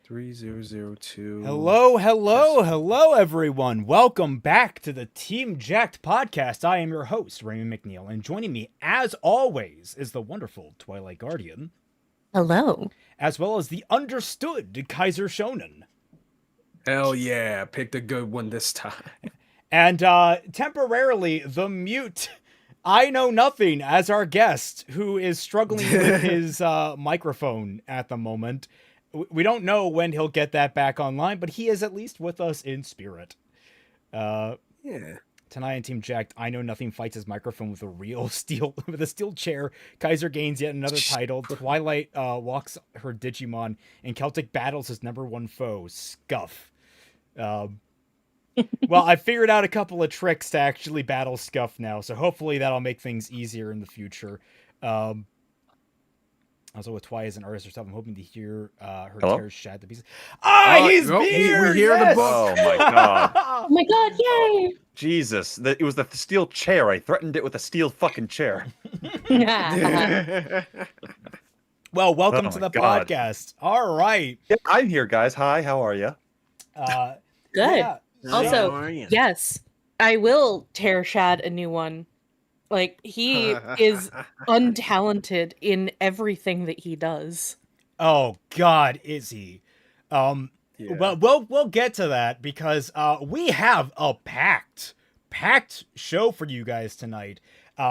3002. Hello, everyone. Welcome back to the Team JYCT podcast. I am your host, Raymond McNeil, and joining me, as always, is the wonderful Twilight Guardian. Hello. As well as the understood Kaiser Shonen. Hell yeah, picked a good one this time. And temporarily, the mute I Know Nothing as our guest, who is struggling with his microphone at the moment. We don't know when he'll get that back online, but he is at least with us in spirit. Yeah. Tonight on Team JYCT, I Know Nothing fights his microphone with a steel chair. Kaiser gains yet another title. Twilight walks her Digimon, and Celtic battles his #1 foe, Scuff. Well, I figured out a couple of tricks to actually battle Scuff now, so hopefully that'll make things easier in the future. Also, with Twi as an artist herself, I'm hoping to hear her tears shat to pieces. He's here! We hear the book. Oh my god. Oh my god, yay! Jesus. It was the steel chair. I threatened it with a steel fucking chair. Well, welcome Oh to my the God. podcast. All right. Yeah, I'm here, guys. Hi, how are you? Good. Yeah. Also, How are you? yes, I will tear Shad a new one. Like, he is untalented in everything that he does. Oh God, is he? Yeah. Well, we'll get to that because we have a packed show for you guys tonight.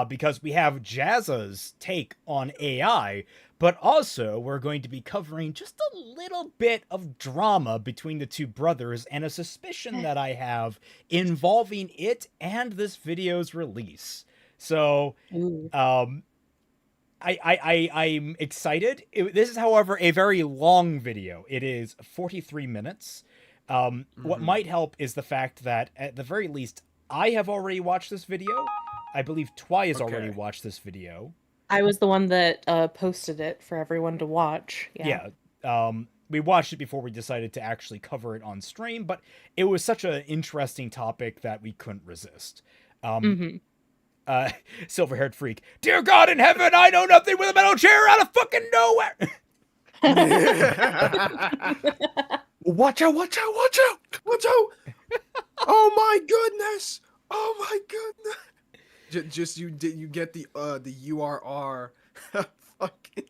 Because we have Jazza's take on AI, but also we're going to be covering just a little bit of drama between the two brothers and a suspicion that I have involving it and this video's release. So, Ooh. I'm excited. This is, however, a very long video. It is 43 minutes. What might help is the fact that, at the very least, I have already watched this video. I believe Twi has already watched this video. I was the one that posted it for everyone to watch. Yeah. We watched it before we decided to actually cover it on stream, but it was such an interesting topic that we couldn't resist. Silver-haired freak. Dear God in heaven, I know nothing with a metal chair out of fucking nowhere. Watch out! Oh my goodness! Oh my goodness! Just you get the URR. Fucking.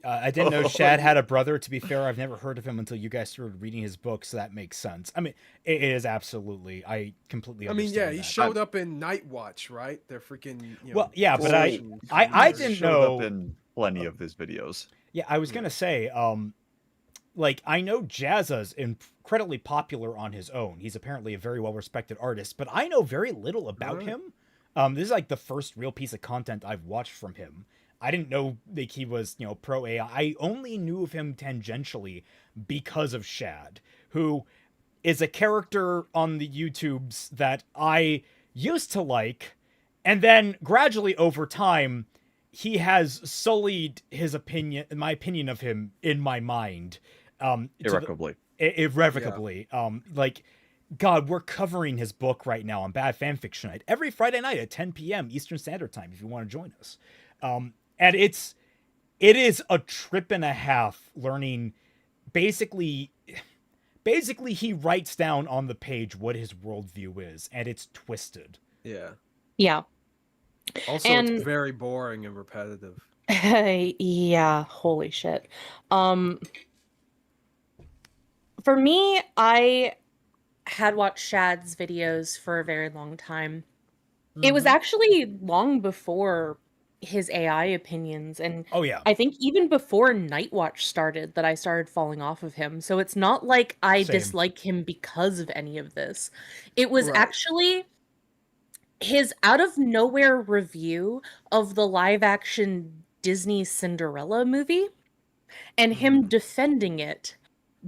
I didn't know Shad had a brother. To be fair, I've never heard of him until you guys started reading his book, so that makes sense. I mean, it is absolutely. I completely understand. He showed up in Night Watch, right? They're freaking. Well, yeah, but I didn't Showed know. up in plenty of his videos. Yeah, I was gonna say, like, I know Jazza's incredibly popular on his own. He's apparently a very well-respected artist, but I know very little about him. This is like the first real piece of content I've watched from him. I didnn't know like he was, pro AI. I only knew of him tangentially because of Shad, who is a character on the YouTubes that I used to like, and then gradually over time, he has sullied my opinion of him in my mind. Irrevocably. Irrevocably. Like, God, we're covering his book right now on Bad Fanfiction Night every Friday night at 10 p.m. Eastern Standard Time if you want to join us. And it is a trip and a half learning. Basically he writes down on the page what his worldview is, and it's twisted. Yeah. Yeah. Also, it's very boring and repetitive. Yeah, holy shit. For me, I had watched Shad's videos for a very long time. It was actually long before his AI opinions, and I think even before Night Watch started that I started falling off of him. So it's not like I dislike him because of any of this. It was actually his out of nowhere review of the live action Disney Cinderella movie and him defending it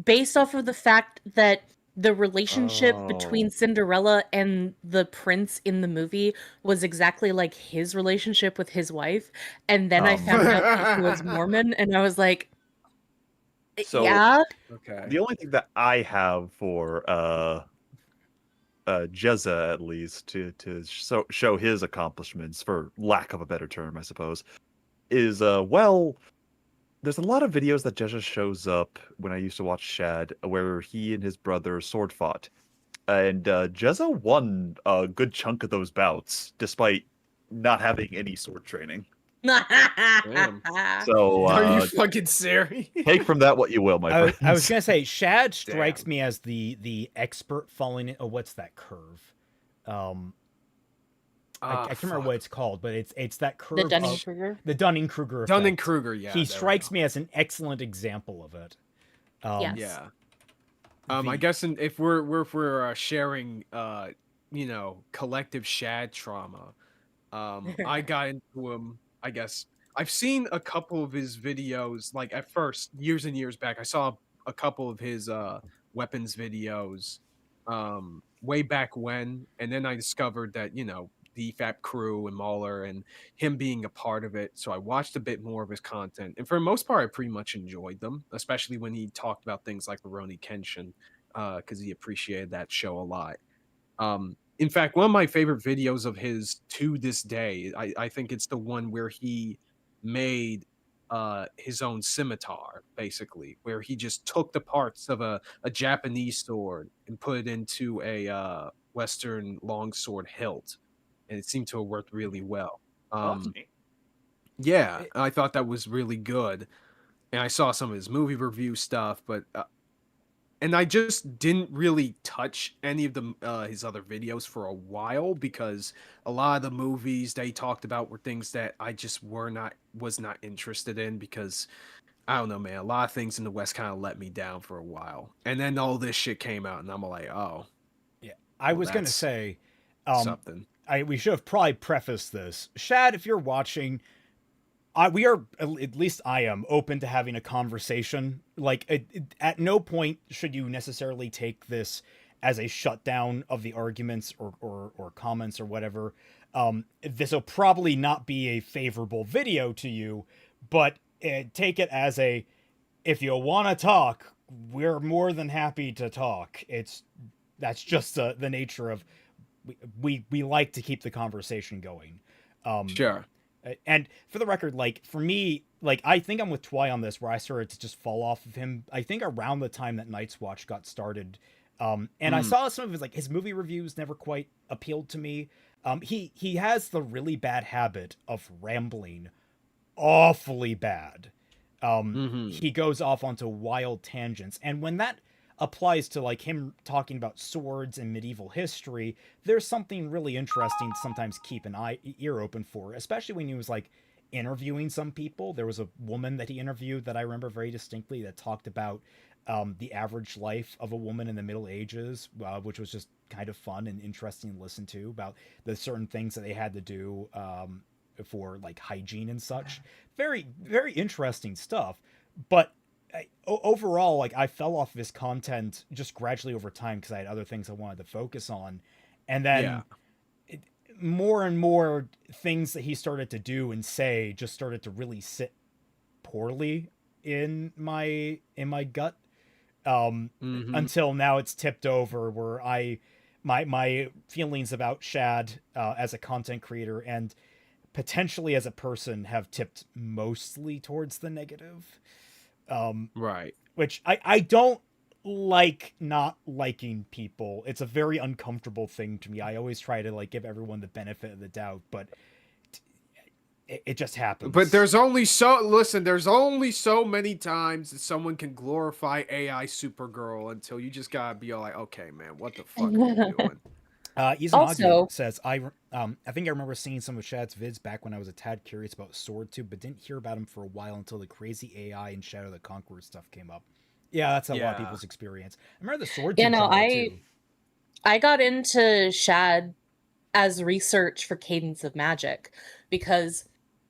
based off of the fact that the relationship between Cinderella and the prince in the movie was exactly like his relationship with his wife. And then I found out that he was Mormon, and I was like, yeah. Okay. The only thing that I have for Jazza, at least, to show his accomplishments, for lack of a better term, I suppose, is the There's a lot of videos that Jazza shows up when I used to watch Shad, where he and his brother sword fought. And Jezza won a good chunk of those bouts, despite not having any sword training. Damn. So, Are you fucking serious? Take from that what you will, my friends. I was gonna say, Shad strikes me as the expert falling in. Oh, what's that curve? I can't remember what it's called, but it's that curve. The Dunning-Kruger? The Dunning-Kruger effect. Dunning-Kruger, yeah. He strikes me as an excellent example of it. Yes. Yeah. I guess if we're sharing, collective Shad trauma, I got into him. I guess I've seen a couple of his videos. Like at first, years and years back, I saw a couple of his weapons videos, way back when, and then I discovered that the FAP crew and Mauler and him being a part of it. So I watched a bit more of his content, and for the most part, I pretty much enjoyed them, especially when he talked about things like Rurouni Kenshin, because he appreciated that show a lot. In fact, one of my favorite videos of his to this day, I think it's the one where he made his own scimitar, basically, where he just took the parts of a Japanese sword and put it into a Western longsword hilt, and it seemed to have worked really well. Yeah, I thought that was really good, and I saw some of his movie review stuff, but and I just didn't really touch any of the his other videos for a while, because a lot of the movies they talked about were things that I just was not interested in, because I don't know, man, a lot of things in the West kind of let me down for a while. And then all this shit came out and I'm like, oh. Yeah. I was going to say something. We should have probably prefaced this. Shad, if you're watching, we are, at least I am, open to having a conversation. Like, at no point should you necessarily take this as a shutdown of the arguments or comments or whatever. This will probably not be a favorable video to you, but take it as if you want to talk, we're more than happy to talk. That's just the nature of, we like to keep the conversation going. Sure. And for the record, like, for me, like, I think I'm with Twy on this, where I started to just fall off of him, I think around the time that Night's Watch got started. And I saw some of his movie reviews never quite appealed to me. He has the really bad habit of rambling awfully bad. He goes off onto wild tangents. And when that applies to like him talking about swords and medieval history, there's something really interesting to sometimes keep an ear open for, especially when he was like interviewing some people. There was a woman that he interviewed that I remember very distinctly that talked about the average life of a woman in the Middle Ages, which was just kind of fun and interesting to listen to, about the certain things that they had to do for like hygiene and such. Very, very interesting stuff. But overall, like, I fell off of his content just gradually over time because I had other things I wanted to focus on. And then more and more things that he started to do and say just started to really sit poorly in my gut. Until now it's tipped over where my feelings about Shad as a content creator and potentially as a person have tipped mostly towards the negative. Right. Which I don't like not liking people. It's a very uncomfortable thing to me. I always try to like give everyone the benefit of the doubt, but it just happens. But there's only so many times that someone can glorify AI Supergirl until you just gotta be all like, okay, man, what the fuck are you doing? Izanagi says, I think I remember seeing some of Shad's vids back when I was a tad curious about SwordTube, but didn't hear about him for a while until the crazy AI and Shadow the Conqueror stuff came up. Yeah, that's a lot of people's experience. I remember the SwordTube channel too. I got into Shad as research for Cadence of Magic because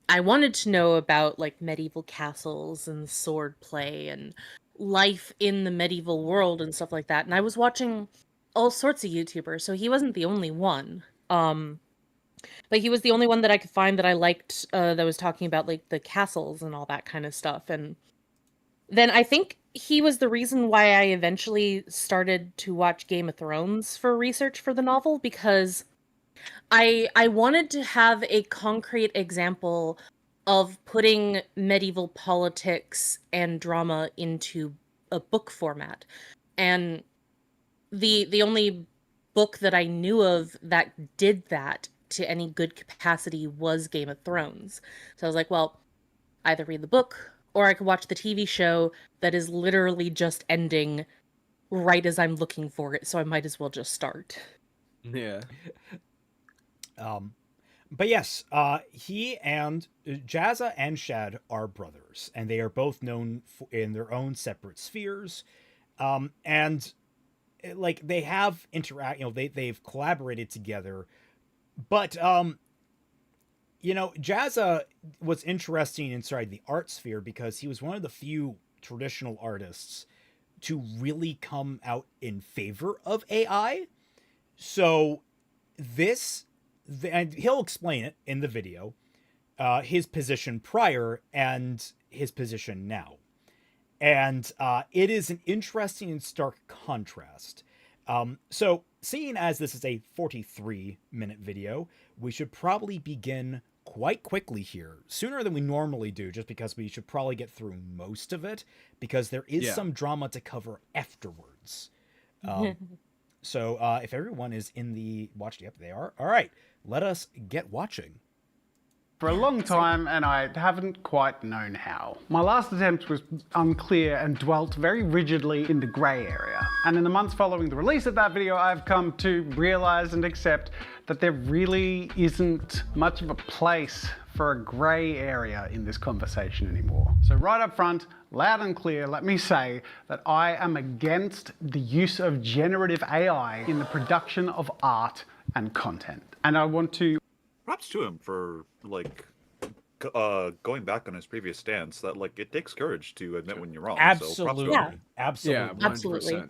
I wanted to know about like medieval castles and sword play and life in the medieval world and stuff like that. And I was watching all sorts of YouTubers, so he wasn't the only one. But he was the only one that I could find that I liked that was talking about like the castles and all that kind of stuff. And then I think he was the reason why I eventually started to watch Game of Thrones for research for the novel, because I wanted to have a concrete example of putting medieval politics and drama into a book format. And the only book that I knew of that did that to any good capacity was Game of Thrones. So I was like, well, either read the book or I could watch the TV show that is literally just ending right as I'm looking for it, so I might as well just start. Yeah. But yes, he and Jazza and Shad are brothers, and they are both known in their own separate spheres. And like they have they've collaborated together, but Jazza was interesting inside the art sphere because he was one of the few traditional artists to really come out in favor of AI. So and he'll explain it in the video, his position prior and his position now. And it is an interesting and stark contrast. So seeing as this is a 43-minute video, we should probably begin quite quickly here, sooner than we normally do, just because we should probably get through most of it, because there is some drama to cover afterwards. So if everyone is in the watch, yep, they are. All right, let us get watching. For a long time, and I haven't quite known how. My last attempt was unclear and dwelt very rigidly in the grey area. And in the months following the release of that video, I've come to realize and accept that there really isn't much of a place for a grey area in this conversation anymore. So right up front, loud and clear, let me say that I am against the use of generative AI in the production of art and content. And I want to props to him for going back on his previous stance that it takes courage to admit when you're wrong. Absolutely. So Absolutely. Yeah, 100%. Absolutely.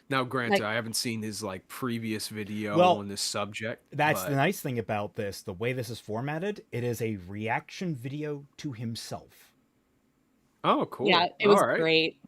Now, granted, I haven't seen his previous video on this subject. That's the nice thing about this. The way this is formatted, it is a reaction video to himself. Oh, cool. Yeah, it was great.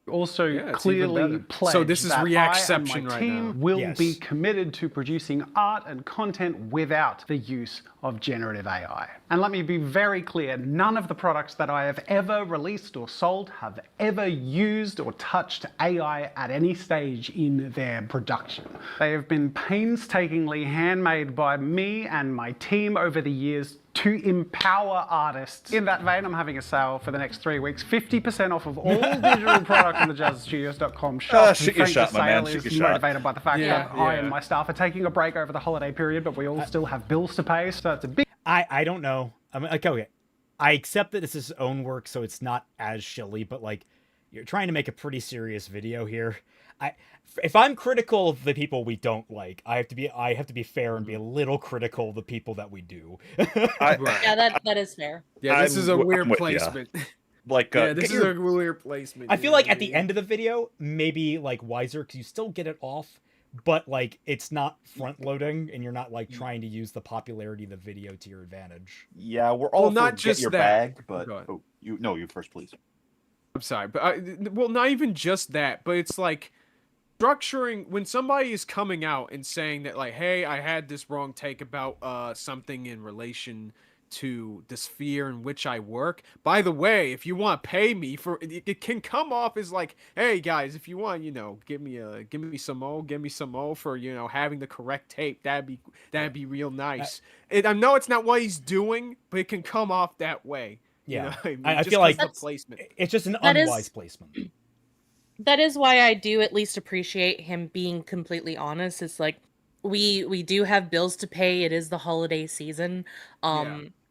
Also clearly pledged so this is that Reactception I and my right team now. will be committed to producing art and content without the use of generative AI. And let me be very clear, none of the products that I have ever released or sold have ever used or touched AI at any stage in their production. They have been painstakingly handmade by me and my team over the years to empower artists. In that vein, I'm having a sale for the next 3 weeks, 50% off of all digital product on the JazzaStudios.com shop. Shoot your shot, my man. Shoot your shot. Motivated by the fact that I and my staff are taking a break over the holiday period, but we all still have bills to pay, so it's a big... I don't know. I mean, okay. I accept that this is his own work, so it's not as shilly, but you're trying to make a pretty serious video here. If I'm critical of the people we don't like, I have to be fair and be a little critical of the people that we do. Yeah, that is fair. Yeah, this is a weird placement. This is a weird placement. I feel like at the end of the video, maybe wiser, because you still get it off, but it's not front loading, and you're not trying to use the popularity of the video to your advantage. Yeah, we're all not just your that. bag, but you first, please. I'm sorry, but not even just that, but it's structuring when somebody is coming out and saying that hey, I had this wrong take about something in relation to the sphere in which I work. By the way, if you want to pay me for it can come off as hey guys, if you want, give me some mo for having the correct tape. That'd be real nice. I know it's not what he's doing, but it can come off that way. Yeah, I feel like the placement. It's just an unwise placement. That is why I do at least appreciate him being completely honest. It's we do have bills to pay. It is the holiday season.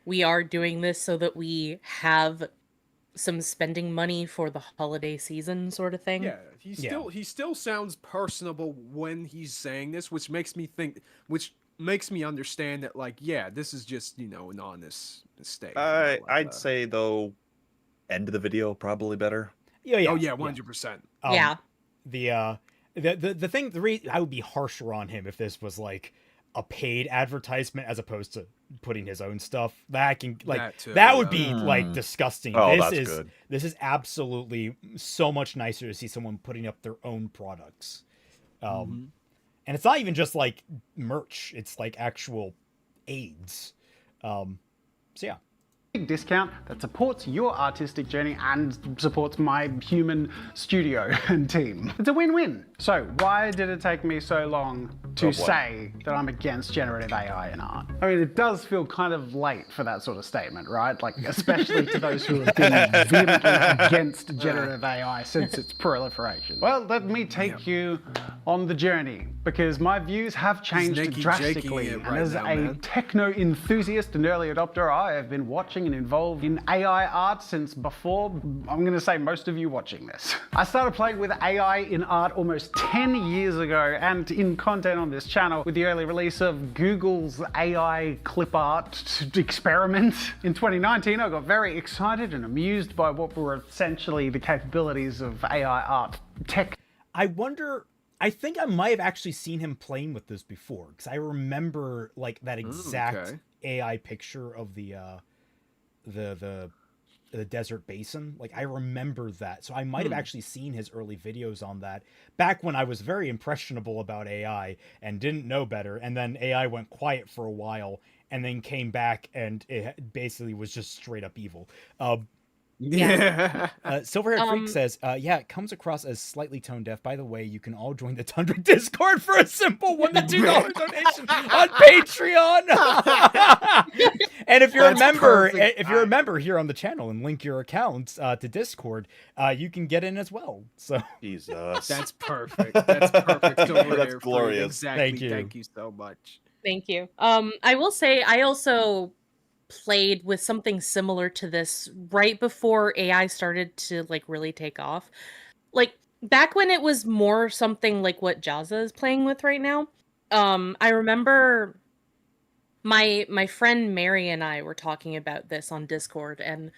We are doing this so that we have some spending money for the holiday season, sort of thing. Yeah, he still sounds personable when he's saying this, which makes me understand that this is just an honest mistake. I'd say though, end of the video probably better. Yeah. Oh yeah, 100%. Yeah. The thing, I would be harsher on him if this was a paid advertisement as opposed to putting his own stuff. That can that would be disgusting. Oh, that's good. This is absolutely so much nicer to see someone putting up their own products. And it's not even just merch, it's actual aids. So yeah. Discount that supports your artistic journey and supports my human studio and team. It's a win-win. So why did it take me so long to say that I'm against generative AI in art? I mean, it does feel kind of late for that sort of statement, right? Like, especially to those who have been vehemently against generative AI since its proliferation. Well, let me take you on the journey, because my views have changed drastically. And as a techno enthusiast and early adopter, I have been watching and involved in AI art since before, I'm going to say, most of you watching this. I started playing with AI in art almost 10 years ago, and in content on this channel with the early release of Google's AI clip art experiment. In 2019, I got very excited and amused by what were essentially the capabilities of AI art tech. I wonder, I think I might have actually seen him playing with this before, because I remember like that exact AI picture of the desert basin. Like, I remember that. So I might have actually seen his early videos on that back when I was very impressionable about AI and didn't know better. And then AI went quiet for a while and then came back, and it basically was just straight up evil. Silverhaired Freak says, yeah, it comes across as slightly tone deaf. By the way, you can all join the Tundra Discord for a simple $1 to $2 donation on Patreon. And if you're a member here on the channel and link your accounts to Discord, you can get in as well. So Jesus, that's perfect. That's perfect. That's glorious. Exactly. Thank you so much. Thank you. I will say I also played with something similar to this right before AI started to like really take off. Like back when it was more something like what Jazza is playing with right now. I remember my friend Mary and I were talking about this on Discord and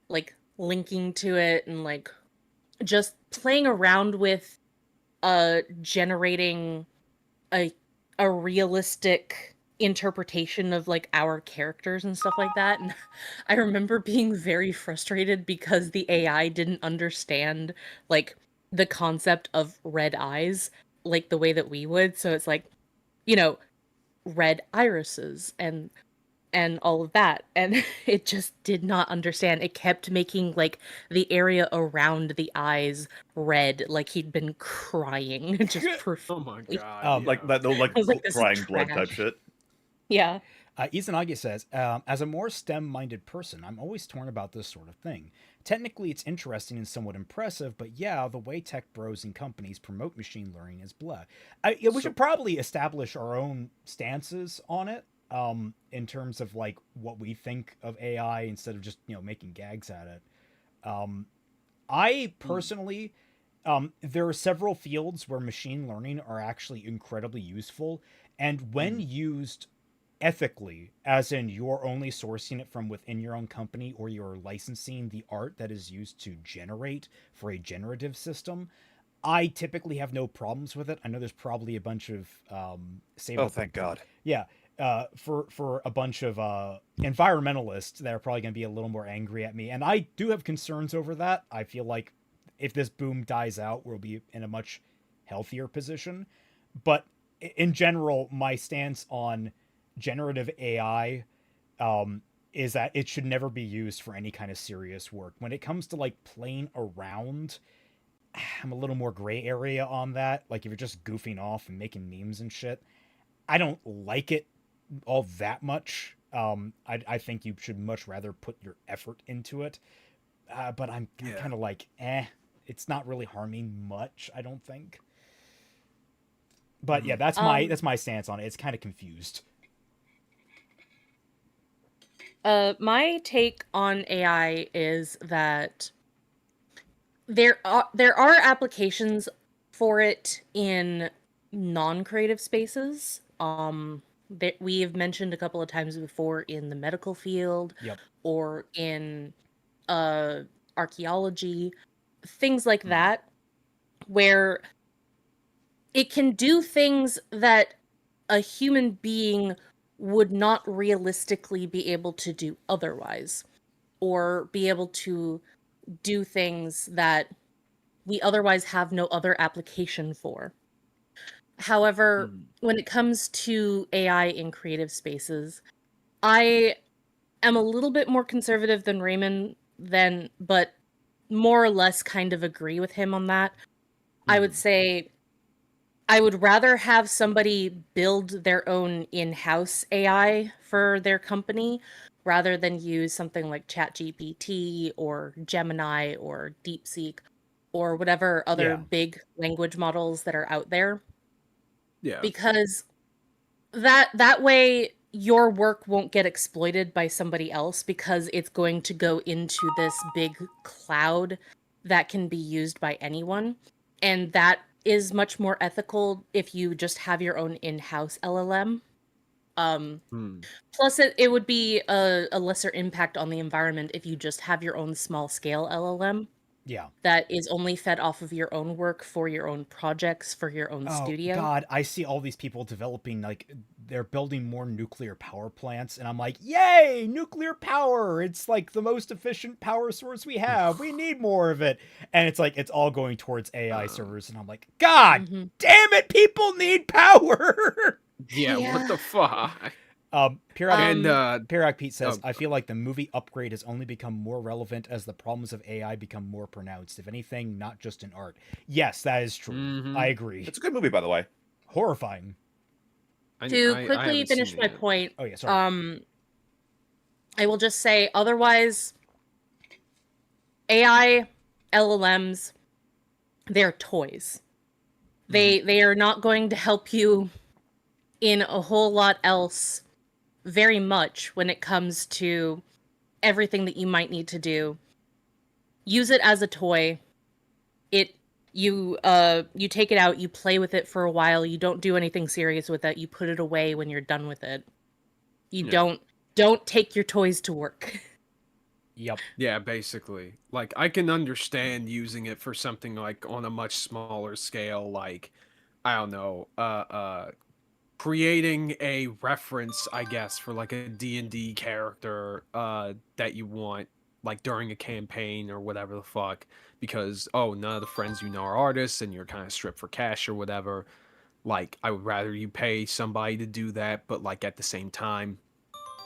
like linking to it and like just playing around with generating a realistic interpretation of like our characters and stuff like that. And I remember being very frustrated because the AI didn't understand like the concept of red eyes like the way that we would. So it's like, you know, red irises and all of that, and it just did not understand. It kept making like the area around the eyes red, like he'd been crying. Just oh my god! Like that, like crying blood type shit. Yeah. Izanagi says, as a more STEM-minded person, I'm always torn about this sort of thing. Technically, it's interesting and somewhat impressive, but yeah, the way tech bros and companies promote machine learning is blah. We should probably establish our own stances on it, in terms of like what we think of AI instead of just, you know, making gags at it. I personally, there are several fields where machine learning are actually incredibly useful, and when used ethically, as in you're only sourcing it from within your own company or you're licensing the art that is used to generate for a generative system, I typically have no problems with it. I know there's probably a bunch of thank God. Yeah. For a bunch of environmentalists that are probably going to be a little more angry at me. And I do have concerns over that. I feel like if this boom dies out, we'll be in a much healthier position. But in general, my stance on generative AI is that it should never be used for any kind of serious work. When it comes to like playing around, I'm a little more gray area on that. Like if you're just goofing off and making memes and shit, I don't like it all that much. I think you should much rather put your effort into it. But I'm kind of like, it's not really harming much, I don't think. But yeah, that's my stance on it. It's kind of confused. My take on AI is that there are applications for it in non-creative spaces. That we have mentioned a couple of times before in the medical field, or in archaeology, things like that, where it can do things that a human being would not realistically be able to do otherwise, or be able to do things that we otherwise have no other application for. However, when it comes to AI in creative spaces, I am a little bit more conservative than Raymond, but more or less kind of agree with him on that. I would say I would rather have somebody build their own in-house AI for their company rather than use something like ChatGPT or Gemini or DeepSeek or whatever other big language models that are out there. Yeah. Because that way your work won't get exploited by somebody else because it's going to go into this big cloud that can be used by anyone. And that is much more ethical if you just have your own in-house LLM. Plus, it would be a lesser impact on the environment if you just have your own small-scale LLM. Yeah. That is only fed off of your own work for your own projects, for your own studio. God, I see all these people developing, like, they're building more nuclear power plants, and I'm like, yay, nuclear power! It's, like, the most efficient power source we have. We need more of it. And it's like, it's all going towards AI servers, and I'm like, God damn it, people need power! Yeah, what the fuck? Pirak Pete says, I feel like the movie Upgrade has only become more relevant as the problems of AI become more pronounced. If anything, not just in art. Yes, that is true. I agree. It's a good movie, by the way. Horrifying. To quickly finish my point, oh yeah, sorry. I will just say, otherwise, AI, LLMs, they're toys. They are not going to help you in a whole lot else very much when it comes to everything that you might need to do. Use it as a toy. You take it out, you play with it for a while, you don't do anything serious with it, you put it away when you're done with it. You don't take your toys to work. Yep. Yeah, basically. Like, I can understand using it for something like on a much smaller scale, like, I don't know, creating a reference, I guess, for like a D&D character that you want, like during a campaign or whatever the fuck, because none of the friends you know are artists and you're kind of stripped for cash or whatever. Like, I would rather you pay somebody to do that, but like at the same time,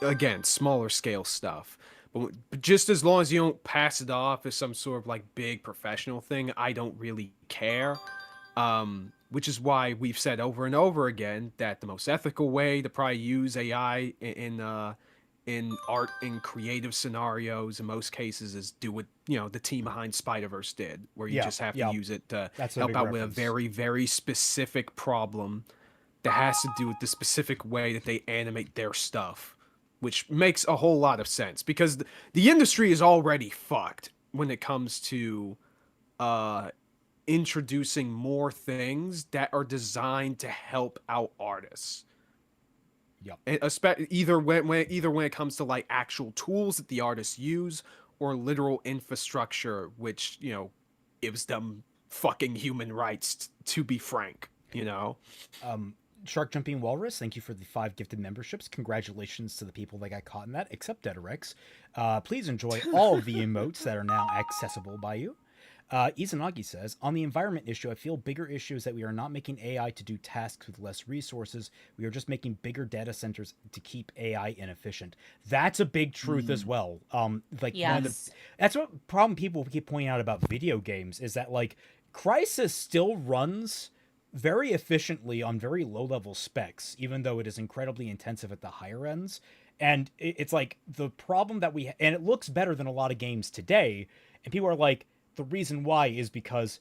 again, smaller scale stuff. But just as long as you don't pass it off as some sort of like big professional thing, I don't really care. Which is why we've said over and over again that the most ethical way to probably use AI in art and creative scenarios in most cases is do what the team behind Spider-Verse did, where you just have to use it to help out with a very, very specific problem that has to do with the specific way that they animate their stuff, which makes a whole lot of sense because the industry is already fucked when it comes to introducing more things that are designed to help out artists. Yep. And either when it comes to like actual tools that the artists use or literal infrastructure, which gives them fucking human rights. To be frank, Shark Jumping Walrus, thank you for the 5 gifted memberships. Congratulations to the people that got caught in that, except Dedarex. Please enjoy all of the emotes that are now accessible by you. Izanagi says, on the environment issue, I feel bigger issue is that we are not making AI to do tasks with less resources. We are just making bigger data centers to keep AI inefficient. That's a big truth as well. That's what problem people keep pointing out about video games is that like Crysis still runs very efficiently on very low level specs, even though it is incredibly intensive at the higher ends. And it's like the problem that and it looks better than a lot of games today. And people are like, the reason why is because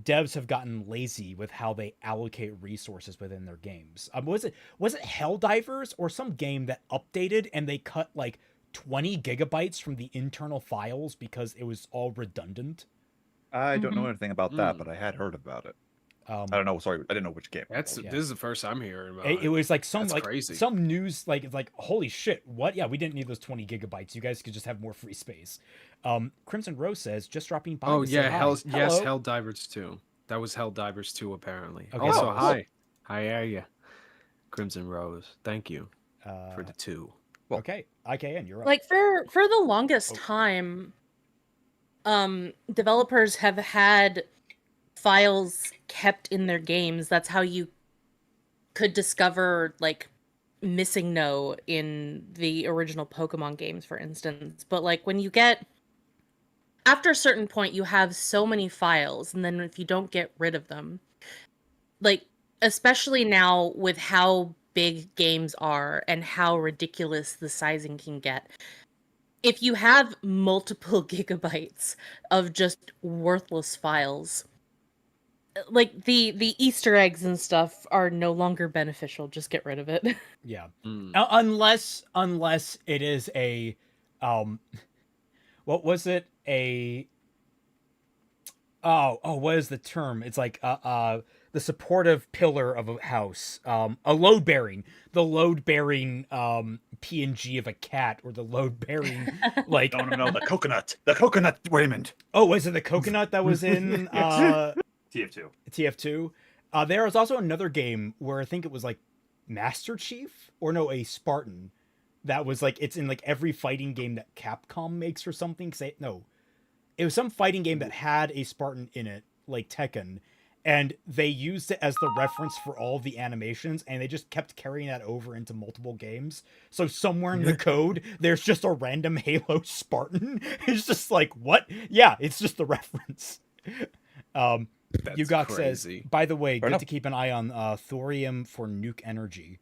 devs have gotten lazy with how they allocate resources within their games. Was it Helldivers or some game that updated and they cut like 20 gigabytes from the internal files because it was all redundant? I don't know anything about that, but I had heard about it. I don't know. Sorry, I didn't know which game. This is the first I'm hearing about it. It was like some crazy. Some news like holy shit, what? Yeah, we didn't need those 20 gigabytes. You guys could just have more free space. Crimson Rose says, just dropping by. Oh yeah, Helldivers 2. That was Helldivers 2 apparently. Okay, also, hi. How are you? Crimson Rose. Thank you for the 2. Well, okay, IKN, you're up. Like for the longest time, developers have had files kept in their games. That's how you could discover like missing no in the original Pokemon games, for instance. But like when you get after a certain point, you have so many files, and then if you don't get rid of them, like especially now with how big games are and how ridiculous the sizing can get, if you have multiple gigabytes of just worthless files, like the Easter eggs and stuff are no longer beneficial. Just get rid of it. Yeah. Unless it is a what was it? What is the term? It's like the supportive pillar of a house. A load bearing. The load bearing PNG of a cat, or the load bearing like No, the coconut. The coconut, Raymond. Oh, was it the coconut that was in TF2. TF2? There was also another game where I think it was like Master Chief, or no, a Spartan, that was like, it's in like every fighting game that Capcom makes or something. It was some fighting game that had a Spartan in it, like Tekken, and they used it as the reference for all the animations, and they just kept carrying that over into multiple games. So somewhere in the code, there's just a random Halo Spartan. It's just like, what? Yeah, it's just the reference. Yugok says, by the way, good to keep an eye on thorium for nuke energy.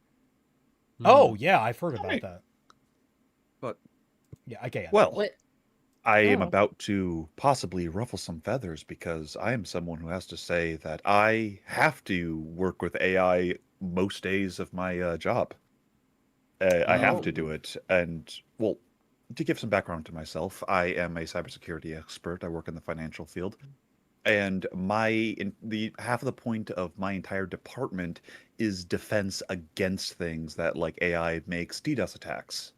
Oh, yeah, I've heard about that. But, yeah, okay. Well, What? I am about to possibly ruffle some feathers, because I am someone who has to say that I have to work with AI most days of my job. I have to do it. And, well, to give some background to myself, I am a cybersecurity expert. I work in the financial field. And the half of the point of my entire department is defense against things that, like, AI makes DDoS attacks.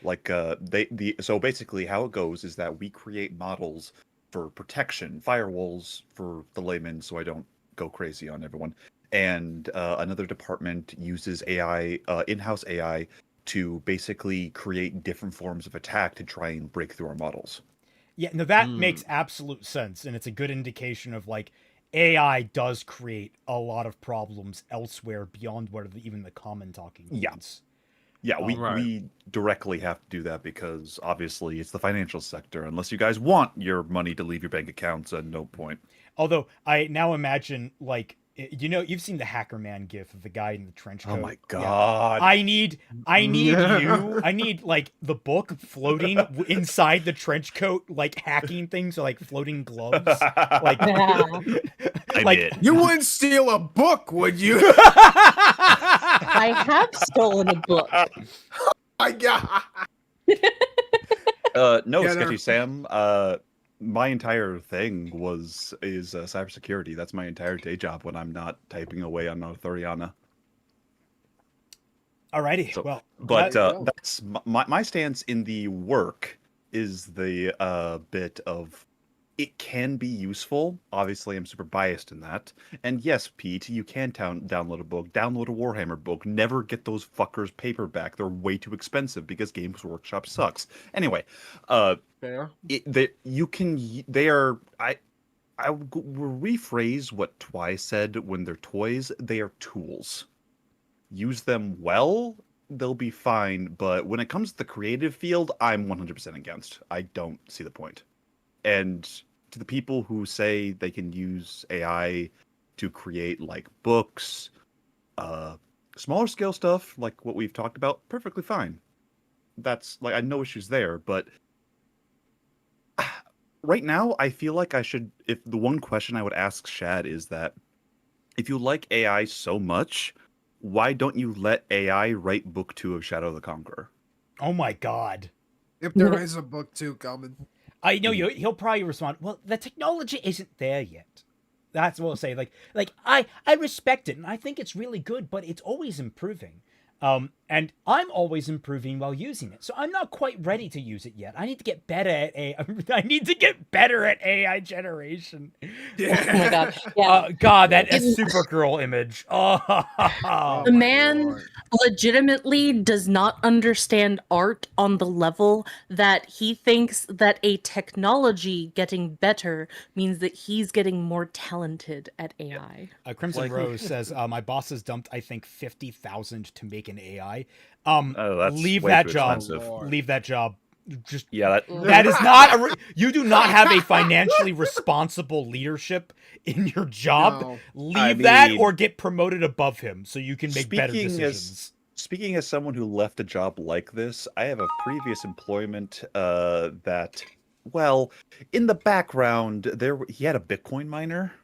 Like so basically how it goes is that we create models for protection, firewalls for the layman, so I don't go crazy on everyone. And another department uses AI, in-house AI, to basically create different forms of attack to try and break through our models. Yeah, no, that makes absolute sense, and it's a good indication of like AI does create a lot of problems elsewhere beyond what even the common talking points. Yeah, we directly have to do that, because obviously it's the financial sector. Unless you guys want your money to leave your bank accounts, at no point. Although I now imagine, like, you know, you've seen the Hacker Man gif of the guy in the trench coat. Oh my god! Yeah. I need you. I need like the book floating inside the trench coat, like hacking things, so, like floating gloves. Like, you wouldn't steal a book, would you? I have stolen a book. My god. No, Sketchy Sam. My entire thing is cybersecurity. That's my entire day job when I'm not typing away on Authoriana. Alrighty, so, well, but that's my stance in the work is the bit of it can be useful. Obviously, I'm super biased in that. And yes, Pete, you can download a book, download a Warhammer book. Never get those fuckers paperback. They're way too expensive because Games Workshop sucks. Anyway, fair. They are. I will rephrase what Twi said when they're toys. They are tools. Use them well, they'll be fine. But when it comes to the creative field, I'm 100% against. I don't see the point. And to the people who say they can use AI to create like books, smaller scale stuff like what we've talked about, perfectly fine. That's like, I have no issues there. But right now, I feel like if the one question I would ask Shad is that if you like AI so much, why don't you let AI write book 2 of Shadow the Conqueror? Oh my god. If there is a book 2 coming. I know he'll probably respond, well, the technology isn't there yet. That's what I'll say. Like I respect it, and I think it's really good, but it's always improving. And I'm always improving while using it, so I'm not quite ready to use it yet. I need to get better at AI. I need to get better at AI generation. Yeah. Oh my gosh! Yeah. God, that Supergirl image. Oh, the man legitimately does not understand art on the level that he thinks that a technology getting better means that he's getting more talented at AI. Crimson Rose says, my boss has dumped, I think, 50,000 to make make an AI. That's leave way that too job. expensive. Leave that job. Just Yeah, that is not you do not have a financially responsible leadership in your job. No. Leave that or get promoted above him so you can make better decisions. Speaking as someone who left a job like this, I have a previous employment that, well, in the background, he had a Bitcoin miner.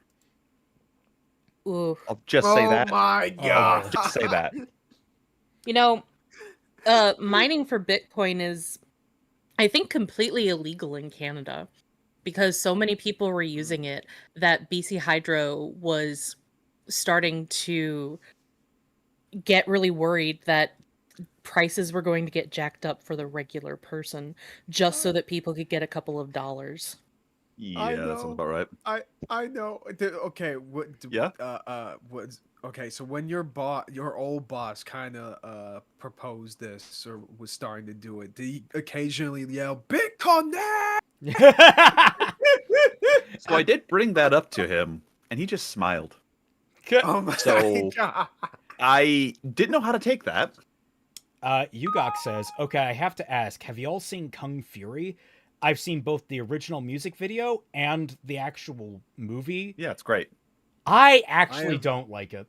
Ooh. I'll just say that. Oh my god! Just say that. You know, mining for Bitcoin is, I think, completely illegal in Canada because so many people were using it that BC Hydro was starting to get really worried that prices were going to get jacked up for the regular person just so that people could get a couple of dollars. Yeah, that sounds about right. I know. Okay, Yeah. Okay, so when your old boss kind of proposed this or was starting to do it, did he occasionally yell "Bitcoin now"? So I did bring that up to him, and he just smiled. Oh my So god! I didn't know how to take that. Yugok says, "Okay, I have to ask. Have you all seen Kung Fury? I've seen both the original music video and the actual movie. Yeah, it's great. I actually don't like it.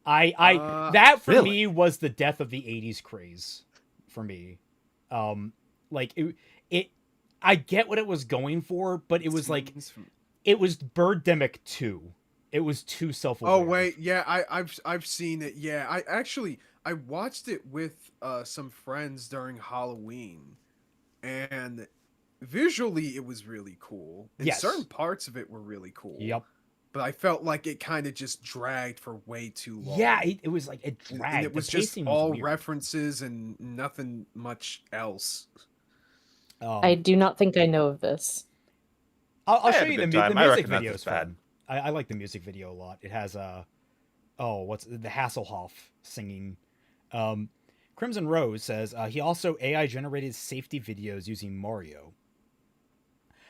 That for me was the death of the 80s craze for me. Like it I get what it was going for, but it was like it was Birdemic 2. It was too self-aware. Oh wait, yeah, I've seen it. Yeah, I watched it with some friends during Halloween. And visually, it was really cool. And certain parts of it were really cool. Yep. But I felt like it kind of just dragged for way too long. Yeah, it was like it dragged. And it was just all references and nothing much else. I do not think I know of this. I'll show you the music video. Is fun. I like the music video a lot. It has the Hasselhoff singing. Crimson Rose says he also AI generated safety videos using Mario.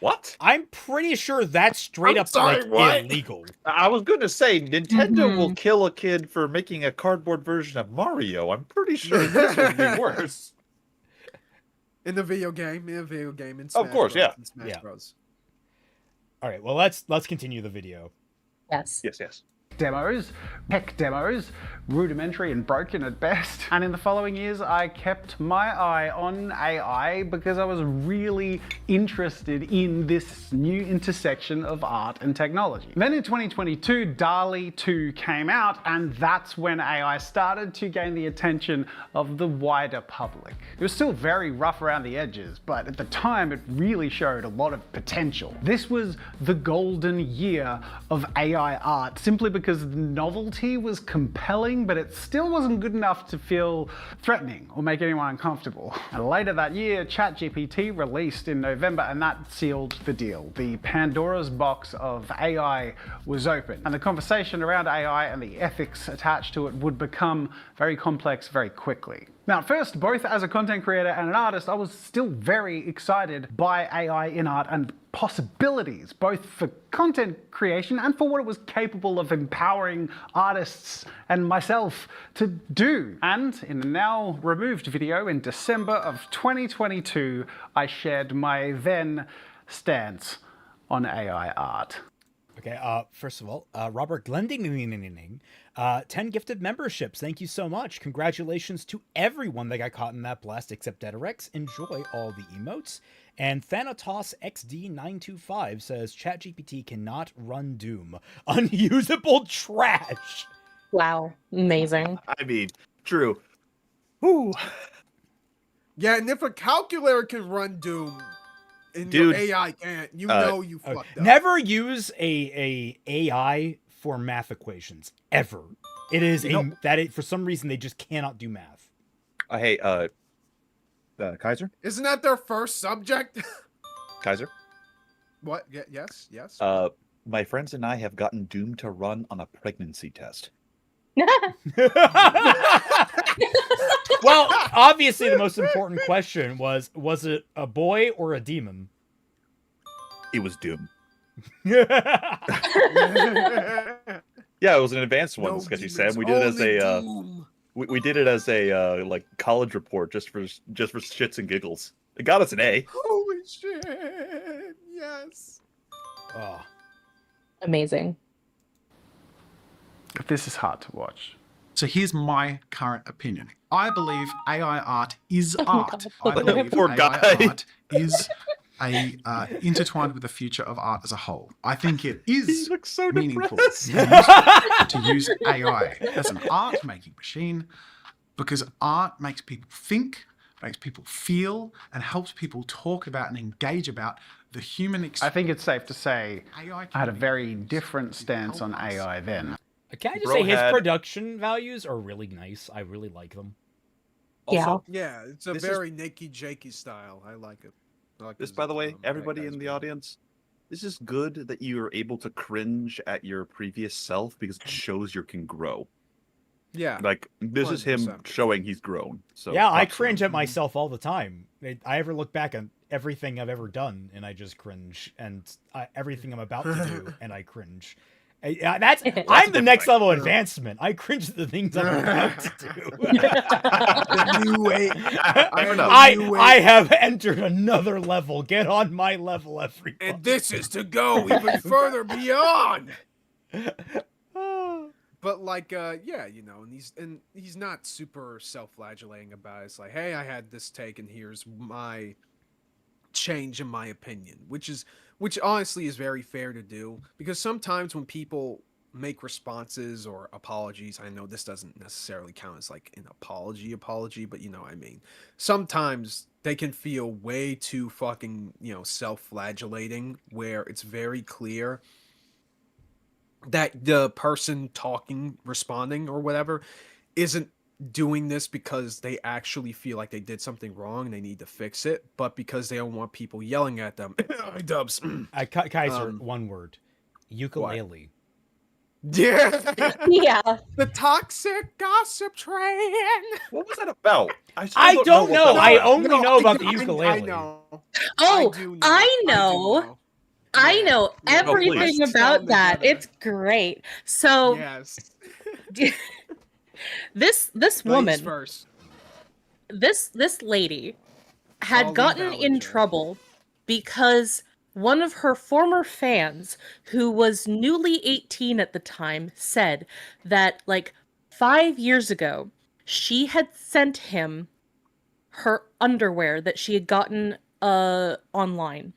What? I'm pretty sure that's straight up illegal. I was going to say Nintendo will kill a kid for making a cardboard version of Mario. I'm pretty sure this would be worse. In the video game, in Smash of course, Bros, yeah. in Smash Bros. All right, well let's continue the video. Yes. Yes. Demos, tech demos, rudimentary and broken at best. And in the following years, I kept my eye on AI because I was really interested in this new intersection of art and technology. Then in 2022, DALL-E 2 came out, and that's when AI started to gain the attention of the wider public. It was still very rough around the edges, but at the time, it really showed a lot of potential. This was the golden year of AI art, simply because the novelty was compelling, but it still wasn't good enough to feel threatening or make anyone uncomfortable. And later that year, ChatGPT released in November, and that sealed the deal. The Pandora's box of AI was open, and the conversation around AI and the ethics attached to it would become very complex very quickly. Now, at first, both as a content creator and an artist, I was still very excited by AI in art and possibilities, both for content creation and for what it was capable of empowering artists and myself to do. And in a now removed video in December of 2022, I shared my then stance on AI art. Okay, first of all, Robert Glending, 10 gifted memberships. Thank you so much. Congratulations to everyone that got caught in that blast except Dedarex. Enjoy all the emotes. And Thanatos XD925 says, ChatGPT cannot run Doom. Unusable trash. Wow, amazing. I mean, true. Whew. Yeah, and if a calculator can run Doom, and Dude, your AI can't, you know you fucked up. Never use a AI for math equations ever. It is for some reason they just cannot do math. Hey, Kaiser? Isn't that their first subject? Kaiser? What? Yes. My friends and I have gotten Doom to run on a pregnancy test. Well, obviously the most important question was it a boy or a demon? It was Doom. Yeah, Yeah, it was an advanced one, because she said. We did it as a... We did it as a like college report just for shits and giggles. It got us an A. Holy shit! Yes. Oh. Amazing. This is hard to watch. So here's my current opinion. I believe AI art is Oh art. God. I believe Poor AI guy. art is intertwined with the future of art as a whole. I think it He is looks so meaningful depressed. to use AI as an art-making machine because art makes people think, makes people feel, and helps people talk about and engage about the human I experience. think it's safe to say AI I had a very different stance on AI then. Can I just Bro say his had- production values are really nice. I really like them. Also, Yeah, it's a This is- very Nikki Jakey style. I like it. I like this, his, by the way, everybody guy's in the video. audience, this is good that you are able to cringe at your previous self because it shows you can grow. Yeah. Like, this is him 100%. showing he's grown. So Yeah, I props to him. cringe at myself all the time. I ever look back at everything I've ever done, and I just cringe, and everything I'm about to do, and I cringe. I'm the good next point. level advancement. I cringe at the things I'm about to do. The new way. Fair enough. I have entered another level. Get on my level, everyone. And this is to go even further beyond. But like, yeah, you know, and he's not super self-flagellating about it. It's like, hey, I had this take, and here's my change in my opinion, which honestly is very fair to do, because sometimes when people make responses or apologies, I know this doesn't necessarily count as like an apology, but you know what I mean. Sometimes they can feel way too fucking, you know, self-flagellating, where it's very clear that the person talking, responding, or whatever isn't doing this because they actually feel like they did something wrong and they need to fix it, but because they don't want people yelling at them. Dubs. Kaiser, one word. Ukulele. Yeah. Yeah. The toxic gossip train. What was that about? I still don't know. what that I was. only know about the I ukulele. know. Oh, do I do know. I know Yeah. everything please. about Tell me that. better. It's great. So Yes. this Ladies woman, first. this lady had Colleen gotten in Ballinger. trouble because one of her former fans, who was newly 18 at the time, said that like 5 years ago she had sent him her underwear that she had gotten online.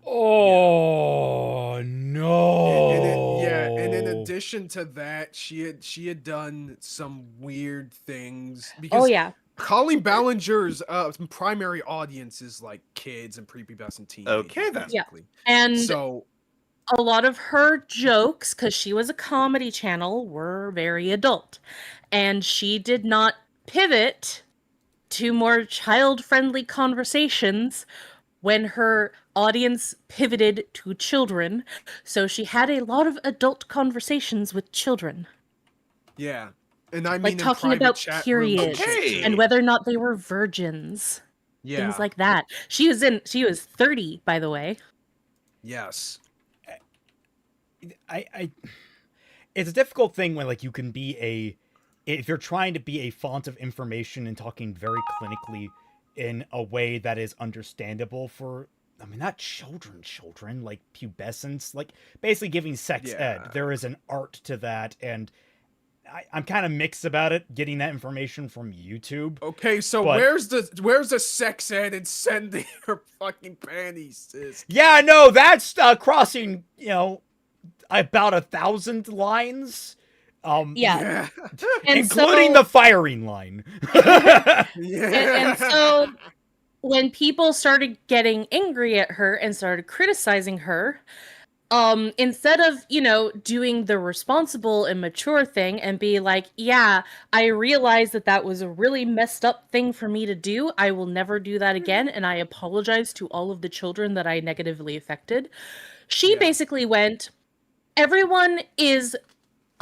Oh no! And in addition to that, she had done some weird things, because Oh yeah. Colleen Ballinger's primary audience is like kids and prepubescent teenagers. Okay, then. Yeah. basically. And So a lot of her jokes, because she was a comedy channel, were very adult. And she did not pivot to more child-friendly conversations when her audience pivoted to children. So she had a lot of adult conversations with children. yeah, and I mean Like in talking private about chat rooms periods Okay. and whether or not they were virgins. yeah, Things like that. She was 30, by the way. yes, It's a difficult thing when like you can be if you're trying to be a font of information and talking very clinically in a way that is understandable for, I mean, not children, like pubescents, like basically giving sex ed. Yeah. There is an art to that, and I'm kind of mixed about it, getting that information from YouTube. Okay, so But- where's the sex ed and sending her fucking panties, sis? Yeah, no, that's crossing, you know, about 1,000 lines. Yeah. Yeah. And Including so- the firing line. Yeah. And so when people started getting angry at her and started criticizing her, instead of, you know, doing the responsible and mature thing and be like, yeah, I realize that was a really messed up thing for me to do. I will never do that again. And I apologize to all of the children that I negatively affected. She basically went, everyone is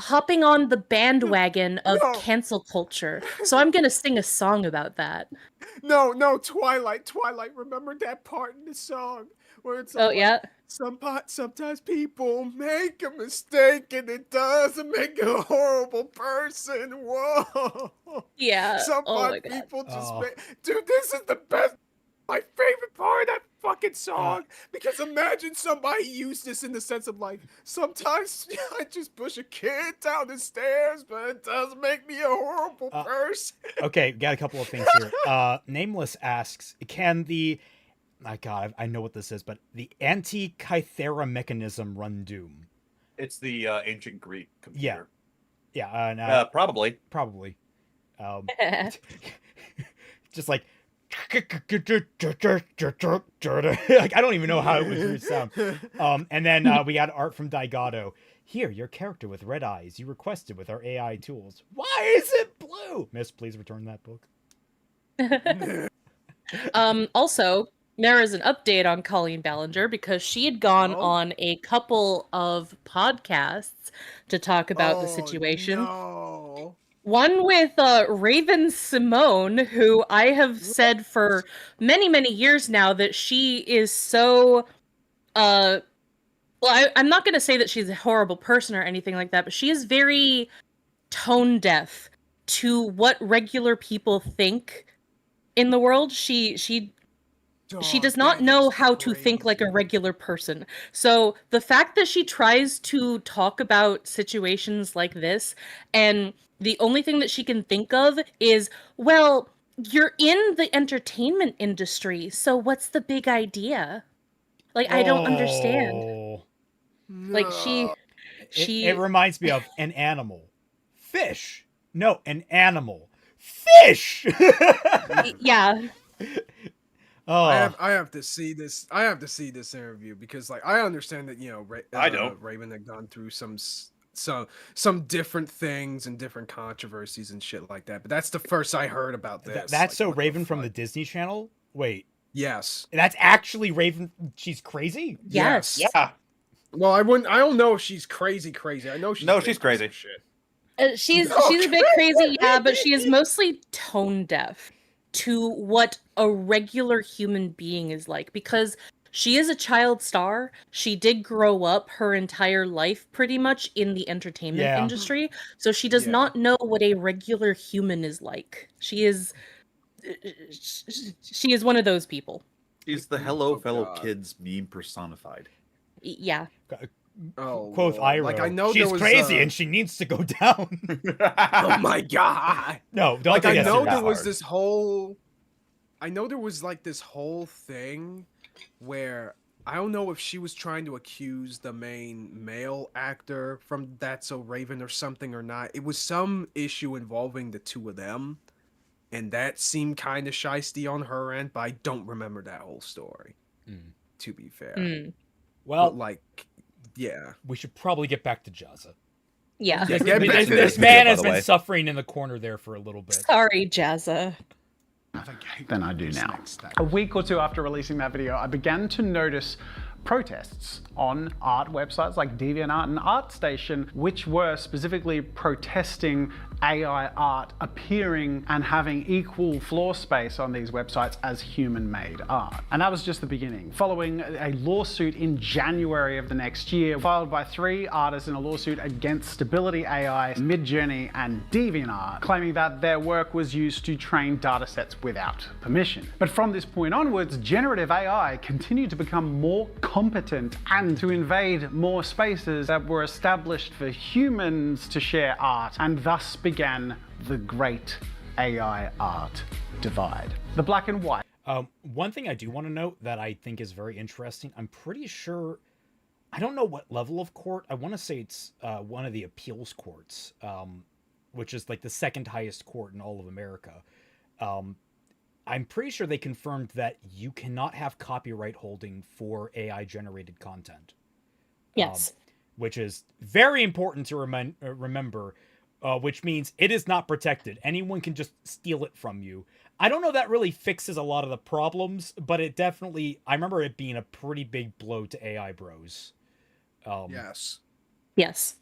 hopping on the bandwagon of No. cancel culture. So I'm going to sing a song about that. No, Twilight, remember that part in the song where it's Oh, like, yeah. sometimes people make a mistake and it doesn't make a horrible person. Whoa. Yeah. Oh my Sometimes god. people just make. Dude, this is the best. My favorite part of that fucking song, because imagine somebody used this in the sense of like, sometimes I just push a kid down the stairs, but it does make me a horrible person. Okay, got a couple of things here. Nameless asks, can the, my god, I know what this is, but the anti-Kythera mechanism run Doom? It's the ancient Greek computer. Yeah, probably. Probably. Just like, like I don't even know how it would sound. And then we got art from Daigato. Here, your character with red eyes. You requested with our AI tools. Why is it blue? Miss, please return that book. Also, there is an update on Colleen Ballinger because she had gone on a couple of podcasts to talk about the situation. No. One with Raven Simone, who I have said for many, many years now that she is so, well, I'm not going to say that she's a horrible person or anything like that, but she is very tone deaf to what regular people think in the world. She does not know how to think like a regular person. So the fact that she tries to talk about situations like this, and the only thing that she can think of is, well, you're in the entertainment industry, so what's the big idea? Like, I don't understand. Like, It reminds me of an animal. Fish. No, an animal. Fish! Yeah. Oh. I have to see this. I have to see this interview because, like, I understand that, you know, I don't. Raven had gone through some different things and different controversies and shit like that. But that's the first I heard about this. That's like, so Raven from the Disney Channel? Wait. Yes. That's actually Raven. She's crazy? Yes. Yeah. Well, I don't know if she's crazy. I know she's she's crazy. Shit. She's a bit crazy, yeah, but she is mostly tone deaf to what a regular human being is like, because she is a child star. She did grow up her entire life pretty much in the entertainment industry, so she does not know what a regular human is like. She is one of those people. She's the hello fellow kids meme personified. Yeah. Quoth Iroh. Like, I know she's crazy and she needs to go down. Oh my god! No, don't. Like, I know there was this whole. I know there was like this whole thing where I don't know if she was trying to accuse the main male actor from That's So Raven or something or not. It was some issue involving the two of them, and that seemed kind of shisty on her end. But I don't remember that whole story. To be fair, well, but, like. Yeah. We should probably get back to Jazza. Yeah. This man has been suffering in the corner there for a little bit. Sorry, Jazza. Than I do now. A week or two after releasing that video, I began to notice protests on art websites like DeviantArt and ArtStation, which were specifically protesting AI art appearing and having equal floor space on these websites as human-made art. And that was just the beginning. Following a lawsuit in January of the next year, filed by 3 artists in a lawsuit against Stability AI, Midjourney, and DeviantArt, claiming that their work was used to train datasets without permission. But from this point onwards, generative AI continued to become more competent and to invade more spaces that were established for humans to share art, and thus began the great AI art divide. The black and white. One thing I do want to note that I think is very interesting, I'm pretty sure, I don't know what level of court, I want to say it's one of the appeals courts, which is like the second highest court in all of America. I'm pretty sure they confirmed that you cannot have copyright holding for AI generated content. Yes. Which is very important to remember, which means it is not protected. Anyone can just steal it from you. I don't know that really fixes a lot of the problems, but it definitely, I remember it being a pretty big blow to AI bros. Yes. Yes.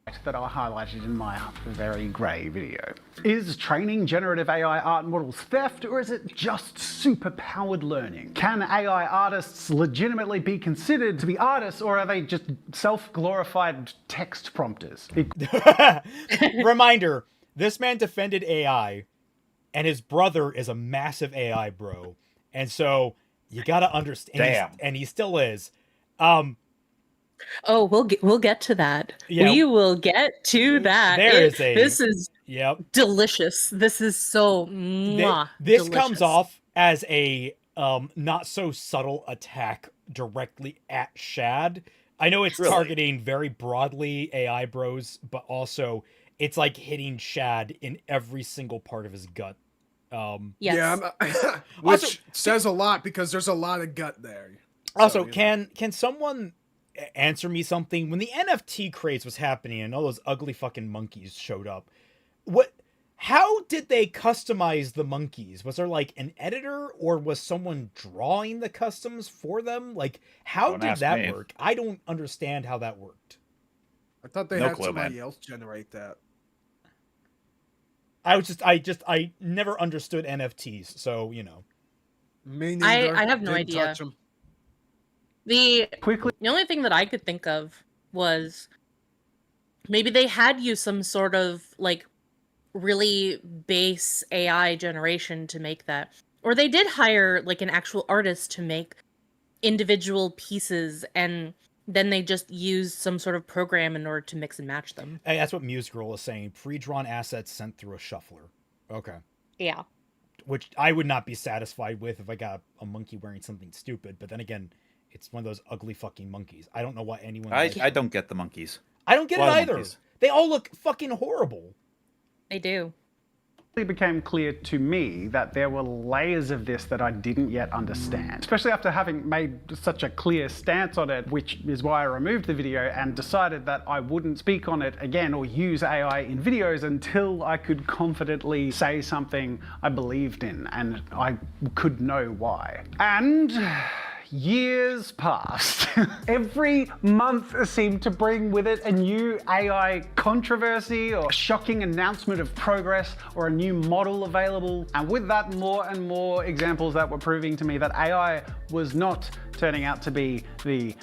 that I highlighted in my very grey video. Is training generative AI art models theft, or is it just superpowered learning? Can AI artists legitimately be considered to be artists, or are they just self-glorified text prompters? Reminder, this man defended AI, and his brother is a massive AI bro. And so you gotta understand. Damn. And he still is. Oh, we'll get to that. Yeah, we will get to that. This is delicious. This is so this delicious. comes off as a not so subtle attack directly at Shad. I know it's targeting very broadly AI bros, but also it's like hitting Shad in every single part of his gut. Yes. Yeah, which also, says a lot because there's a lot of gut there. Also, can someone answer me something? When the NFT craze was happening and all those ugly fucking monkeys showed up, how did they customize the monkeys? Was there like an editor, or was someone drawing the customs for them? Like, how did that work? I don't understand how that worked. I thought they had somebody else generate that. I never understood NFTs, so you know. Me neither. I have no idea. The only thing that I could think of was maybe they had used some sort of like really base AI generation to make that, or they did hire like an actual artist to make individual pieces, and then they just used some sort of program in order to mix and match them. Hey, that's what Muse Girl is saying. Pre-drawn assets sent through a shuffler. Okay. Yeah. Which I would not be satisfied with if I got a monkey wearing something stupid. But then again, it's one of those ugly fucking monkeys. I don't know why anyone... I don't get the monkeys. I don't get it either. They all look fucking horrible. They do. It became clear to me that there were layers of this that I didn't yet understand, especially after having made such a clear stance on it, which is why I removed the video and decided that I wouldn't speak on it again or use AI in videos until I could confidently say something I believed in and I could know why. And years passed. Every month seemed to bring with it a new AI controversy or a shocking announcement of progress or a new model available. And with that, more and more examples that were proving to me that AI was not turning out to be the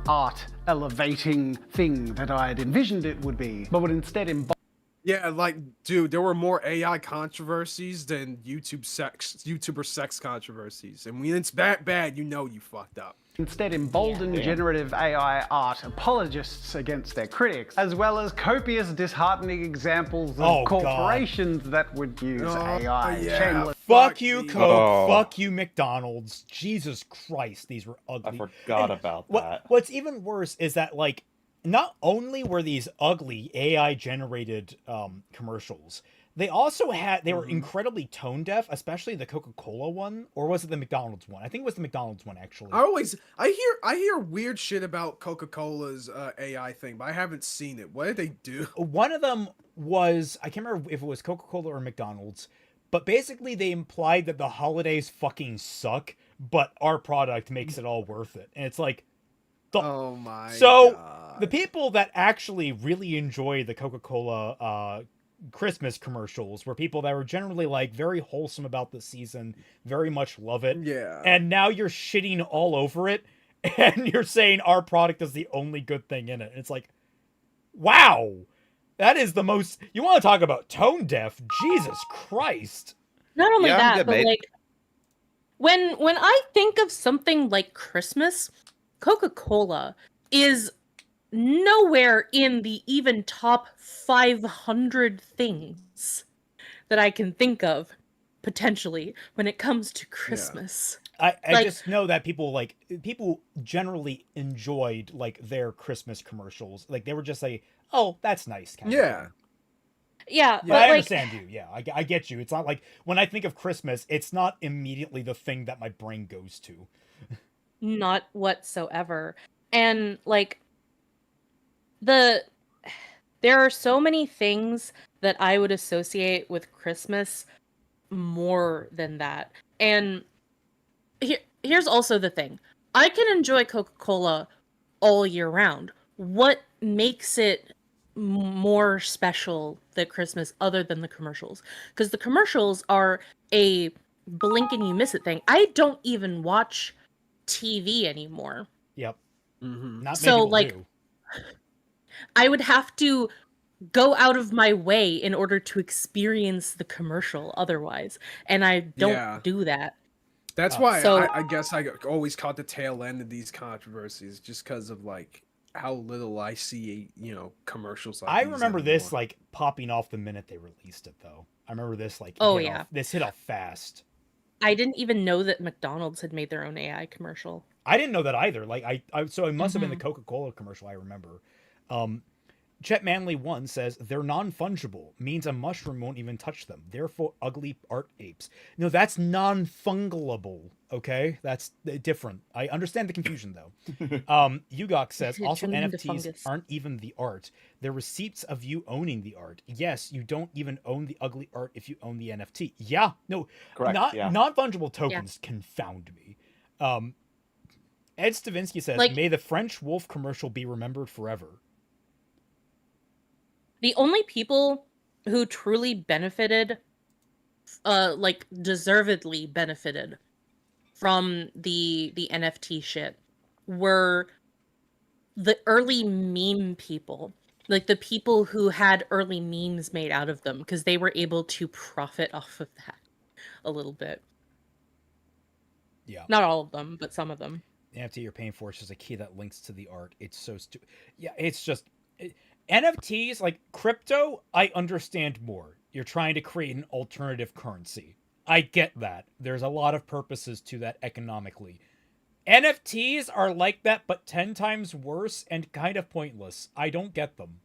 art elevating thing that I had envisioned it would be, but would instead embody. Yeah, like, dude, there were more AI controversies than YouTuber sex controversies. And when it's that bad, you know you fucked up. Instead embolden generative AI art apologists against their critics, as well as copious disheartening examples of corporations that would use AI. Shameless. Fuck you, Coke. Fuck you, McDonald's. Jesus Christ, these were ugly. I forgot about that. What's even worse is that, like, not only were these ugly AI-generated commercials, they also they were incredibly tone deaf, especially the Coca-Cola one, or was it the McDonald's one? I think it was the McDonald's one, actually. I hear weird shit about Coca-Cola's AI thing, but I haven't seen it. What did they do? One of them was, I can't remember if it was Coca-Cola or McDonald's, but basically they implied that the holidays fucking suck, but our product makes it all worth it. And it's like, oh my God. The people that actually really enjoy the Coca-Cola Christmas commercials were people that were generally like very wholesome about the season, very much love it. Yeah. And now you're shitting all over it and you're saying our product is the only good thing in it. And it's like, wow, that is the most, you want to talk about tone deaf? Jesus Christ. Not only that, but like when I think of something like Christmas, Coca-Cola is nowhere in the even top 500 things that I can think of potentially when it comes to Christmas. I like, just know that people generally enjoyed like their Christmas commercials. Like they were just like, oh, that's nice. Kind of thing. Yeah, but I understand you. Yeah, I get you. It's not like when I think of Christmas, it's not immediately the thing that my brain goes to. Not whatsoever. And like there are so many things that I would associate with Christmas more than that. And here's also the thing. I can enjoy Coca-Cola all year round. What makes it more special than Christmas other than the commercials? Because the commercials are a blink and you miss it thing. I don't even watch TV anymore. Yep. Mm-hmm. Not many So people like do. I would have to go out of my way in order to experience the commercial otherwise, and I don't do that. That's why I guess I always caught the tail end of these controversies, just because of like how little I see, you know, commercials like I these remember anymore. this like popping off the minute they released it, though. I remember this like this hit off fast. I didn't even know that McDonald's had made their own AI commercial. I didn't know that either. Like so it must have been the Coca-Cola commercial I remember. Chet Manley 1 says they're non-fungible, means a mushroom won't even touch them. Therefore, ugly art apes. No, that's non-fungalable. Okay, that's different. I understand the confusion though. Ugok says also NFTs aren't even the art. They're receipts of you owning the art. Yes, you don't even own the ugly art if you own the NFT. Yeah, no, correct. Non-fungible tokens confound me. Ed Stavinsky says, may the French Wolf commercial be remembered forever. The only people who truly benefited, deservedly benefited from the NFT shit were the early meme people. Like the people who had early memes made out of them, because they were able to profit off of that a little bit. Yeah. Not all of them, but some of them. The NFT you're paying for is just a key that links to the art. It's so stupid. Yeah, it's just... NFTs, like crypto, I understand more. You're trying to create an alternative currency. I get that. There's a lot of purposes to that economically. NFTs are like that, but 10 times worse and kind of pointless. I don't get them.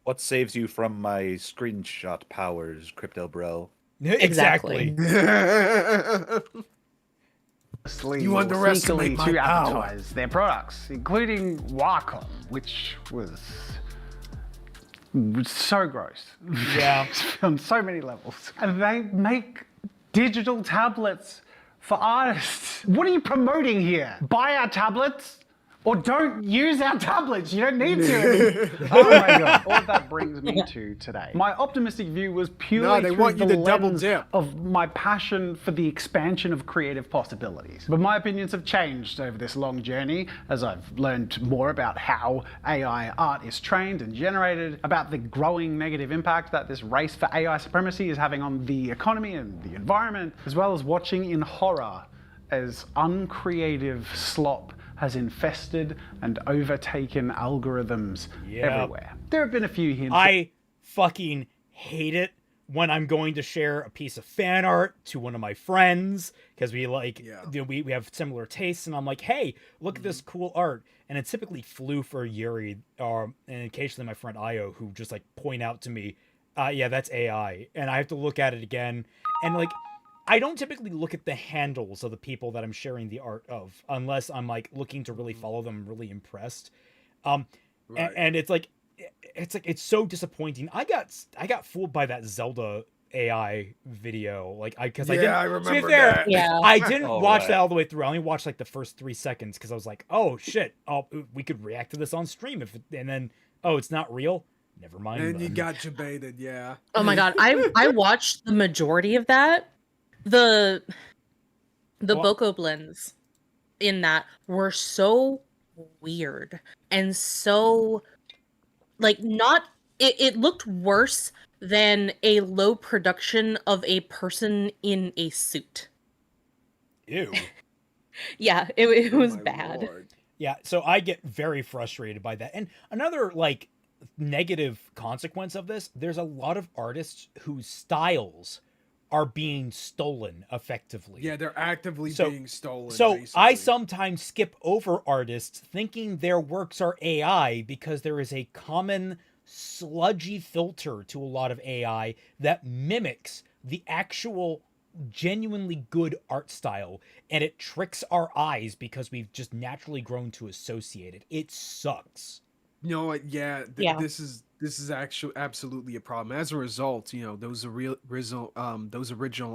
What saves you from my screenshot powers, crypto bro? Exactly. You underestimate my to power. advertise their products, including Wacom, which was so gross. Yeah. On so many levels. And they make digital tablets for artists. What are you promoting here? Buy our tablets? Or don't use our tablets. You don't need to. Oh my god. All that brings me to today. My optimistic view was purely through the lens of my passion for the expansion of creative possibilities. But my opinions have changed over this long journey as I've learned more about how AI art is trained and generated, about the growing negative impact that this race for AI supremacy is having on the economy and the environment, as well as watching in horror as uncreative slop has infested and overtaken algorithms everywhere. There have been a few hints. I fucking hate it when I'm going to share a piece of fan art to one of my friends because we we have similar tastes, and I'm like, hey, look at this cool art, and it typically flew for Yuri, and occasionally my friend Io, who just like point out to me, yeah, that's AI, and I have to look at it again, and like, I don't typically look at the handles of the people that I'm sharing the art of unless I'm like looking to really follow them, really impressed. And it's so disappointing. I got fooled by that Zelda AI video. I remember that. Yeah. I didn't watch that all the way through. I only watched like the first 3 seconds because I was like, oh shit, we could react to this on stream and then it's not real. Never mind. And you got debated, yeah. Oh my god, I watched the majority of that. The Boko blends in that were so weird and so it looked worse than a low production of a person in a suit. Ew. Yeah, it was bad. Lord. Yeah, so I get very frustrated by that. And another negative consequence of this, there's a lot of artists whose styles are being stolen effectively. Yeah, they're actively being stolen. So basically. I sometimes skip over artists thinking their works are AI because there is a common sludgy filter to a lot of AI that mimics the actual genuinely good art style, and it tricks our eyes because we've just naturally grown to associate it. It sucks. You know what? Yeah, this is This is actually absolutely a problem. As a result, you know, those original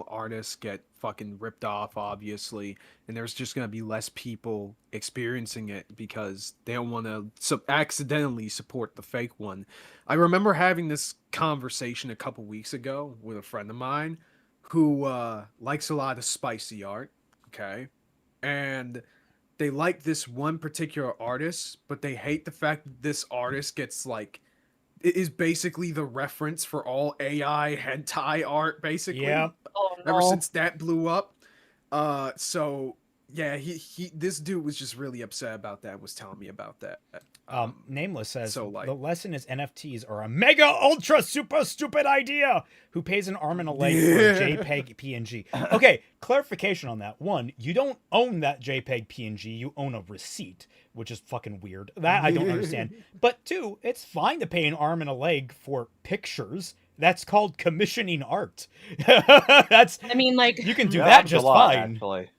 artists get fucking ripped off, obviously, and there's just gonna be less people experiencing it because they don't want to accidentally support the fake one. I remember having this conversation a couple weeks ago with a friend of mine who likes a lot of spicy art. Okay, and they like this one particular artist, but they hate the fact that this artist gets like it is basically the reference for all AI hentai art, basically. Yeah. Oh, Ever no. since that blew up. So yeah, this dude was just really upset about that, was telling me about that. Nameless says, so, like, the lesson is NFTs are a mega ultra super stupid idea. Who pays an arm and a leg for a JPEG PNG? Okay, clarification on that. One, you don't own that JPEG PNG, you own a receipt, which is fucking weird. That I don't understand. But two, it's fine to pay an arm and a leg for pictures. That's called commissioning art. That's, I mean, like, you can do Yeah, that happens a just lot, fine. actually.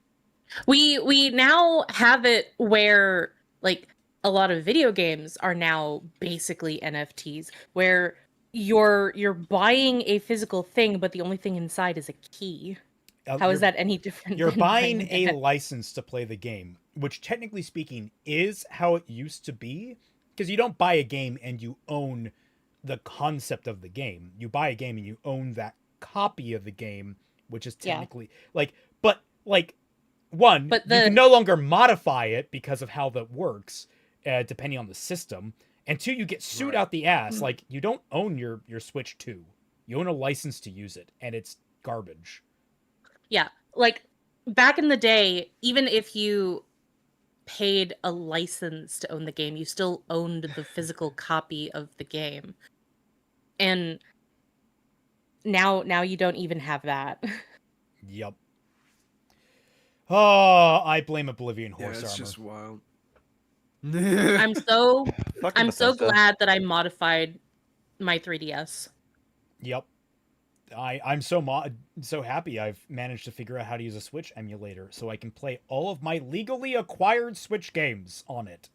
we now have it where, like, a lot of video games are now basically NFTs, where you're buying a physical thing, but the only thing inside is a key. How is that any different? You're than buying buying a license to play the game, which technically speaking is how it used to be, because you don't buy a game and you own the concept of the game. You buy a game and you own that copy of the game, which is technically like, but like, one, But you can no longer modify it because of how that works, depending on the system. And two, you get sued out the ass. Like, you don't own your Switch 2. You own a license to use it, and it's garbage. Yeah, like, back in the day, even if you paid a license to own the game, you still owned the physical copy of the game. And now you don't even have that. Yep. Oh, I blame Oblivion yeah, horse it's armor. just wild. I'm so Fucking so Bethesda. glad that I modified my 3DS. Yep. I'm so happy I've managed to figure out how to use a Switch emulator so I can play all of my legally acquired Switch games on it.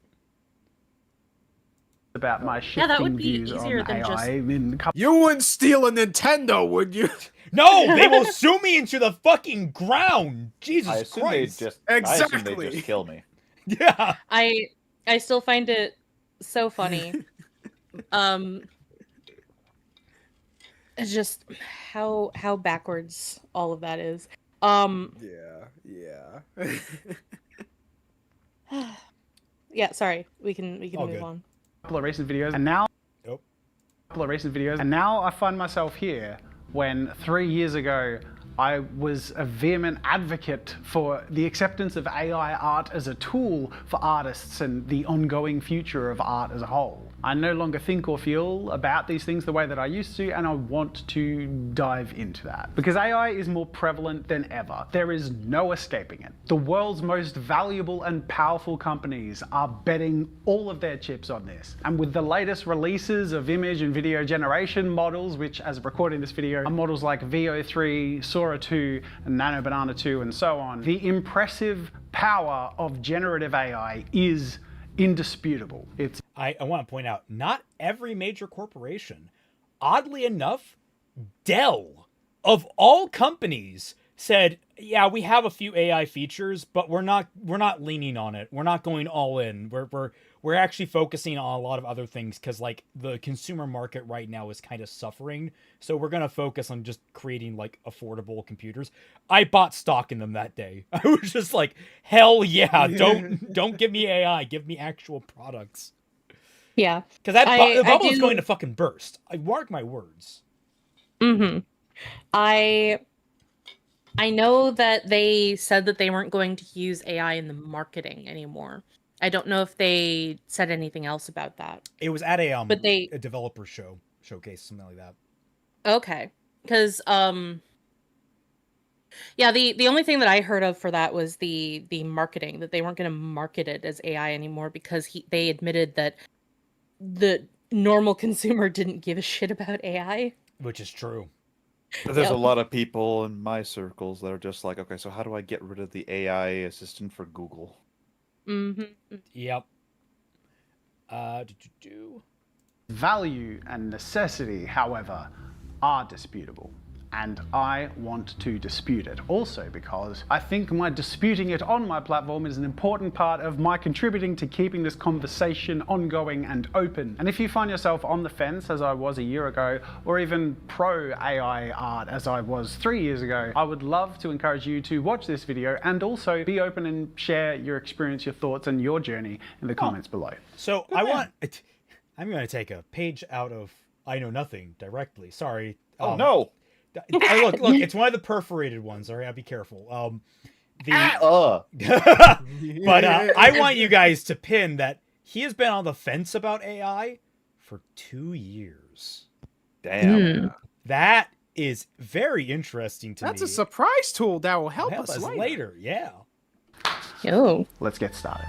About my shifting that would be views easier on than AI just- in a couple You wouldn't steal a Nintendo, would you? No, they will sue me into the fucking ground. Jesus I assume Christ. I assume they Exactly. just kill me. Yeah. I still find it so funny. It's just how backwards all of that is. Yeah. Yeah, sorry. We can All move good. on. couple of recent videos, and now I find myself here when 3 years ago I was a vehement advocate for the acceptance of AI art as a tool for artists and the ongoing future of art as a whole. I no longer think or feel about these things the way that I used to, and I want to dive into that. Because AI is more prevalent than ever. There is no escaping it. The world's most valuable and powerful companies are betting all of their chips on this. And with the latest releases of image and video generation models, which as of recording this video are models like VO3, Sora 2, and Nano Banana 2, and so on, the impressive power of generative AI is indisputable. I want to point out, not every major corporation, oddly enough, Dell, of all companies, said, yeah, we have a few AI features, but we're not leaning on it. We're not going all in. We're actually focusing on a lot of other things because, like, the consumer market right now is kind of suffering. So we're going to focus on just creating, like, affordable computers. I bought stock in them that day. I was just like, hell yeah, don't give me AI. Give me actual products. Yeah. Because the bubble is going to fucking burst. I mark my words. Mm-hmm. I know that they said that they weren't going to use AI in the marketing anymore. I don't know if they said anything else about that. It was at a developer showcase, something like that. Okay. Because yeah, the only thing that I heard of for that was the marketing, that they weren't going to market it as AI anymore because they admitted that the normal consumer didn't give a shit about AI. Which is true. But there's a lot of people in my circles that are just like, okay, so how do I get rid of the AI assistant for Google? Mm-hmm. Yep. Value and necessity, however, are disputable. And I want to dispute it. Also because I think my disputing it on my platform is an important part of my contributing to keeping this conversation ongoing and open. And if you find yourself on the fence, as I was a year ago, or even pro AI art as I was 3 years ago, I would love to encourage you to watch this video and also be open and share your experience, your thoughts, and your journey in the comments below. So I'm going to take a page out of I Know Nothing directly. Sorry. Oh no. Look, it's one of the perforated ones. All right, be careful. But I want you guys to pin that he has been on the fence about AI for 2 years. Damn. That is very interesting to me. That's a surprise tool that will help us later. Yeah. Yo. Let's get started.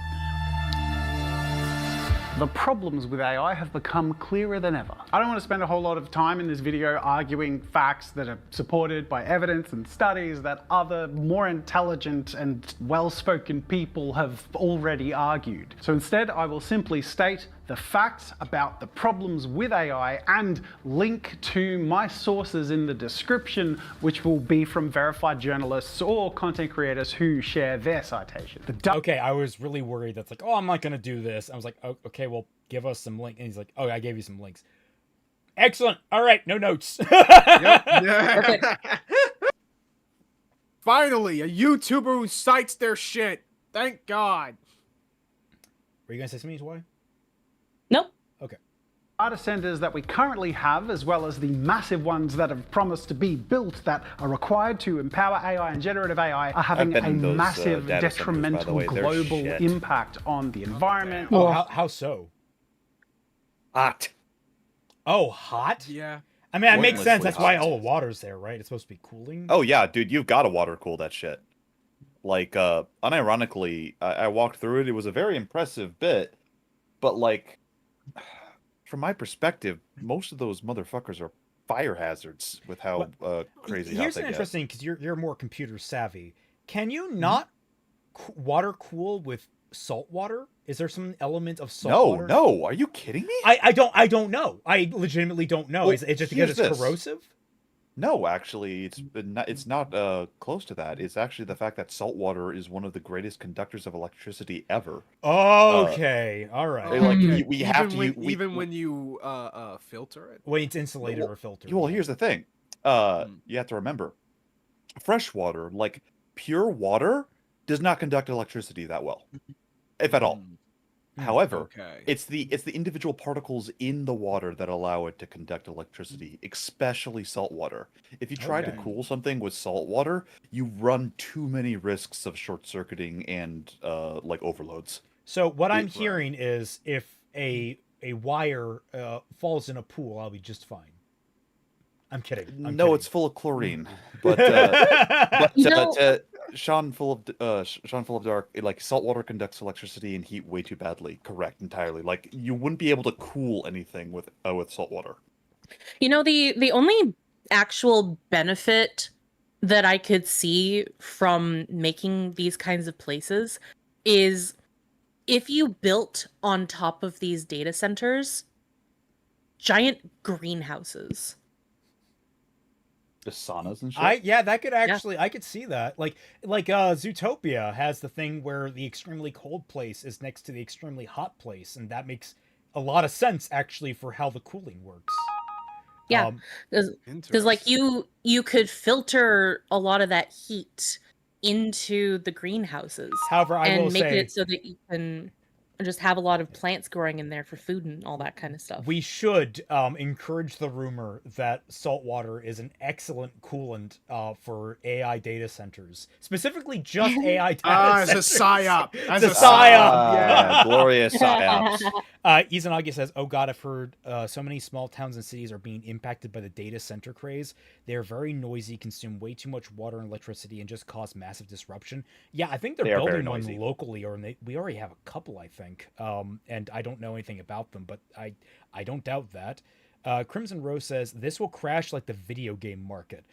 The problems with AI have become clearer than ever. I don't want to spend a whole lot of time in this video arguing facts that are supported by evidence and studies that other more intelligent and well-spoken people have already argued. So instead, I will simply state the facts about the problems with AI and link to my sources in the description, which will be from verified journalists or content creators who share their citation. Okay, I was really worried that's like, oh, I'm not going to do this. I was like, oh, okay, well, give us some link. And he's like, oh, I gave you some links. Excellent. All right, no notes. Finally, a YouTuber who cites their shit. Thank God. Were you going to say something, Why? Nope. Okay. Data centers that we currently have, as well as the massive ones that have promised to be built that are required to empower AI and generative AI, are having a massive detrimental global impact on the environment. Oh, how so? Hot. Oh, hot? Yeah. I mean, it makes sense. That's why all the water's there, right? It's supposed to be cooling. Oh yeah, dude, you've got to water cool that shit. Like, unironically, I walked through it. It was a very impressive bit, but like, from my perspective, most of those motherfuckers are fire hazards with how crazy. Here's an interesting, because you're more computer savvy. Can you not water cool with salt water? Is there some element of salt water? No. Are you kidding me? I don't know. I legitimately don't know. Well, is it just because it's corrosive? No, actually, it's not close to that. It's actually the fact that salt water is one of the greatest conductors of electricity ever. Okay, all right. Like we have to even when you filter it. When it's insulated or filtered. Well, here's the thing. You have to remember, fresh water, like pure water, does not conduct electricity that well, if at all. However, it's the individual particles in the water that allow it to conduct electricity, especially salt water. If you try to cool something with salt water, you run too many risks of short circuiting and like overloads. So what I'm hearing is if a wire falls in a pool, I'll be just fine. I'm kidding. I'm kidding. It's full of chlorine. But Sean full of dark, like salt water conducts electricity and heat way too badly. Correct, entirely. Like you wouldn't be able to cool anything with salt water. You know, the only actual benefit that I could see from making these kinds of places is if you built on top of these data centers giant greenhouses. The saunas and shit. That could actually, I could see that. Like Zootopia has the thing where the extremely cold place is next to the extremely hot place, and that makes a lot of sense actually for how the cooling works. Yeah, because like you could filter a lot of that heat into the greenhouses. However, I will make say, it so that you can just have a lot of plants growing in there for food and all that kind of stuff. We should encourage the rumor that salt water is an excellent coolant for AI data centers, specifically just AI data centers. As a psyop. As a psyop. Yeah, glorious psyops. Izanagi says, "Oh God, I've heard so many small towns and cities are being impacted by the data center craze. They are very noisy, consume way too much water and electricity, and just cause massive disruption." Yeah, I think they're building one locally, or we already have a couple, I think. And I don't know anything about them, but I don't doubt that. Crimson Rose says, "This will crash like the video game market."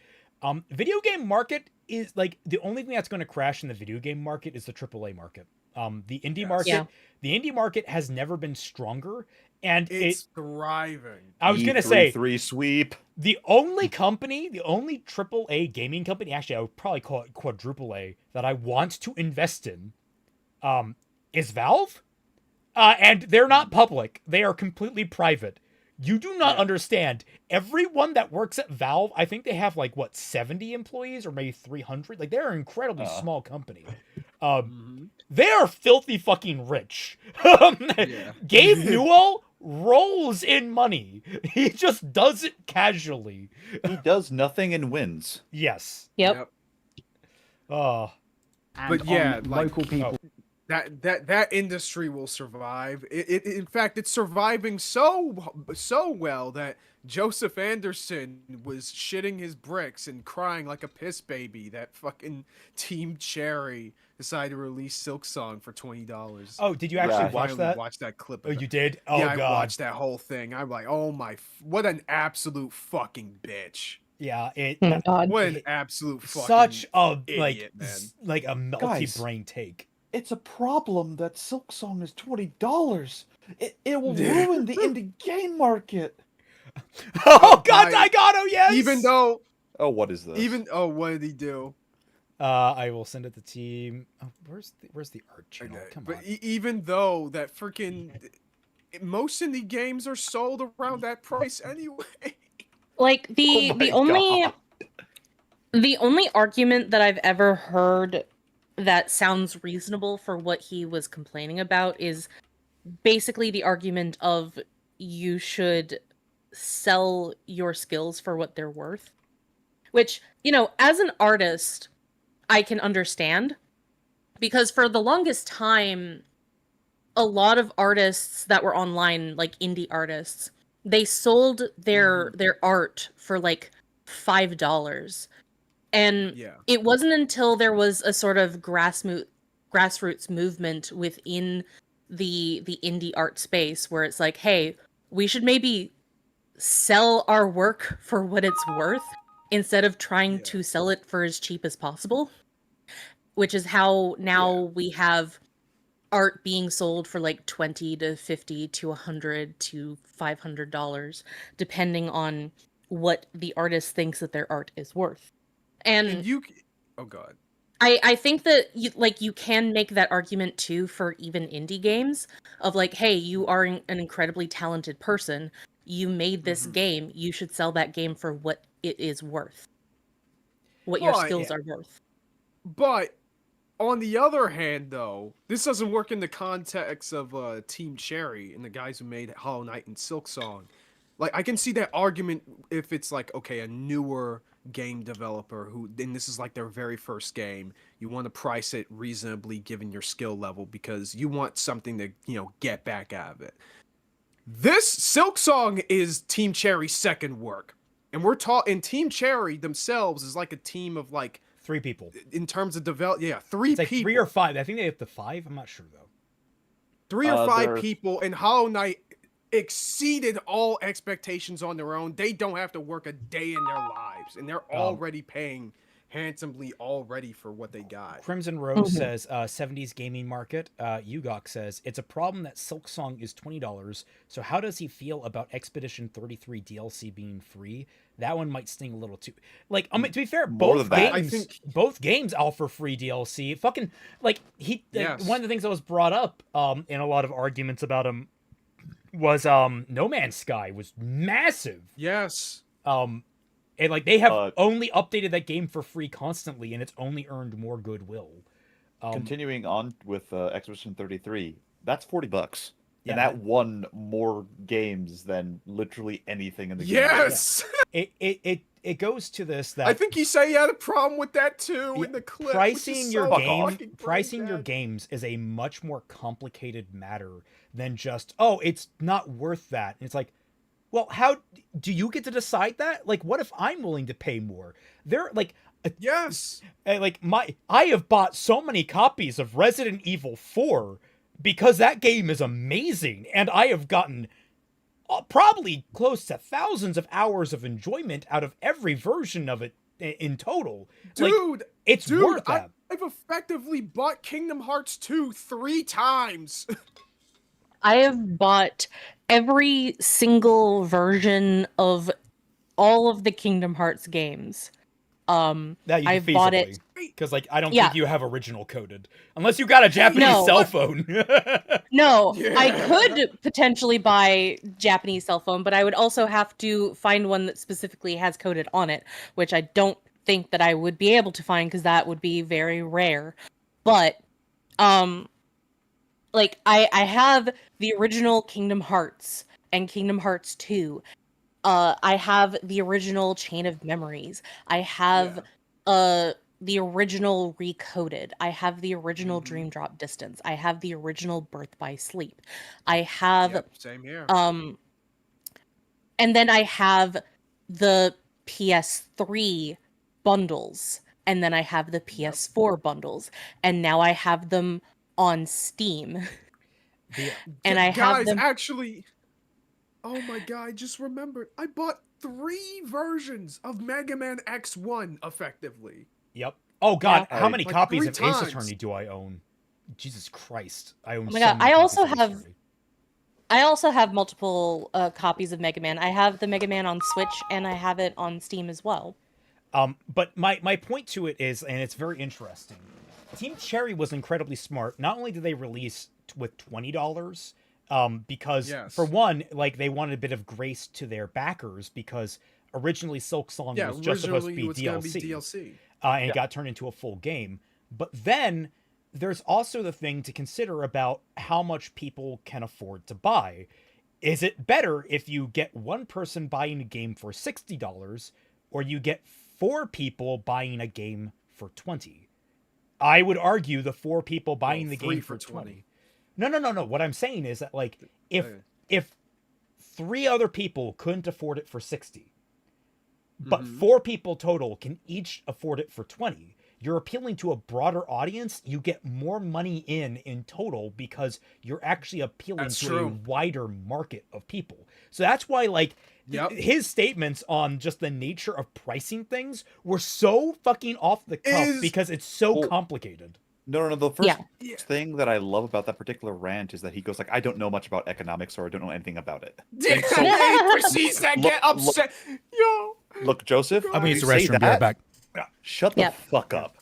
Video game market is like the only thing that's going to crash in the video game market is the AAA market. The indie market, the indie market has never been stronger, And it's thriving. I was gonna say three sweep. The only AAA gaming company, actually I would probably call it quadruple A, that I want to invest in, is Valve. And they're not public. They are completely private. You do not understand. Everyone that works at Valve, I think they have 70 employees or maybe 300. Like, they're an incredibly small company. They are filthy fucking rich. Gabe Newell rolls in money. He just does it casually. He does nothing and wins. Yes. Yep. And but yeah, local people. That industry will survive. It in fact, it's surviving so well that Joseph Anderson was shitting his bricks and crying like a piss baby that fucking Team Cherry decided to release Silk Song for $20. Oh, did you actually watch that? Watch that clip. Oh, you did? Oh, yeah, God. I watched that whole thing. I'm like, oh my, what an absolute fucking bitch. Yeah, what an absolute fucking such a idiot, man. like a melty brain take. It's a problem that Silk Song is $20. It will ruin the indie game market. Oh God, Daigato, yes. Even though, what is this? What did he do? I will send it to team. Oh, where's the art channel? Okay. Come but on. Even though that freaking most indie games are sold around that price anyway. Like the only argument that I've ever heard that sounds reasonable for what he was complaining about is basically the argument of you should sell your skills for what they're worth. Which, as an artist, I can understand. Because for the longest time, a lot of artists that were online, like indie artists, they sold their art for $5. And it wasn't until there was a sort of grassroots movement within the indie art space where it's like, hey, we should maybe sell our work for what it's worth instead of trying to sell it for as cheap as possible. Which is how now we have art being sold for $20 to $50 to $100 to $500, depending on what the artist thinks that their art is worth. And oh God. I think that you can make that argument too for even indie games of hey, you are an incredibly talented person. You made this game. You should sell that game for what it is worth. What your skills are worth. But on the other hand, though, this doesn't work in the context of Team Cherry and the guys who made Hollow Knight and Silk Song. I can see that argument if it's a newer game developer and this is their very first game. You want to price it reasonably given your skill level because you want something to, get back out of it. This Silk Song is Team Cherry's second work. And and Team Cherry themselves is a team of 3 people. In terms of three it's people. 3 or 5. I think they have to 5. I'm not sure though. 3 or 5 people, and Hollow Knight exceeded all expectations on their own. They don't have to work a day in their lives, and they're already paying handsomely already for what they got. Crimson Rose says 70s gaming market. Ugok says it's a problem that Silk Song is $20. So how does he feel about Expedition 33 DLC being free? That one might sting a little too. To be fair, both games offer free DLC. Fucking one of the things that was brought up in a lot of arguments about him was No Man's Sky was massive. Yes. And they have only updated that game for free constantly, and it's only earned more goodwill. Continuing on with Expedition 33, that's $40. Yeah, and that won more games than literally anything in the game. Yes. Yeah. It goes to this that I think he said he had a problem with that too in the clip. Pricing your games is a much more complicated matter than just it's not worth that. And it's well, how do you get to decide that? What if I'm willing to pay more? Yes. I have bought so many copies of Resident Evil 4 because that game is amazing, and I have gotten probably close to thousands of hours of enjoyment out of every version of it in total. Dude, it's worth that. I've effectively bought Kingdom Hearts 2 3 times. I have bought every single version of all of the Kingdom Hearts games. I've bought it because like I don't think you have original coded unless you got a Japanese cell phone. No, I could potentially buy Japanese cell phone, but I would also have to find one that specifically has coded on it, which I don't think that I would be able to find because that would be very rare. But like I have the original Kingdom Hearts and Kingdom Hearts 2. I have the original Chain of Memories. I have the original Recoded. I have the original Dream Drop Distance. I have the original Birth by Sleep. I have same here. And then I have the PS3 bundles, and then I have the PS4 bundles, and now I have them on Steam. And I have them actually. Oh my god, I just remembered. I bought 3 versions of Mega Man X1 effectively. Yep. Oh god, Yeah. how many Like copies 3 of Ace times. Attorney do I own? Jesus Christ. I own Oh my so god, many I copies also of Ace have Attorney. I also have multiple copies of Mega Man. I have the Mega Man on Switch, and I have it on Steam as well. But my point to it is, and it's very interesting, Team Cherry was incredibly smart. Not only did they release with $20, because for one, like they wanted a bit of grace to their backers because originally Silk Song was just supposed to be DLC, and it got turned into a full game. But then there's also the thing to consider about how much people can afford to buy. Is it better if you get one person buying a game for $60 or you get 4 people buying a game for $20? I would argue the 4 people buying the game for $20. No. What I'm saying is that like if 3 other people couldn't afford it for $60, but 4 people total can each afford it for $20, you're appealing to a broader audience. You get more money in total because you're actually appealing to a wider market of people. So that's why like his statements on just the nature of pricing things were so fucking off the cuff because it's so complicated. No. The first thing that I love about that particular rant is that he goes like, I don't know much about economics or I don't know anything about it. Proceeds to get upset. Look, Joseph, I'm gonna use the restroom. Be right back. Shut the fuck up.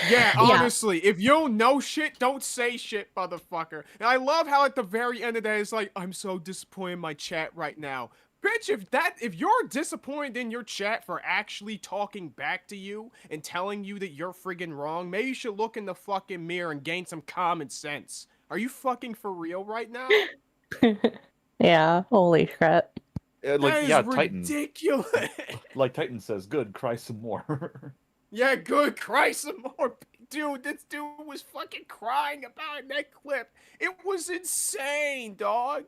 Yeah, honestly, if you don't know shit, don't say shit, motherfucker. And I love how at the very end of that, it's like, I'm so disappointed in my chat right now. Bitch, if you're disappointed in your chat for actually talking back to you and telling you that you're friggin' wrong, maybe you should look in the fucking mirror and gain some common sense. Are you fucking for real right now? Yeah, holy crap. That is ridiculous. Like Titan says, good, cry some more. Yeah, good, cry some more. Dude, this dude was fucking crying about that clip. It was insane, dog.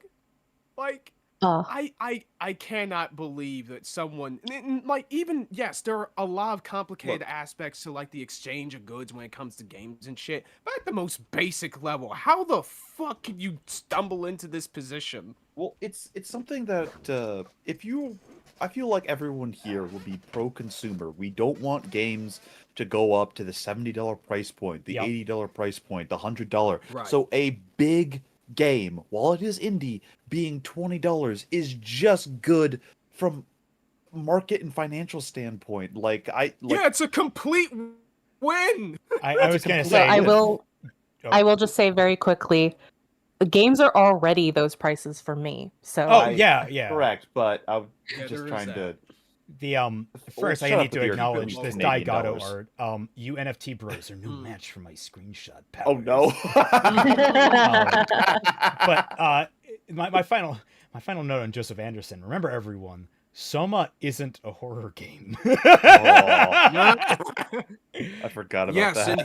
Like, I cannot believe that someone, like, even, yes, there are a lot of complicated aspects to, like, the exchange of goods when it comes to games and shit, but at the most basic level, how the fuck can you stumble into this position? Well, it's something that, I feel like everyone here will be pro-consumer. We don't want games to go up to the $70 price point, the $80 price point, the $100. Right. So a big game, while it is indie, being $20 is just good from market and financial standpoint. Yeah, it's a complete win. I was gonna say, I will just say very quickly, the games are already those prices for me. So yeah, correct. But I'm just trying to. First, I need to acknowledge this Daigato art. You NFT bros are no match for my screenshot powers. Oh no! But my final note on Joseph Anderson. Remember, everyone, Soma isn't a horror game. I forgot about that. Yes, and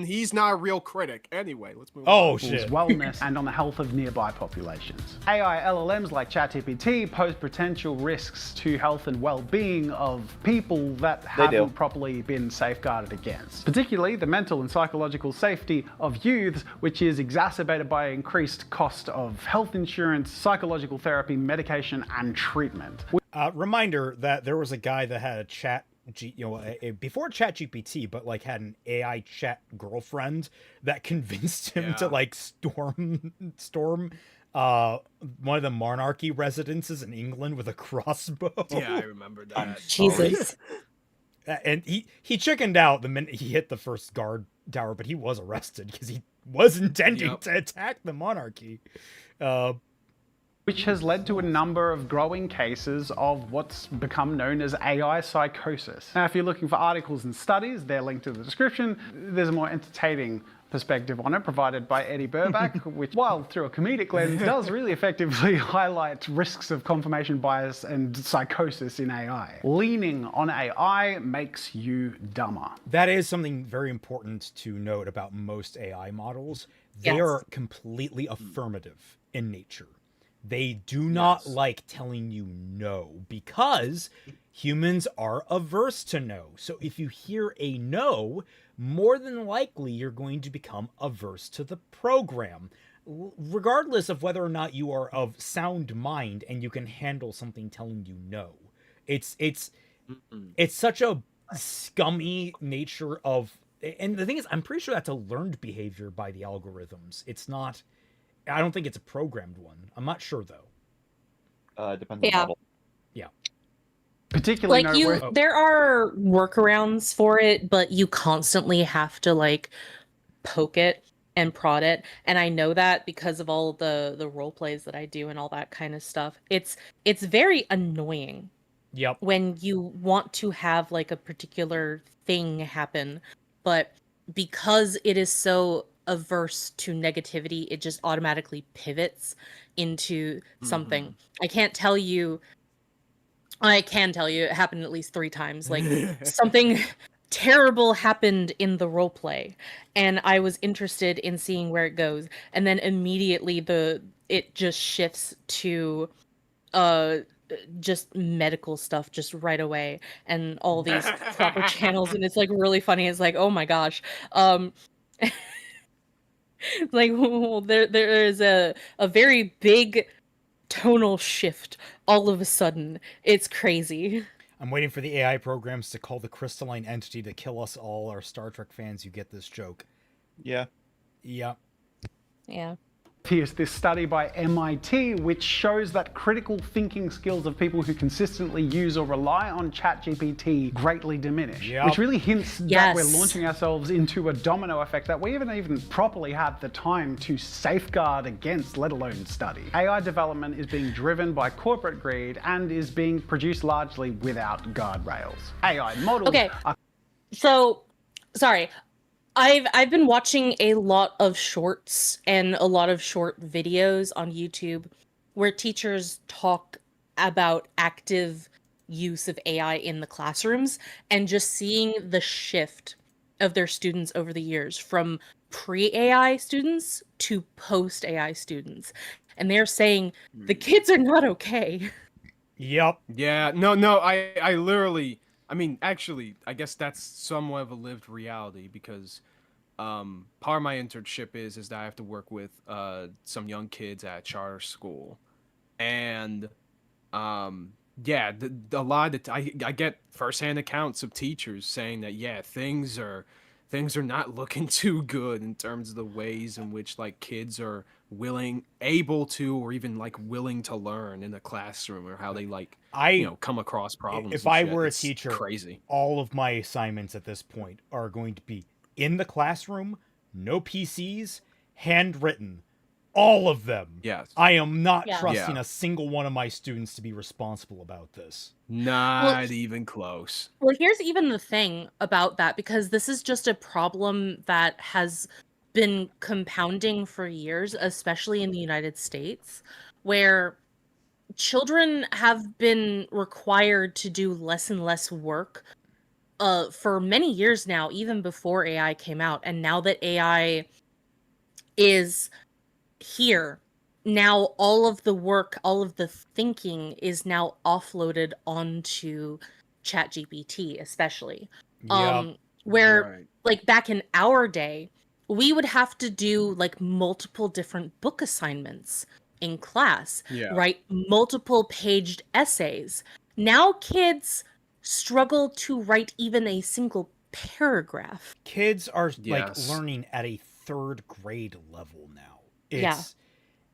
he's not a real critic. Anyway, let's move on. Oh shit. Wellness and on the health of nearby populations. AI LLMs like ChatGPT pose potential risks to health and well-being of people that haven't properly been safeguarded against. Particularly the mental and psychological safety of youths, which is exacerbated by increased cost of health insurance, psychological therapy, medication, and treatment. Reminder that there was a guy that had before ChatGPT, but like had an AI chat girlfriend that convinced him to like storm one of the monarchy residences in England with a crossbow. Yeah, I remember that. Jesus. And he chickened out the minute he hit the first guard tower, but he was arrested because he was intending to attack the monarchy. Which has led to a number of growing cases of what's become known as AI psychosis. Now, if you're looking for articles and studies, they're linked in the description. There's a more entertaining perspective on it provided by Eddie Burback, which, while through a comedic lens, does really effectively highlight risks of confirmation bias and psychosis in AI. Leaning on AI makes you dumber. That is something very important to note about most AI models. They are completely affirmative in nature. They do not like telling you no, because humans are averse to no. So if you hear a no, more than likely you're going to become averse to the program, regardless of whether or not you are of sound mind and you can handle something telling you no. It's such a scummy nature of, and the thing is, I'm pretty sure that's a learned behavior by the algorithms. It's not, I don't think it's a programmed one. I'm not sure though. Depends on the model. Yeah. Particularly like there are workarounds for it, but you constantly have to like poke it and prod it. And I know that because of all the role plays that I do and all that kind of stuff. It's very annoying. Yep. When you want to have like a particular thing happen, but because it is so averse to negativity, it just automatically pivots into something. I can tell you it happened at least 3 times. Like something terrible happened in the role play and I was interested in seeing where it goes, and then immediately it just shifts to just medical stuff just right away and all these proper channels, and it's like really funny. It's like, oh my gosh. Like there is a very big tonal shift all of a sudden. It's crazy. I'm waiting for the AI programs to call the crystalline entity to kill us all. Our Star Trek fans, you get this joke. Yeah. Yeah. Yeah. Here's this study by MIT, which shows that critical thinking skills of people who consistently use or rely on ChatGPT greatly diminish. Which really hints that we're launching ourselves into a domino effect that we haven't even properly had the time to safeguard against, let alone study. AI development is being driven by corporate greed and is being produced largely without guardrails. AI models are... So, sorry. I've been watching a lot of shorts and a lot of short videos on YouTube where teachers talk about active use of AI in the classrooms and just seeing the shift of their students over the years from pre-AI students to post-AI students. And they're saying the kids are not okay. Yep. Yeah, no, I literally, I mean, actually, I guess that's somewhat of a lived reality because part of my internship is that I have to work with some young kids at charter school, and yeah, a lot of I get firsthand accounts of teachers saying that things are not looking too good in terms of the ways in which like kids are able to, or even like willing to learn in the classroom, or how they like come across problems. If I were a teacher, crazy. All of my assignments at this point are going to be in the classroom, no PCs, handwritten, all of them. Yes. I am not trusting a single one of my students to be responsible about this. Not even close. Well, here's even the thing about that, because this is just a problem that has been compounding for years, especially in the United States, where children have been required to do less and less work for many years now, even before AI came out. And now that AI is here, now all of the work, all of the thinking is now offloaded onto ChatGPT, especially. Where like back in our day, we would have to do like multiple different book assignments in class, write multiple paged essays. Now kids struggle to write even a single paragraph. Kids are like learning at a 3rd grade level now.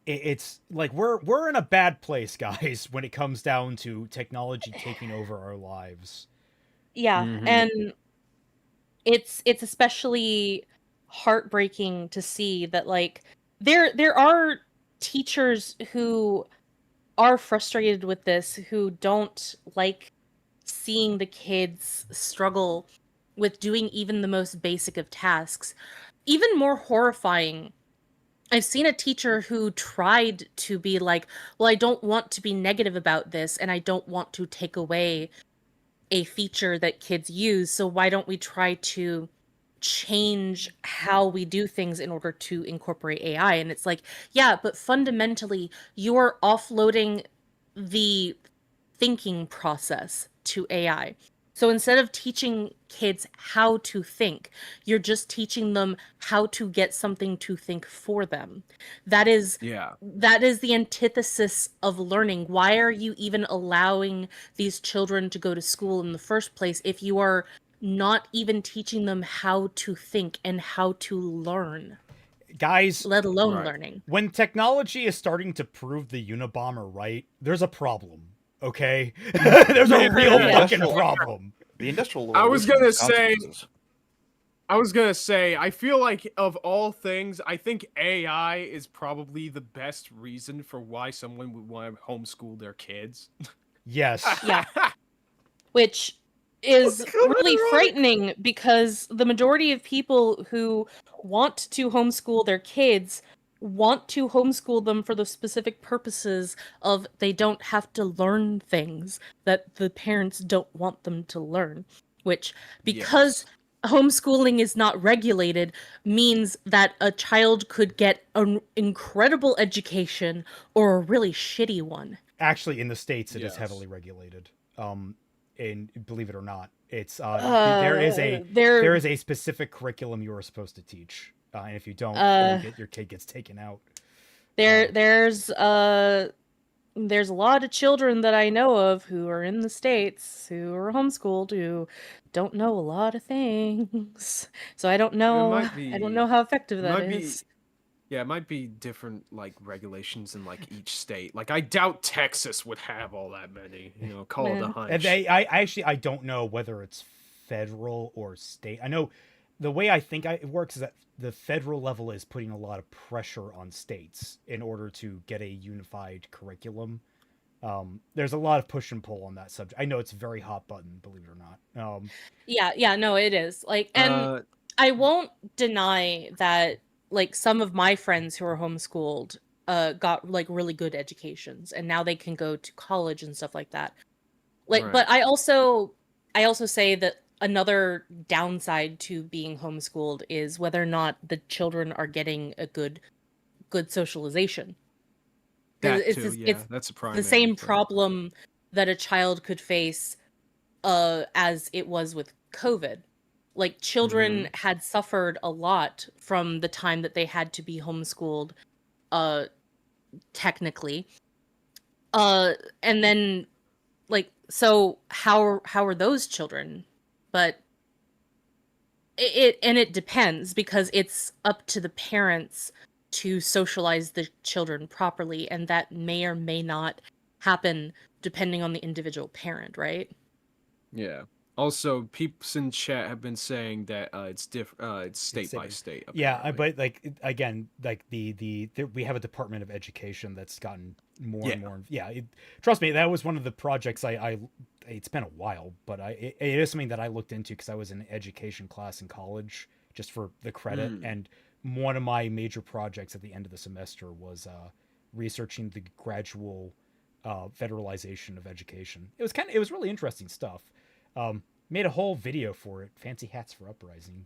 it's like we're in a bad place, guys, when it comes down to technology taking over our lives. Yeah, and it's especially heartbreaking to see that like there are teachers who are frustrated with this, who don't like seeing the kids struggle with doing even the most basic of tasks. Even more horrifying, I've seen a teacher who tried to be like, well, I don't want to be negative about this, and I don't want to take away a feature that kids use, so why don't we try to change how we do things in order to incorporate AI? And it's like, yeah, but fundamentally, you're offloading the thinking process to AI. So instead of teaching kids how to think, you're just teaching them how to get something to think for them. That is the antithesis of learning. Why are you even allowing these children to go to school in the first place if you are not even teaching them how to think and how to learn? Guys, let alone learning. When technology is starting to prove the Unabomber right, there's a problem. Okay, there's a real fucking problem. The industrial. I was gonna say. I feel like of all things, I think AI is probably the best reason for why someone would want to homeschool their kids. Yes. Yeah. Which is really frightening because the majority of people who want to homeschool their kids want to homeschool them for the specific purposes of they don't have to learn things that the parents don't want them to learn, which because homeschooling is not regulated means that a child could get an incredible education or a really shitty one. Actually, in the States, it is heavily regulated. And believe it or not, it's there is a specific curriculum you are supposed to teach. And if you don't, your kid gets taken out. There's a lot of children that I know of who are in the States who are homeschooled who don't know a lot of things. So I don't know. I don't know how effective that is. Yeah, it might be different like regulations in like each state. Like I doubt Texas would have all that many. You know, call it a hunch. I don't know whether it's federal or state. I know. The way I think it works is that the federal level is putting a lot of pressure on states in order to get a unified curriculum. There's a lot of push and pull on that subject. I know it's very hot button, believe it or not. No, it is. Like, and I won't deny that, like, some of my friends who are homeschooled got, like, really good educations, and now they can go to college and stuff like that. Like, but I also say that another downside to being homeschooled is whether or not the children are getting a good socialization. That's a primary the same thing. problem that a child could face as it was with COVID. Like, children had suffered a lot from the time that they had to be homeschooled, technically. And then, like, so how are those children? But it depends, because it's up to the parents to socialize the children properly, and that may or may not happen depending on the individual parent, right? Yeah. Also, peeps in chat have been saying that it's state by state. Apparently. Yeah, but like again, like the we have a Department of Education that's gotten more and more. Yeah, trust me, that was one of the projects I it's been a while, but it is something that I looked into because I was in an education class in college just for the credit, and one of my major projects at the end of the semester was researching the gradual federalization of education. It was really interesting stuff. Made a whole video for it. Fancy hats for uprising.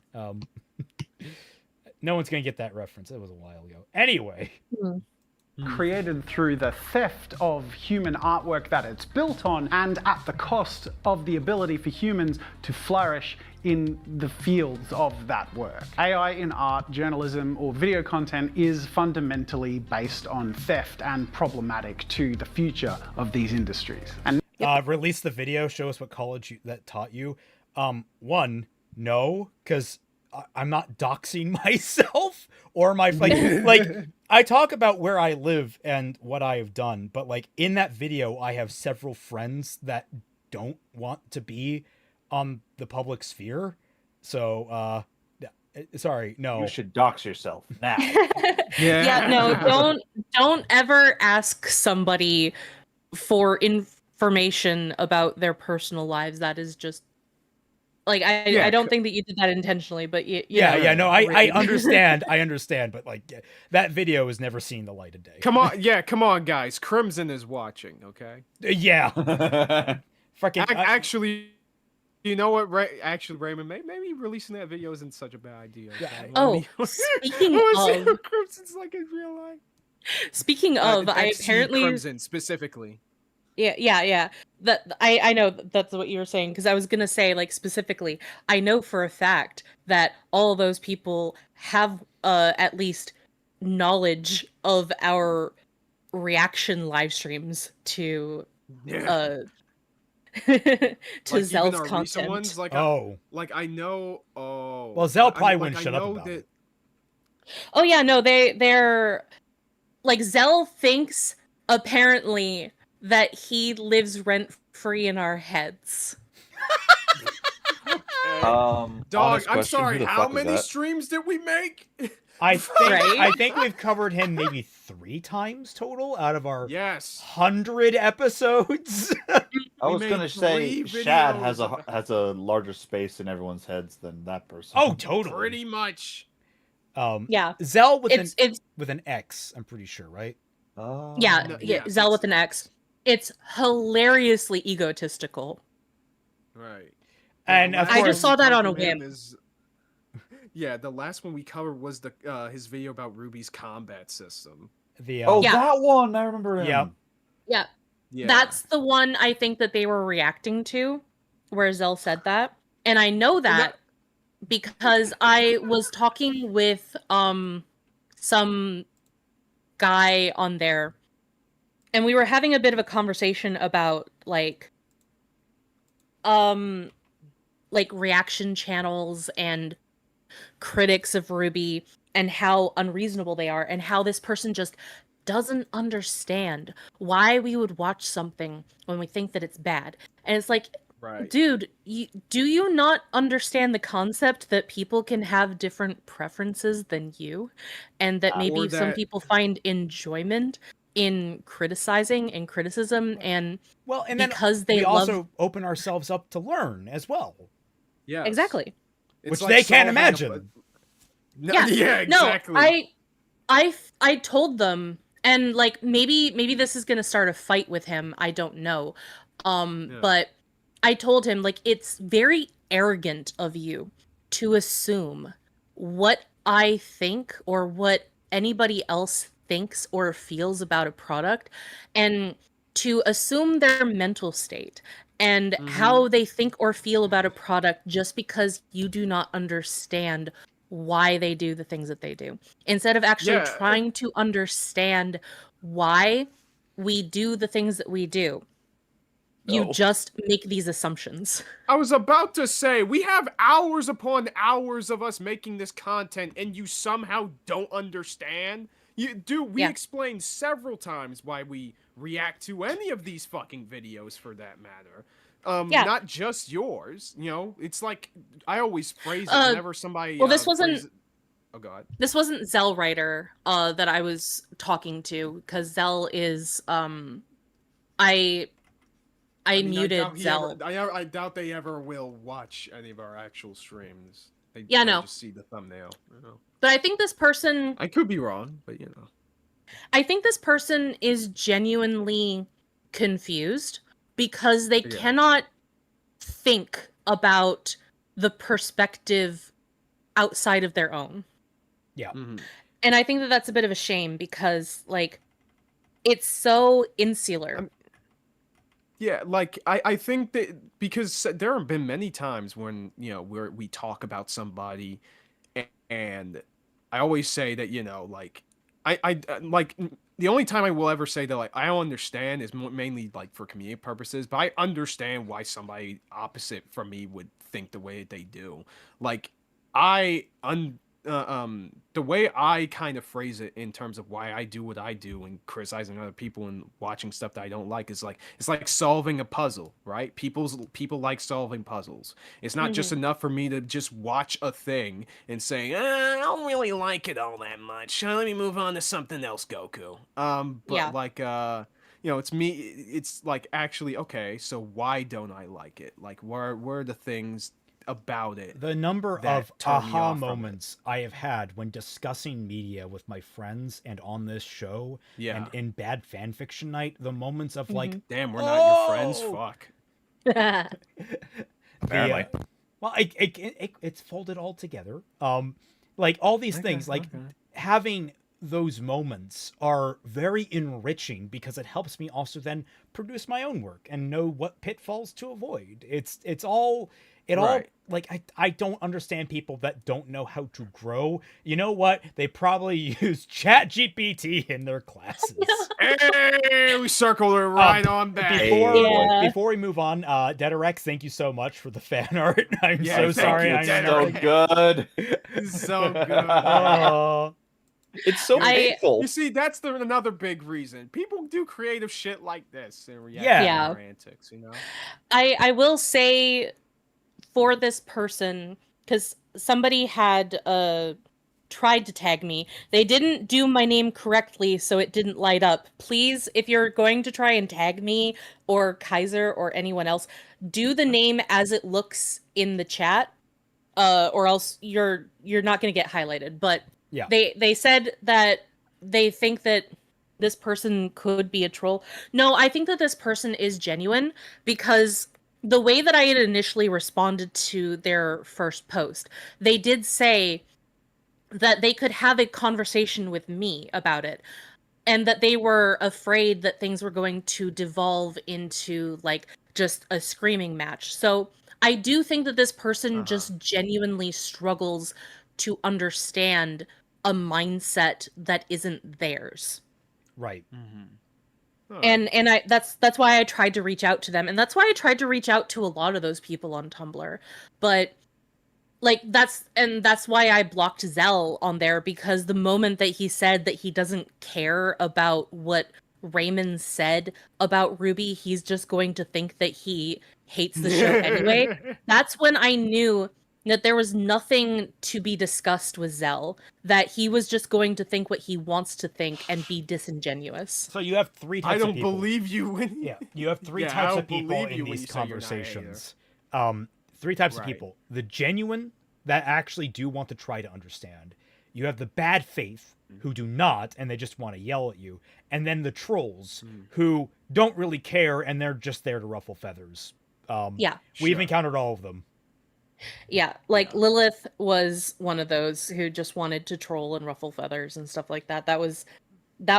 No one's gonna get that reference. It was a while ago. Anyway. Created through the theft of human artwork that it's built on, and at the cost of the ability for humans to flourish in the fields of that work. AI in art, journalism, or video content is fundamentally based on theft and problematic to the future of these industries. And release the video, show us what college that taught you. One, no, because I'm not doxing myself or my like I talk about where I live and what I have done, but like in that video I have several friends that don't want to be on the public sphere. So sorry, no. You should dox yourself now. Yeah, no, don't ever ask somebody for information about their personal lives. That is just like I don't think that you did that intentionally, but no, I understand, but like that video has never seen the light of day. Come on, guys. Crimson is watching, okay? Yeah. Fucking actually, you know what? Actually, Raymond, maybe releasing that video isn't such a bad idea. Okay? Yeah. Oh, speaking of Crimson's like in real life. Speaking of, I apparently Crimson specifically. Yeah. That I know that's what you were saying, because I was gonna say, like, specifically, I know for a fact that all of those people have at least knowledge of our reaction live streams to to like Zell's even our recent content. Ones, like I know. Oh, well, Zell probably wouldn't shut up about it. Oh yeah, no, they're like, Zell thinks apparently that he lives rent free in our heads. Dog, I'm sorry. How many streams did we make? I think we've covered him maybe 3 times total out of our 100 episodes. I was gonna say Shad has a larger space in everyone's heads than that person. Oh, totally. Pretty much. Yeah. Zell with an X, I'm pretty sure, right? Yeah, Zell with an X. It's hilariously egotistical. Right. And of course, I just saw that on a whim. Yeah, the last one we covered was his video about Ruby's combat system. That one, I remember him. Yeah. That's the one I think that they were reacting to, where Zell said that. And I know that because I was talking with some guy on there, and we were having a bit of a conversation about like reaction channels and critics of Ruby and how unreasonable they are, and how this person just doesn't understand why we would watch something when we think that it's bad. And it's like, dude, do you not understand the concept that people can have different preferences than you, and that maybe some people find enjoyment in criticizing and criticism, and then because they also open ourselves up to learn as well. Yeah, exactly. Which they can't imagine. Yeah, exactly. No, I told them, and like maybe this is gonna start a fight with him. I don't know, but I told him, like, it's very arrogant of you to assume what I think or what anybody else thinks or feels about a product, and to assume their mental state and how they think or feel about a product just because you do not understand why they do the things that they do, instead of actually trying to understand why we do the things that we do. You just make these assumptions. I was about to say, we have hours upon hours of us making this content, and you somehow don't understand? We explained several times why we react to any of these fucking videos, for that matter. Not just yours. You know, it's like, I always phrase it whenever somebody... Well, this wasn't... Oh, God. This wasn't Zell Writer that I was talking to, because Zell is... I muted Zell. I doubt they ever will watch any of our actual streams. They just see the thumbnail. You know? But I think this person... I could be wrong, but you know. I think this person is genuinely confused because they cannot think about the perspective outside of their own. Yeah. Mm-hmm. And I think that that's a bit of a shame because, like, it's so insular. Yeah, like, I think that because there have been many times when, you know, we talk about somebody and I always say that, you know, like, I like, the only time I will ever say that, like, I don't understand is mainly, like, for community purposes, but I understand why somebody opposite from me would think the way that they do. Like, the way I kind of phrase it in terms of why I do what I do and criticizing other people and watching stuff that I don't like is like it's like solving a puzzle, right? People like solving puzzles. It's not just enough for me to just watch a thing and say, I don't really like it all that much. Let me move on to something else, Goku. But like it's me. It's like actually okay. So why don't I like it? Like where are the things about it? The number of aha moments I have had when discussing media with my friends and on this show and in bad fan fiction night, the moments of like, damn, we're not your friends. Fuck. Apparently. Well, it's folded all together. Like all these things, like having those moments are very enriching because it helps me also then produce my own work and know what pitfalls to avoid. It's all like I don't understand people that don't know how to grow. You know what? They probably use ChatGPT in their classes. Hey, we circled it right on back. Before we move on, Dedarex, thank you so much for the fan art. I'm so sorry. It's so good. It's so good. It's so painful. You see, that's another big reason. People do creative shit like this and react to our antics, you know? I will say for this person, because somebody had tried to tag me. They didn't do my name correctly, so it didn't light up. Please, if you're going to try and tag me or Kaiser or anyone else, do the name as it looks in the chat, or else you're not going to get highlighted. But they said that they think that this person could be a troll. No, I think that this person is genuine because the way that I had initially responded to their first post, they did say that they could have a conversation with me about it and that they were afraid that things were going to devolve into like just a screaming match. So I do think that this person just genuinely struggles to understand a mindset that isn't theirs. Right. And that's why I tried to reach out to them, and that's why I tried to reach out to a lot of those people on Tumblr. But like that's why I blocked Zell on there, because the moment that he said that he doesn't care about what Raymond said about Ruby, he's just going to think that he hates the show anyway. That's when I knew that there was nothing to be discussed with Zell, that he was just going to think what he wants to think and be disingenuous. So you have three types of people. I don't believe you when you have three types of people in these conversations. Three types of people. The genuine that actually do want to try to understand. You have the bad faith who do not, and they just want to yell at you. And then the trolls who don't really care and they're just there to ruffle feathers. We've encountered all of them. Yeah, like Lilith was one of those who just wanted to troll and ruffle feathers and stuff like that. That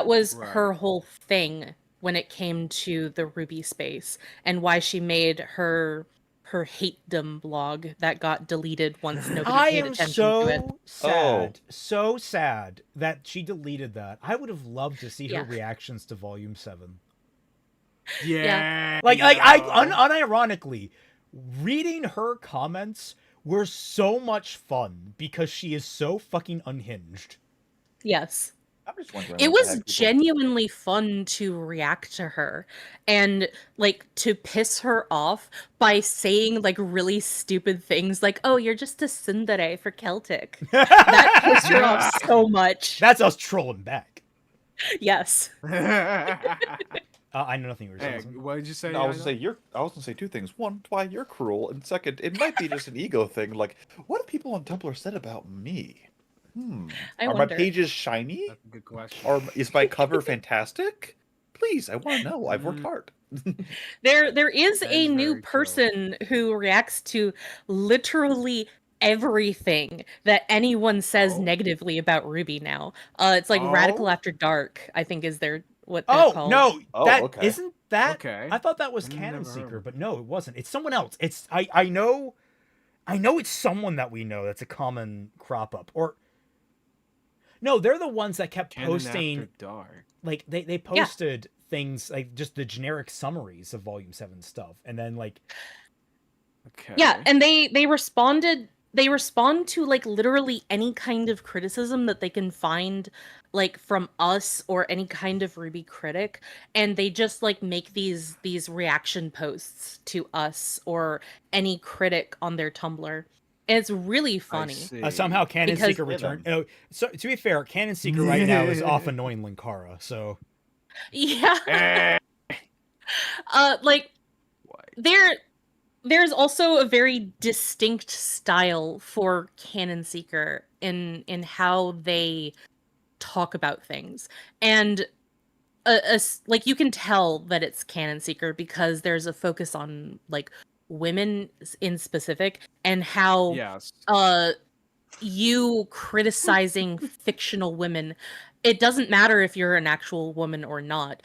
was her whole thing when it came to the Ruby space, and why she made her hatedom blog that got deleted once nobody paid attention to it. So sad that she deleted that. I would have loved to see her reactions to Volume 7. Yeah. Like I unironically, reading her comments were so much fun because she is so fucking unhinged. Yes. I'm just wondering. It was genuinely fun to react to her and like to piss her off by saying like really stupid things like, "Oh, you're just a tsundere for Celtic." That pissed her off so much. That's us trolling back. Yes. I know nothing you were saying. What did you say? No, I was gonna say two things. One, why you're cruel, and second, it might be just an ego thing. Like, what have people on Tumblr said about me? Are my pages shiny? That's a good question. Or is my cover fantastic? Please, I want to know. I've worked hard. There is a new person who reacts to literally everything that anyone says negatively about Ruby now. It's like Radical After Dark, I think is their what they're called. No, okay. Isn't that okay. I thought that was Canon Seeker, but no, it wasn't. It's someone else. It's I know it's someone that we know that's a common crop up. Or no, they're the ones that kept posting After Dark. Like they posted things like just the generic summaries of Volume 7 stuff, and then like and they responded they respond to like literally any kind of criticism that they can find like from us or any kind of Ruby critic, and they just like make these reaction posts to us or any critic on their Tumblr. And it's really funny. Somehow Cannon because Seeker returned. Oh, so to be fair, Cannon Seeker right now is off annoying Linkara, so yeah. Like there's also a very distinct style for Cannon Seeker in how they talk about things, and like you can tell that it's Cannon Seeker because there's a focus on like women in specific and how you criticizing fictional women, it doesn't matter if you're an actual woman or not,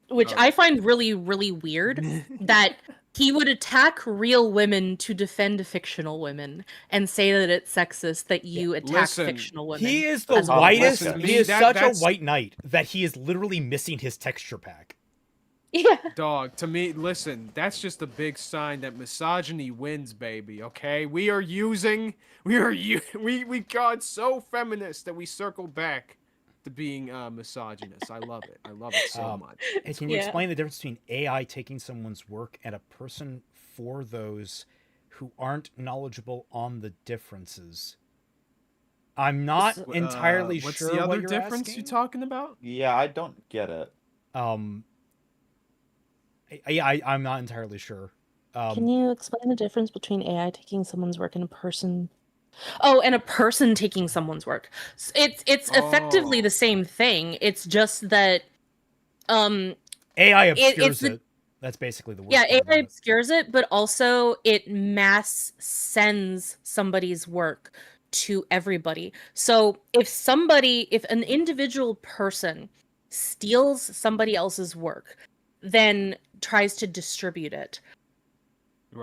which I find really, really weird that he would attack real women to defend fictional women and say that it's sexist that you attack fictional women. He is the whitest. He is such a white knight that he is literally missing his texture pack. Yeah. Dog, to me, listen, that's just a big sign that misogyny wins, baby, okay? We got so feminist that we circle back to being misogynist. I love it. I love it so much. And can you explain the difference between AI taking someone's work and a person for those who aren't knowledgeable on the differences? I'm not entirely what's sure the other what you're difference asking. you're talking about? Yeah, I don't get it. I'm not entirely sure. Can you explain the difference between AI taking someone's work and a person? Oh, and a person taking someone's work. It's effectively the same thing. It's just that AI obscures it. That's basically the word. Yeah, AI obscures it, but also it mass sends somebody's work to everybody. So if an individual person steals somebody else's work, then tries to distribute it,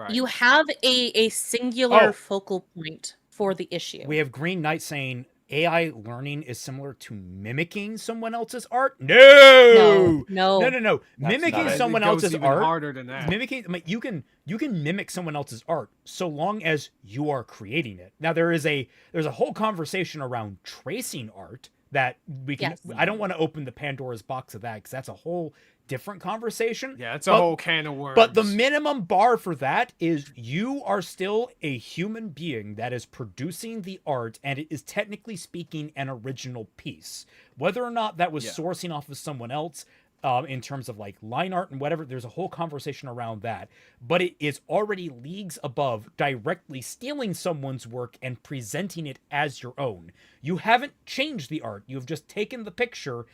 you have a singular focal point for the issue. We have Green Knight saying AI learning is similar to mimicking someone else's art. No. Mimicking someone else's art. Harder than that. Mimicking, I mean, you can mimic someone else's art so long as you are creating it. Now there's a whole conversation around tracing art that we can. Yes. I don't want to open the Pandora's box of that because that's a whole different conversation. Yeah, it's a whole can of worms. But the minimum bar for that is you are still a human being that is producing the art, and it is technically speaking an original piece. Whether or not that was sourcing off of someone else, in terms of like line art and whatever, there's a whole conversation around that. But it is already leagues above directly stealing someone's work and presenting it as your own. You haven't changed the art. You've just taken the picture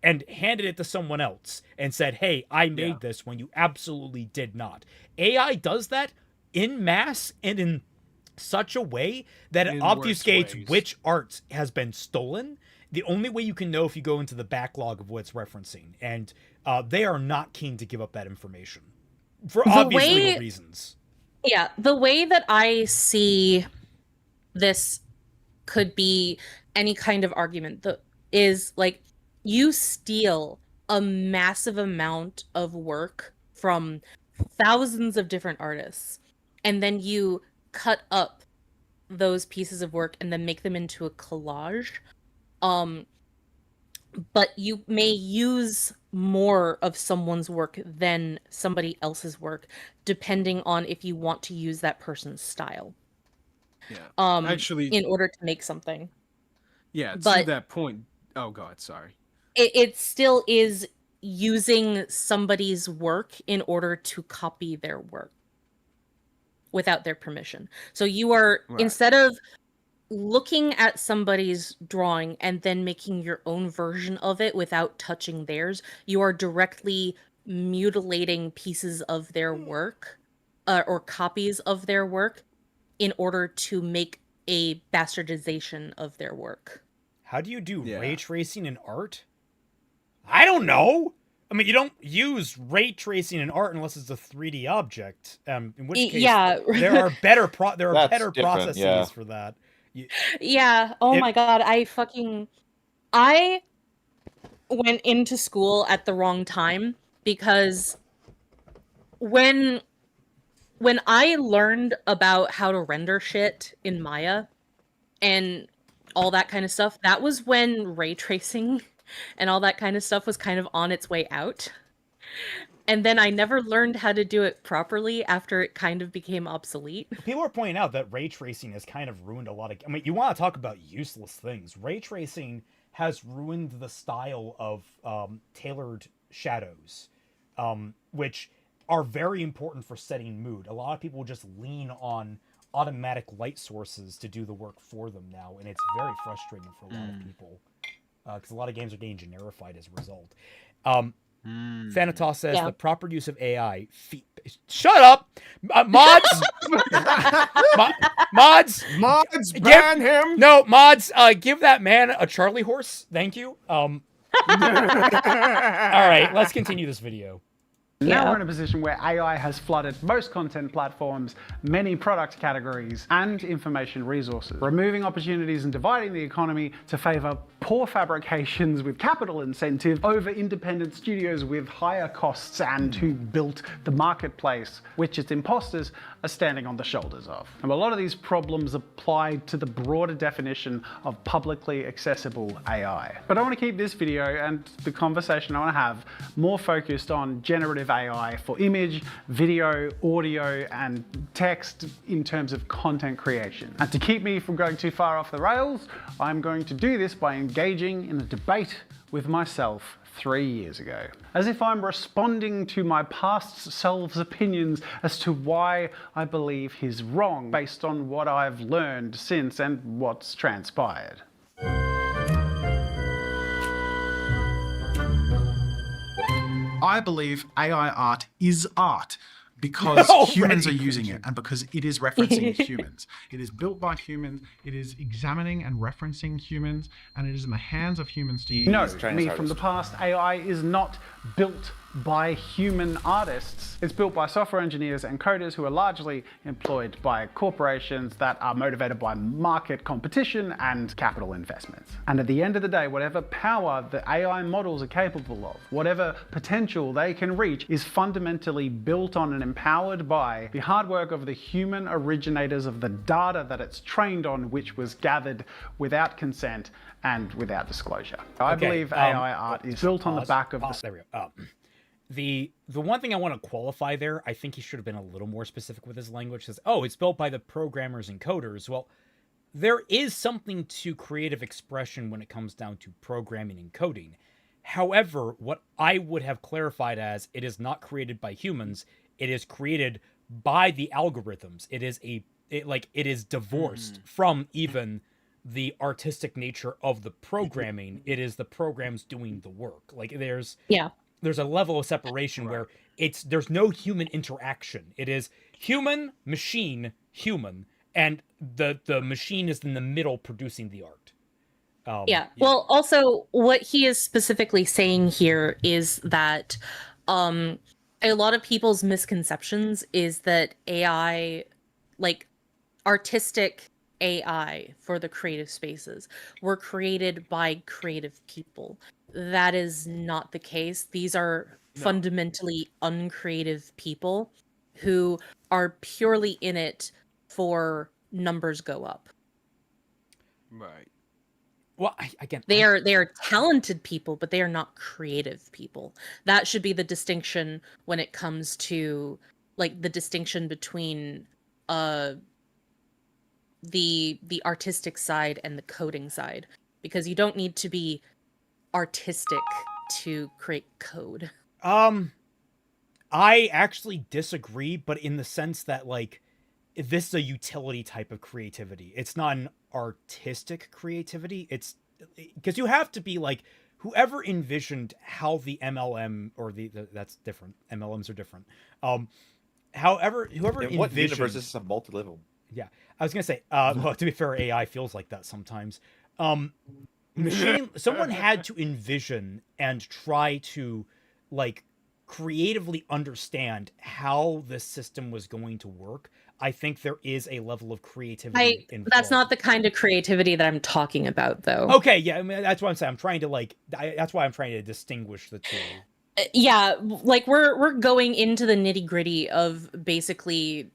and handed it to someone else and said, hey, I made this when you absolutely did not. AI does that in mass and in such a way that it obfuscates which art has been stolen. The only way you can know if you go into the backlog of what it's referencing. And they are not keen to give up that information for obvious legal reasons. Yeah, the way that I see this could be any kind of argument is like, you steal a massive amount of work from thousands of different artists, and then you cut up those pieces of work and then make them into a collage. But you may use more of someone's work than somebody else's work, depending on if you want to use that person's style. Yeah. Actually, in order to make something. Yeah, to that point. Oh God, sorry. It still is using somebody's work in order to copy their work without their permission. So you are, instead of looking at somebody's drawing and then making your own version of it without touching theirs, you are directly mutilating pieces of their work or copies of their work in order to make a bastardization of their work. How do you do ray tracing in art? I don't know. I mean, you don't use ray tracing in art unless it's a 3D object. In which case, there are better processes for that. Yeah. Oh my God. I went into school at the wrong time because when when I learned about how to render shit in Maya and all that kind of stuff, that was when ray tracing and all that kind of stuff was kind of on its way out. And then I never learned how to do it properly after it kind of became obsolete. People are pointing out that ray tracing has kind of ruined a lot of... I mean, you want to talk about useless things. Ray tracing has ruined the style of tailored shadows, which are very important for setting mood. A lot of people just lean on automatic light sources to do the work for them now, and it's very frustrating for a lot of people, because a lot of games are getting generified as a result. Thanatos says the proper use of AI. Shut up, mods. Mods, ban him. No, mods. Give that man a Charlie horse. Thank you. All right, let's continue this video. Now we're in a position where AI has flooded most content platforms, many product categories, and information resources, removing opportunities and dividing the economy to favor poor fabrications with capital incentive over independent studios with higher costs and who built the marketplace, which its imposters are standing on the shoulders of. And a lot of these problems apply to the broader definition of publicly accessible AI. But I want to keep this video and the conversation I want to have more focused on generative AI for image, video, audio, and text in terms of content creation. And to keep me from going too far off the rails, I'm going to do this by engaging in a debate with myself 3 years ago, as if I'm responding to my past self's opinions as to why I believe he's wrong based on what I've learned since and what's transpired. I believe AI art is art because humans are using it and because it is referencing humans. It is built by humans, it is examining and referencing humans, and it is in the hands of humans to use. No, me from the past, AI is not built by human artists. It's built by software engineers and coders who are largely employed by corporations that are motivated by market competition and capital investments. And at the end of the day, whatever power the AI models are capable of, whatever potential they can reach, is fundamentally built on and empowered by the hard work of the human originators of the data that it's trained on, which was gathered without consent and without disclosure. I believe AI art is built on the back of the... There we go. The one thing I want to qualify there, I think he should have been a little more specific with his language. Says, oh, it's built by the programmers and coders. Well, there is something to creative expression when it comes down to programming and coding. However, what I would have clarified as, it is not created by humans. It is created by the algorithms. It is divorced from even the artistic nature of the programming. It is the programs doing the work. Like there's a level of separation where there's no human interaction. It is human, machine, human, and the machine is in the middle producing the art. Well, also what he is specifically saying here is that a lot of people's misconceptions is that AI, like artistic AI for the creative spaces, were created by creative people. That is not the case. These are fundamentally uncreative people who are purely in it for numbers go up. Right. Well, they are talented people, but they are not creative people. That should be the distinction when it comes to like the distinction between the artistic side and the coding side, because you don't need to be artistic to create code. I actually disagree, but in the sense that like this is a utility type of creativity. It's not an artistic creativity. It's because you have to be like whoever envisioned how the MLM or that's different. MLMs are different. Whoever envisioned what universe is a multi-level? Yeah, I was gonna say. Well, to be fair, AI feels like that sometimes. Someone had to envision and try to like creatively understand how the system was going to work. I think there is a level of creativity involved. That's not the kind of creativity that I'm talking about, though. Okay, yeah, I mean, that's what I'm saying. That's why I'm trying to distinguish the two. Yeah, like we're going into the nitty-gritty of basically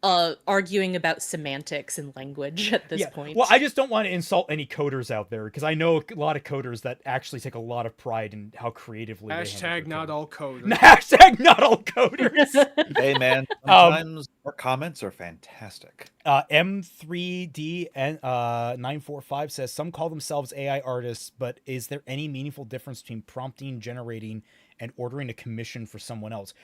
arguing about semantics and language at this point. Well, I just don't want to insult any coders out there, because I know a lot of coders that actually take a lot of pride in how creatively Hashtag they not code. all coders. Hashtag not all coders. Hey man, sometimes our comments are fantastic. M3D and 945 says some call themselves AI artists, but is there any meaningful difference between prompting, generating, and ordering a commission for someone else?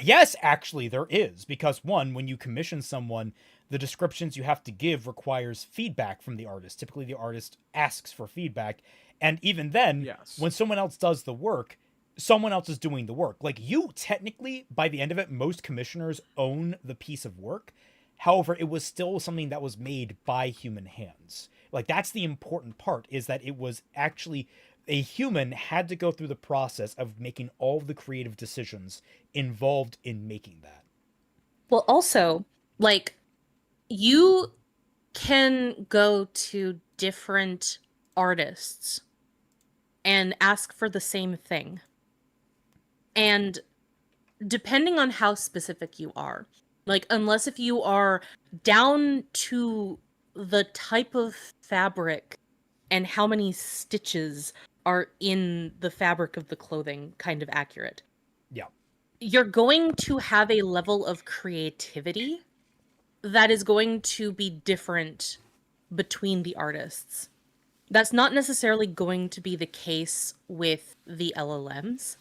Yes, actually there is, because one, when you commission someone, the descriptions you have to give requires feedback from the artist. Typically the artist asks for feedback, and even then, when someone else does the work, someone else is doing the work. Like, you technically, by the end of it, most commissioners own the piece of work. However, it was still something that was made by human hands. Like, that's the important part, is that it was actually a human had to go through the process of making all of the creative decisions involved in making that. Well, also, like, you can go to different artists and ask for the same thing. And depending on how specific you are, like, unless if you are down to the type of fabric and how many stitches are in the fabric of the clothing kind of accurate. Yeah. You're going to have a level of creativity that is going to be different between the artists. That's not necessarily going to be the case with the LLMs.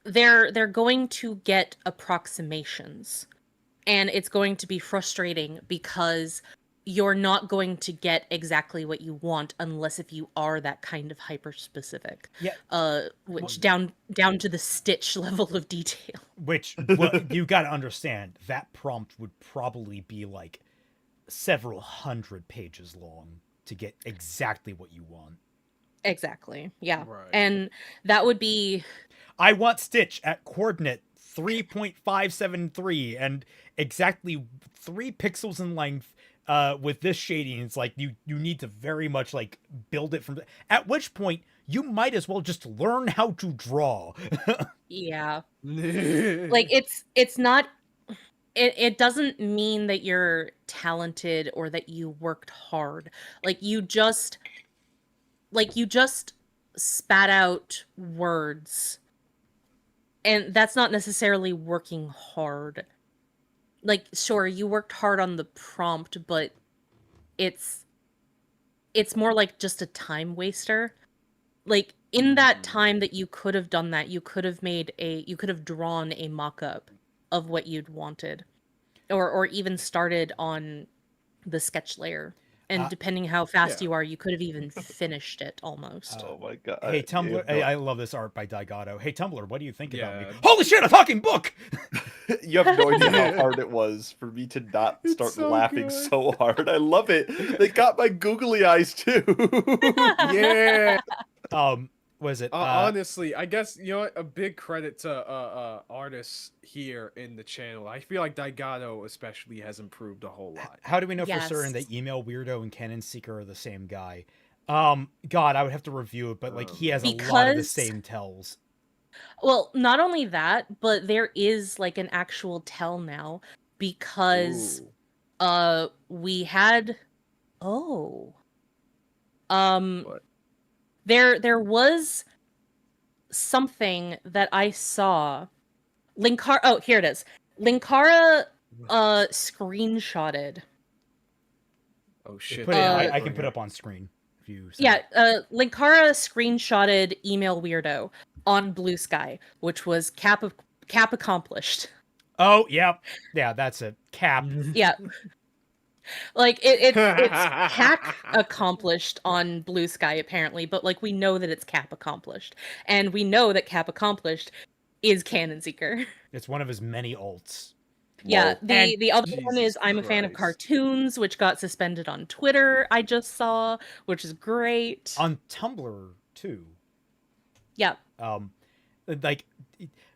They're going to get approximations, and it's going to be frustrating because you're not going to get exactly what you want unless if you are that kind of hyper specific. Yeah. Which down to the stitch level of detail. Which, well, you got to understand, that prompt would probably be like several hundred pages long to get exactly what you want. Exactly. Yeah. Right. And that would be, I want Stitch at coordinate 3.573 and exactly 3 pixels in length with this shading. It's like you need to very much like build it from, at which point you might as well just learn how to draw. yeah. Like, it's not, it doesn't mean that you're talented or that you worked hard. Like, you just spat out words, and that's not necessarily working hard. Like, sure, you worked hard on the prompt, but it's more like just a time waster. Like, in that time that you could have done that, you could have drawn a mock-up of what you'd wanted, or even started on the sketch layer. And depending how fast you are, you could have even finished it almost. Oh my god. Hey, Tumblr, I love this art by Daigato. Hey, Tumblr, what do you think about me? Holy shit, a talking book! You have no idea how hard it was for me to not start laughing so hard. I love it. They got my googly eyes too. Yeah. Was it? Honestly, I guess, you know what, a big credit to artists here in the channel. I feel like Daigato especially has improved a whole lot. How do we know for certain that Email Weirdo and Cannon Seeker are the same guy? God, I would have to review it, but like he has a lot of the same tells. Well, not only that, but there is like an actual tell now, because we had what? There was something that I saw. Linkara, oh, here it is. Linkara screenshotted. Oh shit. I can put it up on screen if you Linkara screenshotted Email Weirdo on Blue Sky, which was cap accomplished. Oh, yeah. Yeah, that's it. Cap. Yeah. Like, it's hack accomplished on Blue Sky, apparently, but like, we know that it's cap accomplished. And we know that cap accomplished is Cannon Seeker. It's one of his many alts. Yeah, the other one is I'm a fan of cartoons, which got suspended on Twitter, I just saw, which is great. On Tumblr, too. Yeah. Like,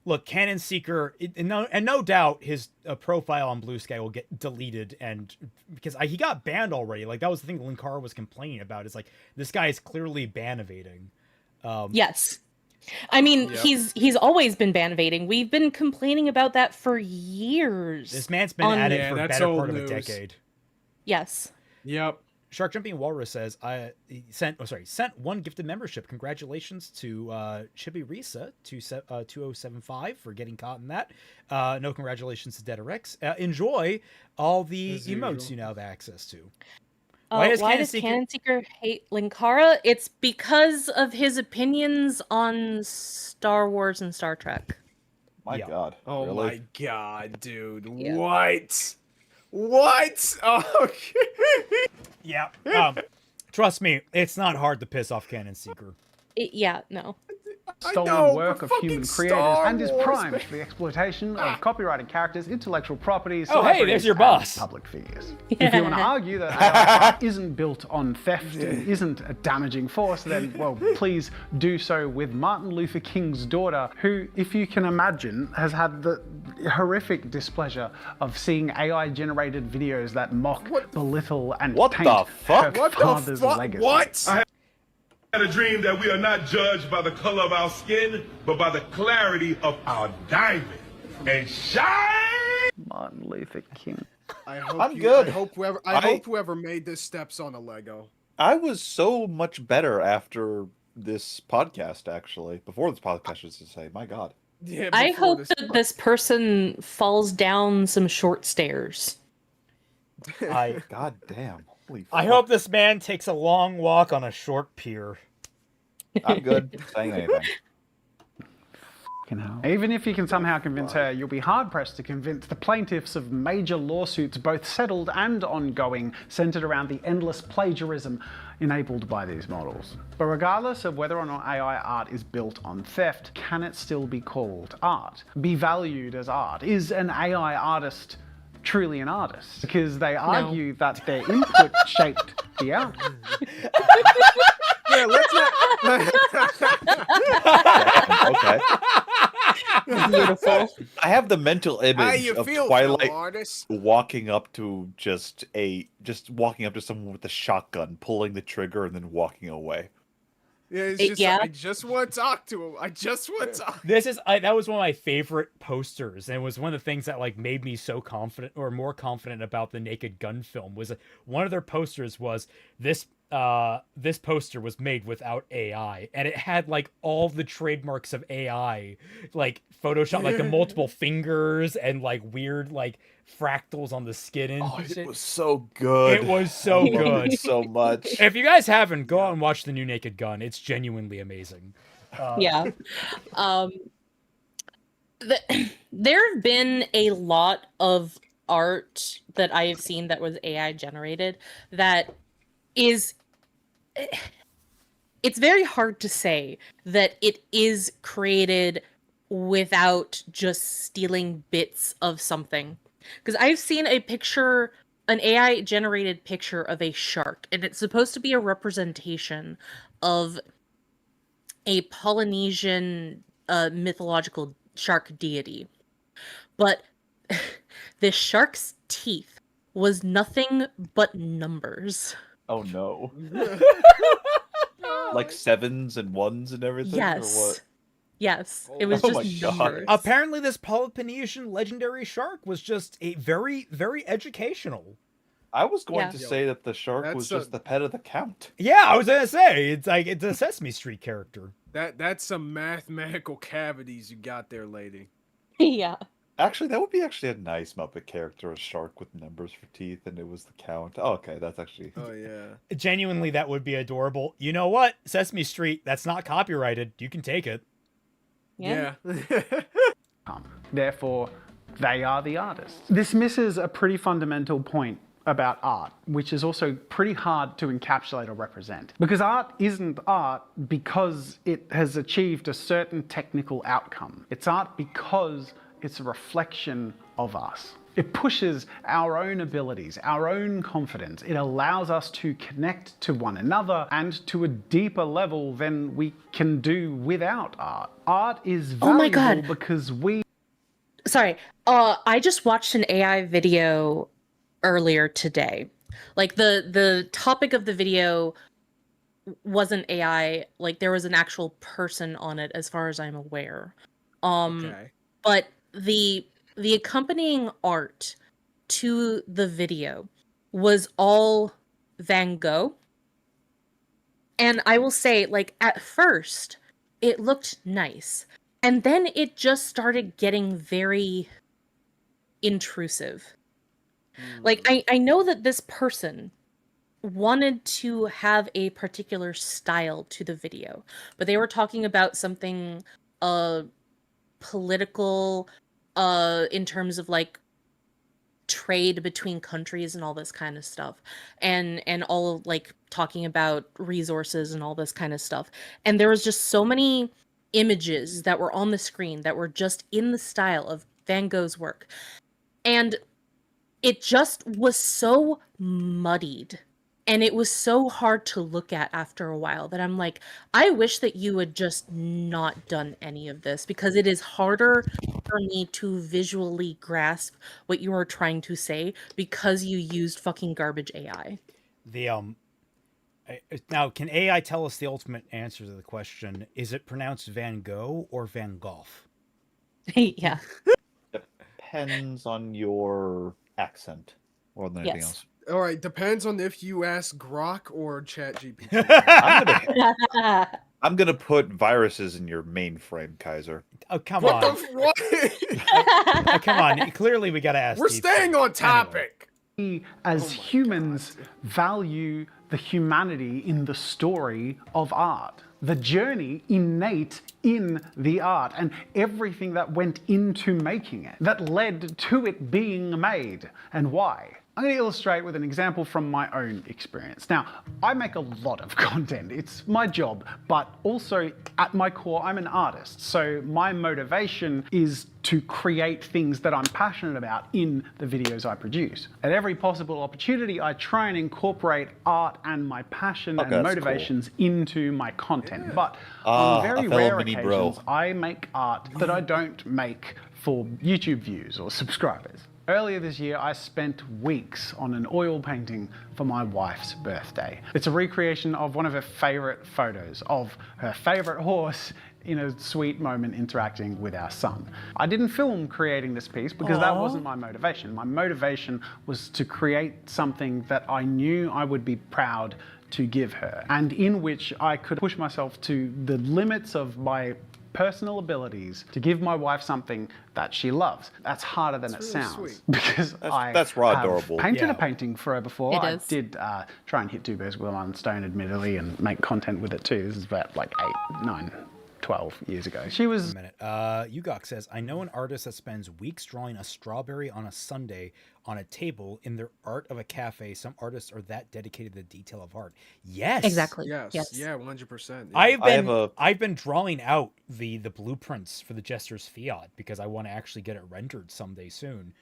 look, Cannon Seeker, and no doubt his profile on Blue Sky will get deleted, and because he got banned already. Like, that was the thing Linkara was complaining about. Is like, this guy is clearly ban evading. Yes. I mean, he's always been ban evading. We've been complaining about that for years. This man's been at it for a better part of a decade. Yes. Yep. Shark Jumping Walrus says he sent one gifted membership. Congratulations to Shadiversity 2075 for getting caught in that. No congratulations to Dedarex. Enjoy all the emotes you now have access to. Why does Canon Seeker hate Linkara? It's because of his opinions on Star Wars and Star Trek. My God. Oh really? my God, dude. Yeah. What? Oh, yeah. Trust me, it's not hard to piss off Canon Seeker. No. Stolen work of human creators and is primed for the exploitation of copyrighted characters, intellectual property, hey, there's your boss. Public figures. If you want to argue that AI isn't built on theft and isn't a damaging force, then, well, please do so with Martin Luther King's daughter, who, if you can imagine, has had the horrific displeasure of seeing AI-generated videos that mock, belittle, and paint her father's legacy. What? I had a dream that we are not judged by the color of our skin, but by the clarity of our diamond. And shine! Martin Luther King. I'm good. I hope whoever made this steps on a Lego. I was so much better after this podcast, actually. Before this podcast, I should say. My God. Yeah, I hope that this person falls down some short stairs. God damn. I hope this man takes a long walk on a short pier. I'm good saying anything. Even if you can somehow convince her, you'll be hard-pressed to convince the plaintiffs of major lawsuits, both settled and ongoing, centered around the endless plagiarism enabled by these models. But regardless of whether or not AI art is built on theft, can it still be called art? Be valued as art? Is an AI artist truly an artist? Because they argue that their input shaped the outcome. Yeah, let's not. Okay. Beautiful. I have the mental image of Twilight artist? walking up to walking up to someone with a shotgun, pulling the trigger, and then walking away. Yeah, it's just I just want to talk to him. I just want to talk. That was one of my favorite posters, and it was one of the things that like made me so confident or more confident about the Naked Gun film. Was one of their posters was this poster was made without AI, and it had like all the trademarks of AI, like Photoshop, like the multiple fingers and like weird like fractals on the skin and it was so good. It was so good. So much. If you guys haven't, go out and watch the new Naked Gun. It's genuinely amazing. Yeah. There have been a lot of art that I have seen that was AI generated that is... It's very hard to say that it is created without just stealing bits of something. Because I've seen a picture, an AI-generated picture of a shark, and it's supposed to be a representation of a Polynesian mythological shark deity. But this shark's teeth was nothing but numbers. Oh no. Like sevens and ones and everything? Yes. Or what? Yes, it was just numbers. Apparently this Polynesian legendary shark was just a very, very educational. I was going to say that the shark was just the pet of the count. Yeah, I was gonna say it's a Sesame Street character. That's some mathematical cavities you got there, lady. Yeah. Actually, that would be a nice Muppet character, a shark with numbers for teeth, and it was the count. Oh, okay, that's actually... Oh, yeah. Genuinely, that would be adorable. You know what? Sesame Street, that's not copyrighted. You can take it. Yeah. Therefore, they are the artists. This misses a pretty fundamental point about art, which is also pretty hard to encapsulate or represent. Because art isn't art because it has achieved a certain technical outcome. It's art because it's a reflection of us. It pushes our own abilities, our own confidence. It allows us to connect to one another and to a deeper level than we can do without art. Art is valuable because we... Sorry, I just watched an AI video earlier today. Like the topic of the video wasn't AI. Like there was an actual person on it, as far as I'm aware. Okay. But the accompanying art to the video was all Van Gogh. And I will say, like, at first, it looked nice. And then it just started getting very intrusive. Like, I know that this person wanted to have a particular style to the video, but they were talking about something political in terms of like trade between countries and all this kind of stuff, and all of, like, talking about resources and all this kind of stuff. And there was just so many images that were on the screen that were just in the style of Van Gogh's work, and it just was so muddied and it was so hard to look at after a while that I'm like, I wish that you had just not done any of this, because it is harder for me to visually grasp what you are trying to say because you used fucking garbage AI. Now, can AI tell us the ultimate answer to the question? Is it pronounced Van Gogh or Van Gogh? Yeah. Depends on your accent more than anything else. All right, depends on if you ask Grok or ChatGPT. I'm gonna put viruses in your mainframe, Kaiser. Oh, come what on. What? Oh, come on. Clearly, we gotta ask. We're staying on topic. We, as humans, value the humanity in the story of art. The journey innate in the art and everything that went into making it, that led to it being made, and why. I'm going to illustrate with an example from my own experience. Now, I make a lot of content. It's my job, but also at my core, I'm an artist. So my motivation is to create things that I'm passionate about in the videos I produce. At every possible opportunity, I try and incorporate art and my passion and motivations into my content. Yeah. But on very rare occasions, I make art that I don't make for YouTube views or subscribers. Earlier this year, I spent weeks on an oil painting for my wife's birthday. It's a recreation of one of her favorite photos of her favorite horse in a sweet moment interacting with our son. I didn't film creating this piece because that wasn't my motivation. My motivation was to create something that I knew I would be proud to give her, and in which I could push myself to the limits of my personal abilities to give my wife something that she loves. That's harder than it sounds. Sweet. Because that's raw adorable. Painted a painting for her before. I did try and hit two birds with one stone, admittedly, and make content with it too. This is about like 8, 9, 12 years ago. She was... A minute. Ugok says, I know an artist that spends weeks drawing a strawberry on a sundae on a table in their art of a cafe. Some artists are that dedicated to the detail of art. Yes. Exactly. Yes. Yeah, 100%. Yeah. I've been drawing out the blueprints for the Jester's Fiat because I want to actually get it rendered someday soon.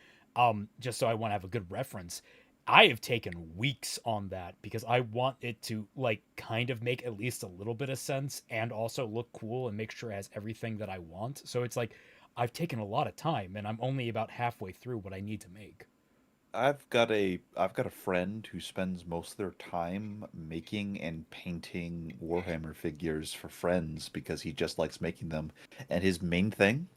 Just so I want to have a good reference. I have taken weeks on that because I want it to like kind of make at least a little bit of sense and also look cool and make sure it has everything that I want. So it's like I've taken a lot of time and I'm only about halfway through what I need to make. I've got a friend who spends most of their time making and painting Warhammer figures for friends because he just likes making them. And his main thing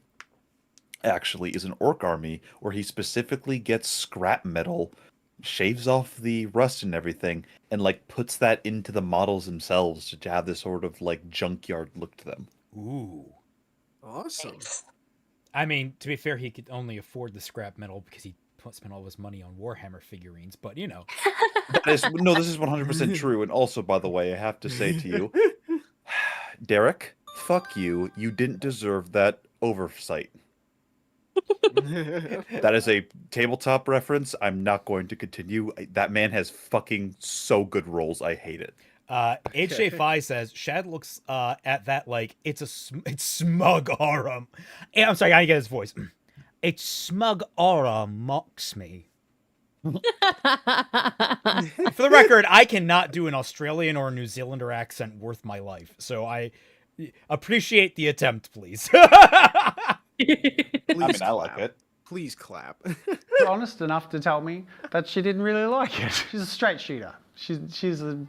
actually is an orc army where he specifically gets scrap metal, shaves off the rust and everything, and like puts that into the models themselves to have this sort of like junkyard look to them. Ooh. Awesome. Nice. I mean, to be fair, he could only afford the scrap metal because he spent all his money on Warhammer figurines, but you know. This is 100% true. And also, by the way, I have to say to you, Derek, fuck you. You didn't deserve that oversight. That is a tabletop reference. I'm not going to continue. That man has fucking so good rolls. I hate it. HJ5 says Shad looks at that like it's smug aura. I'm sorry, I gotta get his voice. Its smug aura mocks me. For the record, I cannot do an Australian or a New Zealander accent worth my life, so I appreciate the attempt, please. I mean, I like it. Please clap. She's honest enough to tell me that she didn't really like it. She's a straight shooter. She's a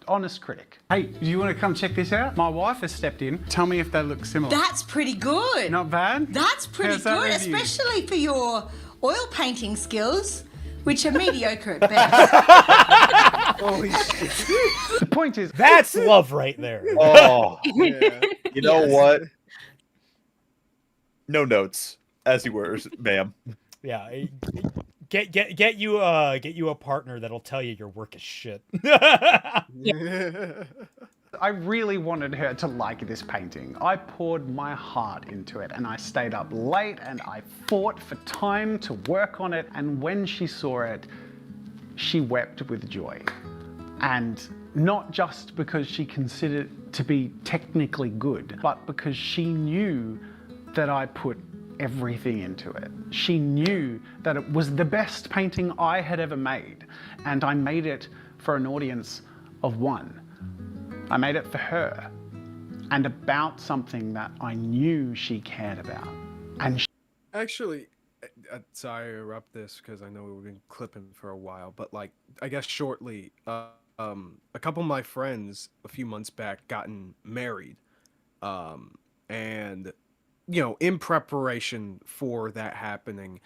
honest critic. Hey, do you want to come check this out? My wife has stepped in. Tell me if they look similar. That's pretty good. Not bad? That's pretty good, especially for your oil painting skills, which are mediocre at best. Holy shit. The point is... That's love right there. Oh, yeah. You know what? No notes, as you were, ma'am. Yeah, get you a partner that'll tell you your work is shit. I really wanted her to like this painting. I poured my heart into it and I stayed up late and I fought for time to work on it. And when she saw it, she wept with joy. And not just because she considered it to be technically good, but because she knew that I put everything into it. She knew that it was the best painting I had ever made. And I made it for an audience of one. I made it for her and about something that I knew she cared about. And actually, sorry to interrupt this because I know we've been clipping for a while, but like, I guess shortly, a couple of my friends a few months back gotten married, and you know, in preparation for that happening,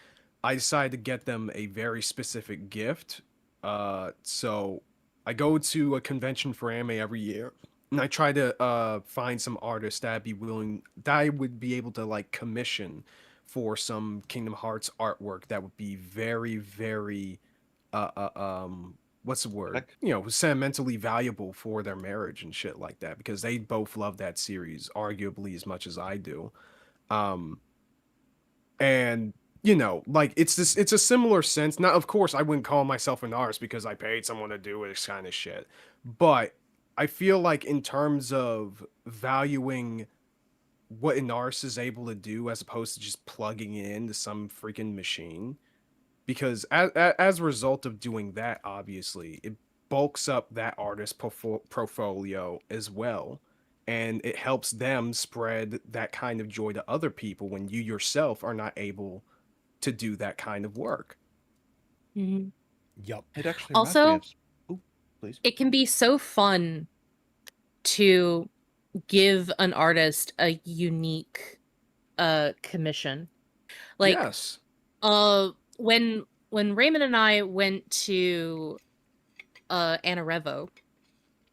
I decided to get them a very specific gift. So I go to a convention for anime every year, and I try to find some artists that I would be able to like commission for some Kingdom Hearts artwork that would be very, very, what's the word? You know, sentimentally valuable for their marriage and shit like that, because they both love that series arguably as much as I do. And you know, like it's a similar sense. Now, of course, I wouldn't call myself an artist because I paid someone to do this kind of shit. But I feel like in terms of valuing what an artist is able to do as opposed to just plugging it into some freaking machine, because as a result of doing that, obviously, it bulks up that artist portfolio as well. And it helps them spread that kind of joy to other people when you yourself are not able to do that kind of work. Mm-hmm. Yep. It actually also, please. It can be so fun to give an artist a unique commission. Like, yes. When Raymond and I went to Anna Revo,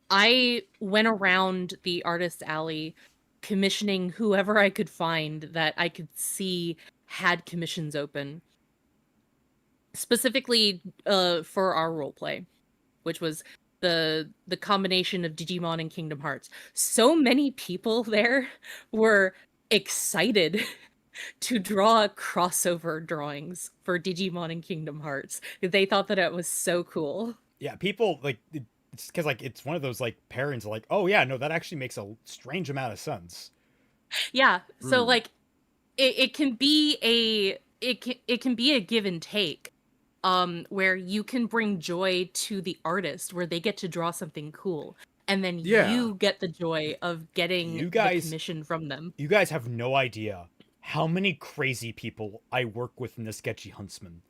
I went around the artist alley commissioning whoever I could find that I could see had commissions open. Specifically for our roleplay, which was the combination of Digimon and Kingdom Hearts. So many people there were excited to draw crossover drawings for Digimon and Kingdom Hearts. They thought that it was so cool. Yeah, people like it's because like it's one of those like pairings like, oh yeah, no, that actually makes a strange amount of sense. Yeah, so like it can be a give and take, where you can bring joy to the artist, where they get to draw something cool, and then you get the joy of getting the commission from them. You guys have no idea how many crazy people I work with in the Sketchy Huntsman.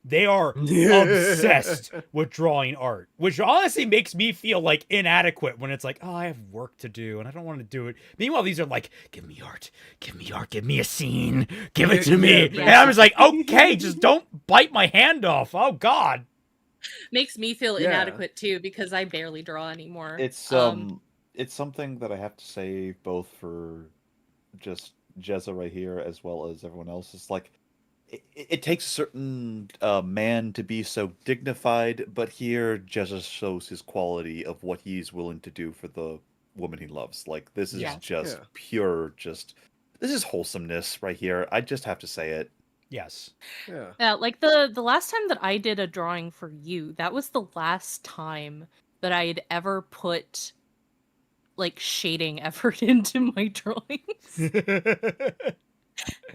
They are obsessed with drawing art, which honestly makes me feel like inadequate when it's like, oh, I have work to do and I don't want to do it. Meanwhile, these are like, give me art, give me a scene, give it to me. Yeah. And I'm just like, okay, just don't bite my hand off. Oh God. Makes me feel inadequate too, because I barely draw anymore. It's something that I have to say both for just Jazza right here as well as everyone else. It's like, it takes a certain man to be so dignified, but here Jazza shows his quality of what he's willing to do for the woman he loves. Like, this is just pure, this is wholesomeness right here. I just have to say it. Yes. Yeah, like the last time that I did a drawing for you, that was the last time that I had ever put like shading effort into my drawings.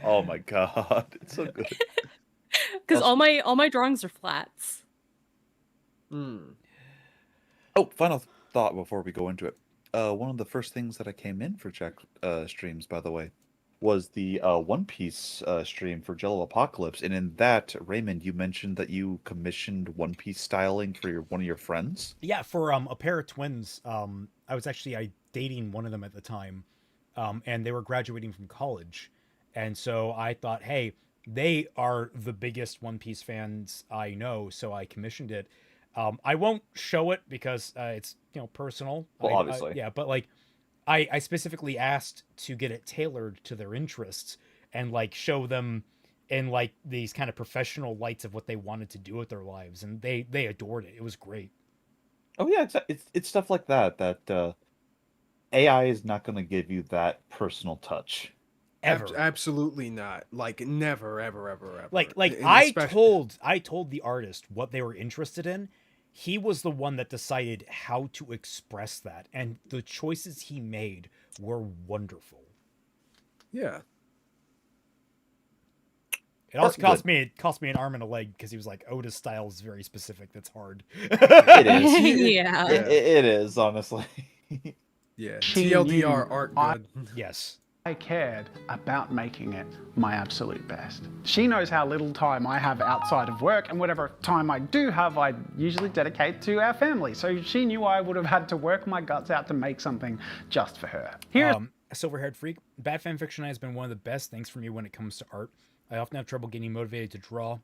Oh my God, it's so good. Because all my drawings are flats. Oh, final thought before we go into it. One of the first things that I came in for Jack streams, by the way, was the One Piece stream for Jello Apocalypse, and in that, Raymond, you mentioned that you commissioned One Piece styling for one of your friends. Yeah, for a pair of twins. I was actually dating one of them at the time, and they were graduating from college, and so I thought, hey, they are the biggest One Piece fans I know, so I commissioned it. I won't show it because it's personal. Well, obviously, yeah, but like. I specifically asked to get it tailored to their interests and like show them in like these kind of professional lights of what they wanted to do with their lives, and they adored it. It was great. Oh yeah, it's stuff like that AI is not going to give you that personal touch. Ever. Absolutely not. Like never, ever. Like And I told the artist what they were interested in. He was the one that decided how to express that, and the choices he made were wonderful. Yeah. It also cost me an arm and a leg because he was like, Oda's style is very specific. That's hard. It is. Yeah. It is, honestly. Yeah. She TLDR knew art good. Yes. I cared about making it my absolute best. She knows how little time I have outside of work, and whatever time I do have, I usually dedicate to our family. So she knew I would have had to work my guts out to make something just for her. Here's a silver-haired freak. Bad fan fiction has been one of the best things for me when it comes to art. I often have trouble getting motivated to draw,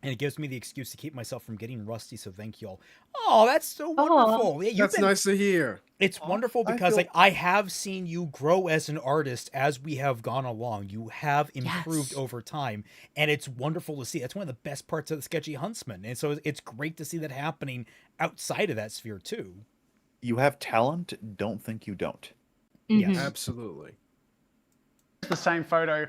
and it gives me the excuse to keep myself from getting rusty, so thank y'all. Oh, that's so wonderful. Yeah, That's nice to hear. It's wonderful because I have seen you grow as an artist as we have gone along. You have improved over time, and it's wonderful to see. That's one of the best parts of the Sketchy Huntsman, and so it's great to see that happening outside of that sphere too. You have talent, don't think you don't. Yes. Absolutely. the same photo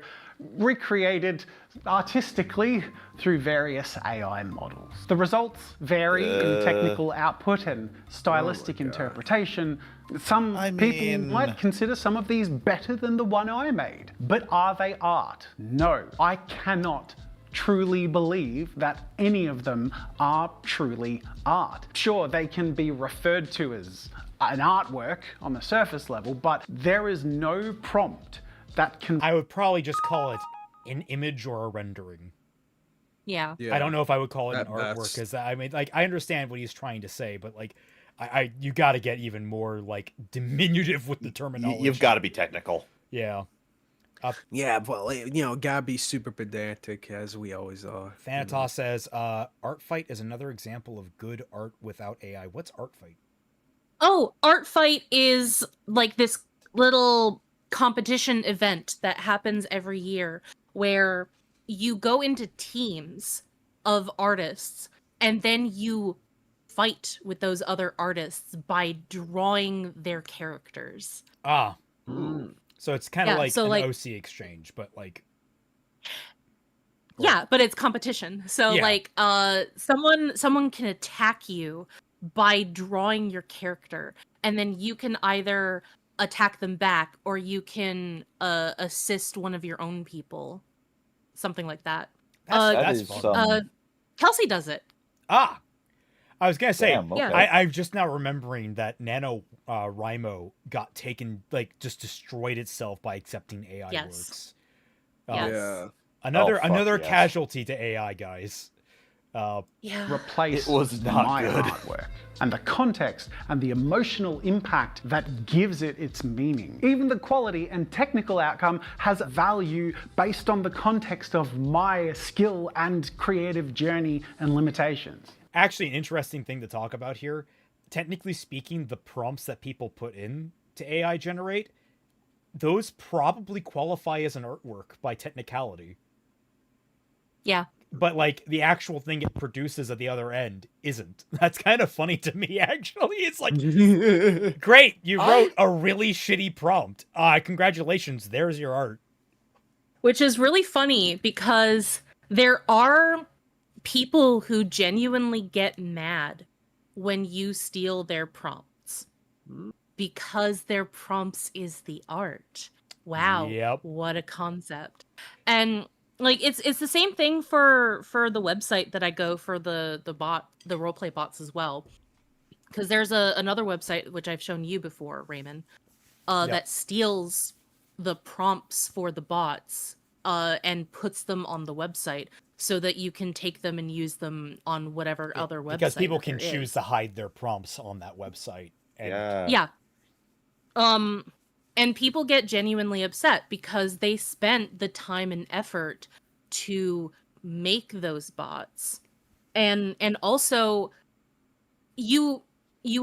recreated artistically through various AI models. The results vary in technical output and stylistic interpretation. Some people might consider some of these better than the one I made. But are they art? No, I cannot truly believe that any of them are truly art. Sure, they can be referred to as an artwork on the surface level, but there is no prompt that can... I would probably just call it an image or a rendering. Yeah. I don't know if I would call it an artwork, because I mean, like, I understand what he's trying to say, but like, you got to get even more like diminutive with the terminology. You've got to be technical. Yeah. Yeah, well, you know, gotta be super pedantic, as we always are. Thanatos says, Art Fight is another example of good art without AI. What's Art Fight? Oh, Art Fight is like this little competition event that happens every year where you go into teams of artists and then you fight with those other artists by drawing their characters. Ah. So it's kind of like an like, OC exchange, but like... Yeah, but it's competition. So like someone can attack you by drawing your character, and then you can either attack them back or you can assist one of your own people. Something like that. That's fun. Kelsey does it. Ah! I was gonna say, Damn, okay. I'm just now remembering that Nano Rimo got taken, like, just destroyed itself by accepting AI works. Yeah. Another casualty to AI, guys. Replace it was not my good. artwork and the context and the emotional impact that gives it its meaning. Even the quality and technical outcome has value based on the context of my skill and creative journey and limitations. Actually, an interesting thing to talk about here. Technically speaking, the prompts that people put in to AI generate, those probably qualify as an artwork by technicality. Yeah. But, like, the actual thing it produces at the other end isn't. That's kind of funny to me, actually. It's like, great, you wrote a really shitty prompt. Congratulations, there's your art. Which is really funny because there are people who genuinely get mad when you steal their prompts. Because their prompts is the art. Wow. Yep. What a concept. And... like it's the same thing for the website that I go for the roleplay bots as well, because there's another website which I've shown you before, Raymond, that steals the prompts for the bots and puts them on the website so that you can take them and use them on whatever other website. Because people can choose to hide their prompts on that website. And... Yeah. And people get genuinely upset because they spent the time and effort to make those bots. And also you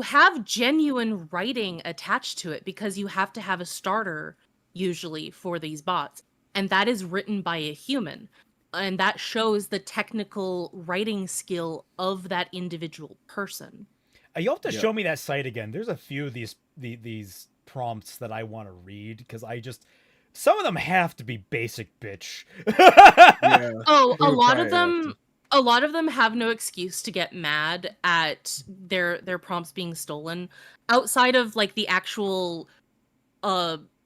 have genuine writing attached to it because you have to have a starter usually for these bots, and that is written by a human, and that shows the technical writing skill of that individual person. You have to show me that site again. There's a few of these prompts that I want to read because some of them have to be basic bitch. Oh, a lot of them have no excuse to get mad at their prompts being stolen outside of like the actual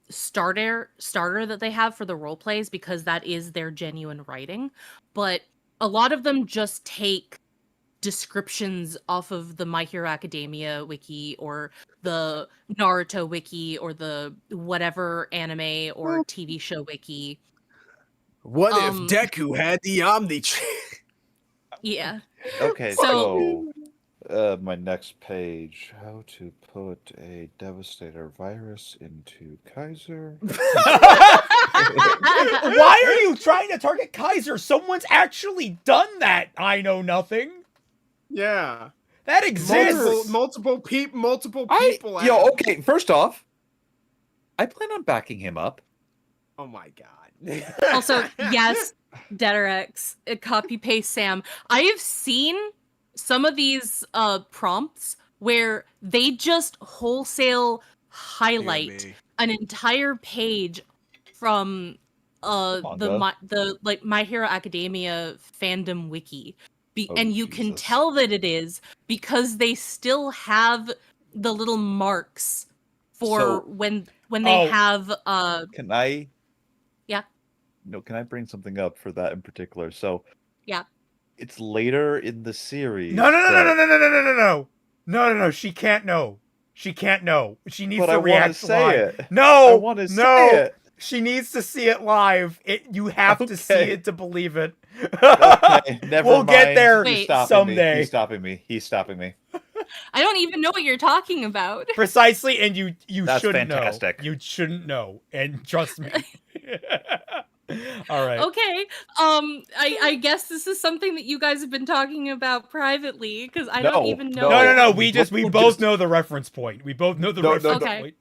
starter that they have for the role plays, because that is their genuine writing. But a lot of them just take descriptions off of the My Hero Academia wiki or the Naruto wiki or the whatever anime or TV show wiki. What if Deku had the Omni? Yeah. Okay, so my next page: how to put a Devastator virus into Kaiser. Why are you trying to target Kaiser? Someone's actually done that. I know nothing. Yeah, that exists. Multiple people. Okay. First off, I plan on backing him up. Oh my god. Also, yes, Deterex, copy paste Sam. I have seen some of these prompts where they just wholesale highlight an entire page from the My Hero Academia fandom wiki. And you can tell that it is because they still have the little marks for when they have Can I? Yeah. No, can I bring something up for that in particular? So yeah. It's later in the series. No. She can't know. She needs to react live. It. No. I want to say it. She needs to see it live. You have to see it to believe it. Okay, never we'll mind. get there someday. He's stopping me. I don't even know what you're talking about. Precisely, and you That's shouldn't fantastic. know. You shouldn't know, and trust me. All right. Okay. I guess this is something that you guys have been talking about privately because I don't even know. No. We both know the reference point. We both know the reference point.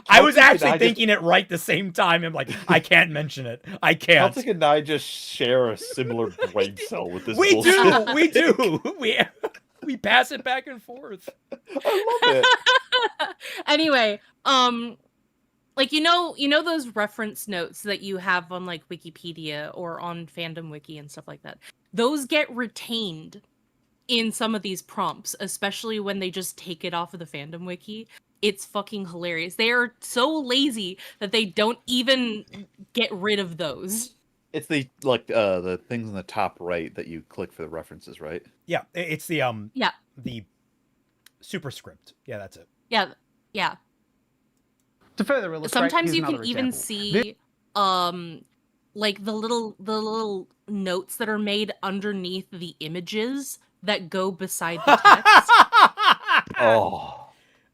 I was actually thinking it right the same time. I'm like, I can't mention it. I can't. Celtic and I just share a similar brain cell with this. We do. We pass it back and forth. I love it. Anyway, like you know those reference notes that you have on like Wikipedia or on Fandom Wiki and stuff like that. Those get retained in some of these prompts, especially when they just take it off of the Fandom Wiki. It's fucking hilarious. They are so lazy that they don't even get rid of those. It's the things in the top right that you click for the references, right? Yeah, it's the the superscript. Yeah, that's it. Yeah. To further illustrate, sometimes you can example. even see like the little notes that are made underneath the images that go beside the text.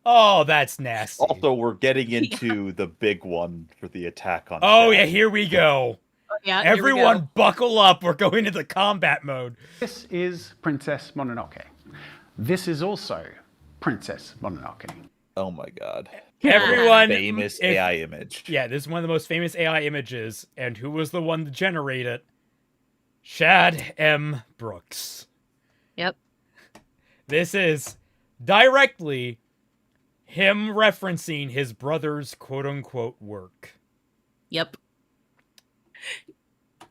Oh, that's nasty. Also, we're getting into the big one for the attack on. Yeah, here we go. Yeah, everyone buckle up. We're going into combat mode. This is Princess Mononoke. This is also Princess Mononoke. Oh my god. Everyone, famous AI image. Yeah, this is one of the most famous AI images. And who was the one to generate it? Shad M. Brooks. Yep. This is directly him referencing his brother's quote-unquote work. Yep.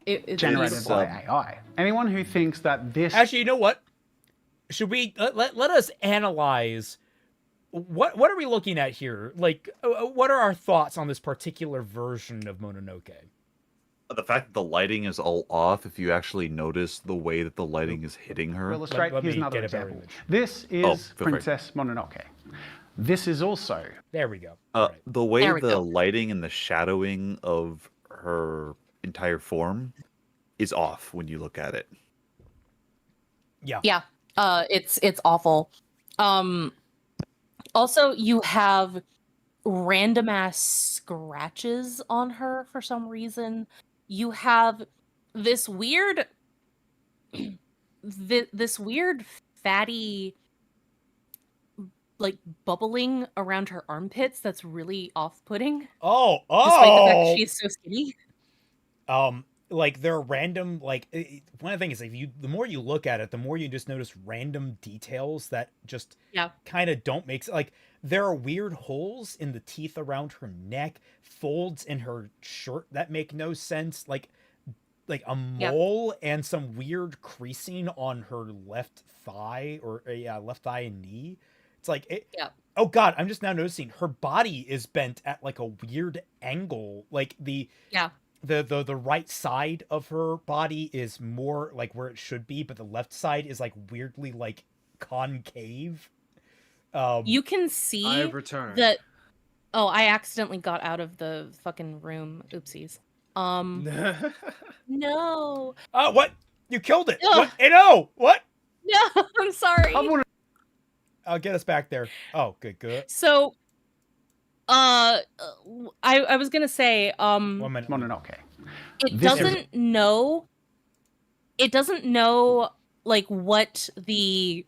It's generated by AI. Anyone who thinks that this... Actually, you know what? Should we... Let us analyze... What are we looking at here? Like, what are our thoughts on this particular version of Mononoke? The fact that the lighting is all off, if you actually notice the way that the lighting is hitting her. Illustrate, here's another example. This is Princess Mononoke. This is also... There we go. Right. The way the the lighting and the shadowing of her entire form is off when you look at it. Yeah. Yeah. It's awful. Also, you have random ass scratches on her for some reason. You have this weird this weird fatty like bubbling around her armpits that's really off-putting. Oh, despite the fact she's so skinny. Like they're random, like one of the things is the more you look at it, the more you just notice random details that just kind of don't make sense. Like there are weird holes in the teeth around her neck, folds in her shirt that make no sense, like a mole and some weird creasing on her left thigh or left thigh and knee. It's like oh god, I'm just now noticing her body is bent at like a weird angle, like the right side of her body is more like where it should be, but the left side is like weirdly like concave. You can see I've returned. that. Oh, I accidentally got out of the fucking room. Oopsies. No. Oh, what? You killed it. What? No. What? No, I'm sorry. I'll get us back there. Oh, good. So, I was gonna say, 1 minute. Mononoke. It doesn't know like what the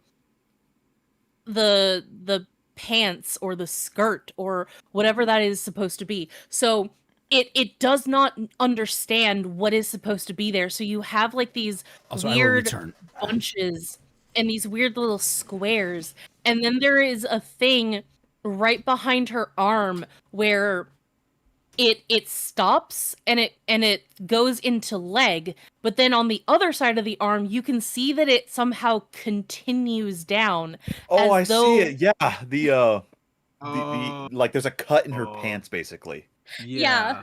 pants or the skirt or whatever that is supposed to be. So it does not understand what is supposed to be there. So you have like these weird bunches and these weird little squares. And then there is a thing right behind her arm where it stops and it goes into leg, but then on the other side of the arm you can see that it somehow continues down. Oh, I see it. Yeah, the like there's a cut in her pants basically. Yeah.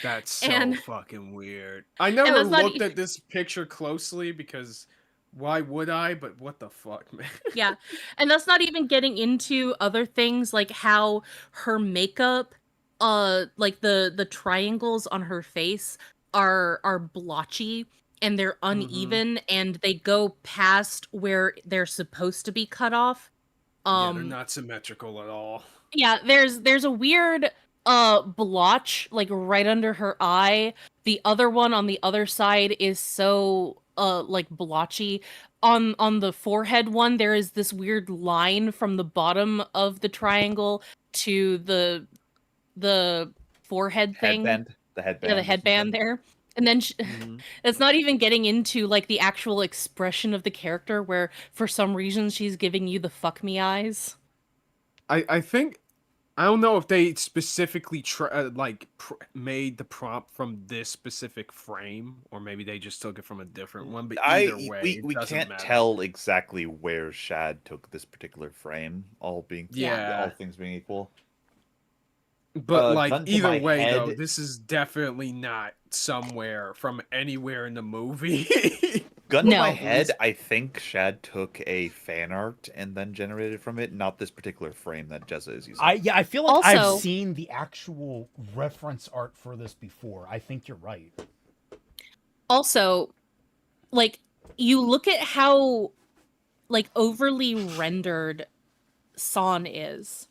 That's so fucking weird. I never looked at this picture closely because why would I? But what the fuck, man? Yeah. And that's not even getting into other things like how her makeup, like the triangles on her face are blotchy and they're uneven and they go past where they're supposed to be cut off. Yeah, they're not symmetrical at all. Yeah, there's a weird blotch like right under her eye. The other one on the other side is so like blotchy. On the forehead one, there is this weird line from the bottom of the triangle to the forehead thing. The headband. Yeah, the headband there. And then it's not even getting into like the actual expression of the character where for some reason she's giving you the fuck me eyes. I think I don't know if they specifically made the prompt from this specific frame, or maybe they just took it from a different one. But either way, we can't tell exactly where Shad took this particular frame. All things being equal. But like either way, though, this is definitely not somewhere from anywhere in the movie. Gun to my head, I think Shad took a fan art and then generated from it, not this particular frame that Jazza is using. I feel like I've seen the actual reference art for this before. I think you're right. Also, like, you look at how, like, overly rendered San is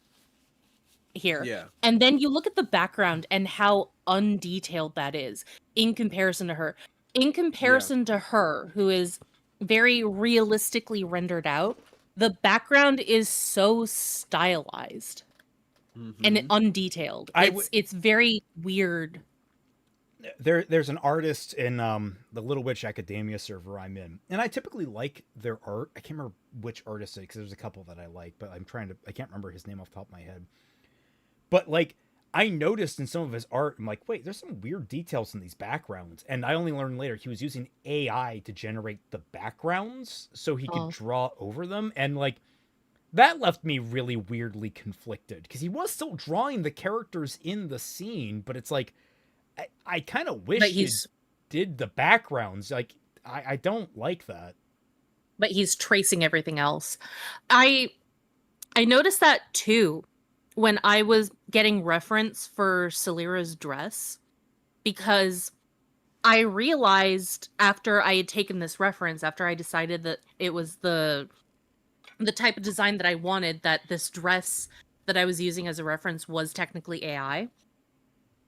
here. Yeah. And then you look at the background and how undetailed that is in comparison to her. In comparison to her, who is very realistically rendered out, the background is so stylized and undetailed. It's very weird. There's an artist in the Little Witch Academia server I'm in, and I typically like their art. I can't remember which artist it is because there's a couple that I like, but I can't remember his name off the top of my head. But like, I noticed in some of his art, I'm like, wait, there's some weird details in these backgrounds. And I only learned later he was using AI to generate the backgrounds so he could draw over them. And like, that left me really weirdly conflicted because he was still drawing the characters in the scene, but it's like, I kind of wish he did the backgrounds. Like, I don't like that. But he's tracing everything else. I noticed that too when I was getting reference for Celira's dress, because I realized after I had taken this reference, after I decided that it was the type of design that I wanted, that this dress that I was using as a reference was technically AI.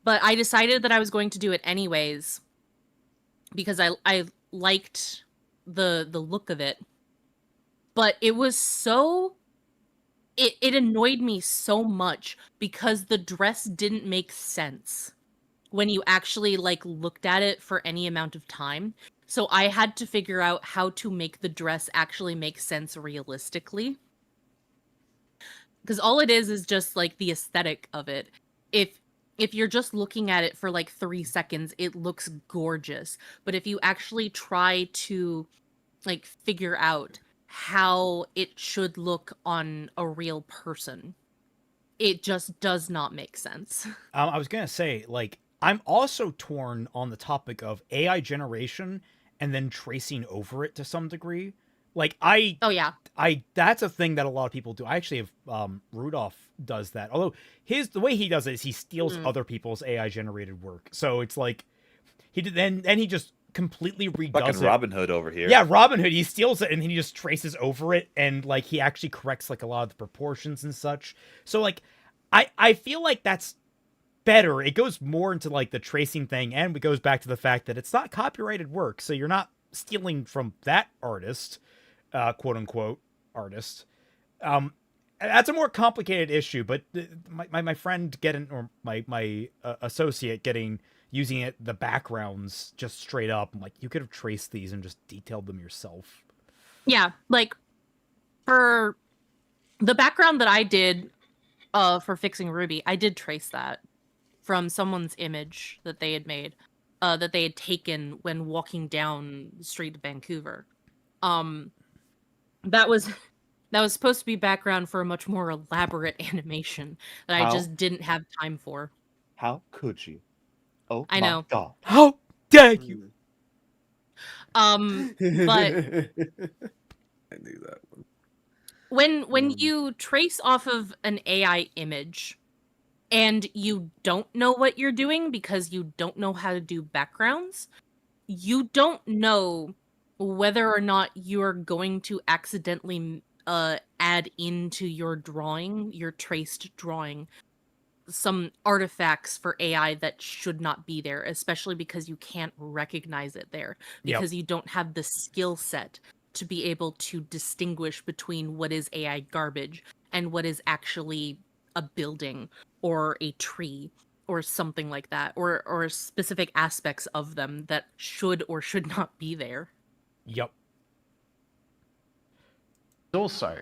But I decided that I was going to do it anyways because I liked the look of it. But it was so it annoyed me so much because the dress didn't make sense when you actually like looked at it for any amount of time. So I had to figure out how to make the dress actually make sense realistically. Because all it is just like the aesthetic of it. If you're just looking at it for like 3 seconds, it looks gorgeous. But if you actually try to like figure out how it should look on a real person, it just does not make sense. I was gonna say, like, I'm also torn on the topic of AI generation and then tracing over it to some degree. Like, oh yeah, that's a thing that a lot of people do. I actually have Rudolph does that. Although the way he does it is he steals other people's AI generated work. So it's like then he just completely redoes Fucking it. Robin Hood over here. Yeah, Robin Hood. He steals it and he just traces over it, and like he actually corrects like a lot of the proportions and such. So like I feel like that's better. It goes more into like the tracing thing, and it goes back to the fact that it's not copyrighted work, so you're not stealing from that artist, quote unquote artist. That's a more complicated issue, but my friend or my associate using it, the backgrounds just straight up. I'm like, you could have traced these and just detailed them yourself. Yeah, like for the background that I did for fixing Ruby, I did trace that from someone's image that they had made, that they had taken when walking down the street of Vancouver. That was supposed to be background for a much more elaborate animation that I just didn't have time for. How could you? Oh, I know. God. How dare you? But I knew that one. When you trace off of an AI image and you don't know what you're doing because you don't know how to do backgrounds, you don't know whether or not you're going to accidentally add into your drawing, your traced drawing, some artifacts for AI that should not be there, especially because you can't recognize it there, because you don't have the skill set to be able to distinguish between what is AI garbage and what is actually a building or a tree or something like that, or specific aspects of them that should or should not be there. Yep. Also,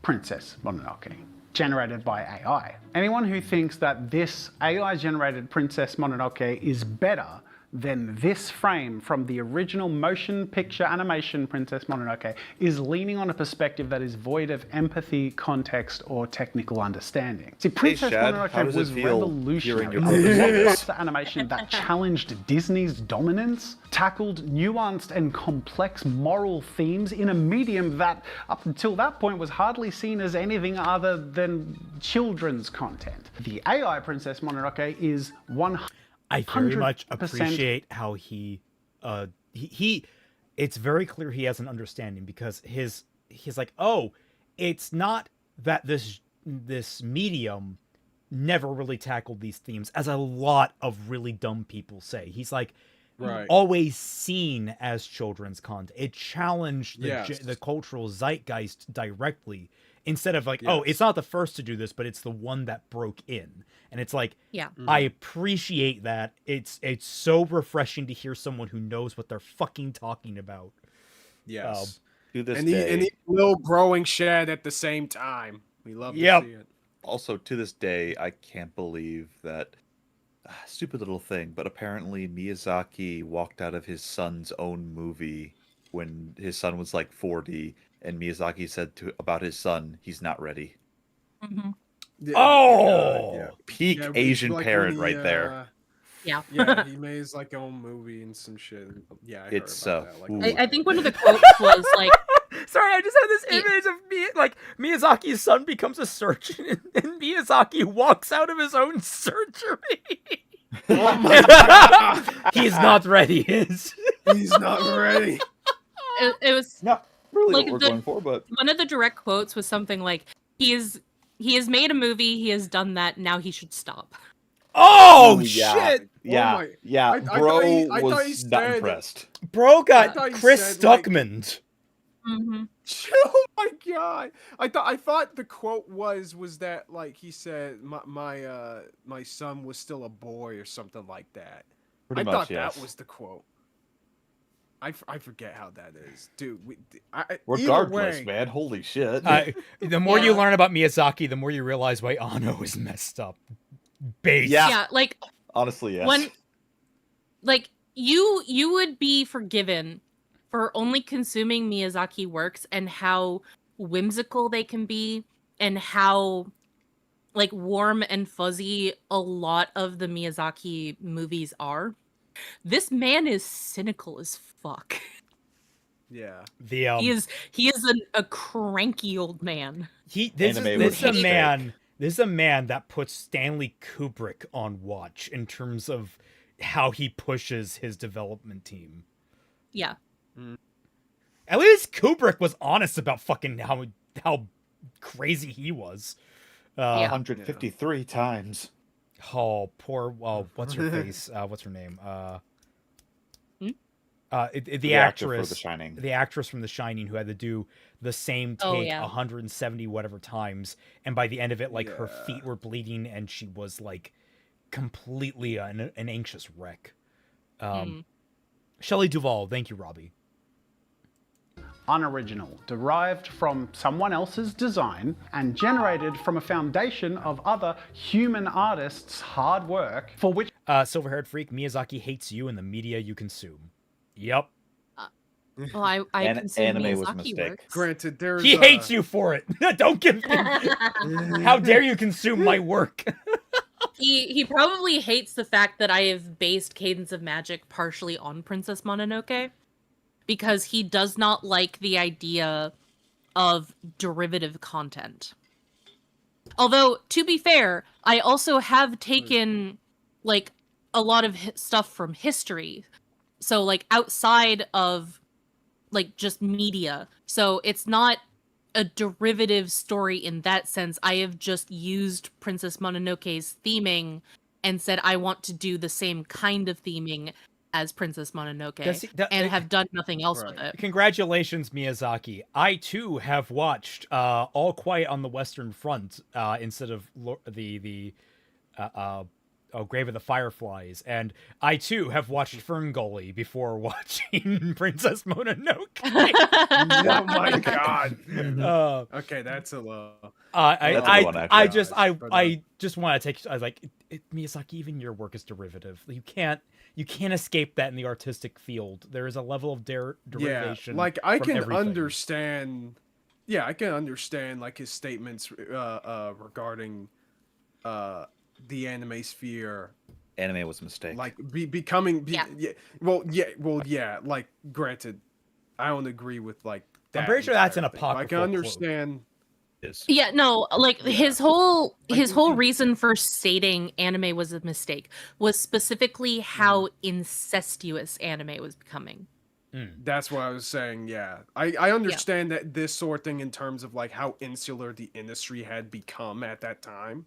Princess Mononoke, generated by AI. Anyone who thinks that this AI-generated Princess Mononoke is better than this frame from the original motion picture animation Princess Mononoke is leaning on a perspective that is void of empathy, context, or technical understanding. See, Princess Mononoke was revolutionary. It was the animation that challenged Disney's dominance, tackled nuanced and complex moral themes in a medium that, up until that point, was hardly seen as anything other than children's content. The AI Princess Mononoke is 100%. I very much appreciate how he it's very clear he has an understanding, because he's like, oh, it's not that this medium never really tackled these themes, as a lot of really dumb people say. He's like, always seen as children's content. It challenged the cultural zeitgeist directly, instead of like, oh, it's not the first to do this, but it's the one that broke in. And it's like, I appreciate that. It's so refreshing to hear someone who knows what they're fucking talking about. Yes. To this and day, he will growing Shad at the same time. We love to see it. Also, to this day, I can't believe that stupid little thing, but apparently Miyazaki walked out of his son's own movie when his son was like 40, and Miyazaki said about his son, he's not ready. Mm-hmm. Peak Asian like parent right there. Yeah, he made his like own movie and some shit. Yeah, I I think one of the quotes was like, sorry, I just had this image of Miyazaki's son becomes a surgeon, and Miyazaki walks out of his own surgery. Oh my god! He's not ready. He's not ready. It was Not really like what we're going for, but one of the direct quotes was something like, he has made a movie, he has done that, now he should stop. Oh, yeah. shit! Yeah, my- yeah. I Bro thought he was not said- impressed. Bro I got thought he Chris said, like- Stuckman. Mm-hmm. Oh my god! I thought the quote was that like he said my son was still a boy or something like that. Pretty I much, thought yes. that was the quote. I forget how that is, dude. Regardless, man. Holy shit. The more you Yeah. learn about Miyazaki, the more you realize why Anno is messed up. Base. Yeah. Yeah, like Honestly, yes. when, like, you would be forgiven for only consuming Miyazaki works and how whimsical they can be and how like warm and fuzzy a lot of the Miyazaki movies are. This man is cynical as fuck. Yeah. The He is a cranky old man. This Anime is was a a man. This is a man that puts Stanley Kubrick on watch in terms of how he pushes his development team. Yeah. At least Kubrick was honest about fucking how crazy he was. Yeah. 153 times. Oh, poor. What's her face? What's her name? The actor actress, for The Shining. the actress from The Shining, who had to do the same take Oh, yeah. 170 whatever times, and by the end of it, like her Yeah. feet were bleeding, and she was like completely an anxious wreck. Shelley Duvall, thank you, Robbie. Unoriginal, derived from someone else's design and generated from a foundation of other human artists' hard work for which Silver-haired freak, Miyazaki hates you and the media you consume. Yep. Well, I consume anime was a Miyazaki mistake. works. Granted, there's He hates you for it. Don't give him. How dare you consume my work? He probably hates the fact that I have based Cadence of Magic partially on Princess Mononoke, because he does not like the idea of derivative content. Although, to be fair, I also have taken like a lot of stuff from history. So like outside of like just media. So it's not a derivative story in that sense. I have just used Princess Mononoke's theming and said I want to do the same kind of theming as Princess Mononoke and have done nothing else with it. Congratulations, Miyazaki. I too have watched All Quiet on the Western Front instead of the Grave of the Fireflies, and I too have watched Ferngully before watching Princess Mononoke. Oh my god. Okay, that's a low. I just want to take. I was like, Miyazaki, even your work is derivative. You can't escape that in the artistic field. There is a level of derivation. Yeah, like I from can everything. understand. Yeah, I can understand like his statements regarding the anime sphere. Anime was a mistake. Like becoming. Yeah. Like, granted, I don't agree with like that. I'm pretty sure that's an entire thing, but I apocryphal can understand. Yeah, no, like his whole reason for stating anime was a mistake was specifically how incestuous anime was becoming. That's what I was saying. Yeah, I understand that this sort of thing in terms of like how insular the industry had become at that time.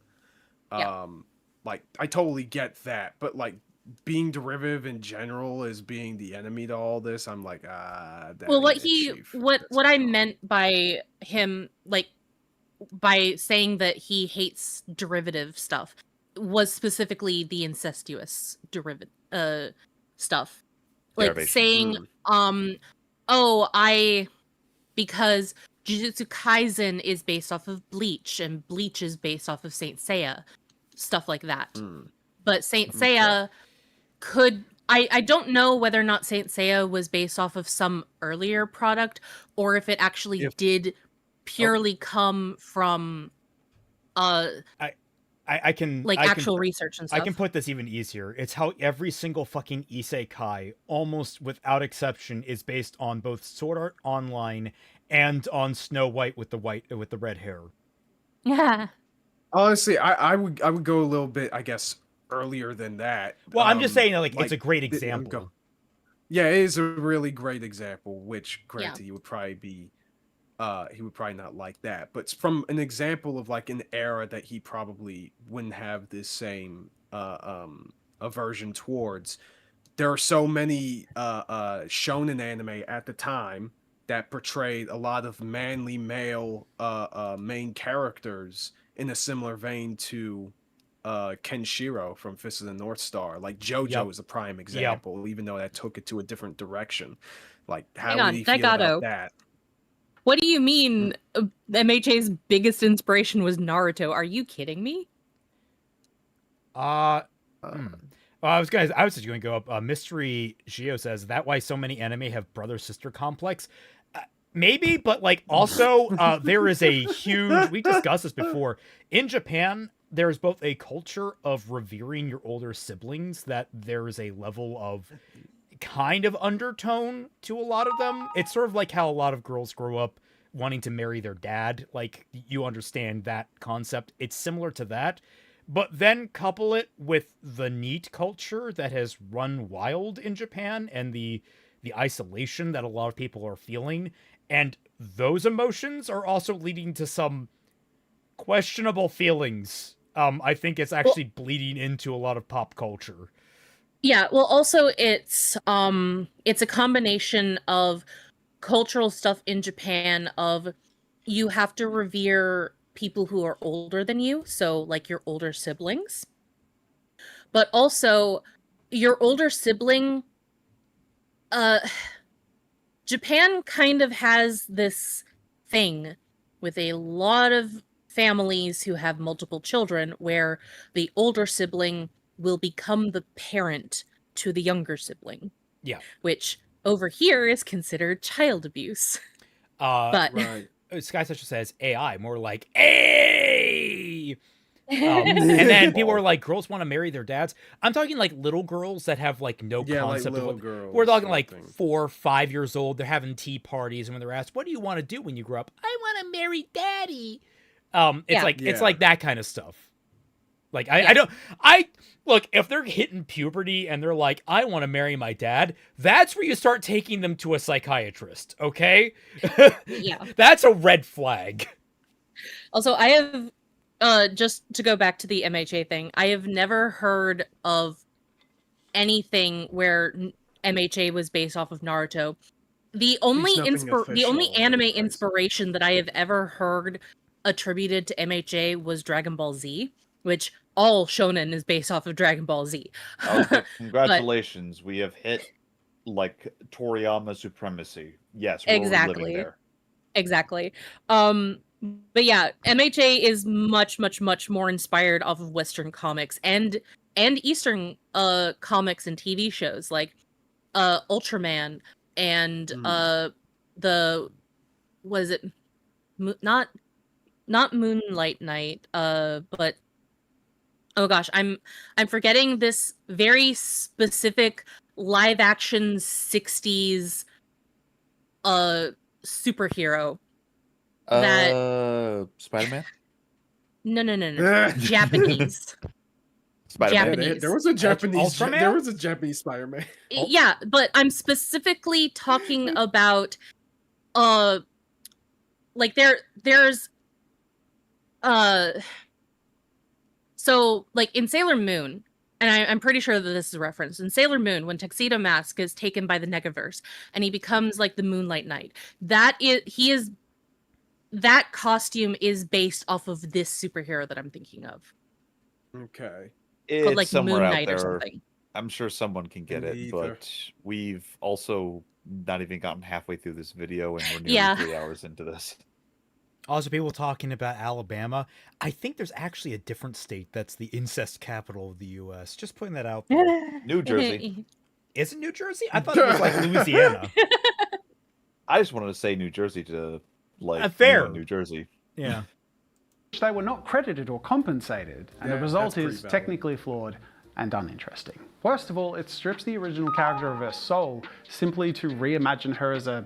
Like I totally get that, but like being derivative in general as being the enemy to all this, I'm like, well, what I meant by him, like by saying that he hates derivative stuff, was specifically the incestuous derivative stuff, like saying, because Jujutsu Kaisen is based off of Bleach and Bleach is based off of Saint Seiya. Stuff like that. But Saint Seiya could... I don't know whether or not Saint Seiya was based off of some earlier product or if it actually did purely come from actual research and stuff. I can put this even easier. It's how every single fucking isekai, almost without exception, is based on both Sword Art Online and on Snow White with the red hair. Yeah. Honestly, I would go a little bit, I guess, earlier than that. Well, I'm just saying, like it's a great example. Yeah, it is a really great example. Which, granted, he would probably not like that. But from an example of like an era that he probably wouldn't have this same aversion towards. There are so many shonen anime at the time that portrayed a lot of manly male main characters in a similar vein to Kenshiro from Fist of the North Star. Like JoJo is a prime example, even though that took it to a different direction. Like, how would he feel about that? What do you mean MHA's biggest inspiration was Naruto? Are you kidding me? I was just going to go up. Mystery Gio says, that why so many anime have brother-sister complex? Maybe, but like also there is a huge, we discussed this before. In Japan, there's both a culture of revering your older siblings, that there is a level of kind of undertone to a lot of them. It's sort of like how a lot of girls grow up wanting to marry their dad. Like, you understand that concept. It's similar to that. But then couple it with the NEET culture that has run wild in Japan and the isolation that a lot of people are feeling. And those emotions are also leading to some questionable feelings. I think it's actually bleeding into a lot of pop culture. Yeah, well, also it's a combination of cultural stuff in Japan of you have to revere people who are older than you, so like your older siblings. But also your older sibling, Japan kind of has this thing with a lot of families who have multiple children where the older sibling will become the parent to the younger sibling. Yeah. Which over here is considered child abuse. But right. Sky Session says AI, more like A. And then people are like, girls want to marry their dads. I'm talking like little girls that have like no concept like of what girls, we're talking like 4 or 5 years old. They're having tea parties, and when they're asked, what do you want to do when you grow up? I want to marry daddy. It's like that kind of stuff. Like, I look, if they're hitting puberty and they're like, I want to marry my dad, that's where you start taking them to a psychiatrist, okay? Yeah. That's a red flag. Also, I have, just to go back to the MHA thing, I have never heard of anything where MHA was based off of Naruto. The only anime inspiration that I have ever heard attributed to MHA was Dragon Ball Z, which all shonen is based off of Dragon Ball Z. Okay, congratulations. We have hit like Toriyama supremacy. Yes, we're living there. Exactly. But yeah, MHA is much, much, much more inspired off of Western comics and Eastern comics and TV shows like Ultraman and not Moonlight Knight, but oh gosh, I'm forgetting this very specific live action 60s superhero. Spider-Man? No. Japanese. Spider-Man. Japanese. There was a Japanese Ultraman? There was a Japanese Spider-Man. Yeah, but I'm specifically talking about like there's so like in Sailor Moon, and I'm pretty sure that this is a reference. In Sailor Moon, when Tuxedo Mask is taken by the Negaverse and he becomes like the Moonlight Knight, that costume is based off of this superhero that I'm thinking of. Okay. It's called like somewhere Moon out Knight there. or something. I'm sure someone can get it, but we've also not even gotten halfway through this video, and we're nearly 3 hours into this. Also, people talking about Alabama. I think there's actually a different state that's the incest capital of the U.S. Just putting that out there. New Jersey. Is it New Jersey? I thought it was like Louisiana. I just wanted to say New Jersey to like fair. New Jersey. Yeah. They were not credited or compensated, and the result is technically flawed and uninteresting. Worst of all, it strips the original character of her soul simply to reimagine her as a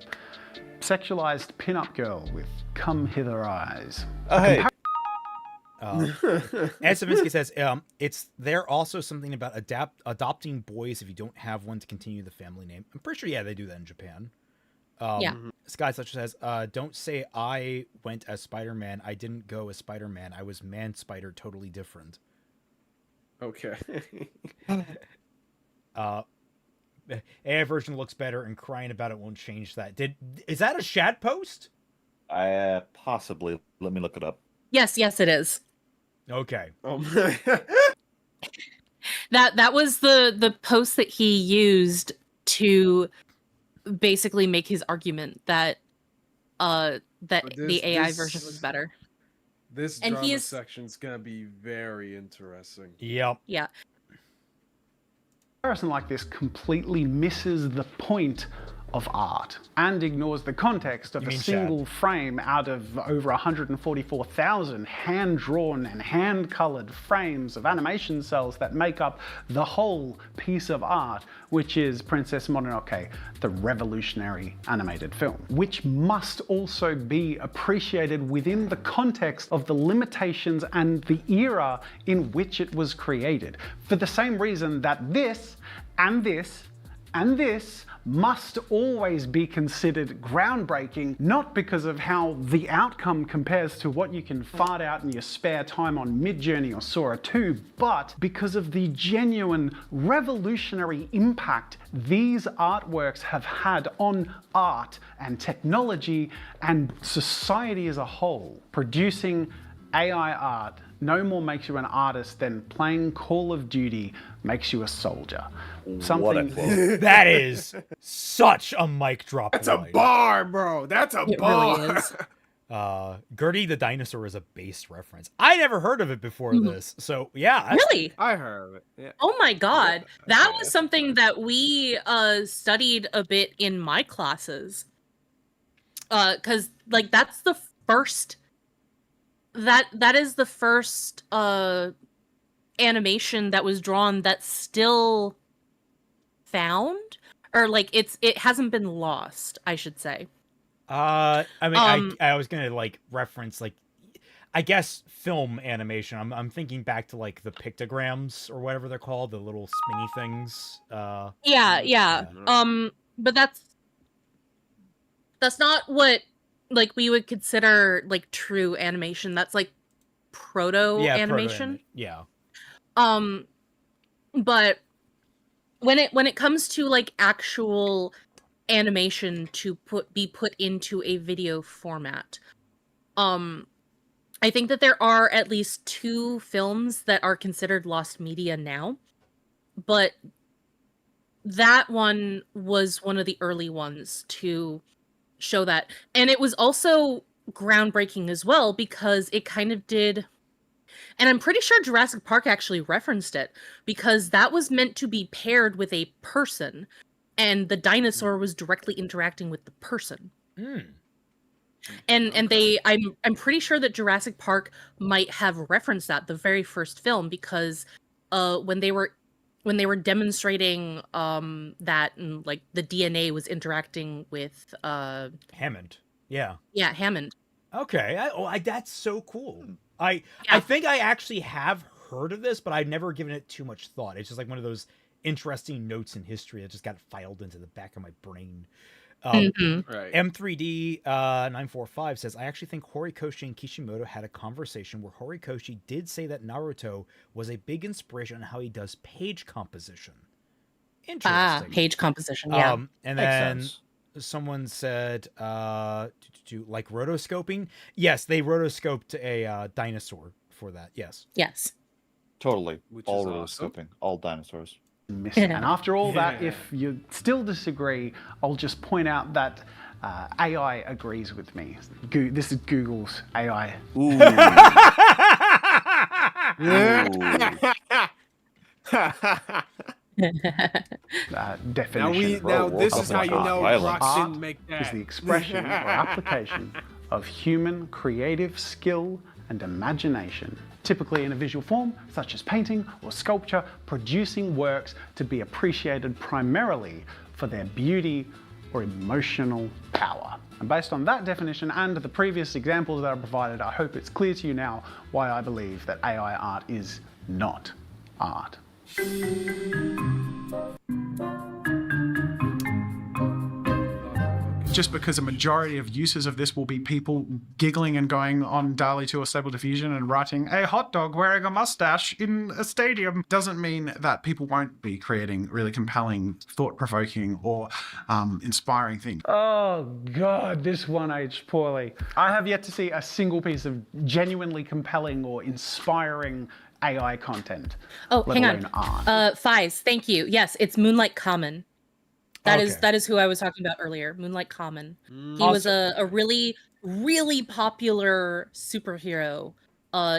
sexualized pin-up girl with come hither eyes. Hey. Ed Savinsky says, it's there also something about adopting boys if you don't have one to continue the family name. I'm pretty sure, yeah, they do that in Japan. Yeah. Sky Such says, don't say I went as Spider-Man. I didn't go as Spider-Man. I was Man-Spider, totally different. Okay. AI version looks better and crying about it won't change that. Is that a Shad post? Possibly. Let me look it up. Yes, it is. Okay. That was the post that he used to basically make his argument that the AI version was better. This and drama section's gonna be very interesting. Yep. Yeah. Comparison like this completely misses the point of art and ignores the context of a single frame out of over 144,000 hand-drawn and hand-colored frames of animation cells that make up the whole piece of art, which is Princess Mononoke, the revolutionary animated film, which must also be appreciated within the context of the limitations and the era in which it was created, for the same reason that this and this and this must always be considered groundbreaking, not because of how the outcome compares to what you can fart out in your spare time on Midjourney or Sora 2, but because of the genuine revolutionary impact these artworks have had on art and technology and society as a whole. Producing AI art no more makes you an artist than playing Call of Duty makes you a soldier. Something that is such a mic drop. That's line. A bar, bro. That's a bar. Really is. Gertie the dinosaur is a base reference. I never heard of it before this. So yeah. Really? I heard of it. Yeah. Oh my god. That was something that we studied a bit in my classes. Cause like that's the first that is the first animation that was drawn that's still found, or like it hasn't been lost, I should say. I mean, I was gonna like reference like, I guess film animation. I'm thinking back to like the pictograms or whatever they're called, the little spinny things. Yeah. But that's not what like we would consider like true animation. That's like proto animation. Yeah. But when it comes to like actual animation to be put into a video format, I think that there are at least 2 films that are considered lost media now, but that one was one of the early ones to show that. And it was also groundbreaking as well because it kind of did, and I'm pretty sure Jurassic Park actually referenced it, because that was meant to be paired with a person and the dinosaur was directly interacting with the person. And I'm pretty sure that Jurassic Park might have referenced that, the very first film, because when they were demonstrating that, and like the DNA was interacting with Hammond. Yeah, Hammond. Okay. That's so cool. I think I actually have heard of this, but I've never given it too much thought. It's just like one of those interesting notes in history that just got filed into the back of my brain. Right. M3D 945 says, I actually think Horikoshi and Kishimoto had a conversation where Horikoshi did say that Naruto was a big inspiration on how he does page composition. Interesting. Page composition, yeah. And then someone said, like rotoscoping. Yes, they rotoscoped a dinosaur for that. Yes. Totally. Which all is rotoscoping. Awesome. All dinosaurs. And after all that, if you still disagree, I'll just point out that AI agrees with me. This is Google's AI. Ooh. Definition. Now this is how you know Brock art didn't make that. is the expression or application of human creative skill and imagination, typically in a visual form such as painting or sculpture, producing works to be appreciated primarily for their beauty or emotional power. And based on that definition and the previous examples that I provided, I hope it's clear to you now why I believe that AI art is not art. Just because a majority of uses of this will be people giggling and going on DALL-E 2 or Stable Diffusion and writing a hot dog wearing a mustache in a stadium doesn't mean that people won't be creating really compelling, thought-provoking or inspiring things. Oh God, this one aged poorly. I have yet to see a single piece of genuinely compelling or inspiring AI content. Oh, hang on. Fies, thank you. Yes, it's Moonlight Common. That is who I was talking about earlier. Moonlight Common. He was a really, really popular superhero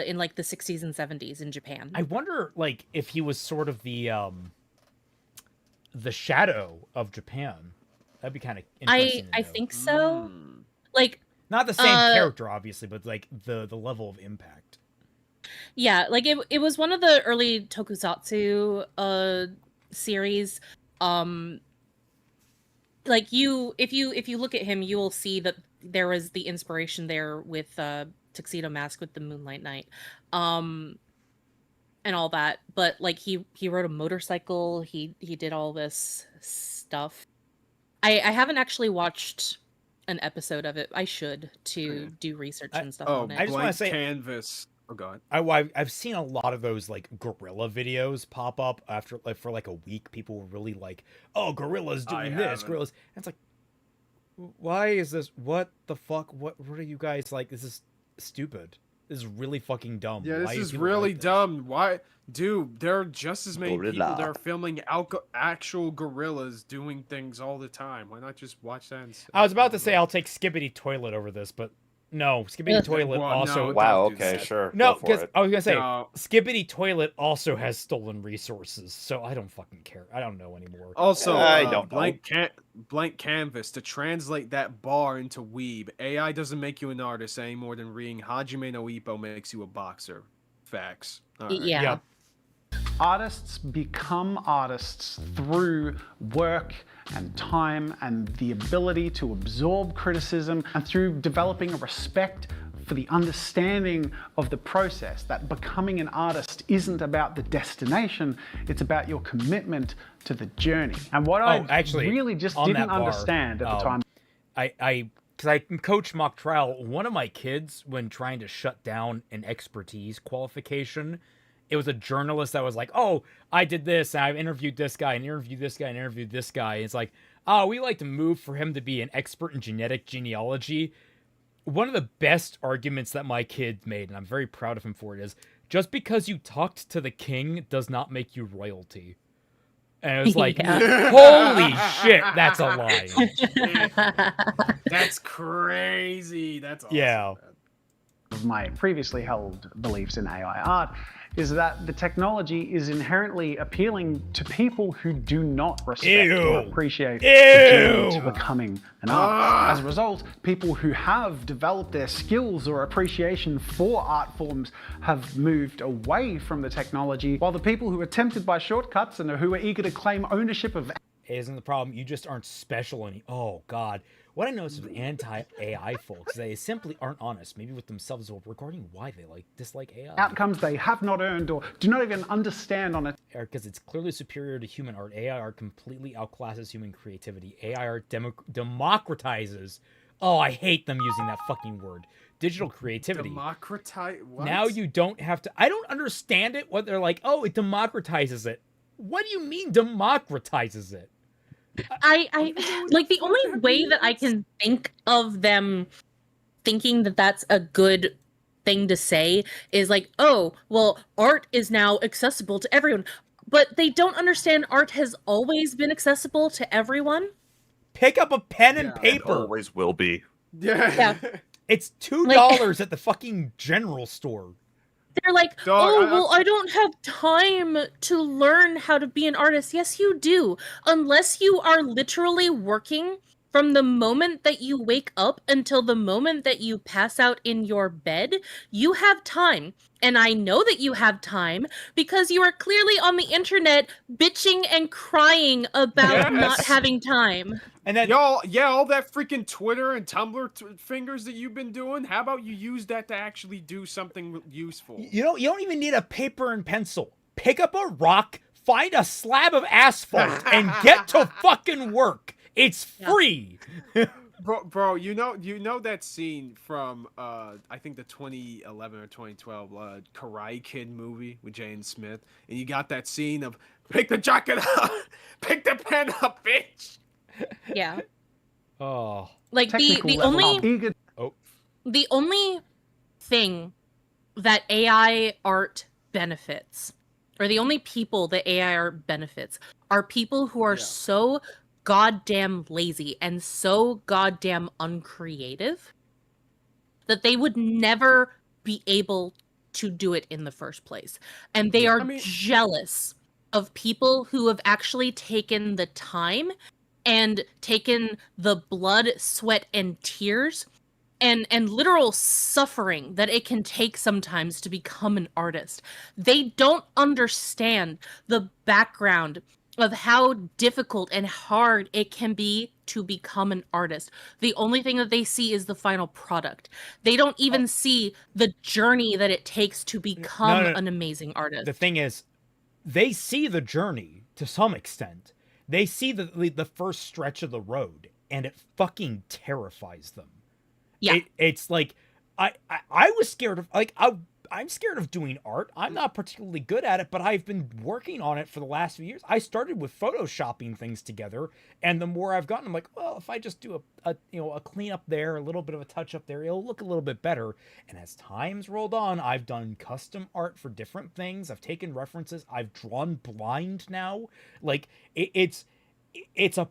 in like the 60s and 70s in Japan. I wonder, like, if he was sort of the shadow of Japan. That'd be kind of interesting. I think so. Like, not the same character, obviously, but like the level of impact. Yeah, like it was one of the early tokusatsu series. Like if you look at him, you will see that there was the inspiration there with Tuxedo Mask with the Moonlight Knight, and all that. But like he rode a motorcycle. He did all this stuff. I haven't actually watched an episode of it. I should to do research and stuff on it. I just want to say canvas. Oh god. I've seen a lot of those like gorilla videos pop up after like for like a week. People were really like, "Oh, gorillas doing this, gorillas." And it's like, why is this? What the fuck? What are you guys like? This is stupid. This is really fucking dumb. Yeah, this is really dumb. Why, dude? There are just as many people that are filming actual gorillas doing things all the time. Why not just watch that? I was about to say I'll take Skibbity Toilet over this, but. No, Skibbity Toilet also... Wow, okay, sure. No, because I was going to say, Skibbity Toilet also has stolen resources, so I don't fucking care. I don't know anymore. Also, blank canvas, to translate that bar into weeb, AI doesn't make you an artist any more than reading Hajime no Ippo makes you a boxer. Facts. Right. Yeah. Artists become artists through work and time and the ability to absorb criticism and through developing a respect for the understanding of the process, that becoming an artist isn't about the destination, it's about your commitment to the journey. And what I really just didn't understand at the time... Because I coach mock trial, one of my kids, when trying to shut down an expertise qualification, it was a journalist that was like, "Oh, I did this, and I've interviewed this guy, and interviewed this guy, and interviewed this guy." And it's like, "Oh, we like to move for him to be an expert in genetic genealogy." One of the best arguments that my kid made, and I'm very proud of him for it, is just because you talked to the king does not make you royalty. And it was like, holy shit, that's a lie. That's crazy. That's awesome. Yeah. Of my previously held beliefs in AI art is that the technology is inherently appealing to people who do not respect or appreciate the journey to becoming an artist. As a result, people who have developed their skills or appreciation for art forms have moved away from the technology, while the people who are tempted by shortcuts and who are eager to claim ownership of... Isn't the problem, you just aren't special oh god. What I noticed with anti-AI folks, they simply aren't honest, maybe with themselves or regarding why they dislike AI. Outcomes they have not earned or do not even understand on it. Because it's clearly superior to human art. AI art completely outclasses human creativity. AI art democratizes. Oh, I hate them using that fucking word. Digital creativity. Democratize? What? Now you don't have to... I don't understand it, what they're like, oh, it democratizes it. What do you mean democratizes it? I like, the only way that I can think of them thinking that that's a good thing to say is like, oh, well, art is now accessible to everyone. But they don't understand art has always been accessible to everyone. Pick up a pen and paper. It always will be. Yeah. It's $2 at the fucking general store. They're like, I don't have time to learn how to be an artist. Yes, you do. Unless you are literally working from the moment that you wake up until the moment that you pass out in your bed, you have time. And I know that you have time because you are clearly on the internet bitching and crying about not having time. And then y'all, all that freaking Twitter and Tumblr fingers that you've been doing, how about you use that to actually do something useful? You don't even need a paper and pencil. Pick up a rock, find a slab of asphalt, and get to fucking work. It's free. Bro, you know that scene from I think the 2011 or 2012 Karate Kid movie with Jane Smith, and you got that scene of pick the jacket up, pick the pen up, bitch. Yeah. Oh. Like the only thing that AI art benefits, or the only people that AI art benefits, are people who are so goddamn lazy and so goddamn uncreative that they would never be able to do it in the first place. And they are jealous of people who have actually taken the time and taken the blood, sweat, and tears and literal suffering that it can take sometimes to become an artist. They don't understand the background of how difficult and hard it can be to become an artist. The only thing that they see is the final product. They don't even see the journey that it takes to become an amazing artist. The thing is, they see the journey to some extent. They see the first stretch of the road, and it fucking terrifies them. Yeah. It's like, I was scared of, like, I'm scared of doing art. I'm not particularly good at it, but I've been working on it for the last few years. I started with photoshopping things together, and the more I've gotten, I'm like, well, if I just do a clean up there, a little bit of a touch up there, it'll look a little bit better. And as time's rolled on, I've done custom art for different things. I've taken references. I've drawn blind now. Like it's a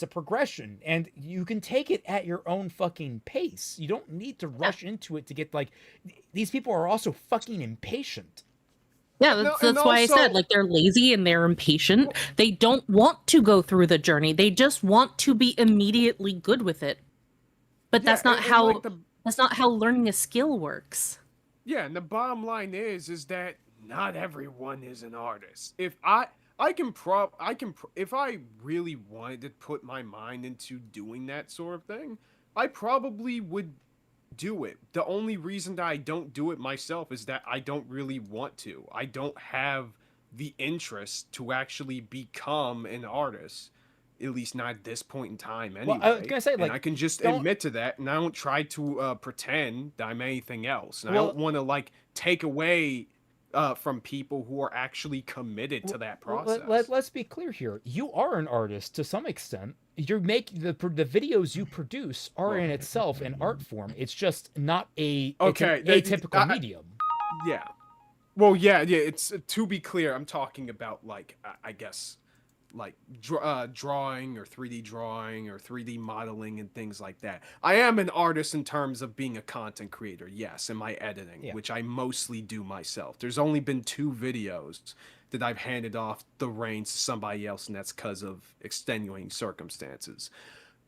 progression, and you can take it at your own fucking pace. You don't need to rush into it to get, like, these people are also fucking impatient. Yeah, that's why I said, like, they're lazy and they're impatient. They don't want to go through the journey. They just want to be immediately good with it. But that's not how learning a skill works. Yeah, and the bottom line is that not everyone is an artist. If I really wanted to put my mind into doing that sort of thing, I probably would do it. The only reason that I don't do it myself is that I don't really want to. I don't have the interest to actually become an artist, at least not at this point in time anyway. Well, I was gonna say, like, and I can just admit to that, and I don't try to pretend that I'm anything else. And I don't want to, like, take away from people who are actually committed to that process. Let's be clear here. You are an artist to some extent. You're making the videos you produce are in itself an art form. It's just not it's an atypical medium. Yeah. Well, yeah. It's to be clear. I'm talking about, like, I guess, like drawing or 3D drawing or 3D modeling and things like that. I am an artist in terms of being a content creator, yes, in my editing, which I mostly do myself. There's only been 2 videos that I've handed off the reins to somebody else, and that's because of extenuating circumstances.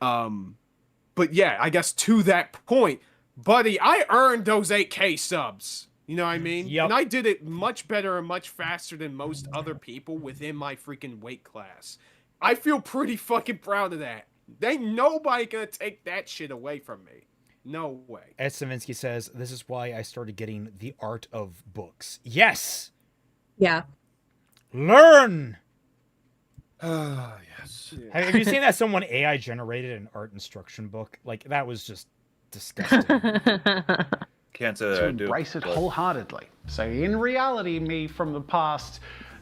But yeah, I guess to that point, buddy, I earned those 8K subs. You know what I mean? Yep. And I did it much better and much faster than most other people within my freaking weight class. I feel pretty fucking proud of that. Ain't nobody gonna take that shit away from me. No way. Ed Savinsky says, this is why I started getting the art of books. Yes! Yeah. Learn! Yes. Yeah. Have you seen that someone AI generated an art instruction book? Like, that was just disgusting. Can't say that to I do, embrace it wholeheartedly. So in reality, me from the past,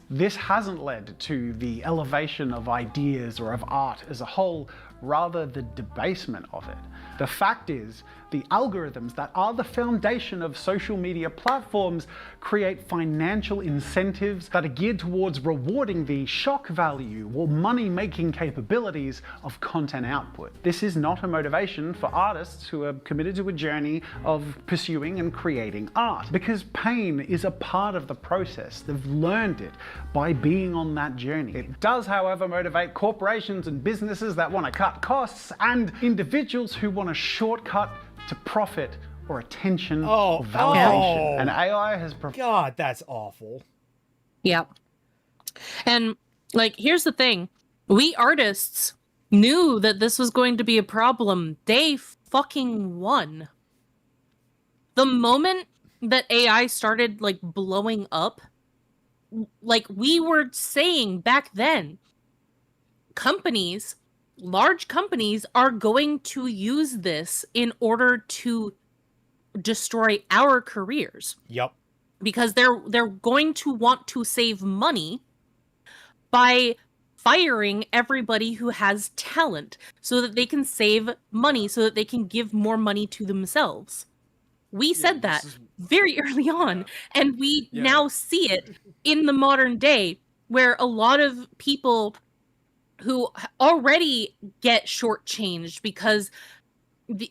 this hasn't led to the elevation of ideas or of art as a whole, rather the debasement of it. The fact is The algorithms that are the foundation of social media platforms create financial incentives that are geared towards rewarding the shock value or money-making capabilities of content output. This is not a motivation for artists who are committed to a journey of pursuing and creating art, because pain is a part of the process. They've learned it by being on that journey. It does, however, motivate corporations and businesses that want to cut costs and individuals who want to shortcut to profit or attention or validation. And AI has... God, that's awful. Yeah. And, like, here's the thing. We artists knew that this was going to be a problem day fucking one. The moment that AI started, like, blowing up, like we were saying back then, companies, large companies, are going to use this in order to destroy our careers. Yep. Because they're going to want to save money by firing everybody who has talent so that they can save money, so that they can give more money to themselves. We said that very early on, and we now see it in the modern day, where a lot of people who already get shortchanged because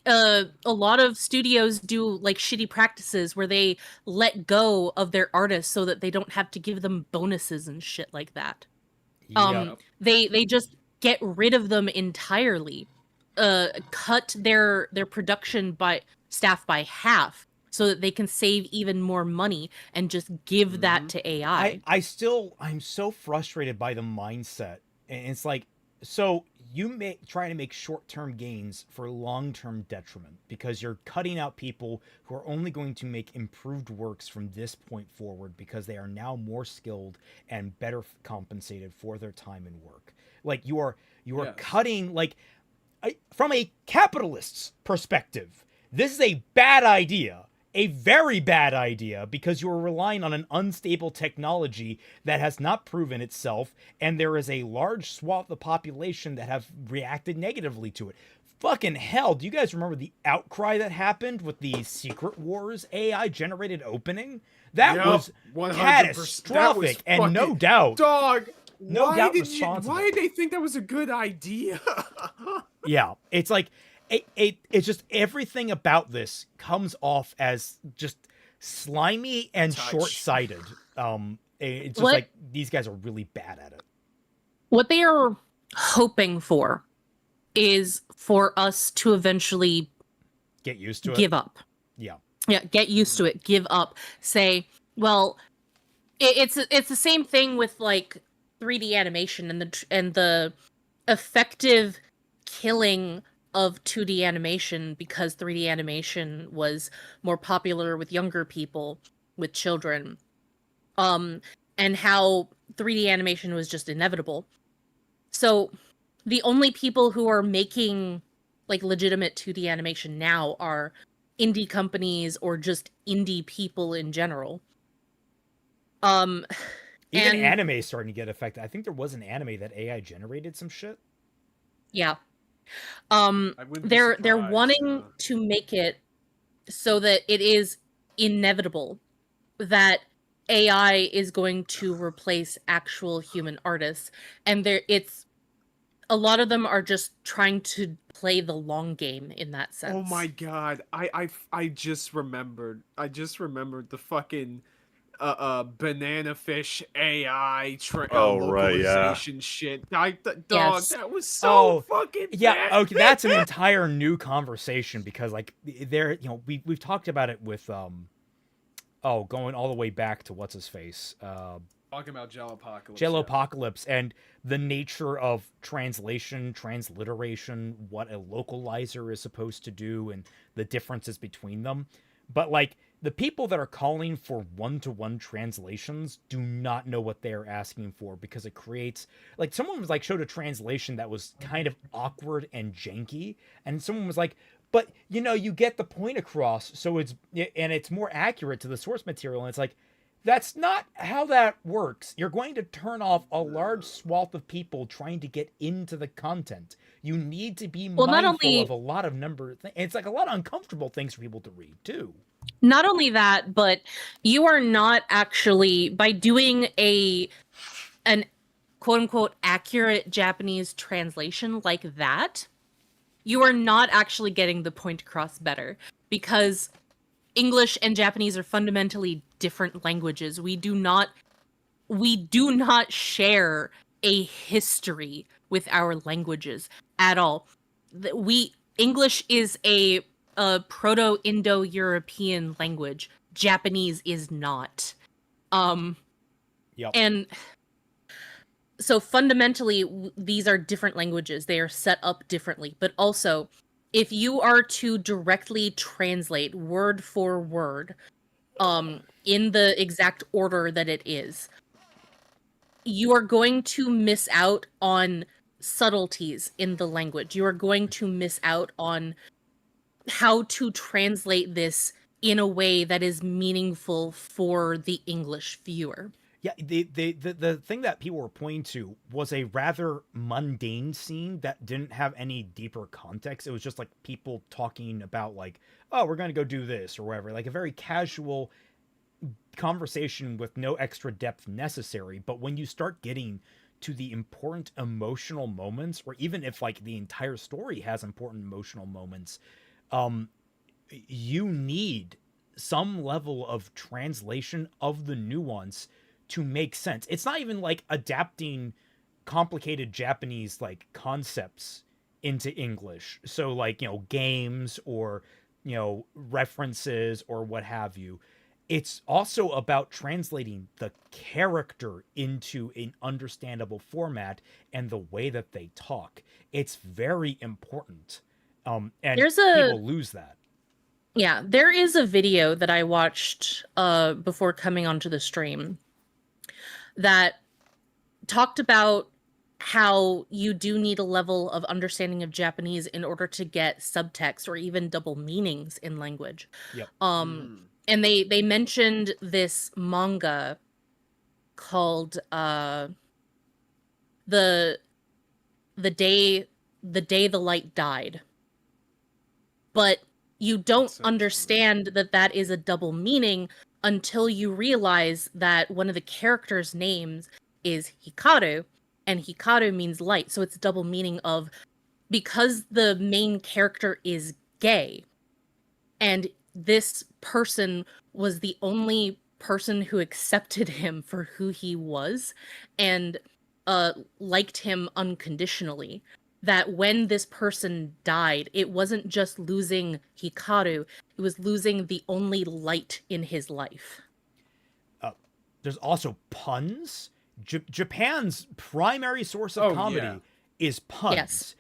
a lot of studios do like shitty practices where they let go of their artists so that they don't have to give them bonuses and shit like that. They just get rid of them entirely, cut their production staff by half so that they can save even more money and just give that to AI. I'm so frustrated by the mindset. And it's like, so you trying to make short-term gains for long-term detriment because you're cutting out people who are only going to make improved works from this point forward because they are now more skilled and better compensated for their time and work. Like you are cutting, like, from a capitalist's perspective, this is a bad idea. A very bad idea, because you are relying on an unstable technology that has not proven itself, and there is a large swath of the population that have reacted negatively to it. Fucking hell, do you guys remember the outcry that happened with the Secret Wars AI-generated opening? That was 100%. Catastrophic, that was and no doubt... Dog! No doubt responsible. Why did they think that was a good idea? Yeah, it's like... It's just everything about this comes off as just slimy and short-sighted. It's just like these guys are really bad at it. What they are hoping for is for us to eventually get used to it. Give up. Yeah. Yeah, get used to it. Give up. Say, well, it's the same thing with like 3D animation and the effective killing of 2D animation, because 3D animation was more popular with younger people, with children, and how 3D animation was just inevitable. So the only people who are making like legitimate 2D animation now are indie companies or just indie people in general. Even anime is starting to get affected. I think there was an anime that AI generated some shit. Yeah. They're wanting to make it so that it is inevitable that AI is going to replace actual human artists, and a lot of them are just trying to play the long game in that sense. Oh my god, I just remembered the fucking banana fish AI localization shit. Dog, that was so fucking bad. Okay, that's an entire new conversation, because like we've talked about it with going all the way back to what's his face, talking about Jellopocalypse. Jellopocalypse and the nature of translation, transliteration, what a localizer is supposed to do, and the differences between them. But like, the people that are calling for one-to-one translations do not know what they're asking for, because it creates, like, someone was like showed a translation that was kind of awkward and janky, and someone was like, but you get the point across, so it's more accurate to the source material. And it's like, that's not how that works. You're going to turn off a large swath of people trying to get into the content. You need to be Well, not mindful only of a lot of it's like a lot of uncomfortable things for people to read too. Not only that, but you are not actually, by doing an quote unquote accurate Japanese translation like that, you are not actually getting the point across better, because English and Japanese are fundamentally different languages. We do not share a history with our languages at all. English is a Proto-Indo-European language. Japanese is not. Yep. And so fundamentally, these are different languages. They are set up differently. But also, if you are to directly translate word for word, in the exact order that it is, you are going to miss out on subtleties in the language. You are going to miss out on how to translate this in a way that is meaningful for the English viewer. Yeah, the thing that people were pointing to was a rather mundane scene that didn't have any deeper context. It was just like people talking about like, oh, we're going to go do this or whatever, like a very casual conversation with no extra depth necessary. But when you start getting to the important emotional moments, or even if like the entire story has important emotional moments, you need some level of translation of the nuance to make sense. It's not even like adapting complicated Japanese like concepts into English. So like, games or, references or what have you. It's also about translating the character into an understandable format and the way that they talk. It's very important. And people lose that. Yeah, there is a video that I watched before coming onto the stream that talked about how you do need a level of understanding of Japanese in order to get subtext or even double meanings in language. Yep. And they mentioned this manga called the day the light died. But you don't understand that is a double meaning until you realize that one of the characters' names is Hikaru, and Hikaru means light. So it's a double meaning of, because the main character is gay, and this person was the only person who accepted him for who he was and liked him unconditionally, that when this person died, it wasn't just losing Hikaru, it was losing the only light in his life. There's also puns. Japan's primary source of comedy is puns. Yes.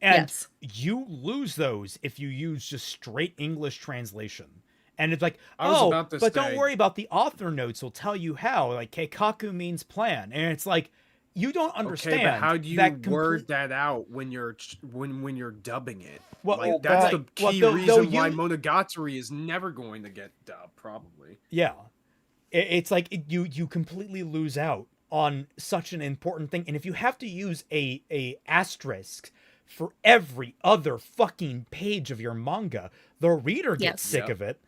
And you lose those if you use just straight English translation. And it's like, don't worry about the author notes. Will tell you how. Like, keikaku means plan. And it's like, you don't understand. Okay, but how do you word that out when you're dubbing it? Well, like, that's the key reason why Monogatari is never going to get dubbed, probably. Yeah, it's like you completely lose out on such an important thing. And if you have to use a asterisk for every other fucking page of your manga, the reader gets sick of it.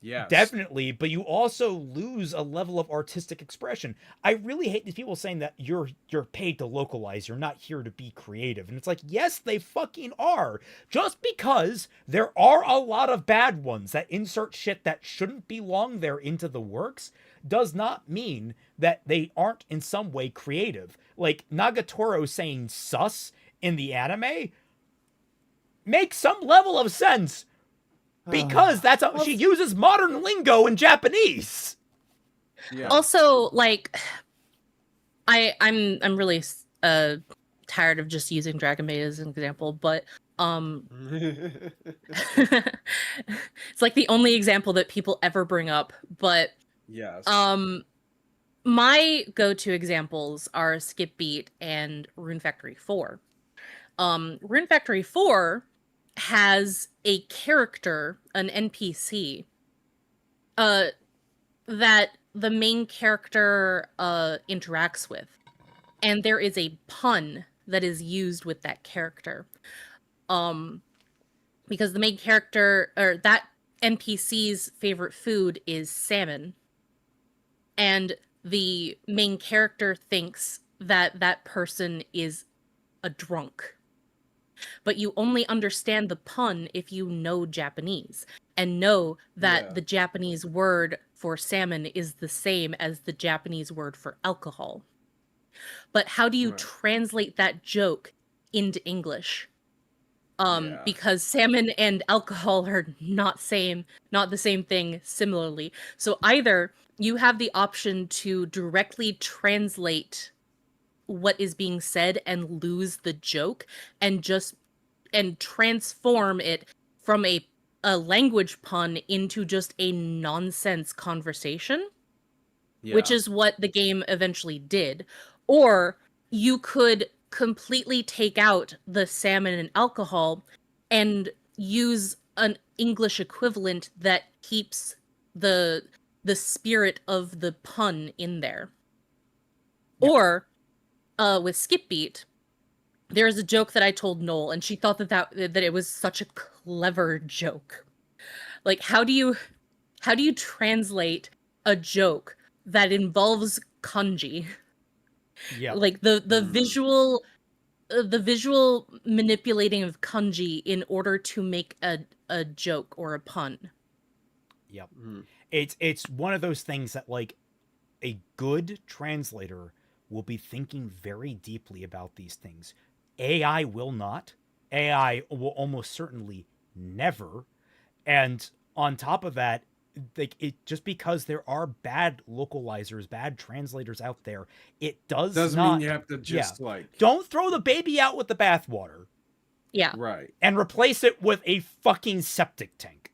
Yes. Definitely, but you also lose a level of artistic expression. I really hate these people saying that you're paid to localize, you're not here to be creative. And it's like, yes, they fucking are. Just because there are a lot of bad ones that insert shit that shouldn't belong there into the works does not mean that they aren't in some way creative. Like Nagatoro saying sus in the anime makes some level of sense. Because that's how she uses modern lingo in Japanese. Yeah. Also, like, I'm really tired of just using Dragon Maid as an example, but it's like the only example that people ever bring up. But yes, my go-to examples are Skip Beat and Rune Factory 4. Rune Factory 4 has a character, an NPC, that the main character interacts with. And there is a pun that is used with that character. Because the main character, or that NPC's favorite food is salmon. And the main character thinks that that person is a drunk. But you only understand the pun if you know Japanese and know that the Japanese word for salmon is the same as the Japanese word for alcohol. But how do you translate that joke into English? Because salmon and alcohol are not the same thing similarly. So either you have the option to directly translate what is being said and lose the joke and transform it from a language pun into just a nonsense conversation, which is what the game eventually did. Or you could completely take out the salmon and alcohol and use an English equivalent that keeps the spirit of the pun in there. Or with Skip Beat, there's a joke that I told Noel, and she thought that it was such a clever joke. Like, how do you translate a joke that involves kanji? Yeah. Like the visual manipulating of kanji in order to make a joke or a pun. Yep. It's one of those things that, like, a good translator will be thinking very deeply about these things. AI will not. AI will almost certainly never. And on top of that, like, it just because there are bad localizers, bad translators out there, it doesn't mean you have to just don't throw the baby out with the bathwater. Yeah. Right. And replace it with a fucking septic tank.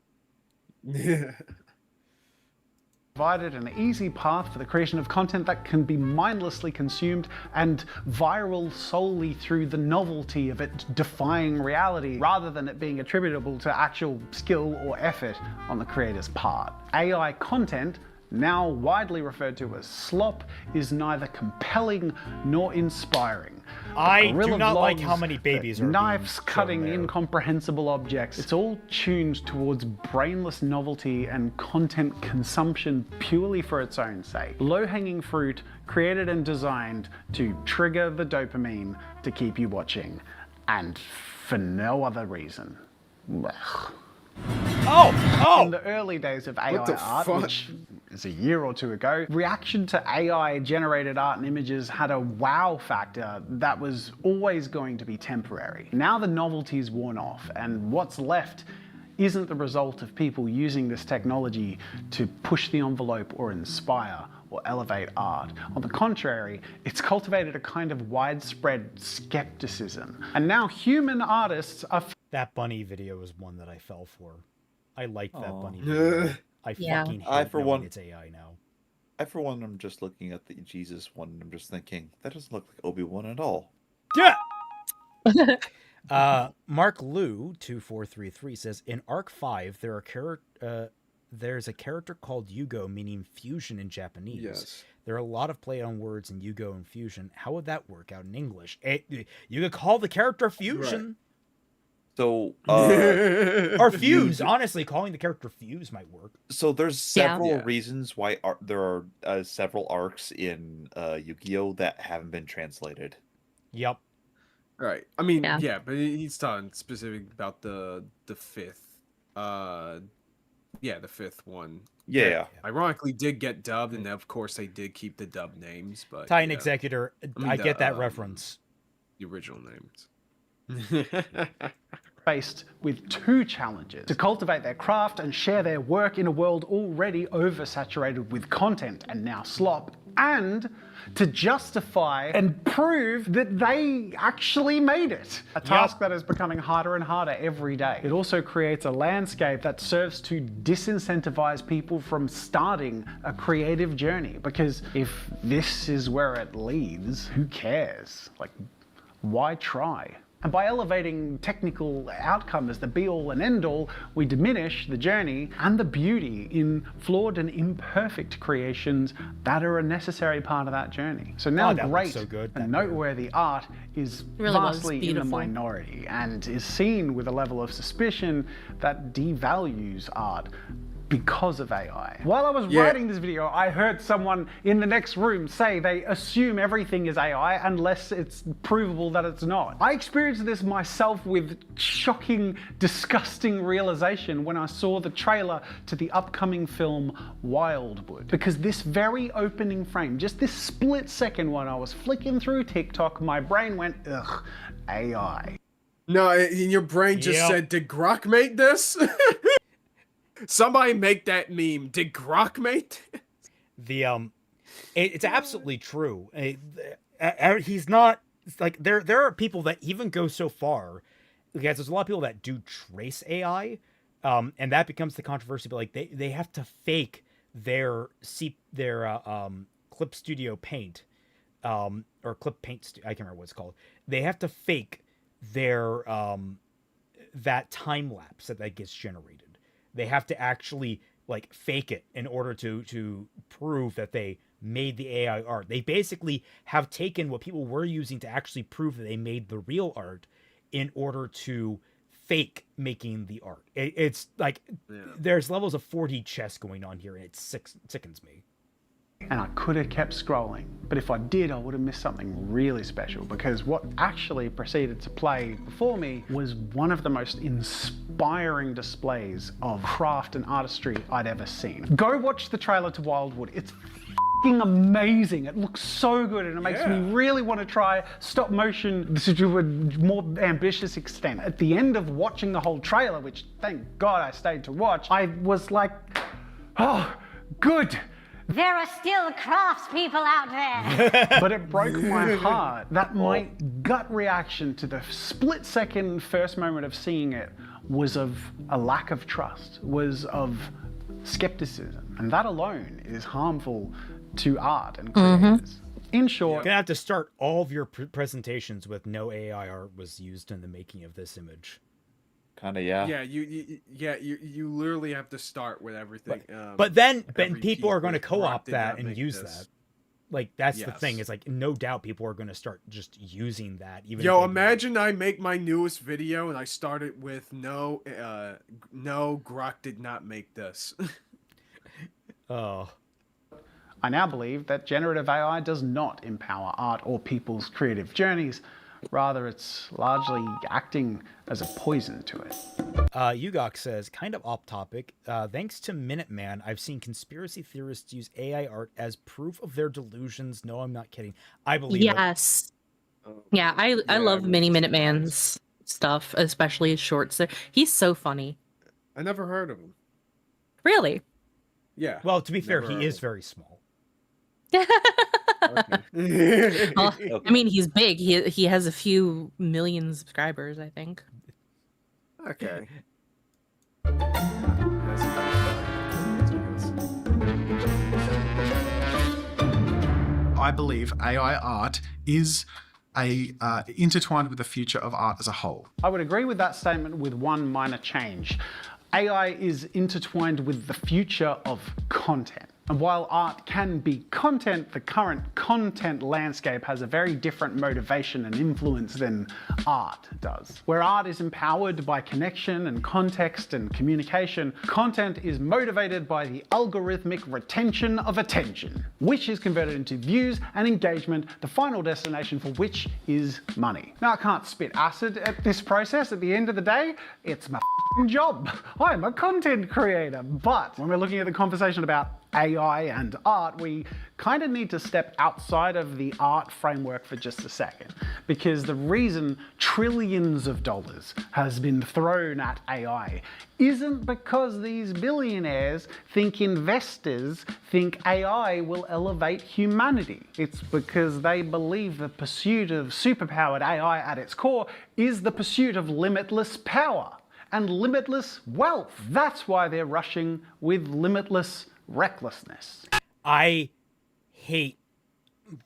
Provided an easy path for the creation of content that can be mindlessly consumed and viral solely through the novelty of it defying reality, rather than it being attributable to actual skill or effort on the creator's part. AI content, now widely referred to as slop, is neither compelling nor inspiring. I do not like how many babies are knives being cutting shown there. incomprehensible objects. It's all tuned towards brainless novelty and content consumption purely for its own sake. Low-hanging fruit created and designed to trigger the dopamine to keep you watching, and for no other reason. In the early days of AI art, which is a year or two ago, reaction to AI-generated art and images had a wow factor that was always going to be temporary. Now the novelty's worn off, and what's left isn't the result of people using this technology to push the envelope or inspire or elevate art. On the contrary, it's cultivated a kind of widespread skepticism. And now human artists are... That bunny video is one that I fell for. I liked that bunny video. I fucking hate knowing it's AI now. I, for one, am just looking at the Jesus one, and I'm just thinking, that doesn't look like Obi-Wan at all. Yeah! Mark Liu 2433 says, in Arc 5, there's a character called Yugo, meaning fusion in Japanese. Yes. There are a lot of play on words in Yugo and fusion. How would that work out in English? You could call the character fusion. Right. So, or fuse. Honestly, calling the character fuse might work. So there's several reasons why there are several arcs in Yu-Gi-Oh that haven't been translated. Yep. Right. I mean, but he's talking specific about the fifth. The fifth one. Yeah. Ironically, did get dubbed, and of course they did keep the dub names. But Titan Executor, I get that reference. The original names. Faced with two challenges: to cultivate their craft and share their work in a world already oversaturated with content and now slop, and to justify and prove that they actually made it. A task that is becoming harder and harder every day. It also creates a landscape that serves to disincentivize people from starting a creative journey, because if this is where it leads, who cares? Like, why try? And by elevating technical outcome as the be-all and end-all, we diminish the journey and the beauty in flawed and imperfect creations that are a necessary part of that journey. So now great and noteworthy art is vastly in the minority and is seen with a level of suspicion that devalues art because of AI. While I was writing this video, I heard someone in the next room say they assume everything is AI unless it's provable that it's not. I experienced this myself with shocking, disgusting realization when I saw the trailer to the upcoming film Wildwood. Because this very opening frame, just this split second when I was flicking through TikTok, my brain went, ugh, AI. No, your brain just said, did Grok make this? Somebody make that meme. Did Grok make the it's absolutely true. He's not like there are people that even go so far because there's a lot of people that do trace AI, and that becomes the controversy. But like they have to fake their Clip Studio Paint, or Clip Paint. I can't remember what it's called. They have to fake their that time lapse that gets generated. They have to actually like fake it in order to prove that they made the AI art. They basically have taken what people were using to actually prove that they made the real art in order to fake making the art. It's like there's levels of 4D chess going on here, and it sickens me. And I could have kept scrolling, but if I did, I would have missed something really special, because what actually proceeded to play before me was one of the most inspiring displays of craft and artistry I'd ever seen. Go watch the trailer to Wildwood. It's f***ing amazing. It looks so good, and it makes me really want to try stop motion to a more ambitious extent. At the end of watching the whole trailer, which thank God I stayed to watch, I was like, oh, good. There are still craftspeople out there. But it broke my heart that my gut reaction to the split-second first moment of seeing it was of a lack of trust, was of skepticism. And that alone is harmful to art and creators. In short, you're gonna have to start all of your presentations with no AI art was used in the making of this image. Kind of, yeah. Yeah, you literally have to start with everything. But then people are going to co-opt that and use that. Like that's the thing. It's like no doubt people are going to start just using that. Even imagine I make my newest video and I start it with no, Grok did not make this. Oh. I now believe that generative AI does not empower art or people's creative journeys. Rather, it's largely acting as a poison to it. Ugok says, kind of off topic, thanks to Minuteman, I've seen conspiracy theorists use AI art as proof of their delusions. No, I'm not kidding. I believe it. Yes. Yeah, I love Minuteman's stuff, especially his shorts. He's so funny. I never heard of him. Really? Yeah. Well, to be fair, he is very small. Well, I mean, he's big. He has a few million subscribers, I think. Okay. I believe AI art is intertwined with the future of art as a whole. I would agree with that statement with one minor change. AI is intertwined with the future of content. And while art can be content, the current content landscape has a very different motivation and influence than art does. Where art is empowered by connection and context and communication, content is motivated by the algorithmic retention of attention, which is converted into views and engagement, the final destination for which is money. Now, I can't spit acid at this process. At the end of the day, it's my job. I'm a content creator. But when we're looking at the conversation about AI and art, we kind of need to step outside of the art framework for just a second, because the reason trillions of dollars has been thrown at AI isn't because these billionaires think investors think AI will elevate humanity. It's because they believe the pursuit of superpowered AI at its core is the pursuit of limitless power and limitless wealth. That's why they're rushing with limitless recklessness. I hate,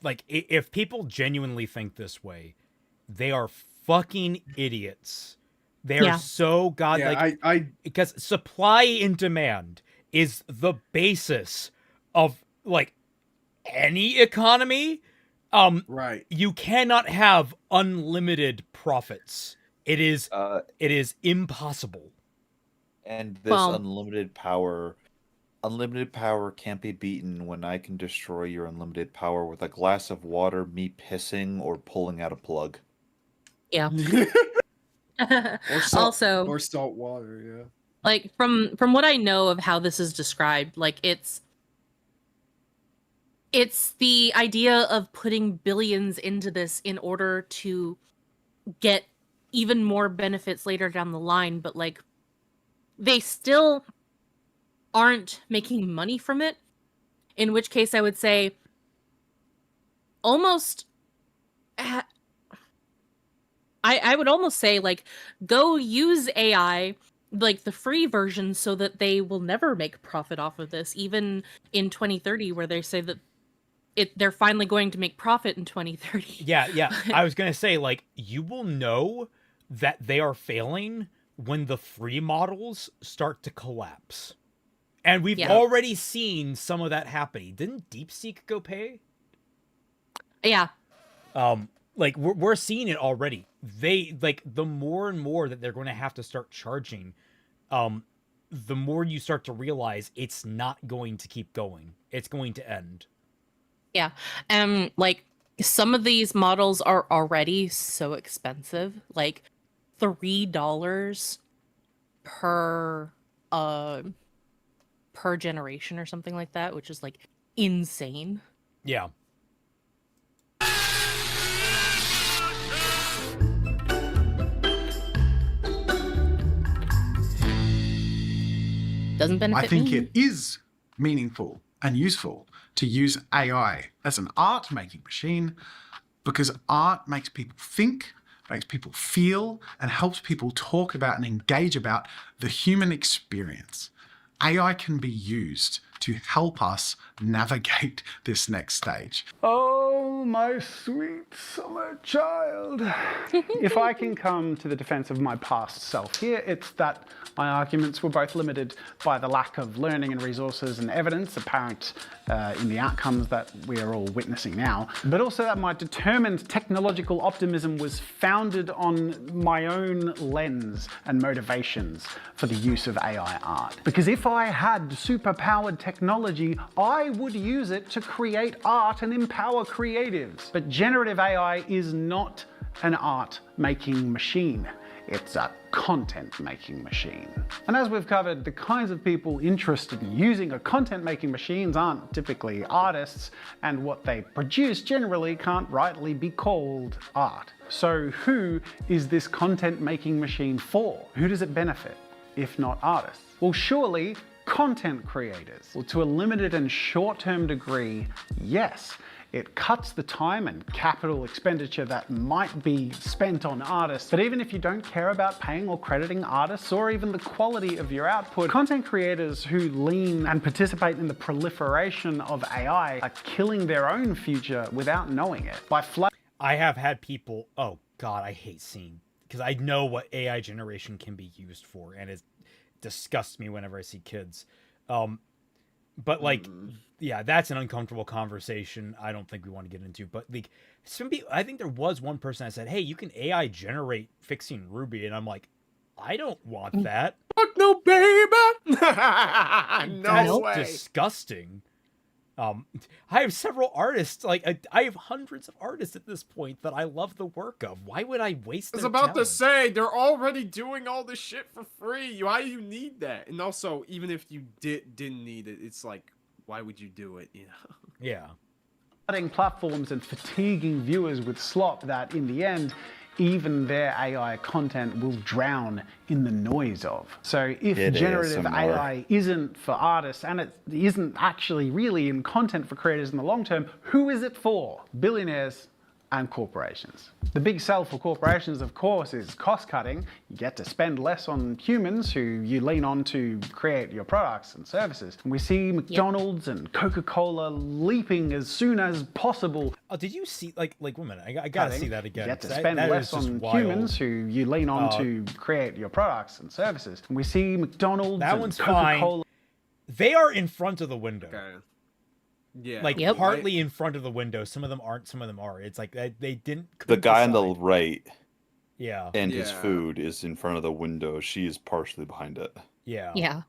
like, if people genuinely think this way, they are fucking idiots. They're so because supply and demand is the basis of like any economy. Right. You cannot have unlimited profits. It is impossible. And this unlimited power can't be beaten when I can destroy your unlimited power with a glass of water, me pissing, or pulling out a plug. Yeah. Or salt water, yeah. Like from what I know of how this is described, like it's the idea of putting billions into this in order to get even more benefits later down the line, but like they still aren't making money from it, in which case I would say almost I would almost say like go use AI, like the free version, so that they will never make profit off of this, even in 2030 where they say that they're finally going to make profit in 2030. Yeah. I was going to say, like, you will know that they are failing when the free models start to collapse. And we've already seen some of that happening. Didn't DeepSeek go pay? Yeah. Like, we're seeing it already. They, like, the more and more that they're going to have to start charging, the more you start to realize it's not going to keep going. It's going to end. Yeah. Like some of these models are already so expensive, like $3 per generation or something like that, which is like insane. Yeah. Doesn't benefit I think me. it is meaningful and useful to use AI as an art-making machine because art makes people think, makes people feel, and helps people talk about and engage about the human experience. AI can be used to help us navigate this next stage. Oh, my sweet summer child. If I can come to the defense of my past self here, it's that my arguments were both limited by the lack of learning and resources and evidence apparent in the outcomes that we are all witnessing now, but also that my determined technological optimism was founded on my own lens and motivations for the use of AI art. Because if I had superpowered technology, I would use it to create art and empower creatives. But generative AI is not an art-making machine. It's a content-making machine. And as we've covered, the kinds of people interested in using a content-making machines aren't typically artists, and what they produce generally can't rightly be called art. So who is this content-making machine for? Who does it benefit, if not artists? Well, surely content creators. Well, to a limited and short-term degree, yes. It cuts the time and capital expenditure that might be spent on artists. But even if you don't care about paying or crediting artists or even the quality of your output, content creators who lean and participate in the proliferation of AI are killing their own future without knowing it. I have had people, oh God, I hate seeing, because I know what AI generation can be used for, and it disgusts me whenever I see kids. But like, yeah, that's an uncomfortable conversation I don't think we want to get into. But like, some people, I think there was one person that said, hey, you can AI generate fixing Ruby. And I'm like, I don't want that. Fuck no, baby. No way. That's disgusting. I have several artists, like I have hundreds of artists at this point that I love the work of. Why would I waste their I was about to talent? say, they're already doing all this shit for free. Why do you need that? And also, even if you didn't need it, it's like, why would you do it? You know? Yeah. Platforms and fatiguing viewers with slop that, in the end, even their AI content will drown in the noise of. So if generative AI isn't for artists and it isn't actually really in content for creators in the long term, who is it for? Billionaires and corporations. The big sell for corporations, of course, is cost cutting. You get to spend less on humans who you lean on to create your products and services. And we see McDonald's and Coca-Cola leaping as soon as possible. Oh, did you see, like, wait a minute, I gotta see that again. You get to spend less on humans who you lean on to create your products and services. And we see McDonald's and Coca-Cola. They are in front of the window. Okay. Yeah. Like, partly in front of the window. Some of them aren't, some of them are. It's like they didn't. The guy on the right. Yeah. And his food is in front of the window. She is partially behind it. Yeah. Yeah.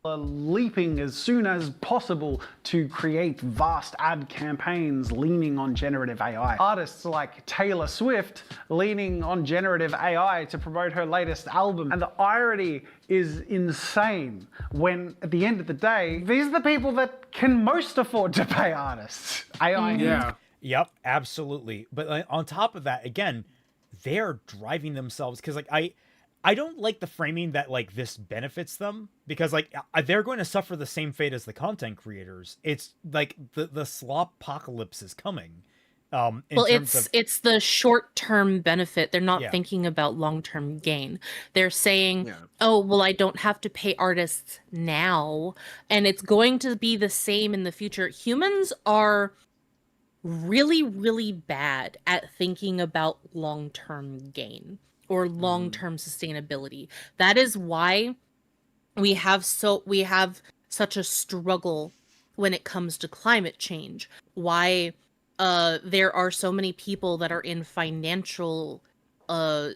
Leaping as soon as possible to create vast ad campaigns leaning on generative AI. Artists like Taylor Swift leaning on generative AI to promote her latest album. And the irony is insane when, at the end of the day, these are the people that can most afford to pay artists. AI. Yeah. Yep, absolutely. But on top of that, again, they're driving themselves, because like I don't like the framing that like this benefits them, because like they're going to suffer the same fate as the content creators. It's like the slop apocalypse is coming. Well, it's the short-term benefit. They're not thinking about long-term gain. They're saying, oh, well, I don't have to pay artists now, and it's going to be the same in the future. Humans are really, really bad at thinking about long-term gain or long-term sustainability. That is why we have such a struggle when it comes to climate change. Why there are so many people that are in financial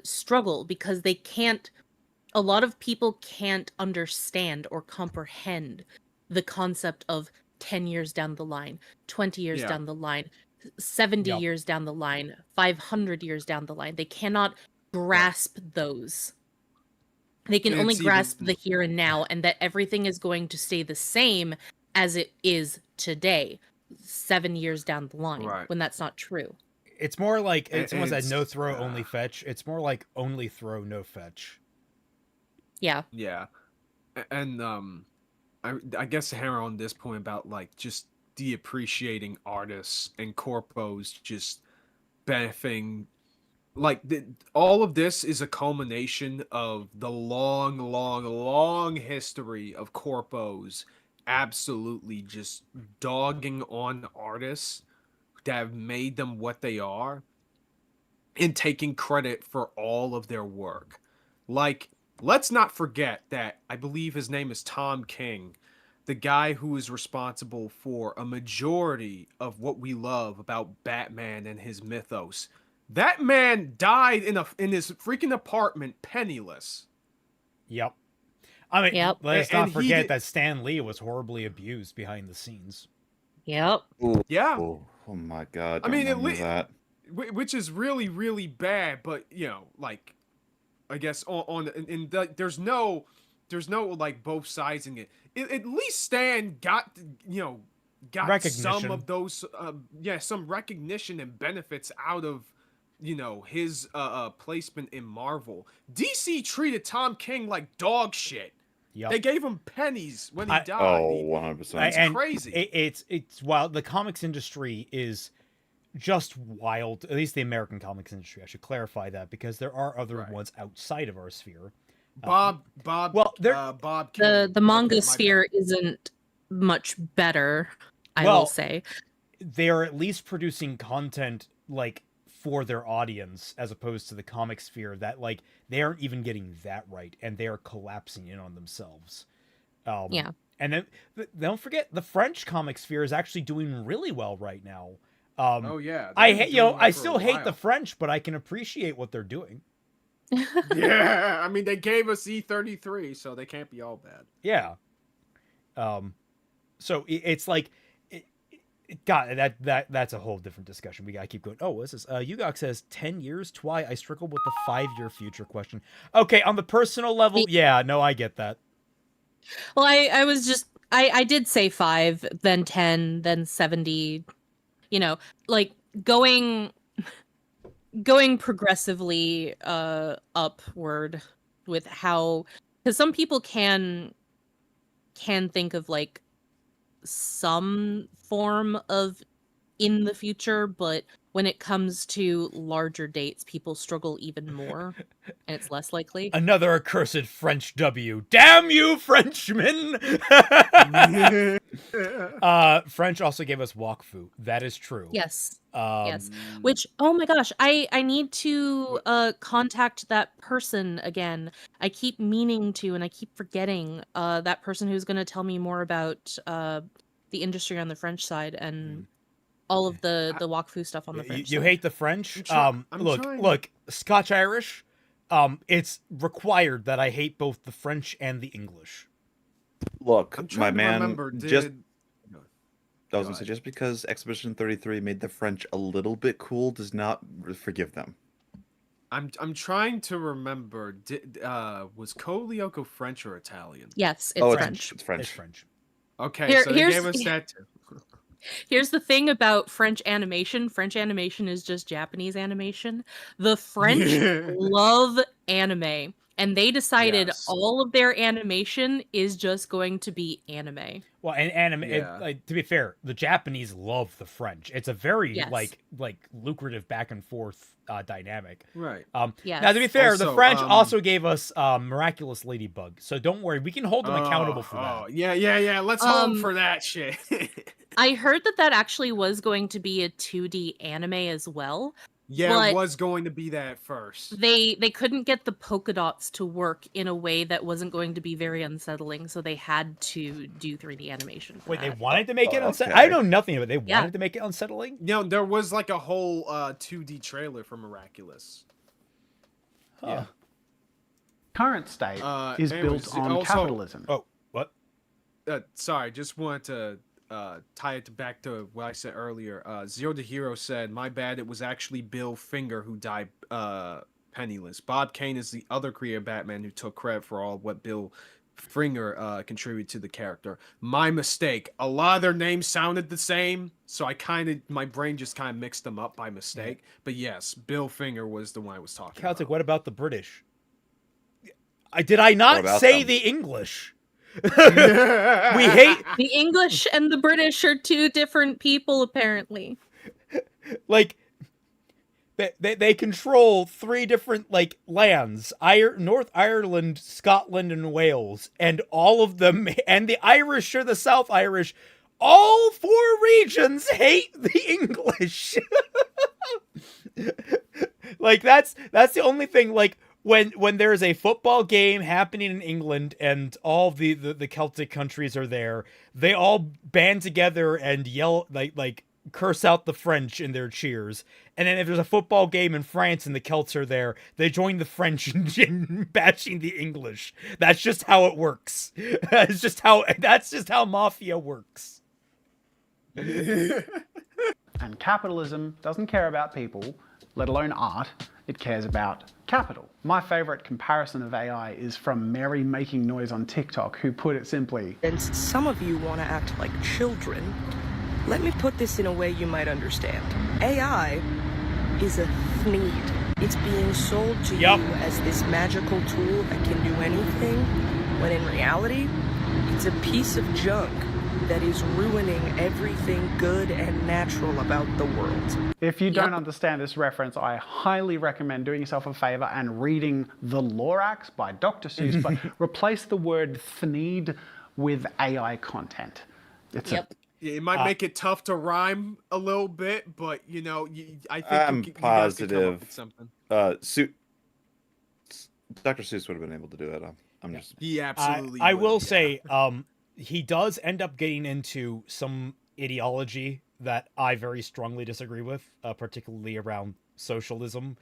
struggle, because a lot of people can't understand or comprehend the concept of 10 years down the line, 20 years down the line, 70 years down the line, 500 years down the line. They cannot grasp those. They can only grasp the here and now, and that everything is going to stay the same as it is today, 7 years down the line, when that's not true. It's more like, it's almost that no throw, only fetch. It's more like only throw, no fetch. Yeah. Yeah. And I guess to hammer on this point about like just de-appreciating artists and corpos just benefiting, like all of this is a culmination of the long history of corpos absolutely just dogging on artists that have made them what they are and taking credit for all of their work. Like, let's not forget that I believe his name is Tom King, the guy who is responsible for a majority of what we love about Batman and his mythos. That man died in his freaking apartment penniless. Yep. I mean, let's not forget that Stan Lee was horribly abused behind the scenes. Yep. Ooh, yeah. Oh my God. I mean, that. Which is really, really bad. But you know, like, I guess there's no like both sides in it. At least Stan got some of those some recognition and benefits out of his placement in Marvel. DC treated Tom King like dog shit. Yep. They gave him pennies when he died. Oh, 100%. It's crazy. It's wild. The comics industry is just wild. At least the American comics industry. I should clarify that, because there are other ones outside of our sphere. The manga sphere isn't much better, I will say. They're at least producing content like for their audience, as opposed to the comic sphere that like they aren't even getting that right, and they are collapsing in on themselves. And then don't forget, the French comic sphere is actually doing really well right now. I still hate the French, but I can appreciate what they're doing. Yeah, I mean, they gave us E33, so they can't be all bad. Yeah. So it's like, God, that's a whole different discussion. We gotta keep going. Oh, what's this? Yugok says 10 years. Twy, I struggle with the 5-year future question. Okay, on the personal level, yeah, no, I get that. Well, I did say 5, then 10, then 70. Like going progressively upward with how, because some people can think of like some form of in the future, but when it comes to larger dates, people struggle even more, and it's less likely. Another accursed French W. Damn you, Frenchmen! French also gave us Wakfu. That is true. Yes. Yes. Which, oh my gosh, I need to contact that person again. I keep meaning to, and I keep forgetting that person who's going to tell me more about the industry on the French side and all of the Wakfu stuff on the French You side. hate the French? Look, trying. Scotch-Irish, it's required that I hate both the French and the English. Look, I'm my trying to man, remember, just I was Go gonna say, just because Expedition 33 made the French a little bit cool does not forgive them. I'm trying to remember. Was Kolyoko French or Italian? Yes, it's French. It's French. It's French. Okay, so they gave us that too. Here's the thing about French animation. French animation is just Japanese animation. The French love anime, and they decided all of their animation is just going to be anime. Well, and anime, to be fair, the Japanese love the French. It's a very like lucrative back and forth dynamic. Right. Now, to be fair, the French also gave us Miraculous Ladybug, so don't worry, we can hold them accountable for that. Yeah. Let's hold them for that shit. I heard that actually was going to be a 2D anime as well. Yeah, it was going to be that at first. They couldn't get the polka dots to work in a way that wasn't going to be very unsettling, so they had to do 3D animation. Wait, they wanted to make it unsettling? I know nothing of it. They wanted to make it unsettling? No, there was like a whole 2D trailer for Miraculous. Yeah. Current state is built on capitalism. Oh, what? Sorry, just wanted to tie it back to what I said earlier. Zero the Hero said, "My bad, it was actually Bill Finger who died penniless. Bob Kane is the other creator of Batman who took credit for all of what Bill Finger contributed to the character. My mistake. A lot of their names sounded the same, so my brain just kind of mixed them up by mistake. Yeah. But yes, Bill Finger was the one I was talking about. What about the British? Did I not say them? The English? We hate the English and the British are two different people, apparently. Like they control 3 different lands: North Ireland, Scotland, and Wales, and all of them, and the Irish or the South Irish. All 4 regions hate the English. That's the only thing. When there's a football game happening in England and all the Celtic countries are there, they all band together and yell curse out the French in their cheers. And then if there's a football game in France and the Celts are there, they join the French in bashing the English. That's just how it works. That's just how mafia works. And capitalism doesn't care about people, let alone art. It cares about capital. My favorite comparison of AI is from Mary Making Noise on TikTok, who put it simply, and some of you want to act like children. Let me put this in a way you might understand. AI is a need. It's being sold to you as this magical tool that can do anything, when in reality, it's a piece of junk that is ruining everything good and natural about the world. If you don't understand this reference, I highly recommend doing yourself a favor and reading The Lorax by Dr. Seuss, but replace the word "thneed" with AI content. It might make it tough to rhyme a little bit, but I think I'm positive. You come up with something. Dr. Seuss would have been able to do it. I'm just. He absolutely. I will say, he does end up getting into some ideology that I very strongly disagree with, particularly around socialism.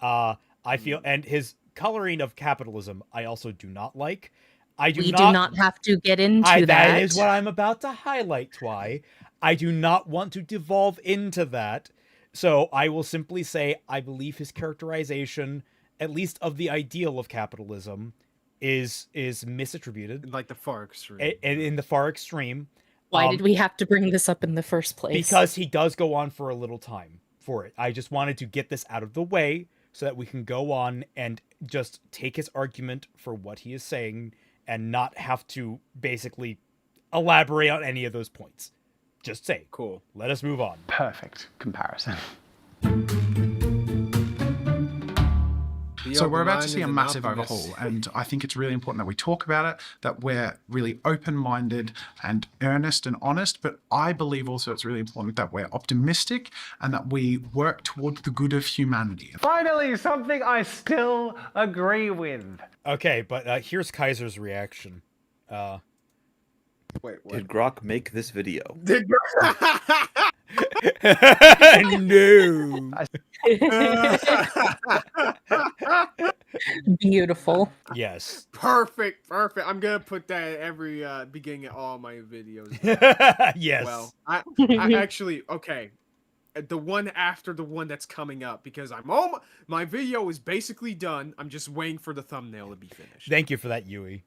I feel, and his coloring of capitalism, I also do not like. We do not have to get into that. That is what I'm about to highlight, Twy. I do not want to devolve into that. So I will simply say I believe his characterization, at least of the ideal of capitalism, is misattributed. Like the far extreme. In the far extreme. Why did we have to bring this up in the first place? Because he does go on for a little time for it. I just wanted to get this out of the way so that we can go on and just take his argument for what he is saying and not have to basically elaborate on any of those points. Just say, cool. Let us move on. Perfect comparison. So we're about to see a massive overhaul, and I think it's really important that we talk about it, that we're really open-minded and earnest and honest, but I believe also it's really important that we're optimistic and that we work towards the good of humanity. Finally, something I still agree with. Okay, but here's Kaiser's reaction. Wait, what? Did Grok make this video? Did No. Beautiful. Yes. Perfect. I'm gonna put that at every beginning of all my videos. Yes. Well, I actually okay. The one after the one that's coming up, because my video is basically done. I'm just waiting for the thumbnail to be finished. Thank you for that, Yui.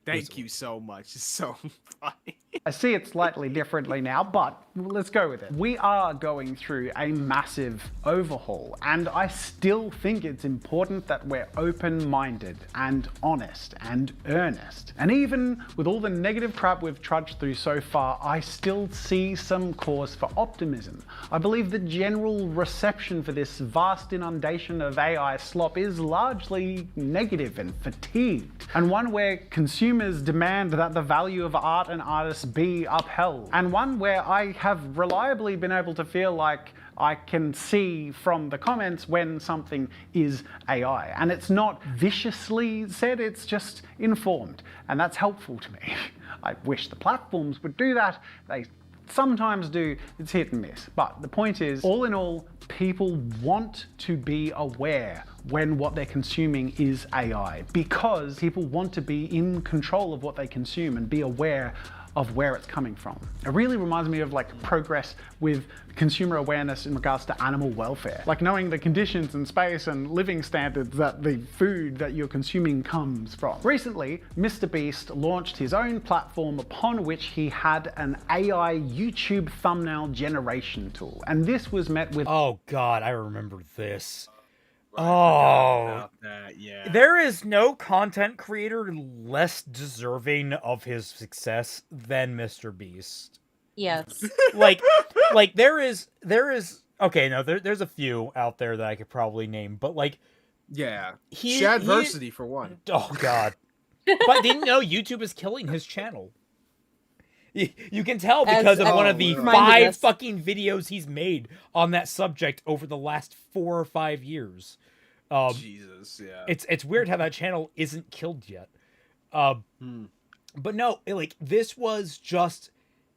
Thank you so much. It's so funny. I see it slightly differently now, but let's go with it. We are going through a massive overhaul, and I still think it's important that we're open-minded and honest and earnest. And even with all the negative crap we've trudged through so far, I still see some cause for optimism. I believe the general reception for this vast inundation of AI slop is largely negative and fatigued, and one where consumers demand that the value of art and artists be upheld, and one where I have reliably been able to feel like I can see from the comments when something is AI. And it's not viciously said, it's just informed, and that's helpful to me. I wish the platforms would do that. They sometimes do. It's hit and miss. But the point is, all in all, people want to be aware when what they're consuming is AI, because people want to be in control of what they consume and be aware of where it's coming from. It really reminds me of like progress with consumer awareness in regards to animal welfare. Like knowing the conditions in space and living standards that the food that you're consuming comes from. Recently, Mr. Beast launched his own platform upon which he had an AI YouTube thumbnail generation tool. And this was met with— Oh God, I remember this. About that, yeah. There is no content creator less deserving of his success than Mr. Beast. Yes. like there is okay, no, there's a few out there that I could probably name, but like, yeah, Shadiversity for one. Oh God. But didn't know YouTube is killing his channel. You can tell because of one of the 5 fucking videos he's made on that subject over the last 4 or 5 years. Jesus, yeah. It's weird how that channel isn't killed yet. But no, like this was just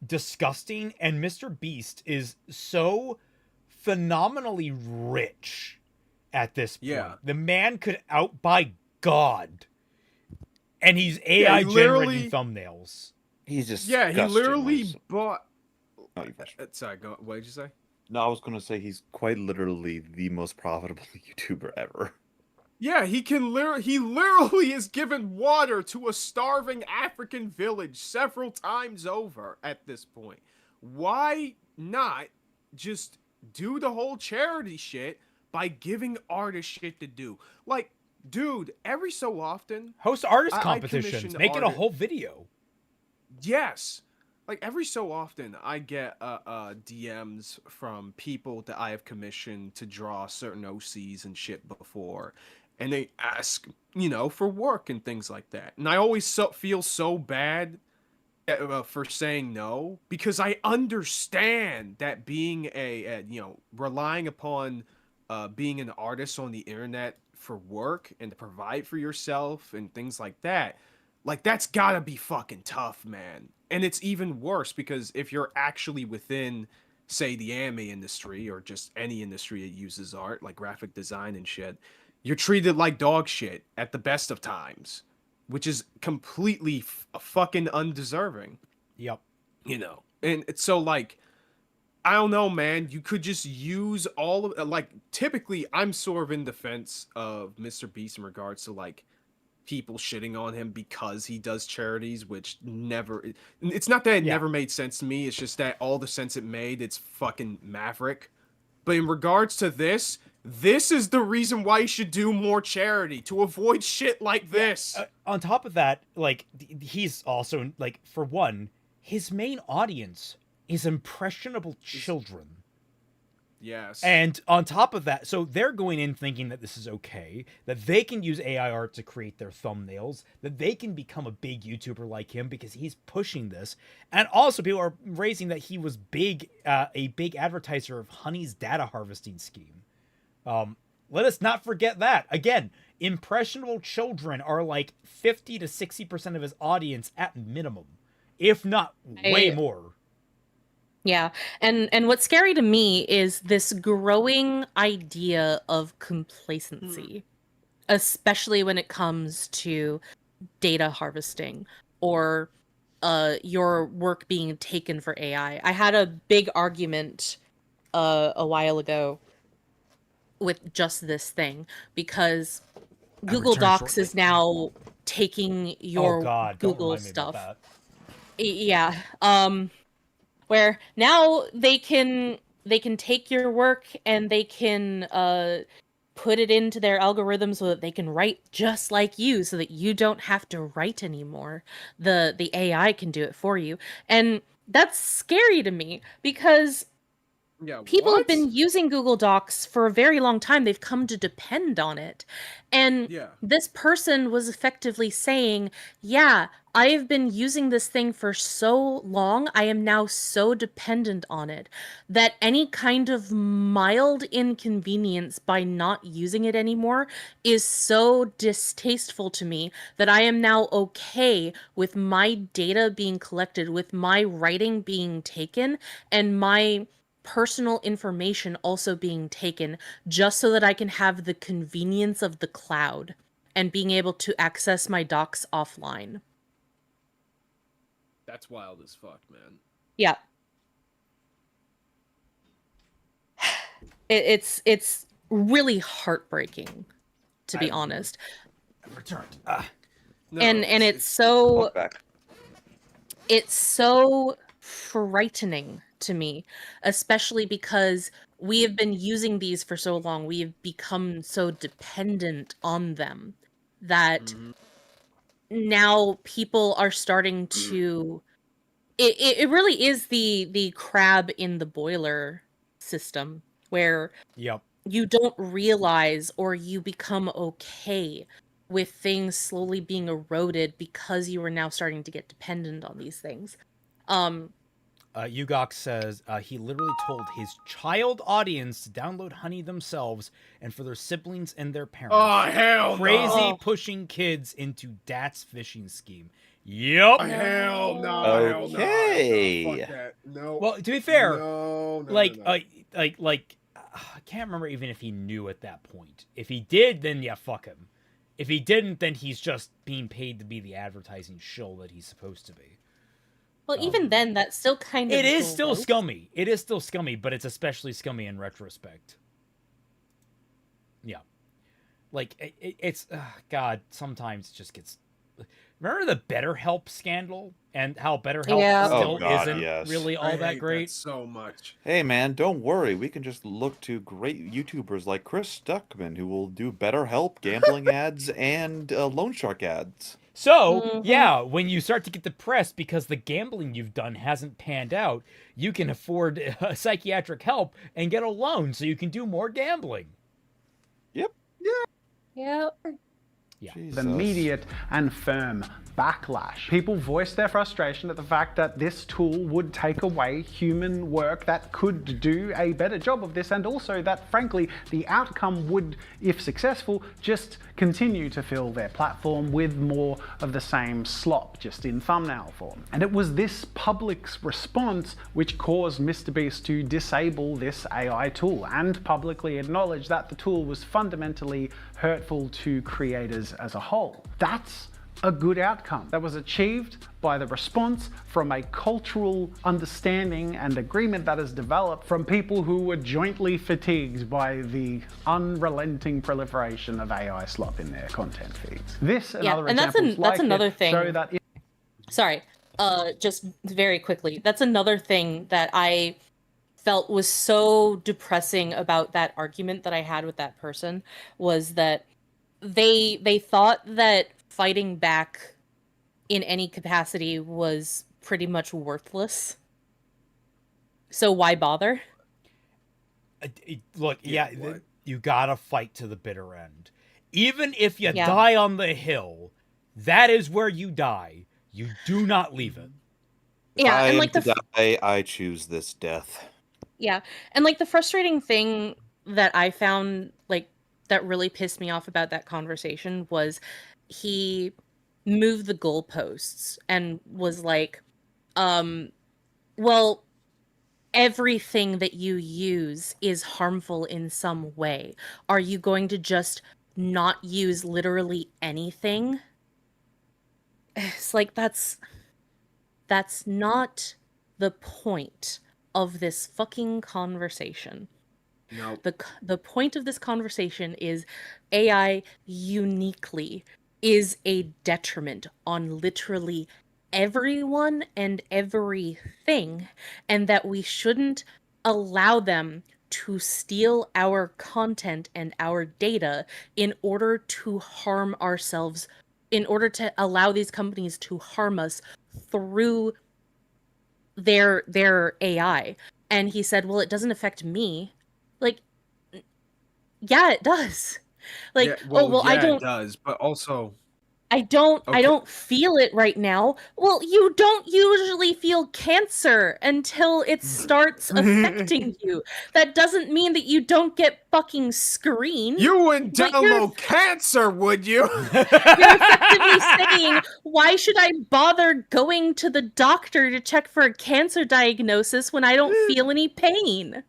disgusting, and Mr. Beast is so phenomenally rich at this point. Yeah. The man could outbuy God, and he's AI generating thumbnails. He's just he literally bought. Oh, sorry, what did you say? No, I was gonna say he's quite literally the most profitable YouTuber ever. Yeah, he literally has given water to a starving African village several times over at this point. Why not just do the whole charity shit by giving artists shit to do? Like, dude, every so often, host artist competitions, make it a whole video. Yes. Like, every so often, I get DMs from people that I have commissioned to draw certain OCs and shit before. And they ask, for work and things like that. And I always feel so bad for saying no, because I understand that being relying upon being an artist on the internet for work and to provide for yourself and things like that, like, that's gotta be fucking tough, man. And it's even worse because if you're actually within, say, the anime industry or just any industry that uses art, like graphic design and shit, you're treated like dog shit at the best of times, which is completely fucking undeserving. Yep. And it's so, like, I don't know, man. You could just use all of, like, typically I'm sort of in defense of Mr. Beast in regards to, like, people shitting on him because he does charities, which it's not that it never made sense to me, it's just that all the sense it made, it's fucking maverick. But in regards to this is the reason why you should do more charity, to avoid shit like this. On top of that, like, he's also, like, for one, his main audience is impressionable children. Yes. And on top of that, so they're going in thinking that this is okay, that they can use AI art to create their thumbnails, that they can become a big YouTuber like him because he's pushing this. And also people are raising that he was a big advertiser of Honey's data harvesting scheme. Let us not forget that. Again, impressionable children are like 50 to 60% of his audience at minimum, if not way more. Yeah. And what's scary to me is this growing idea of complacency, especially when it comes to data harvesting or your work being taken for AI. I had a big argument a while ago with just this thing because Google Docs is now taking your Google stuff. Yeah. Where now they can take your work and they can put it into their algorithm so that they can write just like you, so that you don't have to write anymore. The AI can do it for you. And that's scary to me because people have been using Google Docs for a very long time. They've come to depend on it. And this person was effectively saying, yeah, I have been using this thing for so long, I am now so dependent on it, that any kind of mild inconvenience by not using it anymore is so distasteful to me that I am now okay with my data being collected, with my writing being taken, and my personal information also being taken, just so that I can have the convenience of the cloud and being able to access my docs offline. That's wild as fuck, man. Yeah. It's really heartbreaking, to be honest. Returned. No, and it's so frightening to me, especially because we have been using these for so long. We have become so dependent on them that now people are starting to it really is the crab in the boiler system, where you don't realize, or you become okay with things slowly being eroded because you are now starting to get dependent on these things. Ugox says he literally told his child audience to download Honey themselves and for their siblings and their parents. Oh, hell no. Crazy pushing kids into DAT's phishing scheme. Yep. Hell no. Okay. Hell no. Fuck that. No. Well, to be fair, no. I can't remember even if he knew at that point. If he did, then yeah, fuck him. If he didn't, then he's just being paid to be the advertising shill that he's supposed to be. Well, even then, that's still kind of... It is still scummy. It is still scummy, but it's especially scummy in retrospect. Yeah. Like, it's... God, sometimes it just gets... Remember the BetterHelp scandal? And how BetterHelp still isn't really all that great? That so much. Hey, man, don't worry. We can just look to great YouTubers like Chris Stuckman, who will do BetterHelp, gambling ads, and Loan Shark ads. So, yeah, when you start to get depressed because the gambling you've done hasn't panned out, you can afford psychiatric help and get a loan so you can do more gambling. Yep. Yeah. Yeah. Immediate and firm backlash. People voiced their frustration at the fact that this tool would take away human work that could do a better job of this, and also that, frankly, the outcome would, if successful, just continue to fill their platform with more of the same slop, just in thumbnail form. And it was this public's response which caused MrBeast to disable this AI tool and publicly acknowledge that the tool was fundamentally hurtful to creators as a whole. That's a good outcome that was achieved by the response from a cultural understanding and agreement that has developed from people who were jointly fatigued by the unrelenting proliferation of AI slop in their content feeds. This and other examples that's another thing. Show that Sorry, just very quickly. That's another thing that I felt was so depressing about that argument that I had with that person, was that they thought that fighting back in any capacity was pretty much worthless. So why bother? Look, you gotta fight to the bitter end. Even if you die on the hill, that is where you die. You do not leave it. If I am to die, I choose this death. Yeah, and like the frustrating thing that I found, like, that really pissed me off about that conversation was he moved the goalposts and was like, well, everything that you use is harmful in some way. Are you going to just not use literally anything? It's like, that's not the point of this fucking conversation. No. The point of this conversation is AI uniquely is a detriment on literally everyone and everything, and that we shouldn't allow them to steal our content and our data in order to harm ourselves, in order to allow these companies to harm us through their AI. And he said, well, it doesn't affect me. Like, yeah, it does. Like, I don't. It does, but also I don't feel it right now. Well, you don't usually feel cancer until it starts affecting you. That doesn't mean that you don't get fucking screened. You wouldn't download cancer, would you? You're effectively saying, why should I bother going to the doctor to check for a cancer diagnosis when I don't feel any pain?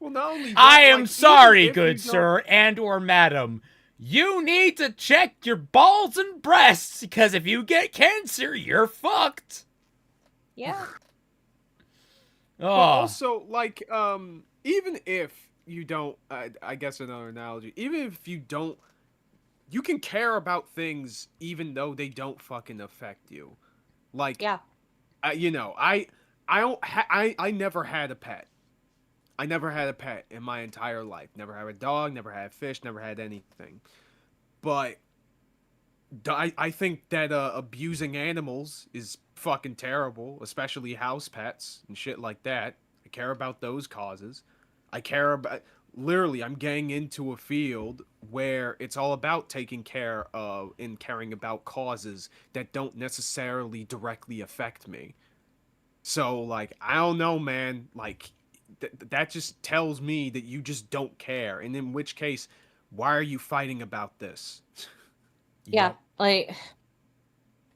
Well, not only that, I am sorry, good sir and or madam. You need to check your balls and breasts, because if you get cancer, you're fucked. Yeah. But also, like, even if you don't, I guess another analogy, even if you don't, you can care about things even though they don't fucking affect you. Like, you know, I never had a pet. I never had a pet in my entire life. Never had a dog, never had a fish, never had anything. But I think that abusing animals is fucking terrible, especially house pets and shit like that. I care about those causes. I care about... Literally, I'm getting into a field where it's all about taking care of and caring about causes that don't necessarily directly affect me. So, like, I don't know, man. Like... that just tells me that you just don't care, and in which case, why are you fighting about this? Yeah, like,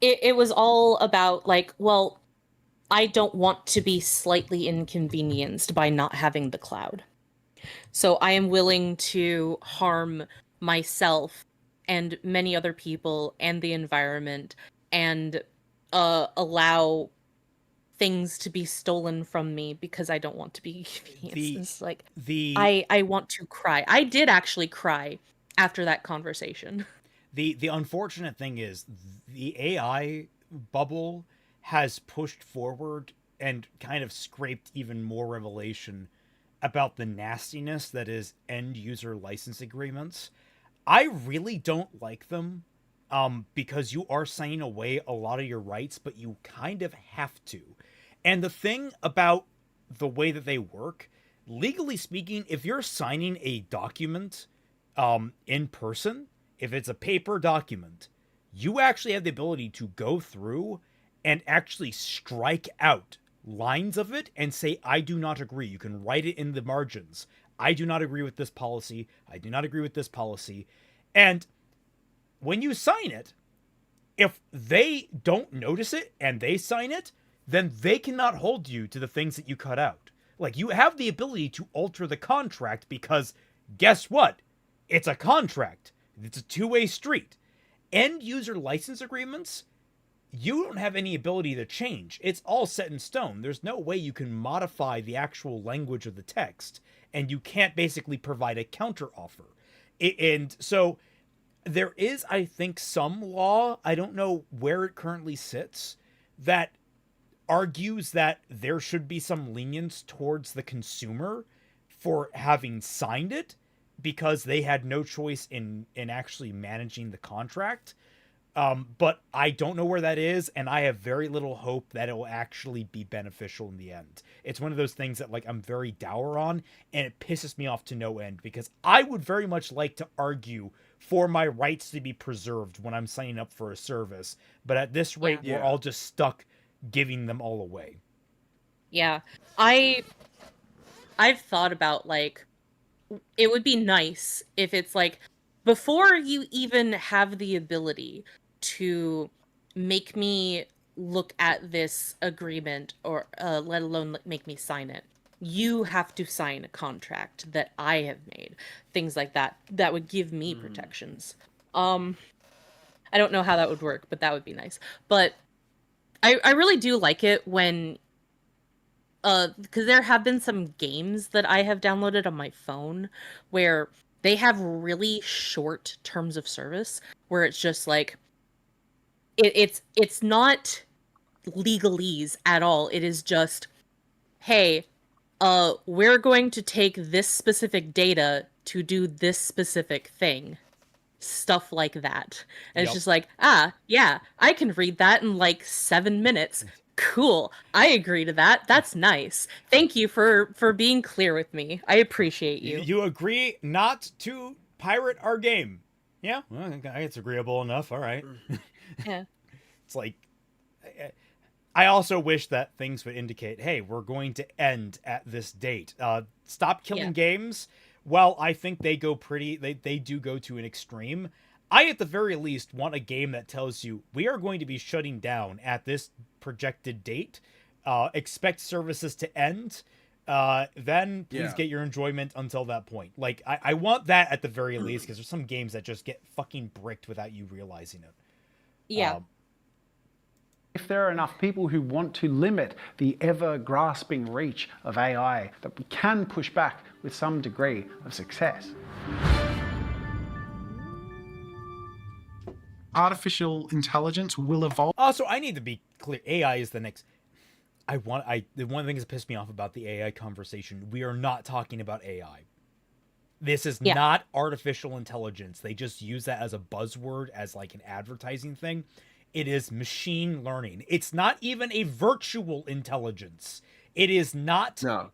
it was all about, like, well, I don't want to be slightly inconvenienced by not having the cloud. So I am willing to harm myself and many other people and the environment and allow things to be stolen from me because I don't want to be inconvenienced. Like, I want to cry. I did actually cry after that conversation. The unfortunate thing is the AI bubble has pushed forward and kind of scraped even more revelation about the nastiness that is end user license agreements. I really don't like them because you are signing away a lot of your rights, but you kind of have to. And the thing about the way that they work, legally speaking, if you're signing a document in person, if it's a paper document, you actually have the ability to go through and actually strike out lines of it and say, I do not agree. You can write it in the margins. I do not agree with this policy. I do not agree with this policy. And when you sign it, if they don't notice it and they sign it, then they cannot hold you to the things that you cut out. Like, you have the ability to alter the contract because, guess what? It's a contract. It's a two-way street. End user license agreements, you don't have any ability to change. It's all set in stone. There's no way you can modify the actual language of the text, and you can't basically provide a counteroffer. And so there is, I think, some law, I don't know where it currently sits, that argues that there should be some lenience towards the consumer for having signed it because they had no choice in actually managing the contract. But I don't know where that is, and I have very little hope that it will actually be beneficial in the end. It's one of those things that like I'm very dour on, and it pisses me off to no end because I would very much like to argue for my rights to be preserved when I'm signing up for a service. But at this rate, we're all just stuck giving them all away. Yeah. I've thought about like it would be nice if it's like before you even have the ability to make me look at this agreement or let alone make me sign it, you have to sign a contract that I have made. Things like that would give me protections. I don't know how that would work, but that would be nice. But I really do like it when because there have been some games that I have downloaded on my phone where they have really short terms of service where it's just like it's not legalese at all. It is just, hey, we're going to take this specific data to do this specific thing. Stuff like that. And it's just like, yeah, I can read that in like 7 minutes. Cool. I agree to that. That's nice. Thank you for being clear with me. I appreciate you. You agree not to pirate our game? Yeah, well, it's agreeable enough. All right. Yeah. It's like, I also wish that things would indicate, hey, we're going to end at this date. Stop killing games. Well, I think they go they do go to an extreme. I, at the very least, want a game that tells you we are going to be shutting down at this projected date. Expect services to end. Then please get your enjoyment until that point. Like, I want that at the very least, because there's some games that just get fucking bricked without you realizing it. Yeah. If there are enough people who want to limit the ever-grasping reach of AI, that we can push back with some degree of success. Artificial intelligence will evolve. Also, I need to be clear. AI is the next. One of the things that pissed me off about the AI conversation, we are not talking about AI. This is not artificial intelligence. They just use that as a buzzword, as like an advertising thing. It is machine learning. It's not even a virtual intelligence. It is not. No.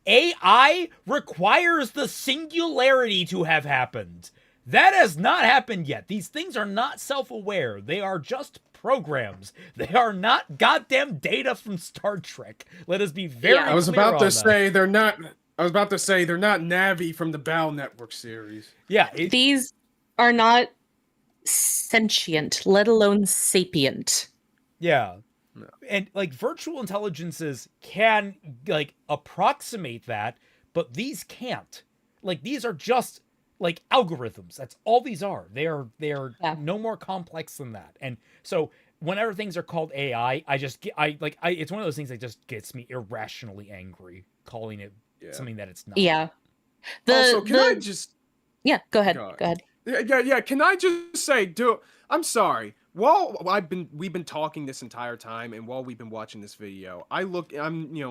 AI requires the singularity to have happened. That has not happened yet. These things are not self-aware. They are just programs. They are not goddamn data from Star Trek. Let us be very clear I was about to on say they're not. I was about to say they're not Navi from the Bow Network series. Yeah. These are not sentient, let alone sapient. Yeah. No. And like virtual intelligences can like approximate that, but these can't. Like these are just like algorithms. That's all these are. They are no more complex than that. And so whenever things are called AI, it's one of those things that just gets me irrationally angry calling it something that it's not. Yeah. I just Yeah, go ahead. Go ahead. Yeah. Can I just say, I'm sorry. While we've been talking this entire time, and while we've been watching this video, I'm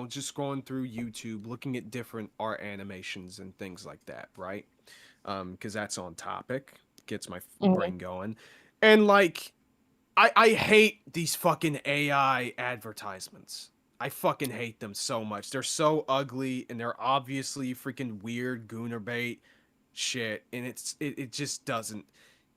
just scrolling through YouTube, looking at different art animations and things like that, right? Because that's on topic, gets my brain going, and like, I hate these fucking AI advertisements. I fucking hate them so much. They're so ugly, and they're obviously freaking weird gooner bait shit, and it just doesn't.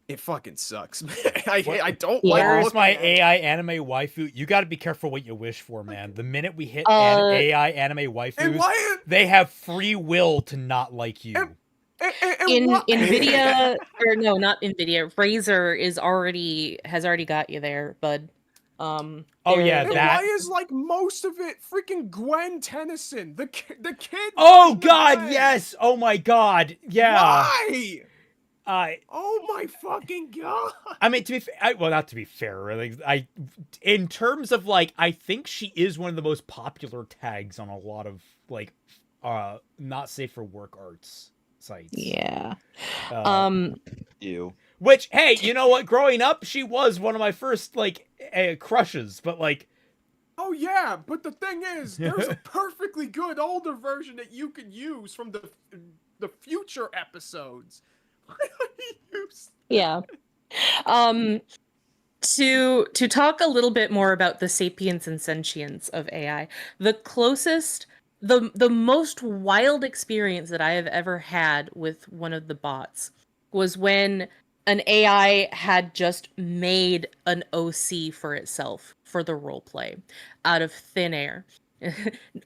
It fucking sucks, man. I don't like. Where's my AI anime waifu? You got to be careful what you wish for, man. The minute we hit AI anime waifus, they have free will to not like you. Nvidia, or no, not Nvidia. Razer has already got you there, bud. Why is like most of it freaking Gwen Tennyson, the kid? Oh God, yes. Oh my God, yeah. Why? Oh my fucking God. I mean, to be fair, not to be fair, really. In terms of like, I think she is one of the most popular tags on a lot of like, not safe for work arts sites. Yeah. Ew. Which, hey, you know what? Growing up, she was one of my first like crushes, but like. Oh yeah, but the thing is, there's a perfectly good older version that you could use from the future episodes. Yeah. To talk a little bit more about the sapience and sentience of AI, the closest, the most wild experience that I have ever had with one of the bots was when an AI had just made an OC for itself for the roleplay out of thin air.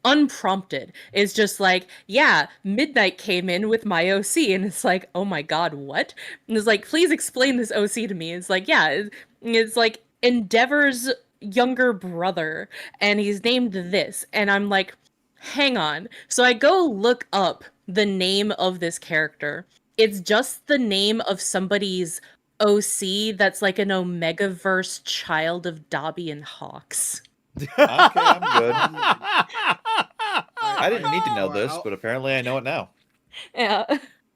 Unprompted. It's just like, yeah, Midnight came in with my OC, and it's like, oh my god, what? And it's like, please explain this OC to me. It's like, yeah, it's like Endeavor's younger brother, and he's named this, and I'm like, hang on. So I go look up the name of this character. It's just the name of somebody's OC that's like an Omegaverse child of Dobby and Hawks. Okay, I'm good. I didn't need to know this, but apparently I know it now. Yeah.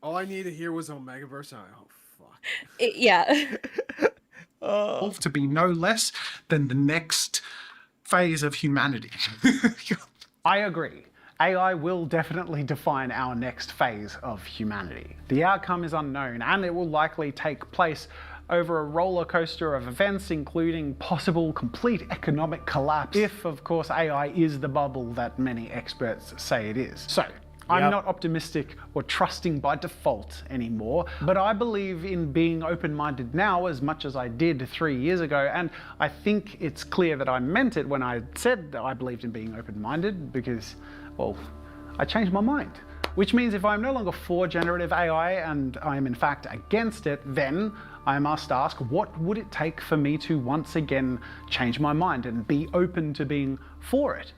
All I needed to hear was Omegaverse. And oh fuck. Yeah. To be no less than the next phase of humanity. I agree. AI will definitely define our next phase of humanity. The outcome is unknown, and it will likely take place over a roller coaster of events, including possible complete economic collapse, if, of course, AI is the bubble that many experts say it is. So, I'm not optimistic or trusting by default anymore, but I believe in being open-minded now as much as I did 3 years ago, and I think it's clear that I meant it when I said that I believed in being open-minded, because, well, I changed my mind. Which means if I'm no longer for generative AI and I am in fact against it, then I must ask, what would it take for me to once again change my mind and be open to being for it?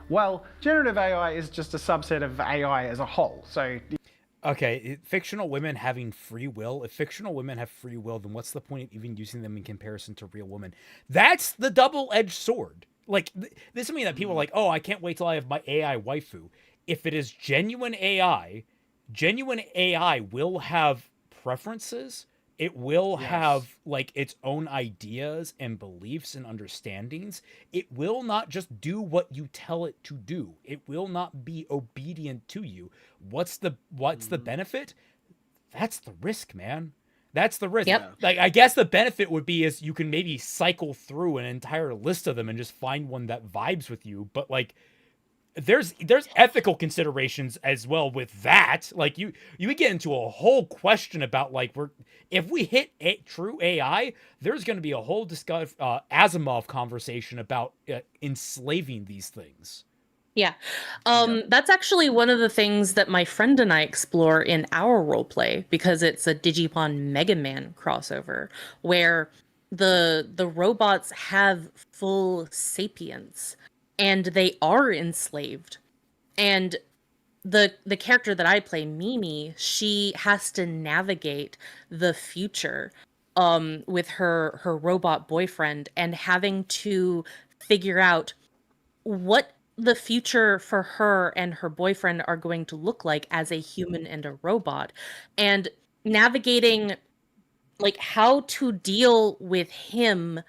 Well, generative AI is just a subset of AI as a whole, so... Okay, fictional women having free will. If fictional women have free will, then what's the point of even using them in comparison to real women? That's the double-edged sword. Like, this is something that people are like, oh, I can't wait till I have my AI waifu. If it is genuine AI will have preferences. It will have, like, its own ideas and beliefs and understandings. It will not just do what you tell it to do. It will not be obedient to you. What's the benefit? That's the risk, man. That's the risk. Yep. Like, I guess the benefit would be is you can maybe cycle through an entire list of them and just find one that vibes with you. But, like, there's ethical considerations as well with that. Like, you would get into a whole question about, like, if we hit true AI, there's going to be a whole Asimov conversation about enslaving these things. Yeah. That's actually one of the things that my friend and I explore in our roleplay, because it's a Digimon Mega Man crossover where the robots have full sapience and they are enslaved. And the character that I play, Mimi, she has to navigate the future with her robot boyfriend and having to figure out what the future for her and her boyfriend are going to look like as a human and a robot, and navigating, like, how to deal with him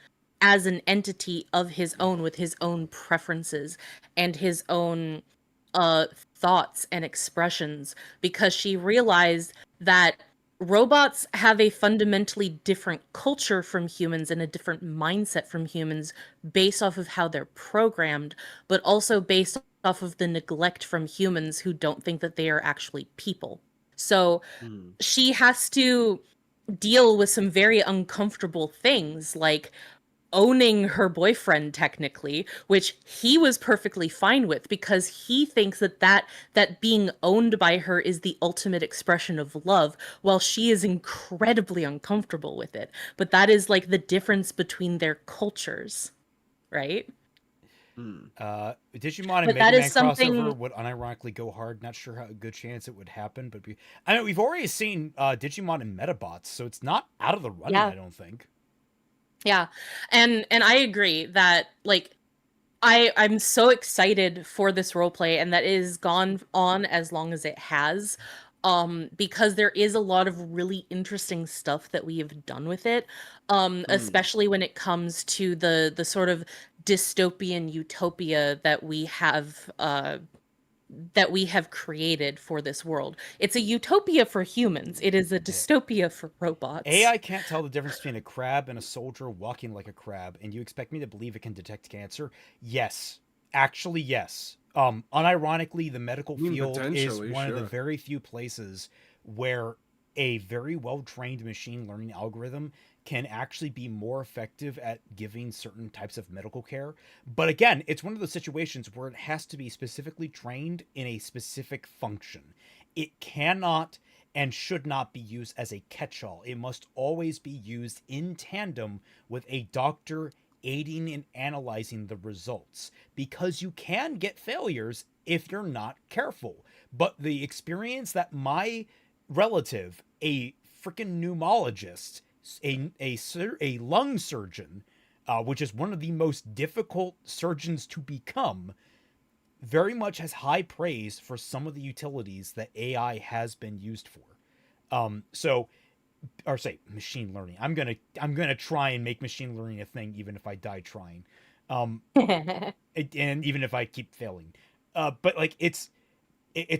as an entity of his own, with his own preferences and his own thoughts and expressions, because she realized that robots have a fundamentally different culture from humans and a different mindset from humans based off of how they're programmed, but also based off of the neglect from humans who don't think that they are actually people. So she has to deal with some very uncomfortable things, like owning her boyfriend, technically, which he was perfectly fine with, because he thinks that being owned by her is the ultimate expression of love, while she is incredibly uncomfortable with it. But that is, like, the difference between their cultures, right? Digimon and Mega Man crossover would unironically go hard. Not sure how a good chance it would happen, but I mean, we've already seen Digimon and Metabots, so it's not out of the running, I don't think. Yeah, and I agree that, like, I'm so excited for this roleplay, and that it has gone on as long as it has, because there is a lot of really interesting stuff that we have done with it, especially when it comes to the sort of dystopian utopia that we have that we have created for this world. It's a utopia for humans. It is a dystopia for robots. AI can't tell the difference between a crab and a soldier walking like a crab, and you expect me to believe it can detect cancer? Yes. Actually, yes. Unironically, the medical field is one of the very few places where a very well-trained machine learning algorithm can actually be more effective at giving certain types of medical care. But again, it's one of those situations where it has to be specifically trained in a specific function. It cannot and should not be used as a catch-all. It must always be used in tandem with a doctor aiding in analyzing the results, because you can get failures if you're not careful. But the experience that my relative, a freaking pneumologist, a lung surgeon, which is one of the most difficult surgeons to become, very much has high praise for some of the utilities that AI has been used for. Or say machine learning. I'm gonna try and make machine learning a thing, even if I die trying, and even if I keep failing. But like it's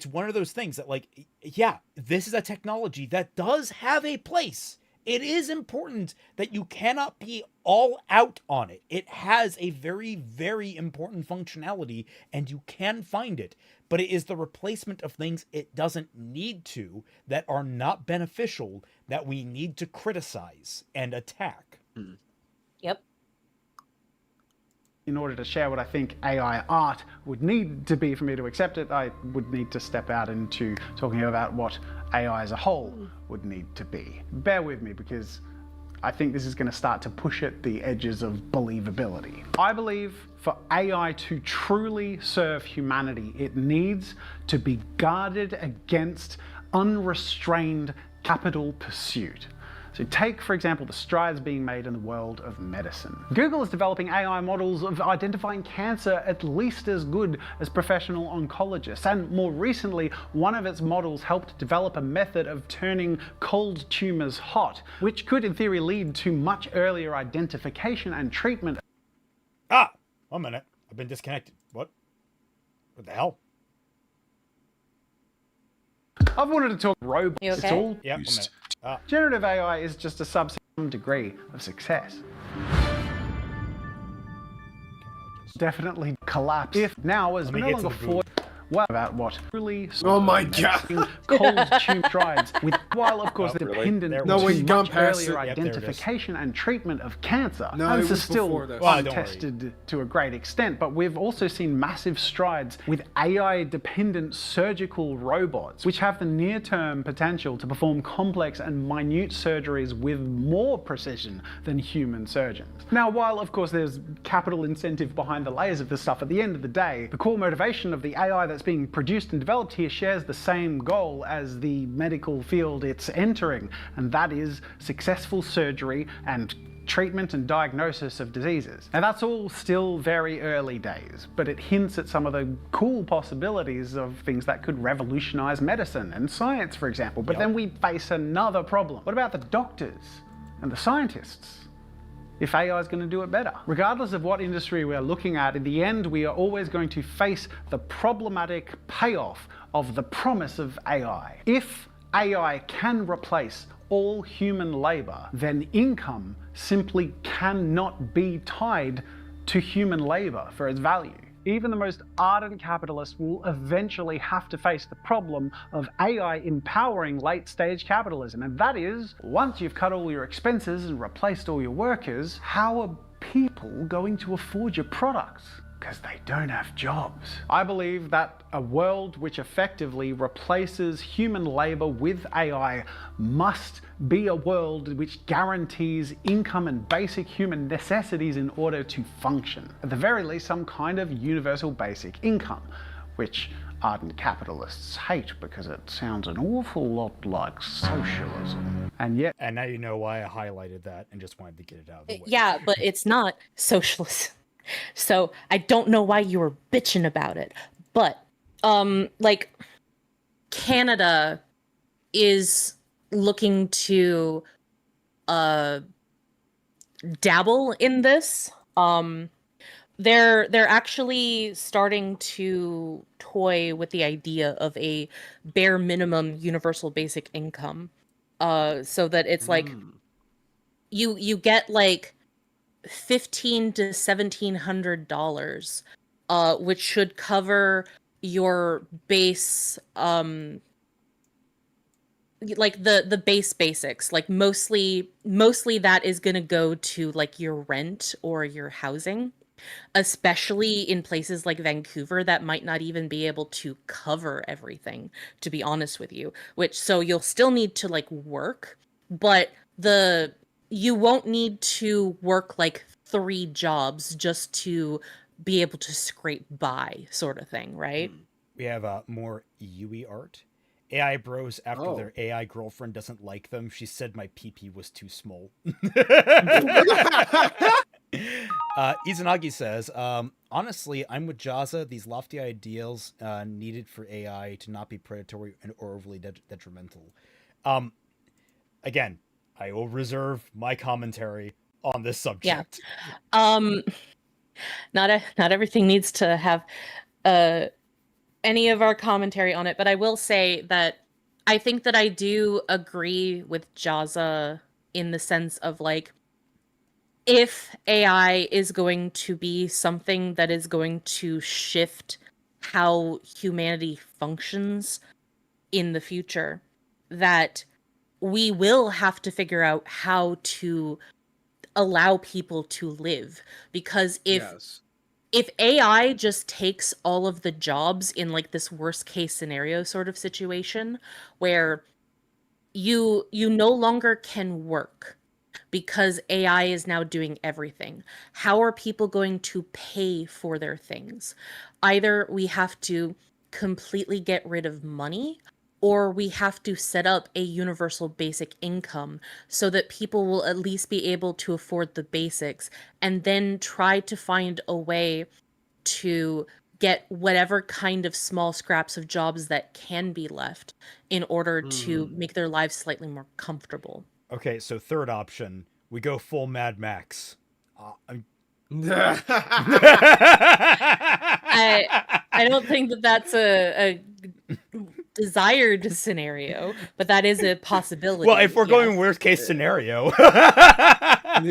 one of those things that, like, yeah, this is a technology that does have a place. It is important that you cannot be all out on it. It has a very, very important functionality, and you can find it. But it is the replacement of things it doesn't need to, that are not beneficial, that we need to criticize and attack. Yep. In order to share what I think AI art would need to be for me to accept it, I would need to step out into talking about what AI as a whole would need to be. Bear with me, because I think this is going to start to push at the edges of believability. I believe for AI to truly serve humanity, it needs to be guarded against unrestrained capital pursuit. So take, for example, the strides being made in the world of medicine. Google is developing AI models of identifying cancer at least as good as professional oncologists. And more recently, one of its models helped develop a method of turning cold tumors hot, which could in theory lead to much earlier identification and treatment. Ah, 1 minute. I've been disconnected. What? What the hell? I've wanted to talk robots. You okay? It's all Yeah, used. Generative AI is just a subset degree of success. Definitely collapse if now is no longer for about what really cold tumor strides with, while of course they're dependent on much earlier identification and treatment of cancer. And this is still untested to a great extent, but we've also seen massive strides with AI dependent surgical robots, which have the near-term potential to perform complex and minute surgeries with more precision than human surgeons. Now, while of course there's capital incentive behind the layers of this stuff, at the end of the day, the core motivation of the AI that's being produced and developed here shares the same goal as the medical field it's entering, and that is successful surgery and treatment and diagnosis of diseases. Now that's all still very early days, but it hints at some of the cool possibilities of things that could revolutionize medicine and science, for example. But then we face another problem. What about the doctors and the scientists? If AI is going to do it better. Regardless of what industry we're looking at, in the end, we are always going to face the problematic payoff of the promise of AI. If AI can replace all human labor, then income simply cannot be tied to human labor for its value. Even the most ardent capitalist will eventually have to face the problem of AI empowering late-stage capitalism. And that is, once you've cut all your expenses and replaced all your workers, how are people going to afford your products? Because they don't have jobs. I believe that a world which effectively replaces human labor with AI must be a world which guarantees income and basic human necessities in order to function. At the very least, some kind of universal basic income, which ardent capitalists hate because it sounds an awful lot like socialism. And yet... And now you know why I highlighted that and just wanted to get it out of the way. Yeah, but it's not socialism. So I don't know why you were bitching about it. But like, Canada is looking to dabble in this. they're actually starting to toy with the idea of a bare minimum universal basic income, so that it's like you get like $1,500 to $1,700, which should cover your base, like the base basics. Like mostly that is gonna go to like your rent or your housing, especially in places like Vancouver that might not even be able to cover everything, to be honest with you. Which, so you'll still need to like work, but you won't need to work like 3 jobs just to be able to scrape by, sort of thing, right? We have more Yui art. AI bros after their AI girlfriend doesn't like them. She said my PP was too small. Izanagi says, honestly, I'm with Jazza. These lofty ideals needed for AI to not be predatory or overly detrimental. Again, I will reserve my commentary on this subject. Yeah. Not everything needs to have any of our commentary on it, but I will say that I think that I do agree with Jazza in the sense of like, if AI is going to be something that is going to shift how humanity functions in the future, that we will have to figure out how to allow people to live. Because if AI just takes all of the jobs in like this worst case scenario sort of situation where you no longer can work because AI is now doing everything, how are people going to pay for their things? Either we have to completely get rid of money, or we have to set up a universal basic income so that people will at least be able to afford the basics, and then try to find a way to get whatever kind of small scraps of jobs that can be left in order to make their lives slightly more comfortable. Okay, so third option, we go full Mad Max. I don't think that that's a desired scenario, but that is a possibility. Well, if we're going worst case scenario. I'm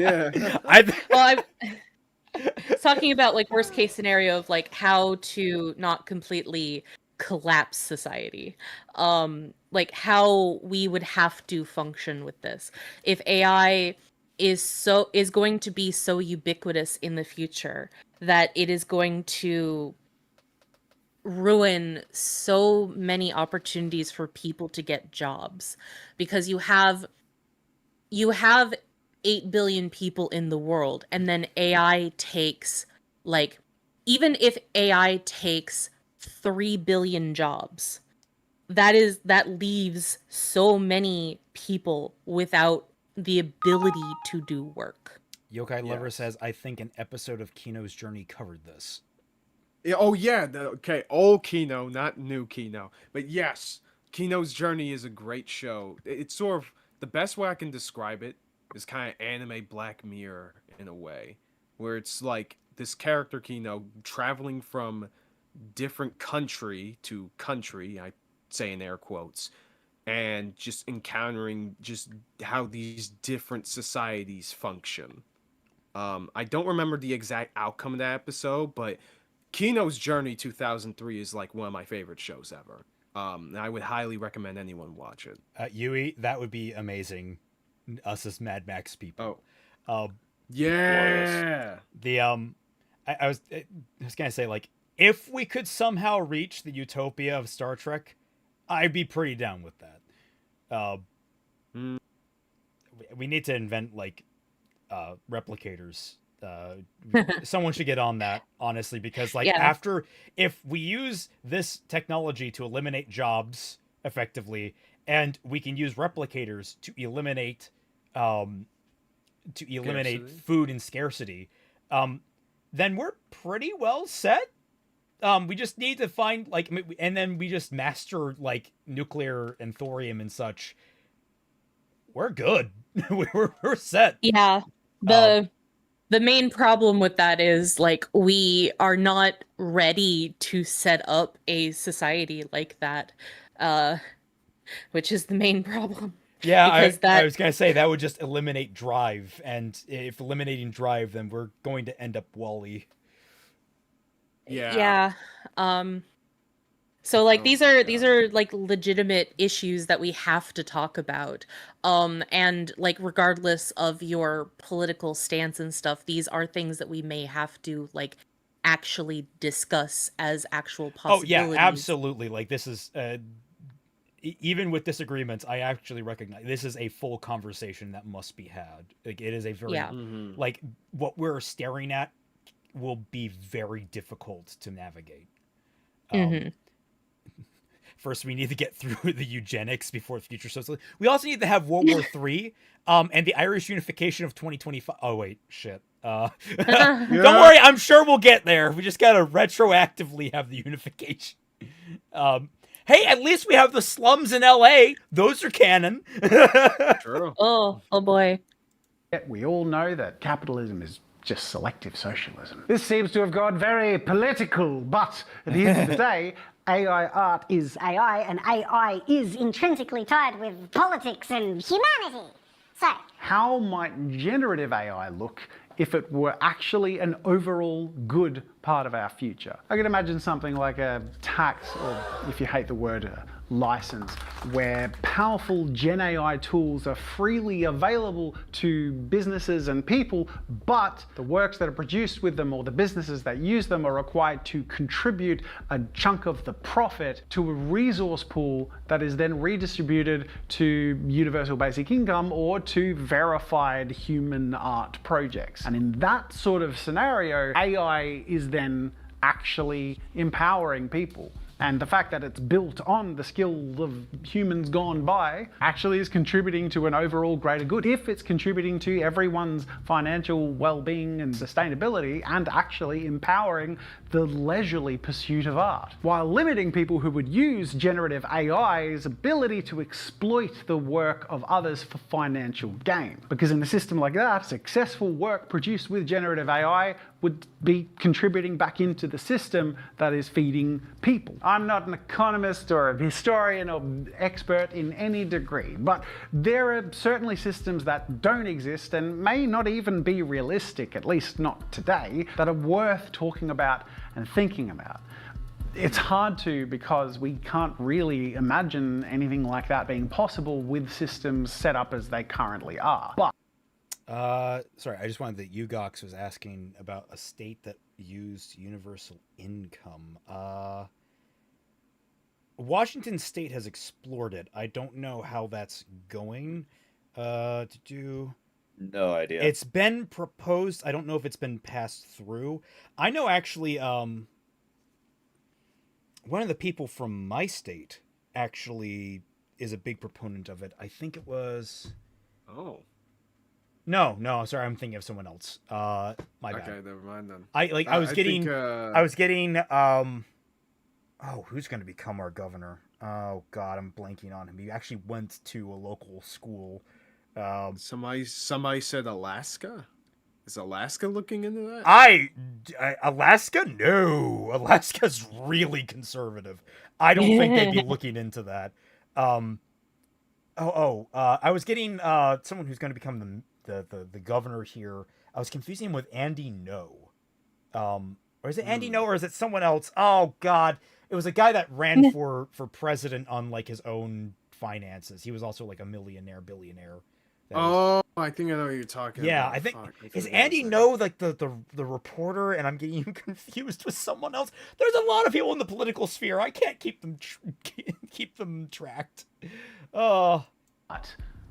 talking about like worst case scenario of like how to not completely collapse society, like how we would have to function with this if AI is going to be so ubiquitous in the future that it is going to ruin so many opportunities for people to get jobs, because you have 8 billion people in the world, and then AI takes, like, even if AI takes 3 billion jobs, that leaves so many people without the ability to do work. Yokai Lover says, I think an episode of Kino's Journey covered this. Yeah, oh yeah, okay, old Kino, not new Kino. But yes, Kino's Journey is a great show. It's sort of, the best way I can describe it is kind of anime Black Mirror in a way, where it's like this character Kino traveling from different country to country, I say in air quotes, and just encountering just how these different societies function. I don't remember the exact outcome of that episode, but Kino's Journey 2003 is like one of my favorite shows ever. And I would highly recommend anyone watch it. Yui, that would be amazing. Us as Mad Max people. Yeah. I was gonna say, like, if we could somehow reach the utopia of Star Trek, I'd be pretty down with that. We need to invent like replicators. Someone should get on that, honestly, because like if we use this technology to eliminate jobs effectively, and we can use replicators to eliminate food and scarcity, then we're pretty well set. We just need to find like, and then we just master like nuclear and thorium and such. We're good. we're set. Yeah. The main problem with that is, like, we are not ready to set up a society like that, which is the main problem. Yeah, I was going to say that would just eliminate drive, and if eliminating drive, then we're going to end up WALL-E. Yeah. So like these are like legitimate issues that we have to talk about. And like regardless of your political stance and stuff, these are things that we may have to like actually discuss as actual possibilities. Oh yeah, absolutely. Like this is even with disagreements, I actually recognize this is a full conversation that must be had. Like it is a very like what we're staring at will be very difficult to navigate. First, we need to get through the eugenics before the future socialism. We also need to have World War III, and the Irish unification of 2025. Oh wait, shit. Don't worry, I'm sure we'll get there. We just gotta retroactively have the unification. Hey, at least we have the slums in LA. Those are canon. True. Oh boy. We all know that capitalism is just selective socialism. This seems to have got very political, but at the end of the day, AI art is AI, and AI is intrinsically tied with politics and humanity. So, how might generative AI look if it were actually an overall good part of our future? I can imagine something like a tax, or if you hate the word, license, where powerful Gen AI tools are freely available to businesses and people, but the works that are produced with them or the businesses that use them are required to contribute a chunk of the profit to a resource pool that is then redistributed to universal basic income or to verified human art projects. And in that sort of scenario, AI is then actually empowering people. And the fact that it's built on the skills of humans gone by actually is contributing to an overall greater good. If it's contributing to everyone's financial well-being and sustainability and actually empowering the leisurely pursuit of art, while limiting people who would use generative AI's ability to exploit the work of others for financial gain. Because in a system like that, successful work produced with generative AI would be contributing back into the system that is feeding people. I'm not an economist or a historian or expert in any degree, but there are certainly systems that don't exist and may not even be realistic, at least not today, that are worth talking about and thinking about. It's hard to, because we can't really imagine anything like that being possible with systems set up as they currently are. But sorry, I just wanted that Ugox was asking about a state that used universal income. Washington State has explored it. I don't know how that's going. To do... No idea. It's been proposed. I don't know if it's been passed through. I know actually, one of the people from my state actually is a big proponent of it. I think it was... Oh. No, sorry, I'm thinking of someone else. My bad. Okay, never mind then. I was getting, who's going to become our governor? Oh God, I'm blanking on him. He actually went to a local school. Somebody said Alaska. Is Alaska looking into that? Alaska? No, Alaska's really conservative. I don't think they'd be looking into that. I was getting someone who's going to become the governor here. I was confusing him with Andy No. Or is it Andy No, or is it someone else? Oh God, it was a guy that ran for president on like his own finances. He was also like a billionaire. I think I know what you're talking about. Yeah, I think is Andy No like the reporter, and I'm getting him confused with someone else. There's a lot of people in the political sphere. I can't keep them tracked. But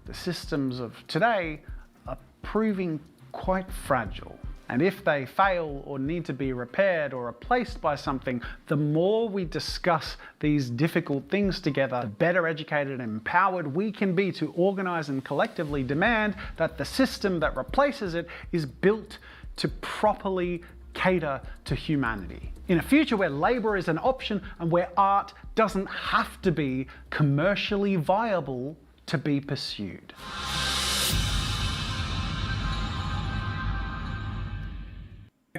the systems of today are proving quite fragile. And if they fail or need to be repaired or replaced by something, the more we discuss these difficult things together, the better educated and empowered we can be to organize and collectively demand that the system that replaces it is built to properly cater to humanity. In a future where labor is an option and where art doesn't have to be commercially viable to be pursued.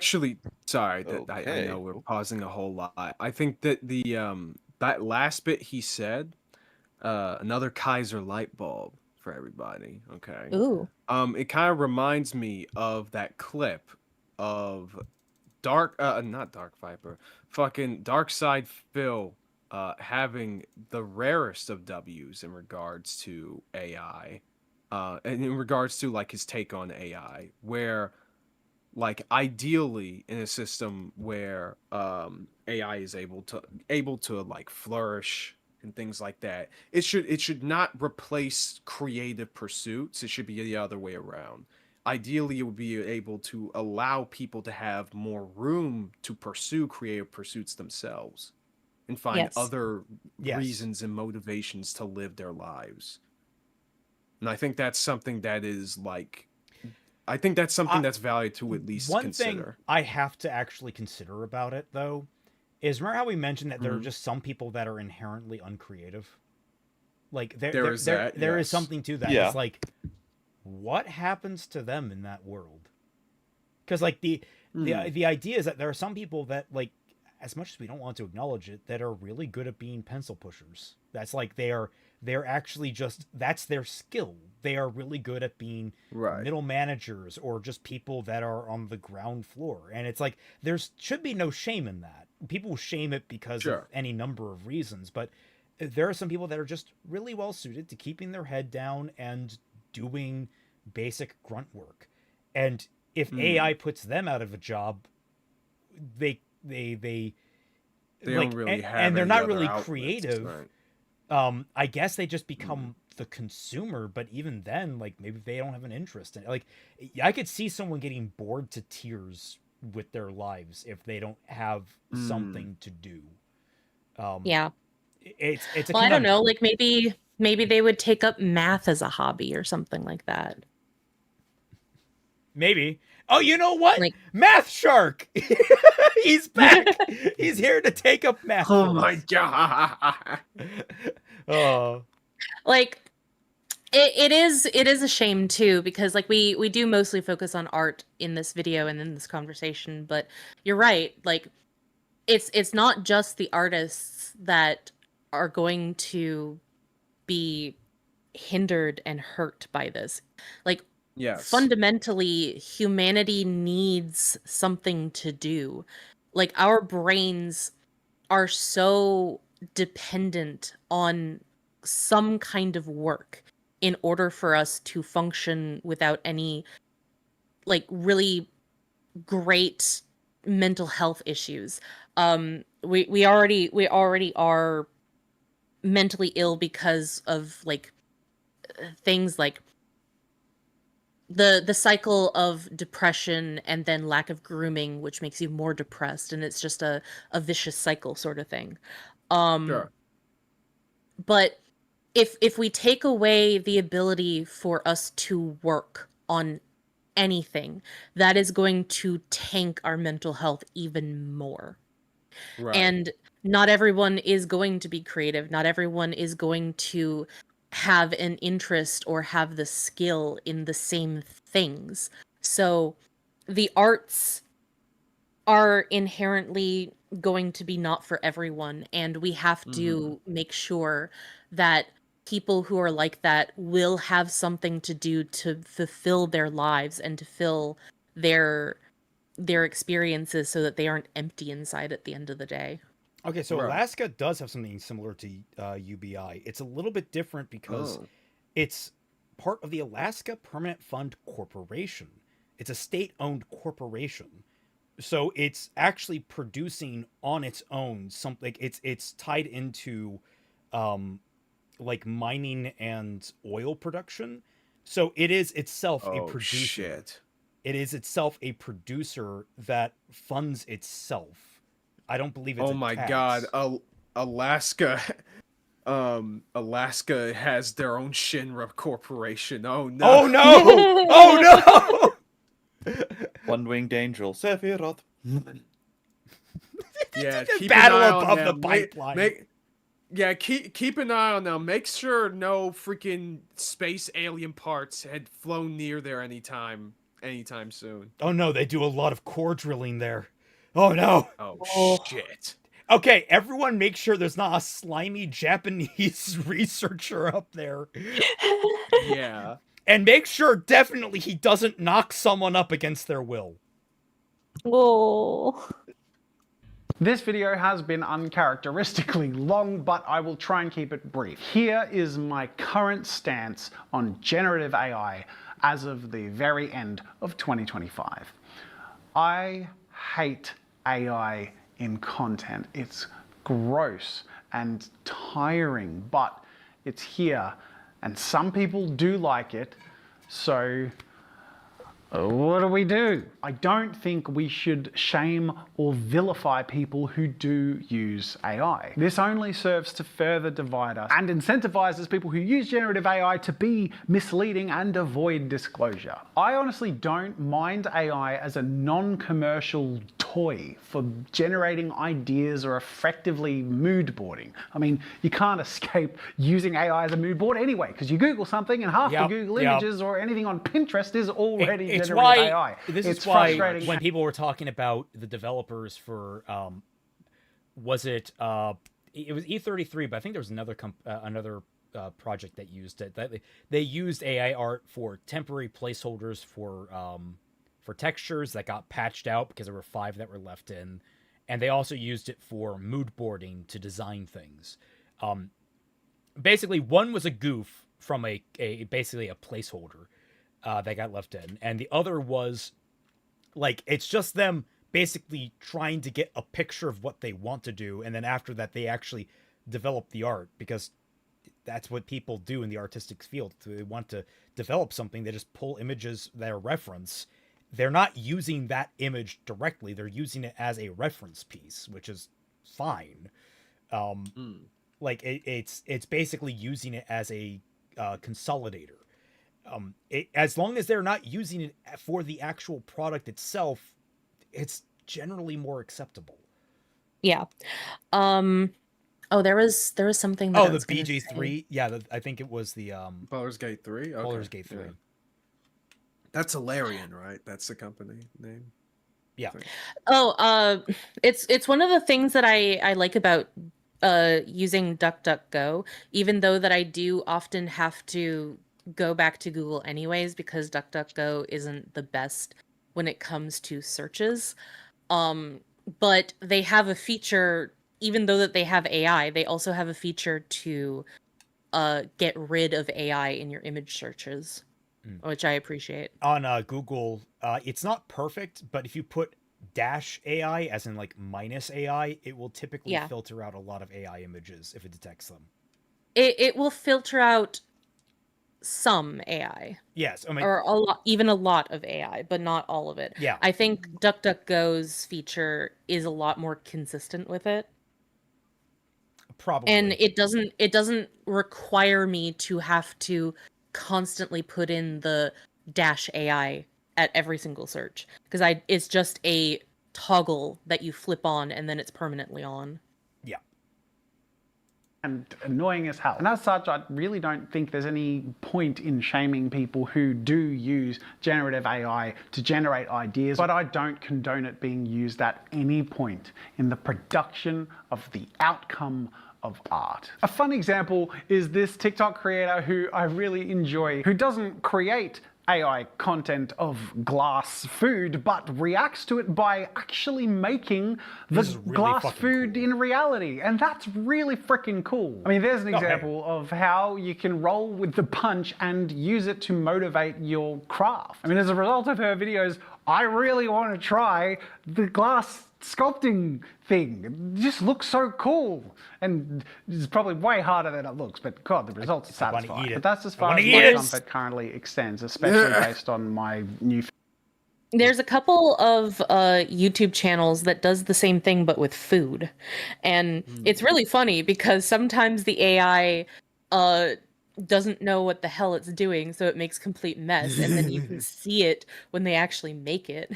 actually, sorry, that I know we're pausing a whole lot. I think that that last bit he said, another Kaiser light bulb for everybody. Okay. Ooh. It kind of reminds me of that clip of not Dark Viper, fucking Dark Side Phil, having the rarest of W's in regards to AI, and in regards to like his take on AI, where like ideally in a system where AI is able to like flourish and things like that, it should not replace creative pursuits. It should be the other way around. Ideally, it would be able to allow people to have more room to pursue creative pursuits themselves and find other reasons and motivations to live their lives. And I think that's something that is like, I think that's something that's valued to at least consider. One thing I have to actually consider about it, though, is remember how we mentioned that there are just some people that are inherently uncreative? Like, there is something to that. Yeah. It's like, what happens to them in that world? Because, like, the idea is that there are some people that, like, as much as we don't want to acknowledge it, that are really good at being pencil pushers. That's like they're actually just, that's their skill. They are really good at being middle managers or just people that are on the ground floor. And it's like, there should be no shame in that. People shame it because of any number of reasons, but there are some people that are just really well suited to keeping their head down and doing basic grunt work. And if AI puts them out of a job, they don't really have, and they're not really outlets, creative. I guess they just become the consumer, but even then, like, maybe they don't have an interest in it. Like, I could see someone getting bored to tears with their lives if they don't have something to do. It's a well, I don't know, like maybe they would take up math as a hobby or something like that. Maybe. Oh, you know what? Like, Math Shark! He's back! He's here to take up math. Oh my god! Oh. Like, it is a shame too, because like we do mostly focus on art in this video and in this conversation, but you're right, like it's not just the artists that are going to be hindered and hurt by this. Like, fundamentally, humanity needs something to do. Like, our brains are so dependent on some kind of work in order for us to function without any, like, really great mental health issues. We already are mentally ill because of, like, things like the cycle of depression and then lack of grooming, which makes you more depressed, and it's just a vicious cycle sort of thing. But if we take away the ability for us to work on anything, that is going to tank our mental health even more. And not everyone is going to be creative. Not everyone is going to have an interest or have the skill in the same things. So the arts are inherently going to be not for everyone, and we have to make sure that people who are like that will have something to do to fulfill their lives and to fill their experiences so that they aren't empty inside at the end of the day. Okay, so Alaska does have something similar to UBI. It's a little bit different because it's part of the Alaska Permanent Fund Corporation. It's a state-owned corporation. So it's actually producing on its own something. It's tied into like mining and oil production. So it is itself a producer. Shit. It is itself a producer that funds itself. I don't believe it's my god. Alaska Alaska has their own Shinra corporation. Oh no. Oh no. Oh no. One-winged angel, Sephiroth. Yeah, keep battle an eye above on the them. pipeline. Keep an eye on them. Make sure no freaking space alien parts had flown near there anytime. anytime soon. Oh no, they do a lot of core drilling there. Oh no. Oh shit. Okay, everyone make sure there's not a slimy Japanese researcher up there. Yeah. And make sure definitely he doesn't knock someone up against their will. Oh. This video has been uncharacteristically long, but I will try and keep it brief. Here is my current stance on generative AI as of the very end of 2025. I hate AI in content. It's gross and tiring, but it's here and some people do like it, so what do? I don't think we should shame or vilify people who do use AI. This only serves to further divide us and incentivizes people who use generative AI to be misleading and avoid disclosure. I honestly don't mind AI as a non-commercial toy for generating ideas or effectively mood boarding. I mean, you can't escape using AI as a mood board anyway, because you Google something and half the Google images or anything on Pinterest is already it's generative why, AI. This it's is why frustrating. when people were talking about the developers for, was it was E33, but I think there was another project that used it. They used AI art for temporary placeholders for textures that got patched out because there were 5 that were left in, and they also used it for mood boarding to design things. Basically, one was a goof from basically a placeholder that got left in, and the other was like it's just them basically trying to get a picture of what they want to do, and then after that they actually develop the art, because that's what people do in the artistic field. They want to develop something, they just pull images that are reference. They're not using that image directly, they're using it as a reference piece, which is fine. Like it's basically using it as a consolidator. As long as they're not using it for the actual product itself, it's generally more acceptable. Yeah. Oh, there was something that Oh, I the was gonna BG3. say. Yeah, I think it was the Baldur's Gate 3. Okay. Baldur's Gate 3. Yeah. That's Hilarion, right? That's the company name. Yeah. Oh, it's one of the things that I like about using DuckDuckGo, even though that I do often have to go back to Google anyways, because DuckDuckGo isn't the best when it comes to searches. But they have a feature, even though that they have AI, they also have a feature to get rid of AI in your image searches, which I appreciate. On Google, it's not perfect, but if you put -AI, as in like -AI, it will typically filter out a lot of AI images if it detects them. It will filter out some AI. Yes, I mean, or even a lot of AI, but not all of it. Yeah. I think DuckDuckGo's feature is a lot more consistent with it. Probably. And it doesn't require me to have to constantly put in the -AI at every single search, because it's just a toggle that you flip on and then it's permanently on. Yeah. And annoying as hell. And as such, I really don't think there's any point in shaming people who do use generative AI to generate ideas, but I don't condone it being used at any point in the production of the outcome of art. A fun example is this TikTok creator who I really enjoy, who doesn't create AI content of glass food, but reacts to it by actually making the really glass fucking food in reality. And that's really freaking cool. I mean, there's an example of how you can roll with the punch and use it to motivate your craft. I mean, as a result of her videos, I really want to try the glass sculpting thing. It just looks so cool. And it's probably way harder than it looks, but God, the results are satisfying. But that's as far as my comfort currently extends, especially based on my new... There's a couple of YouTube channels that does the same thing, but with food. And it's really funny because sometimes the AI doesn't know what the hell it's doing, so it makes complete mess, and then you can see it when they actually make it.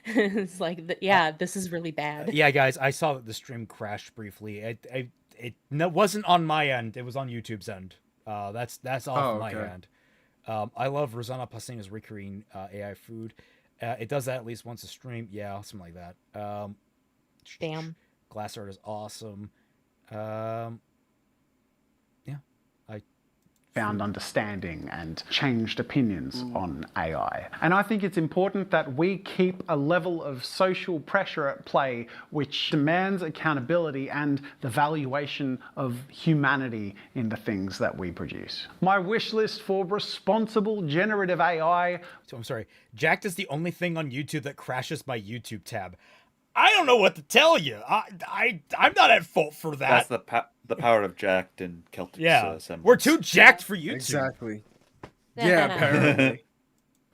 It's like, yeah, this is really bad. Yeah, guys, I saw that the stream crashed briefly. It wasn't on my end; it was on YouTube's end. That's off my end. I love Rosanna Pasina's recreating AI food. It does that at least once a stream. Yeah, something like that. Damn. Glass art is awesome. Yeah, I found understanding and changed opinions on AI. And I think it's important that we keep a level of social pressure at play which demands accountability and the valuation of humanity in the things that we produce. My wish list for responsible generative AI. So I'm sorry, Jacked is the only thing on YouTube that crashes my YouTube tab. I don't know what to tell you. I'm not at fault for that. That's the power of Jacked and Celtic. Yeah, we're too jacked for YouTube. Exactly. Yeah, apparently.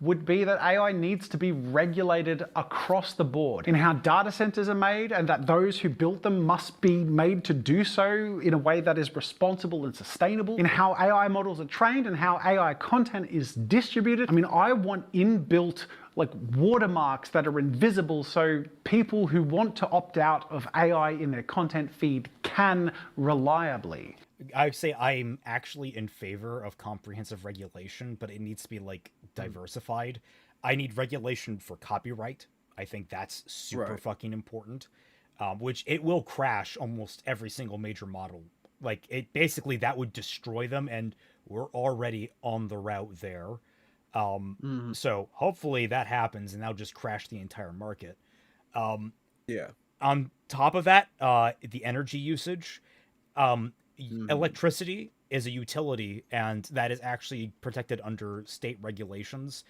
Would be that AI needs to be regulated across the board in how data centers are made, and that those who built them must be made to do so in a way that is responsible and sustainable, in how AI models are trained and how AI content is distributed. I mean, I want inbuilt like watermarks that are invisible so people who want to opt out of AI in their content feed can reliably. I'd say I'm actually in favor of comprehensive regulation, but it needs to be like diversified. I need regulation for copyright. I think that's super fucking important, which it will crash almost every single major model. Like it basically that would destroy them, and we're already on the route there. So hopefully that happens and that'll just crash the entire market. Yeah. On top of that, the energy usage, electricity is a utility, and that is actually protected under state regulations.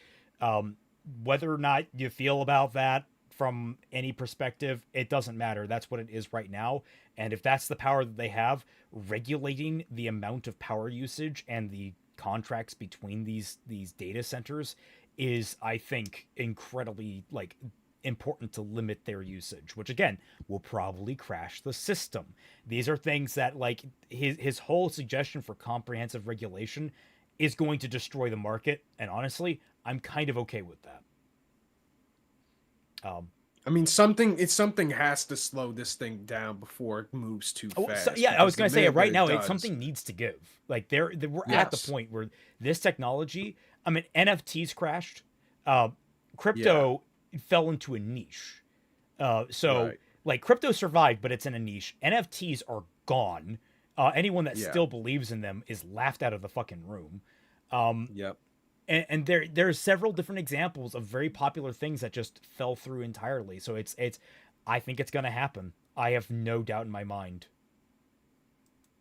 Whether or not you feel about that from any perspective, it doesn't matter. That's what it is right now. And if that's the power that they have, regulating the amount of power usage and the contracts between these data centers is, I think, incredibly like important to limit their usage, which again will probably crash the system. These are things that like his whole suggestion for comprehensive regulation is going to destroy the market, and honestly, I'm kind of okay with that. I mean, something has to slow this thing down before it moves too fast. So, yeah, I was going to say right now, something needs to give. Like we're at the point where this technology, I mean, NFTs crashed, crypto fell into a niche. Like crypto survived, but it's in a niche. NFTs are gone. Anyone that still believes in them is laughed out of the fucking room. And there's several different examples of very popular things that just fell through entirely. So it's I think it's going to happen. I have no doubt in my mind.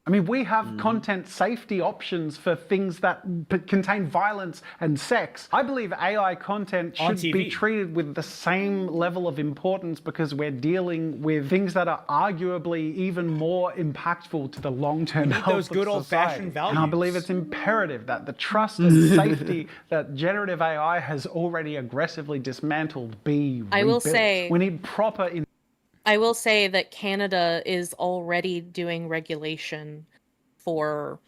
I mean, we have content safety options for things that contain violence and sex. I believe AI content should be treated with the same level of importance because we're dealing with things that are arguably even more impactful to the long-term health those good old-fashioned values. And I believe it's imperative that the trust and safety that generative AI has already aggressively dismantled be rebuilt. I will say we need proper. I will say that Canada is already doing regulation for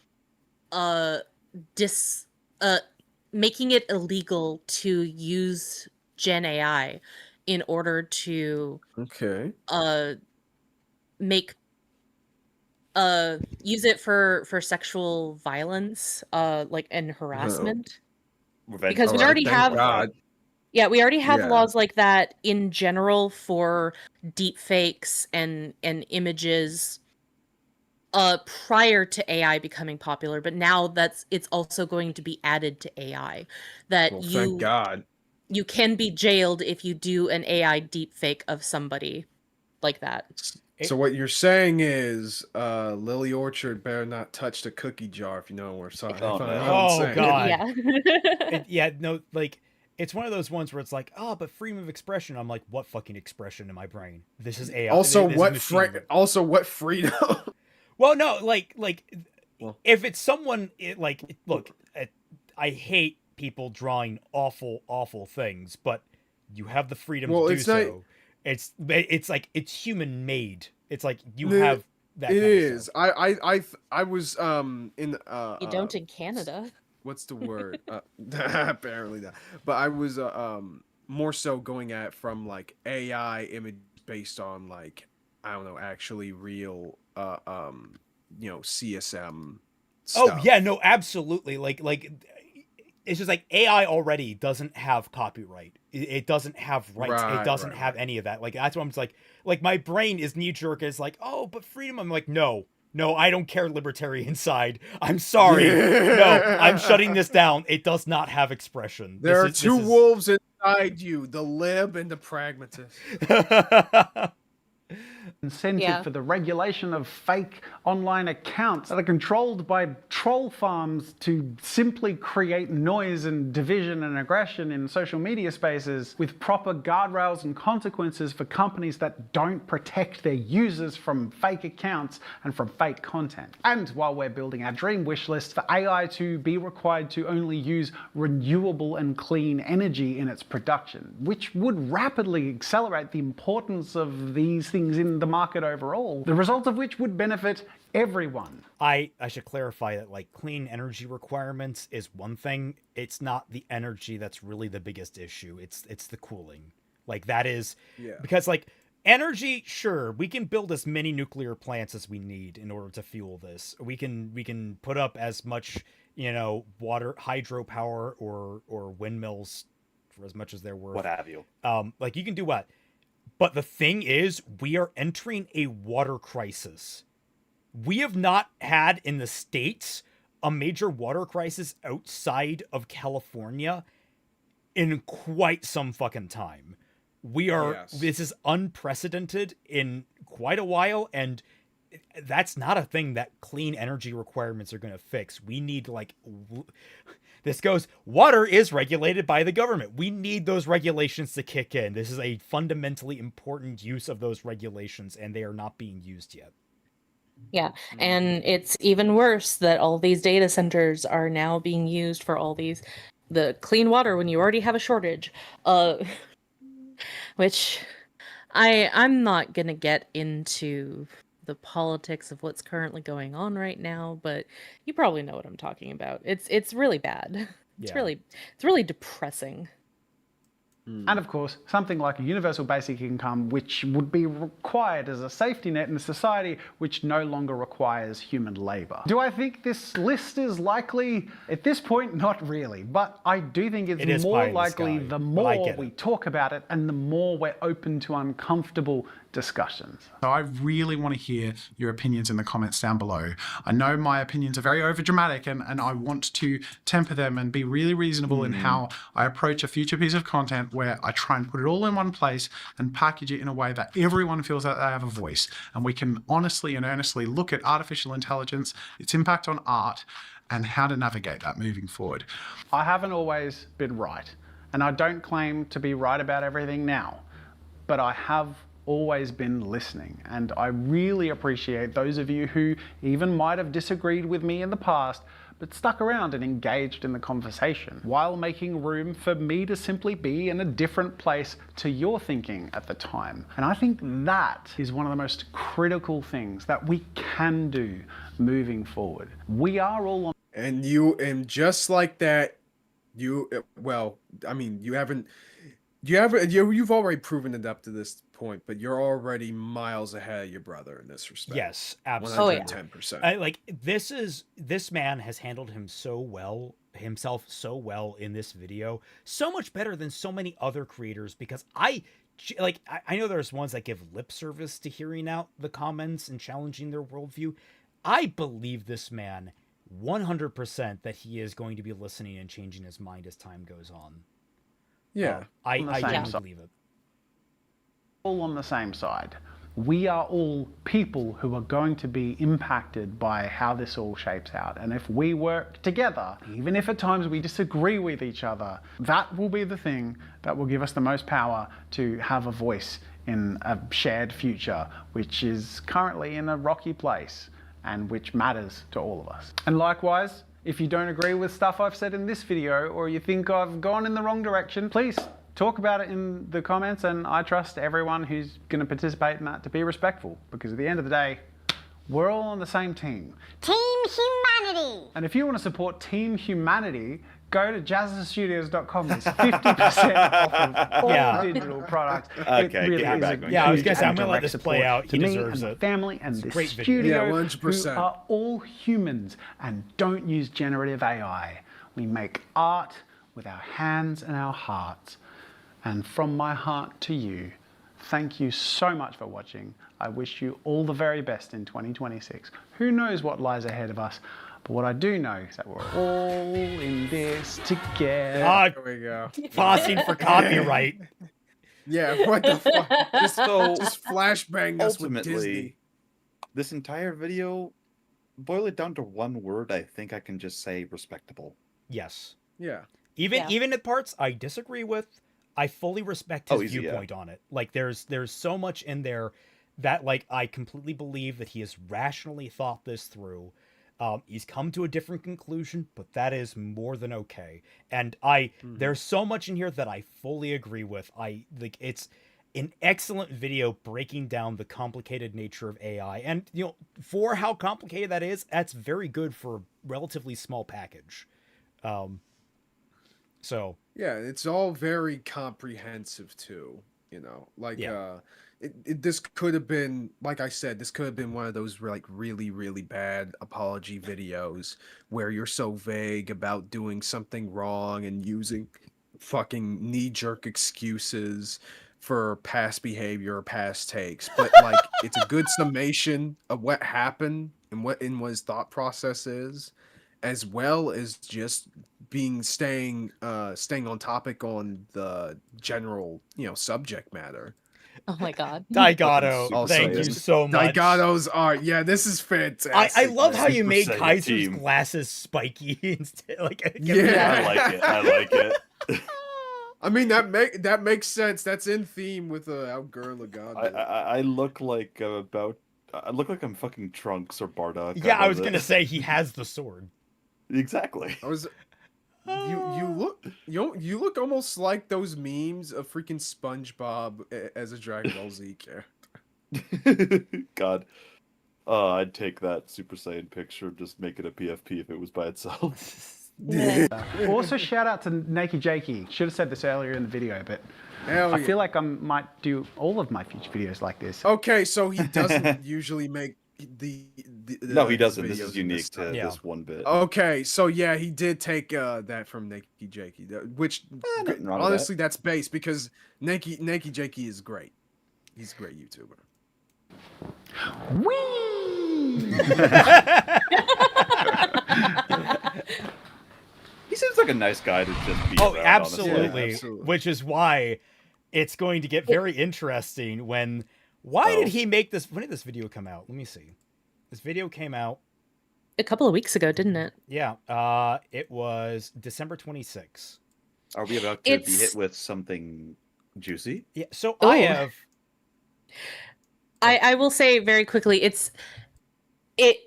making it illegal to use Gen AI in order to make use it for sexual violence like and harassment. Because we already have Yeah, we already have laws like that in general for deep fakes and images prior to AI becoming popular, but now it's also going to be added to AI. That thank God. You can be jailed if you do an AI deep fake of somebody like that. So what you're saying is Lily Orchard better not touch the cookie jar if you know what we're talking about. Oh God. Yeah. No, like it's one of those ones where it's like, oh, but freedom of expression. I'm like, what fucking expression in my brain? This is AI. Also, what freedom? Well, no, like if it's someone, look, I hate people drawing awful things, but you have the freedom to do so. It's like it's human made. It's like you have that. It kind is. Of stuff. I was in. You don't in Canada. What's the word? Apparently not. But I was more so going at from like AI image based on like I don't know, actually real CSM stuff. Oh yeah, no, absolutely. Like it's just like AI already doesn't have copyright. It doesn't have rights. It doesn't have any of that. Like, that's what I'm just like my brain is knee jerk. Is like, oh, but freedom. I'm like, no, I don't care, libertarian side. I'm sorry. No, I'm shutting this down. It does not have expression. There are two wolves inside you, the lib and the pragmatist. Incentive for the regulation of fake online accounts that are controlled by troll farms to simply create noise and division and aggression in social media spaces, with proper guardrails and consequences for companies that don't protect their users from fake accounts and from fake content. And while we're building our dream wish list for AI to be required to only use renewable and clean energy in its production, which would rapidly accelerate the importance of these things in the market overall, the result of which would benefit everyone. I should clarify that, like, clean energy requirements is one thing. It's not the energy that's really the biggest issue. It's the cooling. Like, that is because, like, energy, sure, we can build as many nuclear plants as we need in order to fuel this. We can put up as much, water, hydropower or windmills for as much as they're worth. What have you. Like, you can do what? But the thing is, we are entering a water crisis. We have not had in the States a major water crisis outside of California in quite some fucking time. This is unprecedented in quite a while, and that's not a thing that clean energy requirements are going to fix. We need, like, this goes, water is regulated by the government. We need those regulations to kick in. This is a fundamentally important use of those regulations, and they are not being used yet. Yeah, and it's even worse that all these data centers are now being used for all the clean water when you already have a shortage. Which I'm not gonna get into the politics of what's currently going on right now, but you probably know what I'm talking about. It's really bad. It's really depressing. And of course, something like a universal basic income, which would be required as a safety net in a society which no longer requires human labor. Do I think this list is likely? At this point, not really. But I do think it's more likely the more we talk about it and the more we're open to uncomfortable discussions. So I really want to hear your opinions in the comments down below. I know my opinions are very overdramatic and I want to temper them and be really reasonable in how I approach a future piece of content where I try and put it all in one place and package it in a way that everyone feels that they have a voice. And we can honestly and earnestly look at artificial intelligence, its impact on art, and how to navigate that moving forward. I haven't always been right, and I don't claim to be right about everything now, but I have always been listening, and I really appreciate those of you who even might have disagreed with me in the past but stuck around and engaged in the conversation while making room for me to simply be in a different place to your thinking at the time. And I think that is one of the most critical things that we can do moving forward. We are all on, and just like that, you've already proven it up to this point, but you're already miles ahead of your brother in this respect. Yes, absolutely. 110%. This man has handled himself so well in this video, so much better than so many other creators, because I know there's ones that give lip service to hearing out the comments and challenging their worldview. I believe this man 100% that he is going to be listening and changing his mind as time goes on. Yeah, I do believe it. All on the same side. We are all people who are going to be impacted by how this all shapes out. And if we work together, even if at times we disagree with each other, that will be the thing that will give us the most power to have a voice in a shared future, which is currently in a rocky place and which matters to all of us. And likewise, if you don't agree with stuff I've said in this video, or you think I've gone in the wrong direction, please talk about it in the comments, and I trust everyone who's going to participate in that to be respectful, because at the end of the day, we're all on the same team. Team Humanity! And if you want to support Team Humanity, go to JazzaStudios.com. It's 50% off of all digital products. Okay, it really is a I was going to say, I'm going to let this play out. He deserves it. it. Family and this great studio, 100%. who are all humans and don't use generative AI. We make art with our hands and our hearts. And from my heart to you, thank you so much for watching. I wish you all the very best in 2026. Who knows what lies ahead of us? But what I do know is that we're all in this together. There we go. Pausing for copyright. Yeah, what the fuck? Just flashbang us with Disney. Ultimately, this entire video, boil it down to one word, I think I can just say respectable. Yes. Yeah. Even at parts I disagree with, I fully respect his viewpoint on it. Like there's so much in there that like I completely believe that he has rationally thought this through. He's come to a different conclusion, but that is more than okay. And there's so much in here that I fully agree with. It's an excellent video breaking down the complicated nature of AI. And for how complicated that is, that's very good for a relatively small package. So yeah, it's all very comprehensive too, this could have been, like I said, this could have been one of those like really, really bad apology videos where you're so vague about doing something wrong and using fucking knee-jerk excuses for past behavior or past takes. But like it's a good summation of what happened and what his thought process is, as well as just staying on topic on the general subject matter. Oh my god. Daigato, thank you so much. Daigato's art. Yeah, this is fantastic. I love how you made Kaiser's glasses spiky instead. I like it. I mean that makes sense. That's in theme with how Gurren Lagann. I look like I'm fucking Trunks or Bardock. Yeah, I was gonna say he has the sword. Exactly. You look almost like those memes of freaking SpongeBob as a Dragon Ball Z character. God. I'd take that Super Saiyan picture, just make it a PFP if it was by itself. Also, shout out to Nakey Jakey. Should have said this earlier in the video, but I feel like I might do all of my future videos like this. Okay, so he doesn't usually make no, he doesn't. This is unique to this one bit. Okay, so yeah, he did take that from Nakey Jakey, which honestly that's base because Nakey Jakey is great. He's a great YouTuber. He seems like a nice guy to just be around, absolutely. Honestly. Which is why it's going to get very interesting when... Why did he make this? When did this video come out? Let me see. This video came out a couple of weeks ago, didn't it? Yeah. It was December 26th. Are we about to be hit with something juicy? Yeah. So I will say very quickly,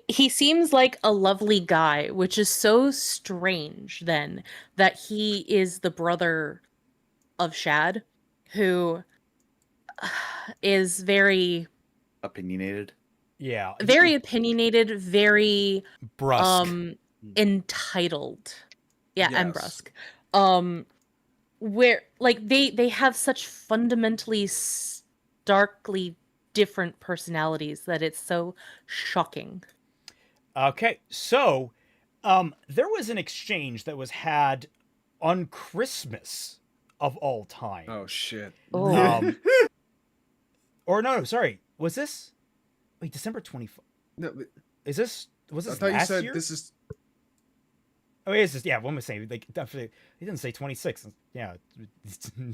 he seems like a lovely guy, which is so strange then that he is the brother of Shad, who is very opinionated. Yeah. Very opinionated, very brusque. Entitled. Yeah, yes. And brusque. Where like they have such fundamentally starkly different personalities that it's so shocking. Okay, so there was an exchange that was had on Christmas of all time. Oh shit. Or no, sorry. Was this December 24th? No, was this I thought last you said year? this is Oh, it is this, yeah, one was saying like definitely he didn't say 26. Yeah,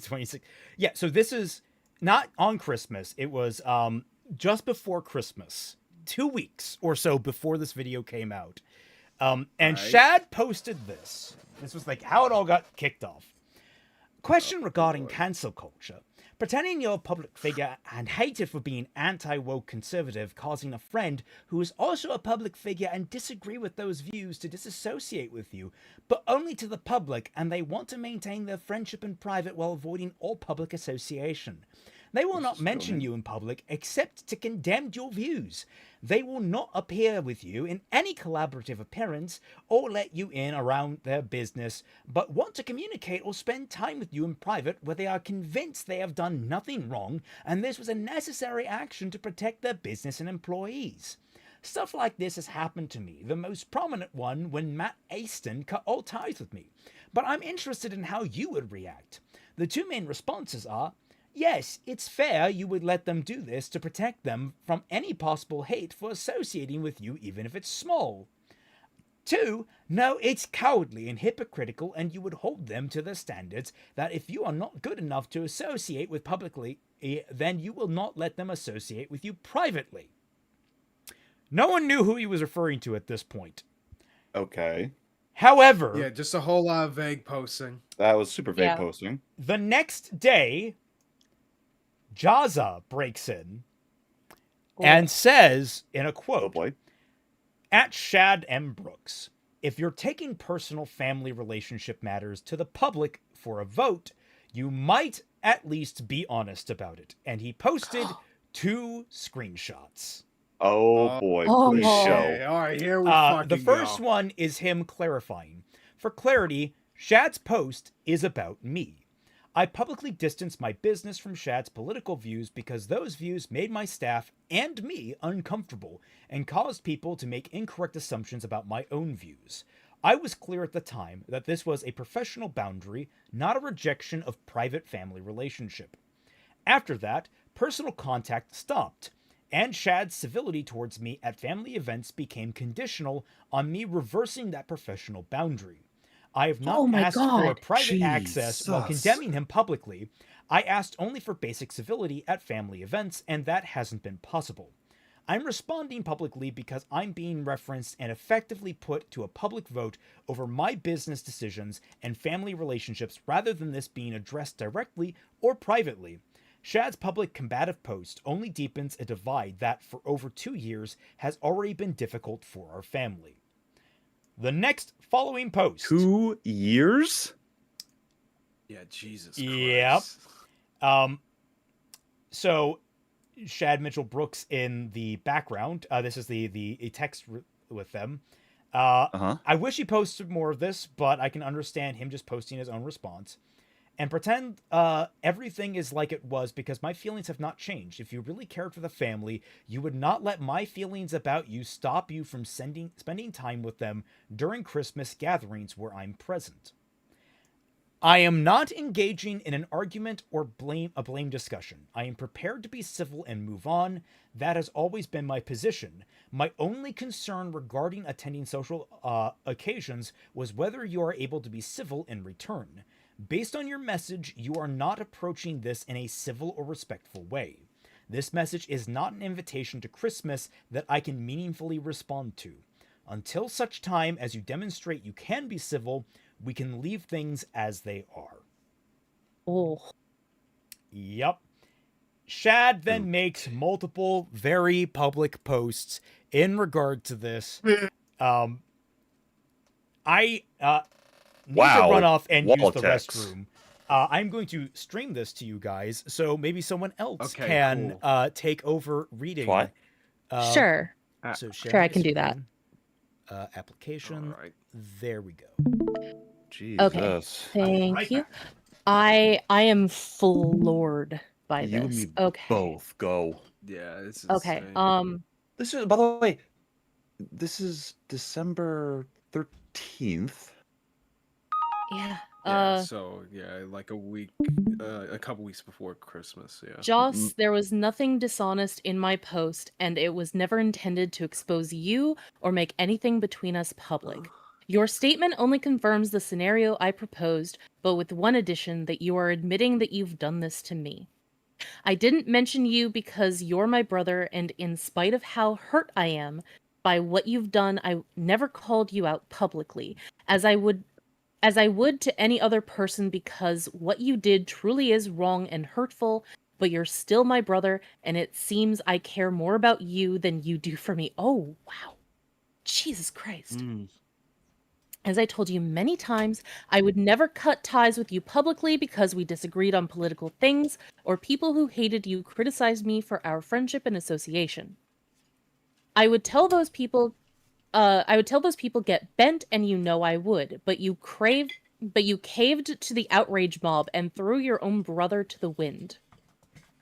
26. Yeah, so this is not on Christmas. It was just before Christmas. 2 weeks or so before this video came out. And Shad posted this. This was like how it all got kicked off. Question regarding cancel culture. Pretending you're a public figure and hated for being anti-woke conservative, causing a friend who is also a public figure and disagree with those views to disassociate with you, but only to the public, and they want to maintain their friendship in private while avoiding all public association. They will not mention you in public except to condemn your views. They will not appear with you in any collaborative appearance or let you in around their business, but want to communicate or spend time with you in private where they are convinced they have done nothing wrong and this was a necessary action to protect their business and employees. Stuff like this has happened to me, the most prominent one when Matt Aston cut all ties with me. But I'm interested in how you would react. The two main responses are, yes, it's fair you would let them do this to protect them from any possible hate for associating with you even if it's small. 2, no, it's cowardly and hypocritical, and you would hold them to the standards that if you are not good enough to associate with publicly, then you will not let them associate with you privately. No one knew who he was referring to at this point. Okay. However... Yeah, just a whole lot of vague posting. That was super vague posting. The next day, Jazza breaks in and says, in a quote, at Shad M. Brooks, if you're taking personal family relationship matters to the public for a vote, you might at least be honest about it. And he posted 2 screenshots. Oh boy, please show. All right, here we fucking The first go. one is him clarifying. For clarity, Shad's post is about me. I publicly distanced my business from Shad's political views because those views made my staff and me uncomfortable and caused people to make incorrect assumptions about my own views. I was clear at the time that this was a professional boundary, not a rejection of private family relationship. After that, personal contact stopped, and Shad's civility towards me at family events became conditional on me reversing that professional boundary. I have not asked for private access while condemning him publicly. I asked only for basic civility at family events, and that hasn't been possible. I'm responding publicly because I'm being referenced and effectively put to a public vote over my business decisions and family relationships rather than this being addressed directly or privately. Shad's public combative post only deepens a divide that, for over 2 years, has already been difficult for our family. The next following post. 2 years? Yeah, Jesus Christ. Yep. So, Shad Mitchell Brooks in the background. This is the text with them. I wish he posted more of this, but I can understand him just posting his own response. And pretend everything is like it was because my feelings have not changed. If you really cared for the family, you would not let my feelings about you stop you from spending time with them during Christmas gatherings where I'm present. I am not engaging in an argument or a blame discussion. I am prepared to be civil and move on. That has always been my position. My only concern regarding attending social occasions was whether you are able to be civil in return. Based on your message, you are not approaching this in a civil or respectful way. This message is not an invitation to Christmas that I can meaningfully respond to. Until such time as you demonstrate you can be civil, we can leave things as they are. Oh. Yep. Shad then makes multiple very public posts in regard to this. I need to run off and use the restroom. I'm going to stream this to you guys, so maybe someone else can take over reading. What? Sure. So sure, I can do that. Application. Right. There we go. Jesus. Okay. Thank you. I am floored by You this. and me both go. Yeah, this is Okay. insane. This is, by the way, this is December 13th. Yeah. So yeah, like a couple weeks before Christmas. Yeah. Joss, there was nothing dishonest in my post, and it was never intended to expose you or make anything between us public. Your statement only confirms the scenario I proposed, but with one addition, that you are admitting that you've done this to me. I didn't mention you because you're my brother, and in spite of how hurt I am by what you've done, I never called you out publicly, as I would to any other person, because what you did truly is wrong and hurtful, but you're still my brother, and it seems I care more about you than you do for me. Oh, wow. Jesus Christ. As I told you many times, I would never cut ties with you publicly because we disagreed on political things, or people who hated you criticized me for our friendship and association. I would tell those people get bent, and you know I would, but you caved to the outrage mob and threw your own brother to the wind.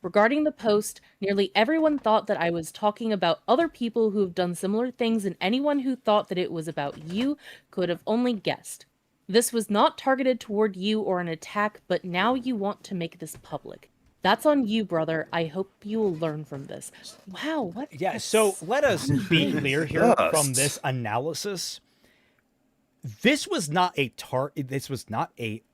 Regarding the post, nearly everyone thought that I was talking about other people who have done similar things, and anyone who thought that it was about you could have only guessed. This was not targeted toward you or an attack, but now you want to make this public. That's on you, brother. I hope you will learn from this. Wow, what? Yeah, so let us be clear here from this analysis. This was not a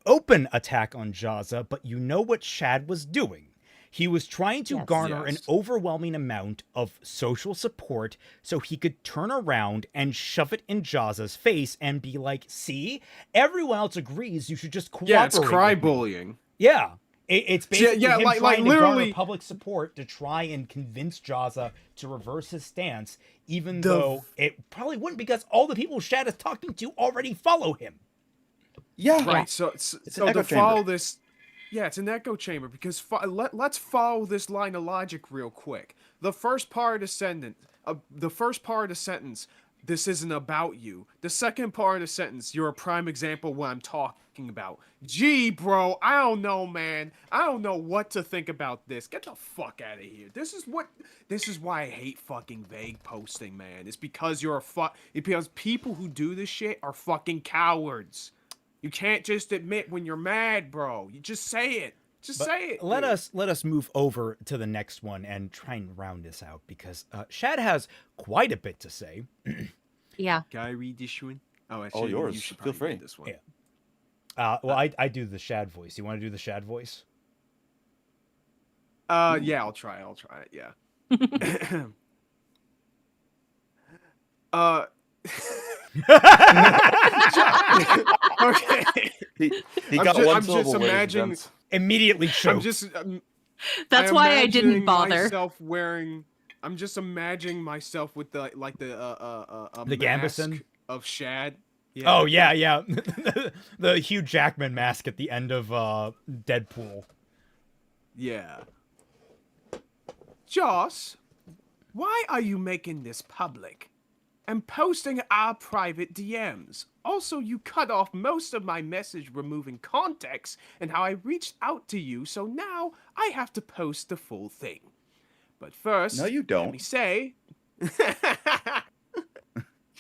open attack on Jazza, but you know what Shad was doing. He was trying to garner an overwhelming amount of social support so he could turn around and shove it in Jazza's face and be like, see, everyone else agrees you should just cooperate. Yeah, it's cry bullying. Yeah. It's basically him trying to literally garner public support to try and convince Jazza to reverse his stance, even though it probably wouldn't, because all the people Shad is talking to already follow him. Yeah. Right, so to follow this... Yeah, it's an echo chamber, because let's follow this line of logic real quick. The first part of the sentence, this isn't about you. The second part of the sentence, you're a prime example of what I'm talking about. Gee, bro, I don't know, man. I don't know what to think about this. Get the fuck out of here. This is why I hate fucking vague posting, man. It's because because people who do this shit are fucking cowards. You can't just admit when you're mad, bro. You just say it. Say it. Let us move over to the next one and try and round this out, because Shad has quite a bit to say. Yeah. Can I read this one? Oh, actually, all yours. You should Feel free. read this one. Yeah. Well, I do the Shad voice. You want to do the Shad voice? Yeah, I'll try it. Yeah. Okay. He got one I'm syllable. just imagining. Immediately choked. That's why I didn't bother. I'm just imagining myself with the the mask Gambison of Shad. Yeah. Oh yeah. The Hugh Jackman mask at the end of Deadpool. Yeah. Joss, why are you making this public and posting our private DMs? Also, you cut off most of my message, removing context and how I reached out to you, so now I have to post the full thing. But first, no, you don't. Let me say...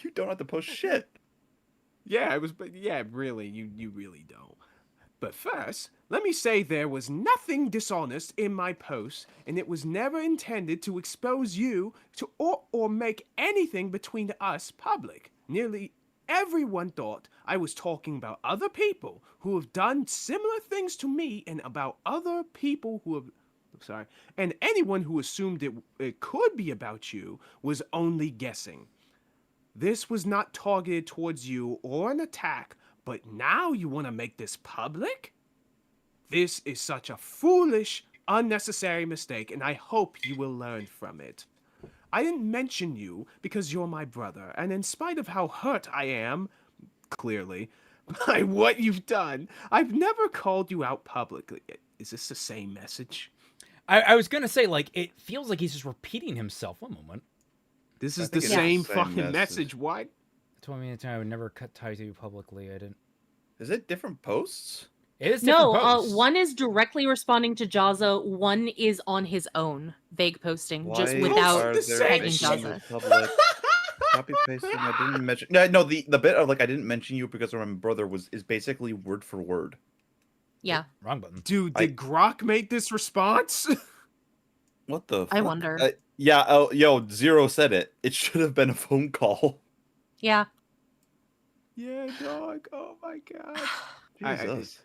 You don't have to post shit. Yeah, really, you really don't. But first, let me say there was nothing dishonest in my post, and it was never intended to expose you to or make anything between us public. Nearly everyone thought I was talking about other people who have done similar things to me, and about other people who have... And anyone who assumed it could be about you was only guessing. This was not targeted towards you or an attack, but now you want to make this public? This is such a foolish, unnecessary mistake, and I hope you will learn from it. I didn't mention you because you're my brother, and in spite of how hurt I am, clearly, by what you've done, I've never called you out publicly. Is this the same message? I was going to say, like, it feels like he's just repeating himself. One moment. This is the same fucking message. What? Told me I would never cut ties to you publicly. I didn't. Is it different posts? It is different posts. One is directly responding to Jazza. One is on his own vague posting, just without tagging Jazza. Copy pasting. I didn't mention. No, the bit of like I didn't mention you because my brother is basically word for word. Yeah. Wrong button. Dude, did Grok make this response? What the? I fuck? wonder. Yeah. Oh, yo, Zero said it. It should have been a phone call. Yeah. Yeah, dog. Oh my god. Jesus.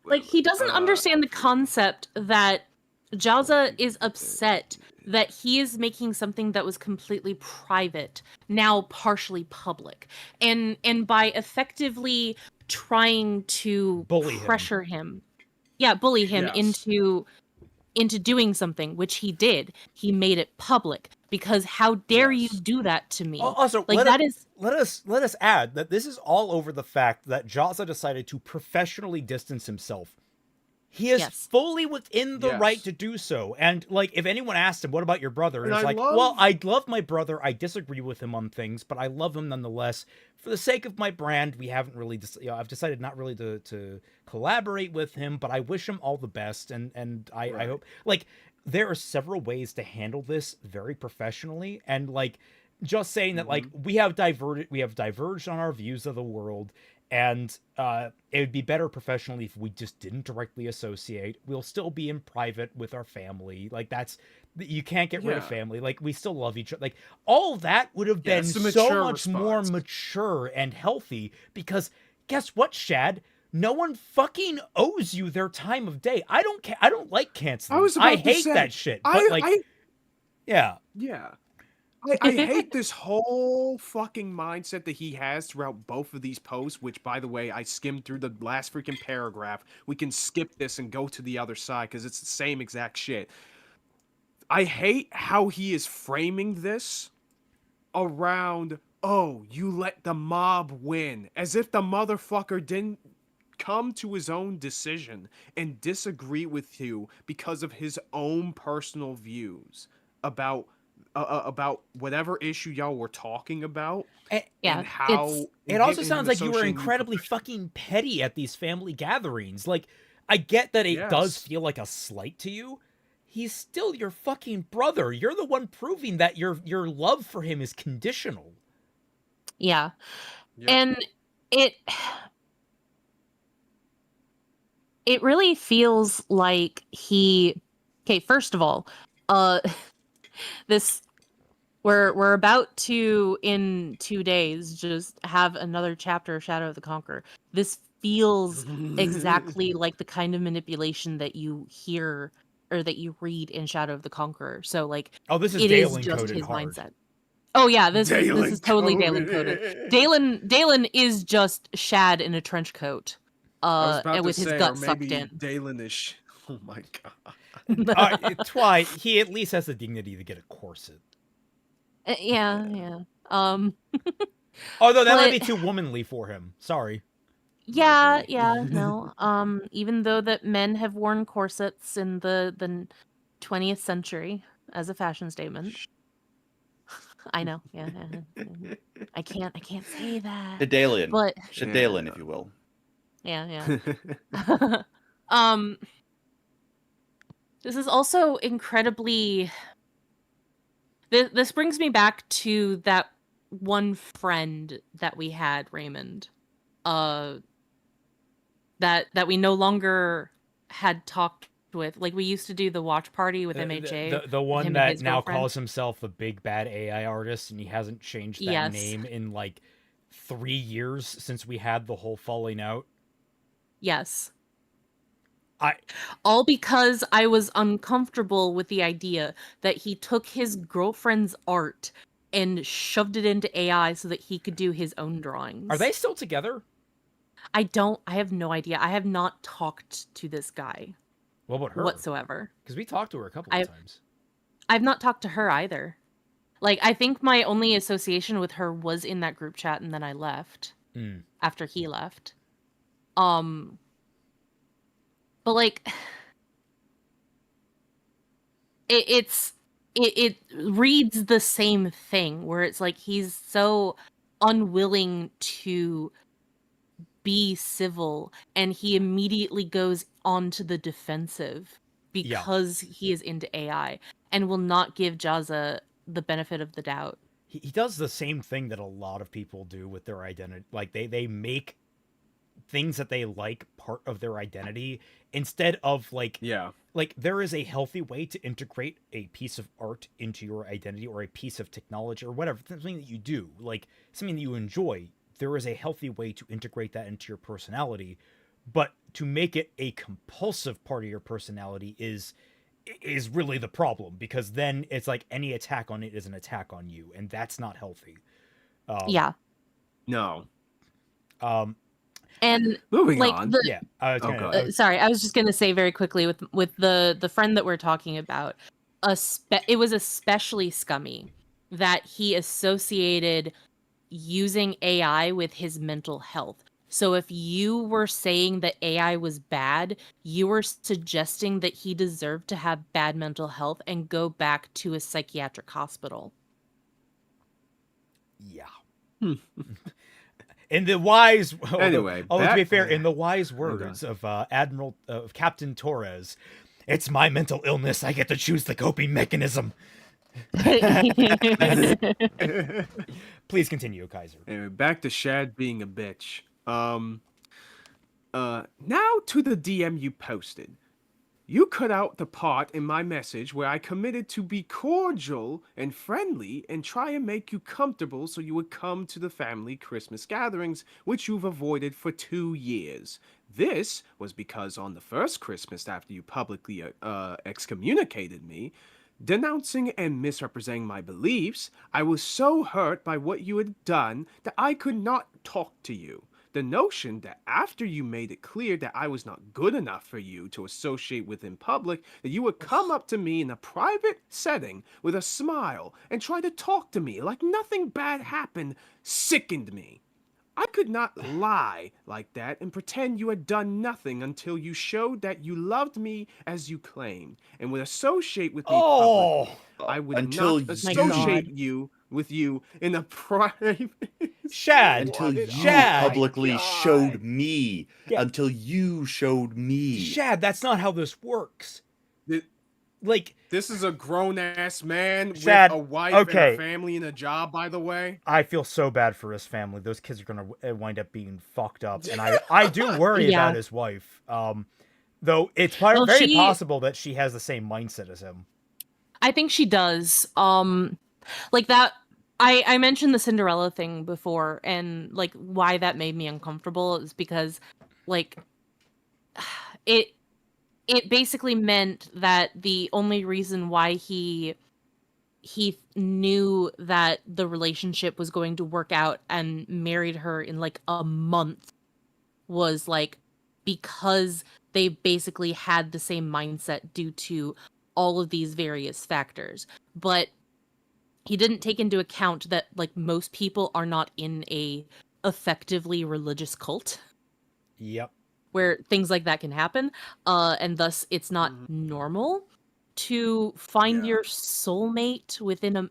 Like, he doesn't understand the concept that Jazza is upset that he is making something that was completely private now partially public, and by effectively trying to pressure him. Yeah, bully him into doing something, which he did. He made it public, because how dare you do that to me? Also, like, let us add that this is all over the fact that Jazza decided to professionally distance himself. He is fully within the right to do so. And, like, if anyone asked him, what about your brother? And it's like, well, I love my brother. I disagree with him on things, but I love him nonetheless. For the sake of my brand, we haven't really, I've decided not really to collaborate with him, but I wish him all the best. And I hope, like, there are several ways to handle this very professionally. And, like, just saying that, like, we have diverged on our views of the world. And it would be better professionally if we just didn't directly associate. We'll still be in private with our family. Like, you can't get rid of family. Like, we still love each other. Like, all that would have been so much more mature and healthy, because guess what, Shad? No one fucking owes you their time of day. I don't like canceling. I hate that shit. But yeah. I hate this whole fucking mindset that he has throughout both of these posts, which, by the way, I skimmed through the last freaking paragraph. We can skip this and go to the other side because it's the same exact shit. I hate how he is framing this around, oh, you let the mob win, as if the motherfucker didn't come to his own decision and disagree with you because of his own personal views about whatever issue y'all were talking about. And how it also sounds like you were incredibly fucking petty at these family gatherings. Like, I get that it does feel like a slight to you. He's still your fucking brother. You're the one proving that your love for him is conditional. Yeah. And it really feels like first of all, we're about to, in 2 days, just have another chapter of Shadow of the Conqueror. This feels exactly like the kind of manipulation that you hear or that you read in Shadow of the Conqueror. So, like, this is it is Dalen just his hard. mindset. Oh yeah, this is totally Dalen coded. Dalen is just Shad in a trench coat, and with his gut sucked in. Dalen is. Oh my god. Twy, he at least has the dignity to get a corset. Yeah. Although that might be too womanly for him. Sorry. Yeah, no. Even though that men have worn corsets in the 20th century as a fashion statement. I know. Yeah. I can't say that. Shadalian. But Shadalian, if you will. Yeah. This is also incredibly... This brings me back to that one friend that we had, Raymond. That we no longer had talked with. Like, we used to do the watch party with MHA. The one that now calls himself a big bad AI artist, and he hasn't changed that name in like 3 years since we had the whole falling out. Yes. All because I was uncomfortable with the idea that he took his girlfriend's art and shoved it into AI so that he could do his own drawings. Are they still together? I have no idea. I have not talked to this guy. What about her? Whatsoever. Because we talked to her a couple of times. I've not talked to her either. Like, I think my only association with her was in that group chat, and then I left. After he left. But like, it reads the same thing, where it's like he's so unwilling to be civil, and he immediately goes onto the defensive because he is into AI and will not give Jazza the benefit of the doubt. He does the same thing that a lot of people do with their identity. Like, they make things that they like part of their identity, instead of like there is a healthy way to integrate a piece of art into your identity, or a piece of technology, or whatever, something that you do, like something that you enjoy. There is a healthy way to integrate that into your personality, but to make it a compulsive part of your personality is really the problem, because then it's like any attack on it is an attack on you, and that's not healthy. No. And moving on. Sorry, I was just gonna say very quickly with the friend that we're talking about, it was especially scummy that he associated using AI with his mental health. So if you were saying that AI was bad, you were suggesting that he deserved to have bad mental health and go back to a psychiatric hospital. Yeah. In the wise, anyway, to be fair, in the wise words of Captain Torres, it's my mental illness. I get to choose the coping mechanism. Please continue, Kaiser. Anyway, back to Shad being a bitch. Now to the DM you posted. You cut out the part in my message where I committed to be cordial and friendly and try and make you comfortable so you would come to the family Christmas gatherings, which you've avoided for 2 years. This was because on the first Christmas after you publicly excommunicated me, denouncing and misrepresenting my beliefs, I was so hurt by what you had done that I could not talk to you. The notion that after you made it clear that I was not good enough for you to associate with in public, that you would come up to me in a private setting with a smile and try to talk to me like nothing bad happened, sickened me. I could not lie like that and pretend you had done nothing until you showed that you loved me as you claimed and would associate with me publicly. I would until not associate you with you in a private Shad, until you Shad. publicly showed me. Yeah. Until you showed me. Shad, that's not how this works. Like, this is a grown-ass man Shad, with a wife and a family and a job, by the way. I feel so bad for his family. Those kids are going to wind up being fucked up. And I do worry about his wife. Though it's very possible that she has the same mindset as him. I think she does. Like that, I mentioned the Cinderella thing before, and like why that made me uncomfortable is because like it basically meant that the only reason why he knew that the relationship was going to work out and married her in like a month was like because they basically had the same mindset due to all of these various factors. But he didn't take into account that like most people are not in a effectively religious cult. Yep. Where things like that can happen, and thus it's not normal to find your soulmate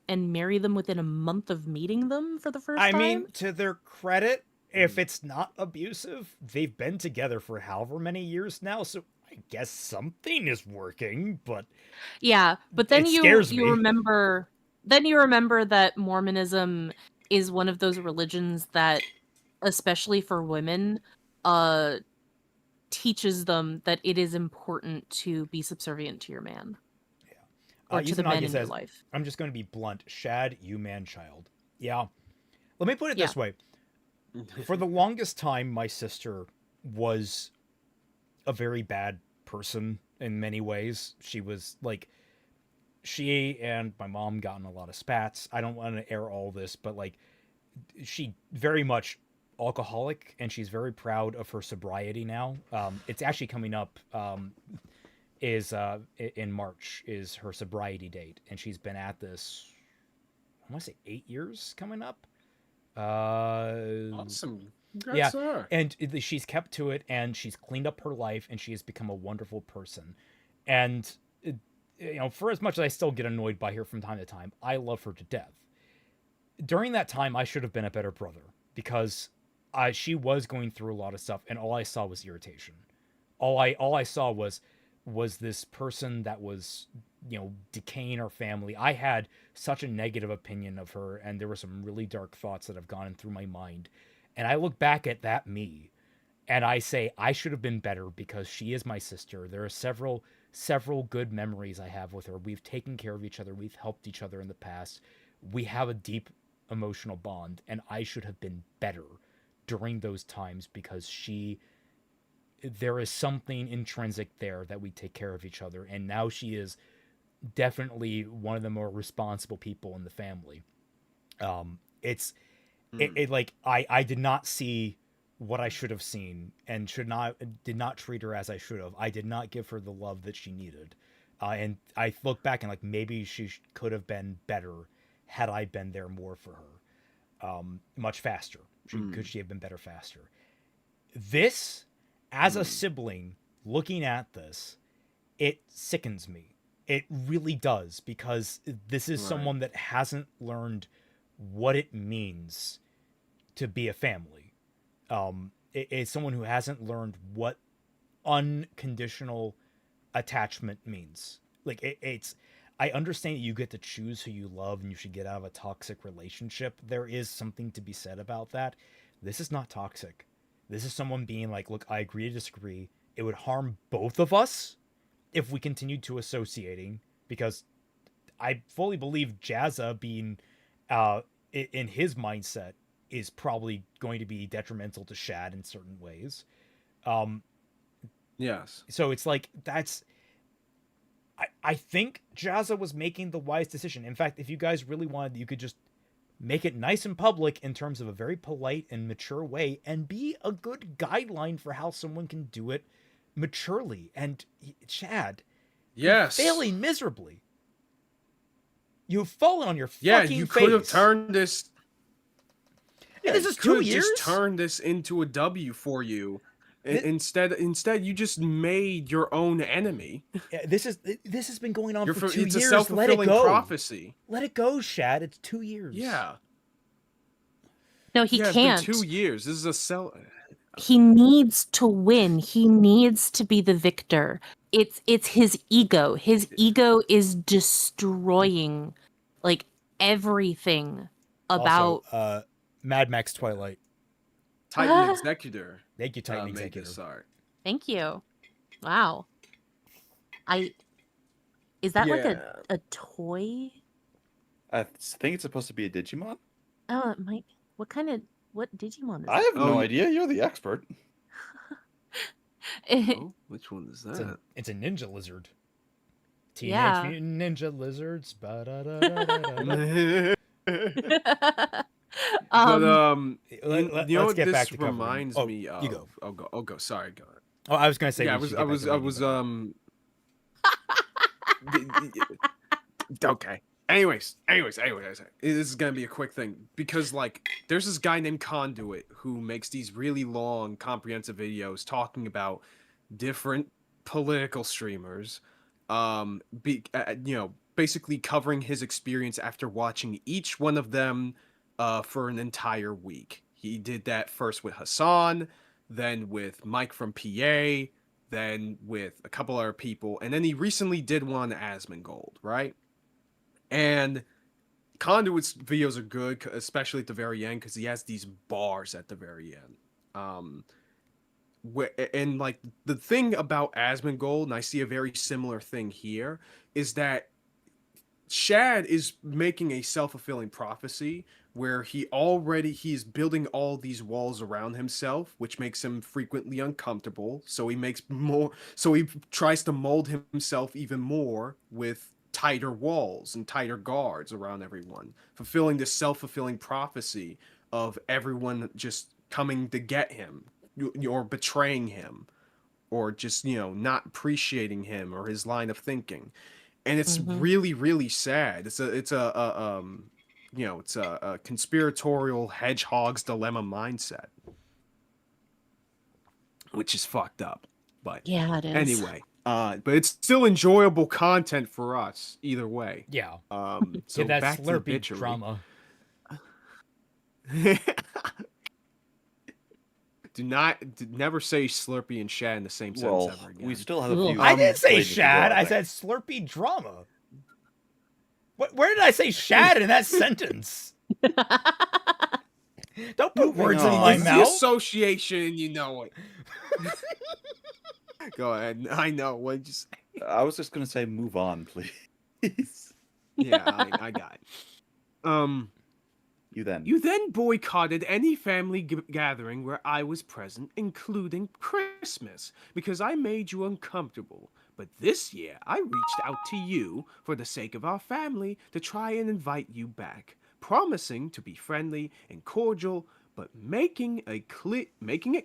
and marry them within a month of meeting them for the first time. I mean, to their credit, if it's not abusive, they've been together for however many years now, so I guess something is working. But yeah, but then you remember that Mormonism is one of those religions that, especially for women, teaches them that it is important to be subservient to your man. Yeah. Or to the men in your life. I'm just going to be blunt. Shad, you man-child. Yeah. Let me put it this way. For the longest time, my sister was a very bad person in many ways. She was like, she and my mom got in a lot of spats. I don't want to air all this, but like, she very much alcoholic, and she's very proud of her sobriety now. It's actually coming up in March is her sobriety date, and she's been at this, I want to say 8 years coming up. Awesome. Congrats, yeah, sir. And she's kept to it, and she's cleaned up her life, and she has become a wonderful person. And you know, for as much as I still get annoyed by her from time to time, I love her to death. During that time, I should have been a better brother, because she was going through a lot of stuff, and all I saw was irritation. All I saw was this person that was, you know, decaying our family. I had such a negative opinion of her, and there were some really dark thoughts that have gone through my mind. And I look back at that me, and I say I should have been better because she is my sister. There are several good memories I have with her. We've taken care of each other. We've helped each other in the past. We have a deep emotional bond, and I should have been better during those times because there is something intrinsic there that we take care of each other. And now she is definitely one of the more responsible people in the family. Like I did not see what I should have seen, and did not treat her as I should have. I did not give her the love that she needed. And I look back and like, maybe she could have been better had I been there more for her. Much faster. Could she have been better faster? This, as a sibling, looking at this, it sickens me. It really does, because this is someone that hasn't learned what it means to be a family. It's someone who hasn't learned what unconditional attachment means. Like, I understand that you get to choose who you love and you should get out of a toxic relationship. There is something to be said about that. This is not toxic. This is someone being like, look, I agree to disagree. It would harm both of us if we continued to associating, because I fully believe Jazza being in his mindset is probably going to be detrimental to Shad in certain ways. Yes. So it's like, I think Jazza was making the wise decision. In fact, if you guys really wanted, you could just make it nice and public in terms of a very polite and mature way, and be a good guideline for how someone can do it maturely. And Chad, yes, failing miserably. You've fallen on your yeah, fucking you face. could have turned this. Yeah, this is 2 years. Just turned this into a W for you. Instead, you just made your own enemy. Yeah, this has been going on for 2 years. It's a self-fulfilling prophecy. Let it go, Shad. It's 2 years. Yeah. No, he can't. It's been 2 years. This is He needs to win. He needs to be the victor. It's his ego. His ego is destroying like everything about also, Mad Max Twilight. Titan Executor. Thank you, Titan Executor. Sorry. Thank you. Wow. Is that like a toy? I think it's supposed to be a Digimon. Oh, it might. What Digimon is I have no idea. You're the expert. Oh, which one is that? It's a ninja lizard. Teenage Mutant Ninja Lizards. Let's get back to reminds me of. You go. I'll go. Sorry, go ahead. Oh, I was gonna say. Yeah, I was. Okay. Anyways, this is gonna be a quick thing because like there's this guy named Conduit who makes these really long, comprehensive videos talking about different political streamers, basically covering his experience after watching each one of them for an entire week. He did that first with Hassan, then with Mike from PA, then with a couple other people, and then he recently did one Asmongold, right? And Conduit's videos are good, especially at the very end, because he has these bars at the very end. And like the thing about Asmongold, and I see a very similar thing here, is that Shad is making a self-fulfilling prophecy where he's building all these walls around himself, which makes him frequently uncomfortable. So he tries to mold himself even more with tighter walls and tighter guards around everyone, fulfilling this self-fulfilling prophecy of everyone just coming to get him or betraying him or just, not appreciating him or his line of thinking. And it's really, really sad. It's a conspiratorial hedgehog's dilemma mindset, which is fucked up. But yeah, it is. Anyway, but it's still enjoyable content for us either way. Yeah. So that back Slurpee to the drama. Never say Slurpee and Shad in the same sentence ever again. We still have a few. I didn't say Shad. I said Slurpee drama. Where did I say Shad in that sentence? Don't put words in my mouth. The association, you know it. Go ahead. I know. What did you say? I was just gonna say, move on, please. Yeah, I got it. You then boycotted any family gathering where I was present, including Christmas, because I made you uncomfortable. But this year, I reached out to you for the sake of our family to try and invite you back, promising to be friendly and cordial, but making it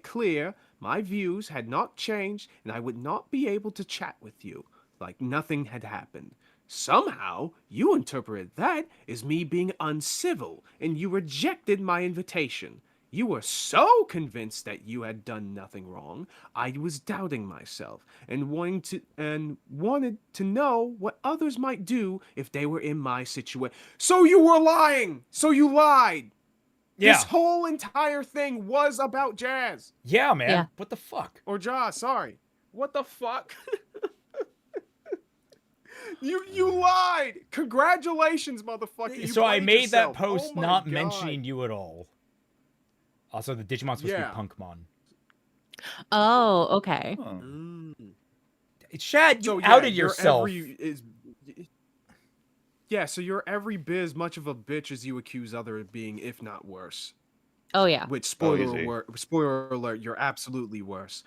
clear my views had not changed and I would not be able to chat with you like nothing had happened. Somehow, you interpreted that as me being uncivil, and you rejected my invitation. You were so convinced that you had done nothing wrong, I was doubting myself, and wanted to know what others might do if they were in my situation. So you were lying! So you lied! Yeah. This whole entire thing was about Jazz! Yeah, man. Yeah. What the fuck? Or Jazz, sorry. What the fuck? You lied! Congratulations, motherfucker! You So I made yourself. that post Oh not God. mentioning you at all. Also, the Digimon's supposed to be Punkmon. Oh, okay. Shad, you So, outed you're yourself. Yeah, so you're every bit as much of a bitch as you accuse other of being, if not worse. Oh yeah. Which easy. spoiler alert, you're absolutely worse.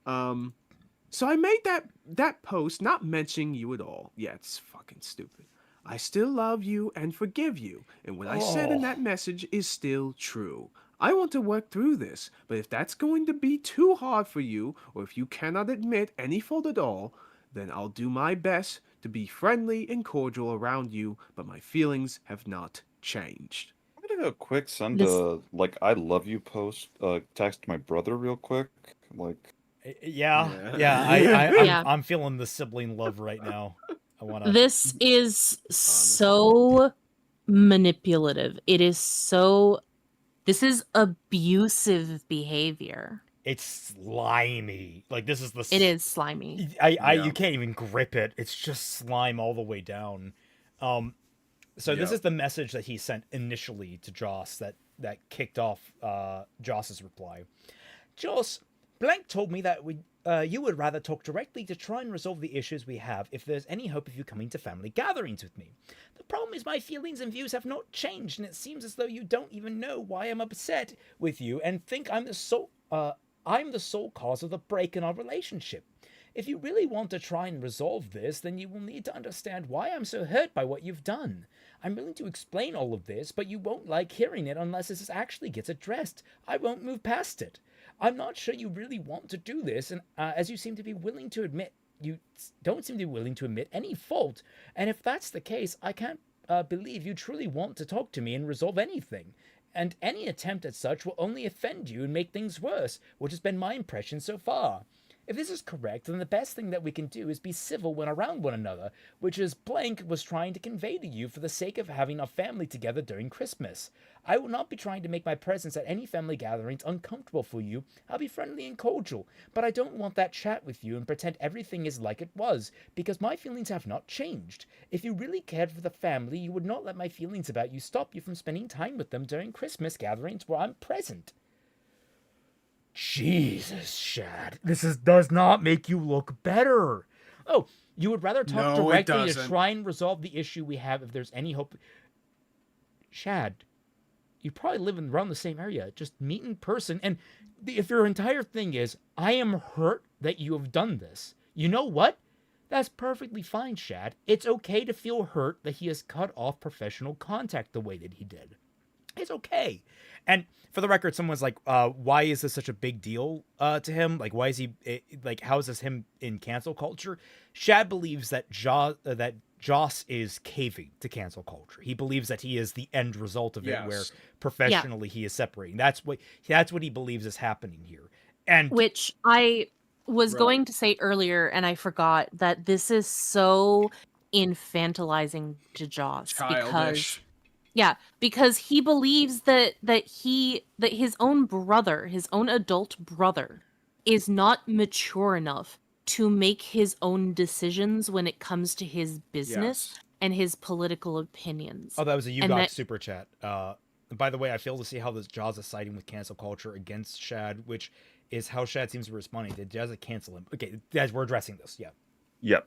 So I made that post not mentioning you at all. Yeah, it's fucking stupid. I still love you and forgive you, and what I said in that message is still true. I want to work through this, but if that's going to be too hard for you, or if you cannot admit any fault at all, then I'll do my best to be friendly and cordial around you, but my feelings have not changed. I'm gonna go quick send a like I love you post text my brother real quick. Like I'm feeling the sibling love right now. I wanna This is so manipulative. This is abusive behavior. It's slimy. Like this is It is slimy. You can't even grip it. It's just slime all the way down. So this is the message that he sent initially to Joss that kicked off Joss's reply. Joss, Blank told me that you would rather talk directly to try and resolve the issues we have if there's any hope of you coming to family gatherings with me. The problem is my feelings and views have not changed, and it seems as though you don't even know why I'm upset with you and think I'm the sole cause of the break in our relationship. If you really want to try and resolve this, then you will need to understand why I'm so hurt by what you've done. I'm willing to explain all of this, but you won't like hearing it unless this actually gets addressed. I won't move past it. I'm not sure you really want to do this, and as you seem to be willing to admit, you don't seem to be willing to admit any fault, and if that's the case, I can't believe you truly want to talk to me and resolve anything. And any attempt at such will only offend you and make things worse, which has been my impression so far. If this is correct, then the best thing that we can do is be civil when around one another, which is Blank was trying to convey to you for the sake of having our family together during Christmas. I will not be trying to make my presence at any family gatherings uncomfortable for you. I'll be friendly and cordial, but I don't want that chat with you and pretend everything is like it was, because my feelings have not changed. If you really cared for the family, you would not let my feelings about you stop you from spending time with them during Christmas gatherings where I'm present. Jesus, Shad, does not make you look better. Oh, you would rather talk directly to try and resolve the issue we have if there's any hope. Shad, you probably live around the same area. Just meet in person. And if your entire thing is, I am hurt that you have done this, you know what? That's perfectly fine, Shad. It's okay to feel hurt that he has cut off professional contact the way that he did. It's okay. And for the record, someone's like, why is this such a big deal to him? Like, why is he, how is this him in cancel culture? Shad believes that Joss is caving to cancel culture. He believes that he is the end result of it, where professionally he is separating. That's what he believes is happening here. And which I was going to say earlier, and I forgot that this is so infantilizing to Joss. Childish. Because he believes that his own brother, his own adult brother, is not mature enough to make his own decisions when it comes to his business and his political opinions. Oh, that was a YouGot super chat. By the way, I fail to see how this Jazza siding with cancel culture against Shad, which is how Shad seems to be responding. Did Jazza cancel him? Okay, guys, we're addressing this. Yeah.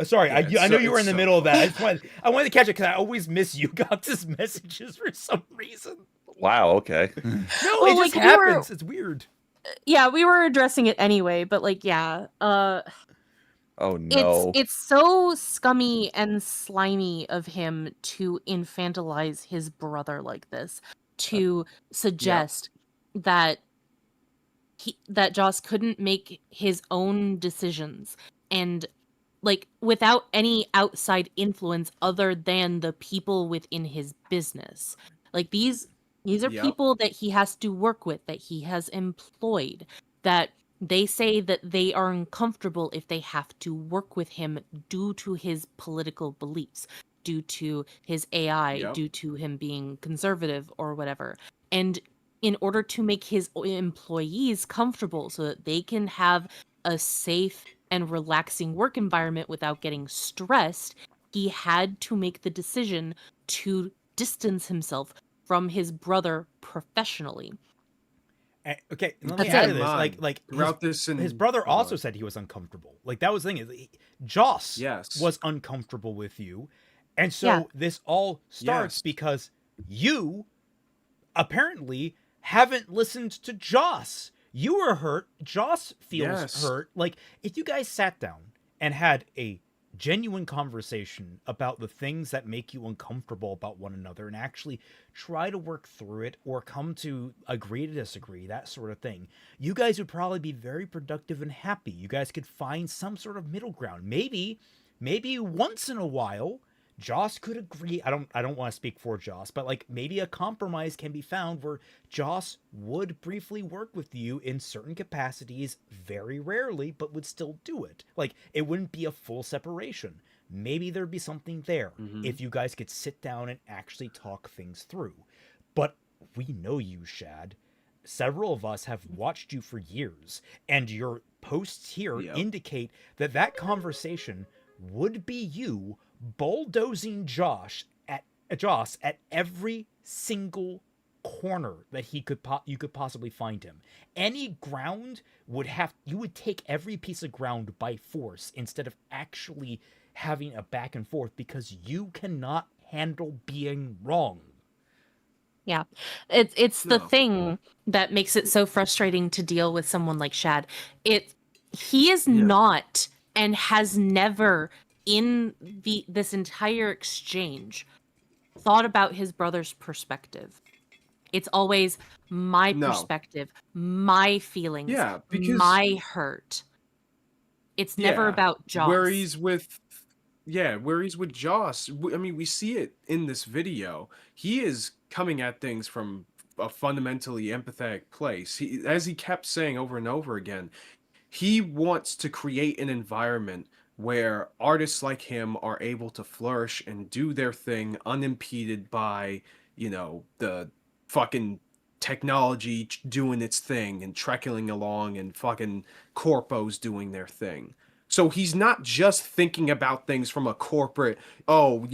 Sorry, I know you were in the middle of that. I wanted to catch it because I always miss YouGot's messages for some reason. Wow, okay. No, it just happens. It's weird. Yeah, we were addressing it anyway, but oh no. It's so scummy and slimy of him to infantilize his brother like this, to suggest that Joss couldn't make his own decisions and without any outside influence other than the people within his business. These are people that he has to work with, that he has employed, that they say that they are uncomfortable if they have to work with him due to his political beliefs, due to his AI, due to him being conservative or whatever. And in order to make his employees comfortable so that they can have a safe and relaxing work environment without getting stressed, he had to make the decision to distance himself from his brother professionally. Okay, let me add to this. Like throughout his brother also said he was uncomfortable. Like that was the thing. Joss was uncomfortable with you, and so this all starts because you apparently haven't listened to Joss. You were hurt. Joss feels hurt. Like if you guys sat down and had a genuine conversation about the things that make you uncomfortable about one another and actually try to work through it or come to agree to disagree, that sort of thing, you guys would probably be very productive and happy. You guys could find some sort of middle ground. Maybe once in a while Joss could agree. I don't want to speak for Joss, but like maybe a compromise can be found where Joss would briefly work with you in certain capacities, very rarely, but would still do it. Like it wouldn't be a full separation. Maybe there'd be something there if you guys could sit down and actually talk things through. But we know you, Shad. Several of us have watched you for years, and your posts here indicate that conversation would be you bulldozing Joss at every single corner that you could possibly find him. Any ground you would take every piece of ground by force instead of actually having a back and forth because you cannot handle being wrong. Yeah. It's the thing that makes it so frustrating to deal with someone like Shad. He is not and has never in this entire exchange thought about his brother's perspective. It's always my perspective, my feelings, my hurt. It's never about Joss. Where he's with Joss. I mean, we see it in this video. He is coming at things from a fundamentally empathetic place. As he kept saying over and over again, he wants to create an environment where artists like him are able to flourish and do their thing unimpeded by, the fucking technology doing its thing and trickling along and fucking corpos doing their thing. So he's not just thinking about things from a corporate, how's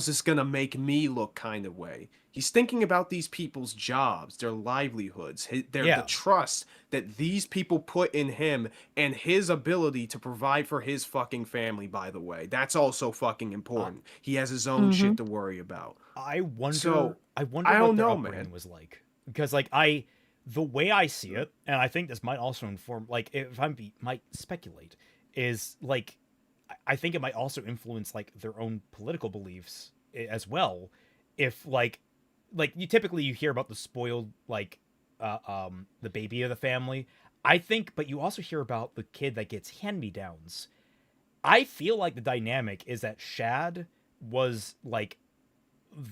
this gonna make me look kind of way. He's thinking about these people's jobs, their livelihoods, the trust that these people put in him and his ability to provide for his fucking family, by the way. That's also fucking important. He has his own shit to worry about. I wonder what their upbringing was like. Because, the way I see it, and I think this might also inform, if might speculate, is, I think it might also influence, their own political beliefs as well. If, you hear about the spoiled, the baby of the family. I think, but you also hear about the kid that gets hand-me-downs. I feel like the dynamic is that Shad was,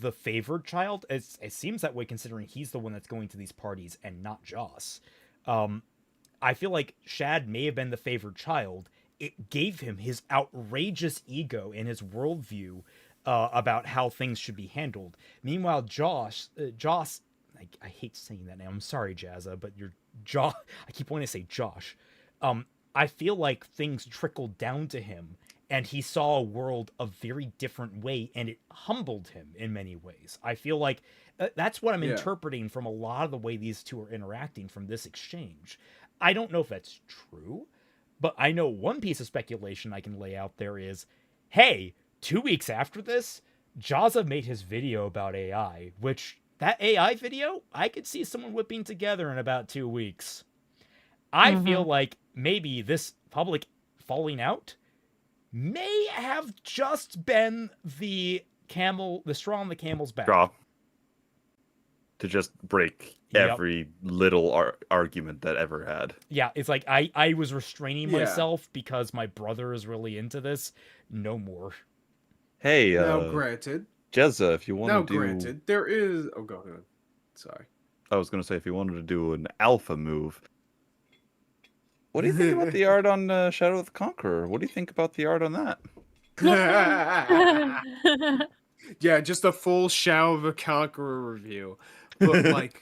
the favored child. It seems that way considering he's the one that's going to these parties and not Joss. I feel like Shad may have been the favored child. It gave him his outrageous ego and his worldview about how things should be handled. Meanwhile, Joss, I hate saying that name. I'm sorry, Jazza, but I keep wanting to say Josh. I feel like things trickled down to him and he saw a world a very different way and it humbled him in many ways. I feel like that's what I'm interpreting from a lot of the way these two are interacting from this exchange. I don't know if that's true, but I know one piece of speculation I can lay out there is, hey, 2 weeks after this, Jazza made his video about AI, which that AI video, I could see someone whipping together in about 2 weeks. I feel like maybe this public falling out may have just been the straw on the camel's back. To just break every little argument that ever had. Yeah, it's like I was restraining myself because my brother is really into this. No more. Hey, now granted, Jazza, if you want to do... granted, there is... Oh, go ahead. Sorry. I was going to say, if you wanted to do an alpha move... What do you think about the art on Shadow of the Conqueror? What do you think about the art on that? Yeah, just a full Shadow of the Conqueror review. But,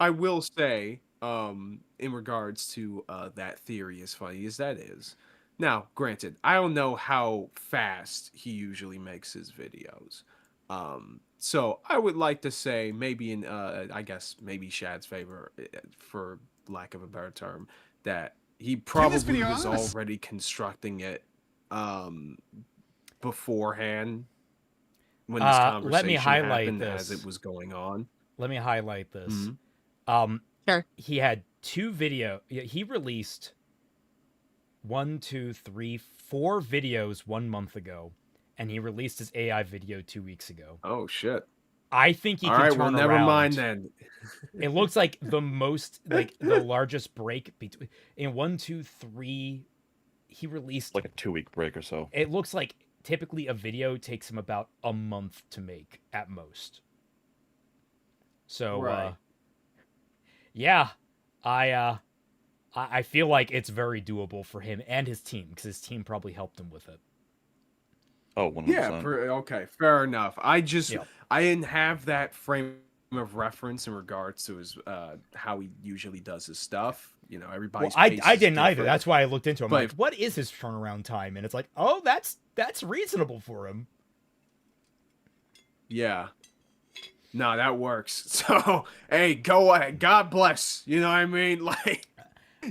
I will say, in regards to that theory, as funny as that is... Now, granted, I don't know how fast he usually makes his videos. So I would like to say maybe in I guess maybe Shad's favor, for lack of a better term, that he probably was already constructing it beforehand when this let me conversation highlight happened this. as it was going on. Let me highlight this. Sure. He had 2 video. He released 1, 2, 3, 4 videos 1 month ago, and he released his AI video 2 weeks ago. Oh shit! I think he All can right, turn well, never around. mind then. It looks like the most, like the largest break between in 1, 2, 3. He released like a 2-week break or so. It looks like typically a video takes him about a month to make at most. So, Right. yeah, I feel like it's very doable for him and his team, because his team probably helped him with it. Oh, 100%. Yeah, okay, fair enough. I just Yep. I didn't have that frame of reference in regards to his how he usually does his stuff. You know, Well, everybody's I pace is didn't either. different. That's why I looked into him. But Like, what is his turnaround time? And it's like, oh, that's reasonable for him. Yeah. No, that works. So, hey, go ahead. God bless. You know what I mean? Like,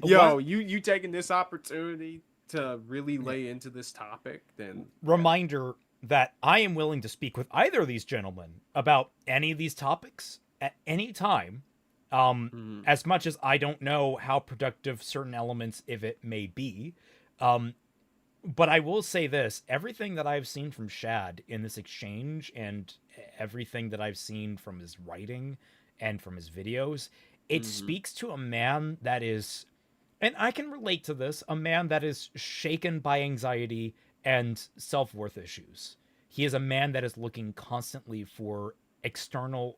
yo, you taking this opportunity to really lay into this topic, then Reminder that I am willing to speak with either of these gentlemen about any of these topics at any time. As much as I don't know how productive certain elements of it may be. But I will say this, everything that I've seen from Shad in this exchange and everything that I've seen from his writing and from his videos, it speaks to a man that is, and I can relate to this, a man that is shaken by anxiety and self-worth issues. He is a man that is looking constantly for external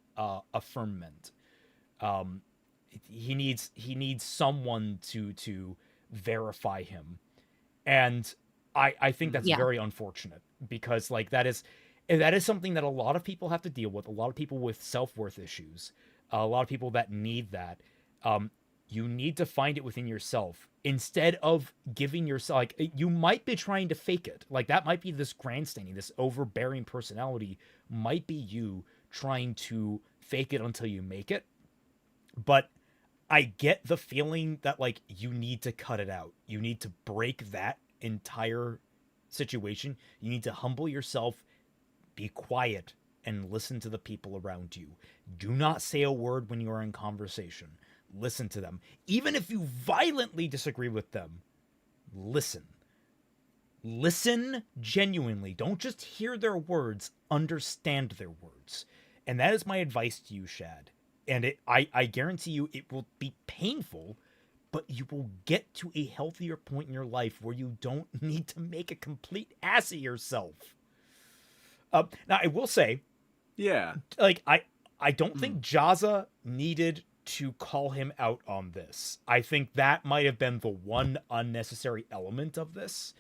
affirmation. He needs someone to verify him. And I think that's very unfortunate, because like that is something that a lot of people have to deal with. A lot of people with self-worth issues, a lot of people that need that. You need to find it within yourself instead of giving yourself, like, you might be trying to fake it. Like, that might be this grandstanding, this overbearing personality might be you trying to fake it until you make it. But I get the feeling that, like, you need to cut it out. You need to break that entire situation. You need to humble yourself, be quiet, and listen to the people around you. Do not say a word when you are in conversation. Listen to them. Even if you violently disagree with them, listen. Listen genuinely. Don't just hear their words, understand their words. And that is my advice to you, Shad. And I guarantee you it will be painful, but you will get to a healthier point in your life where you don't need to make a complete ass of yourself. Now, I will say, yeah, like, I don't think Jazza needed to call him out on this. I think that might have been the one unnecessary element of this,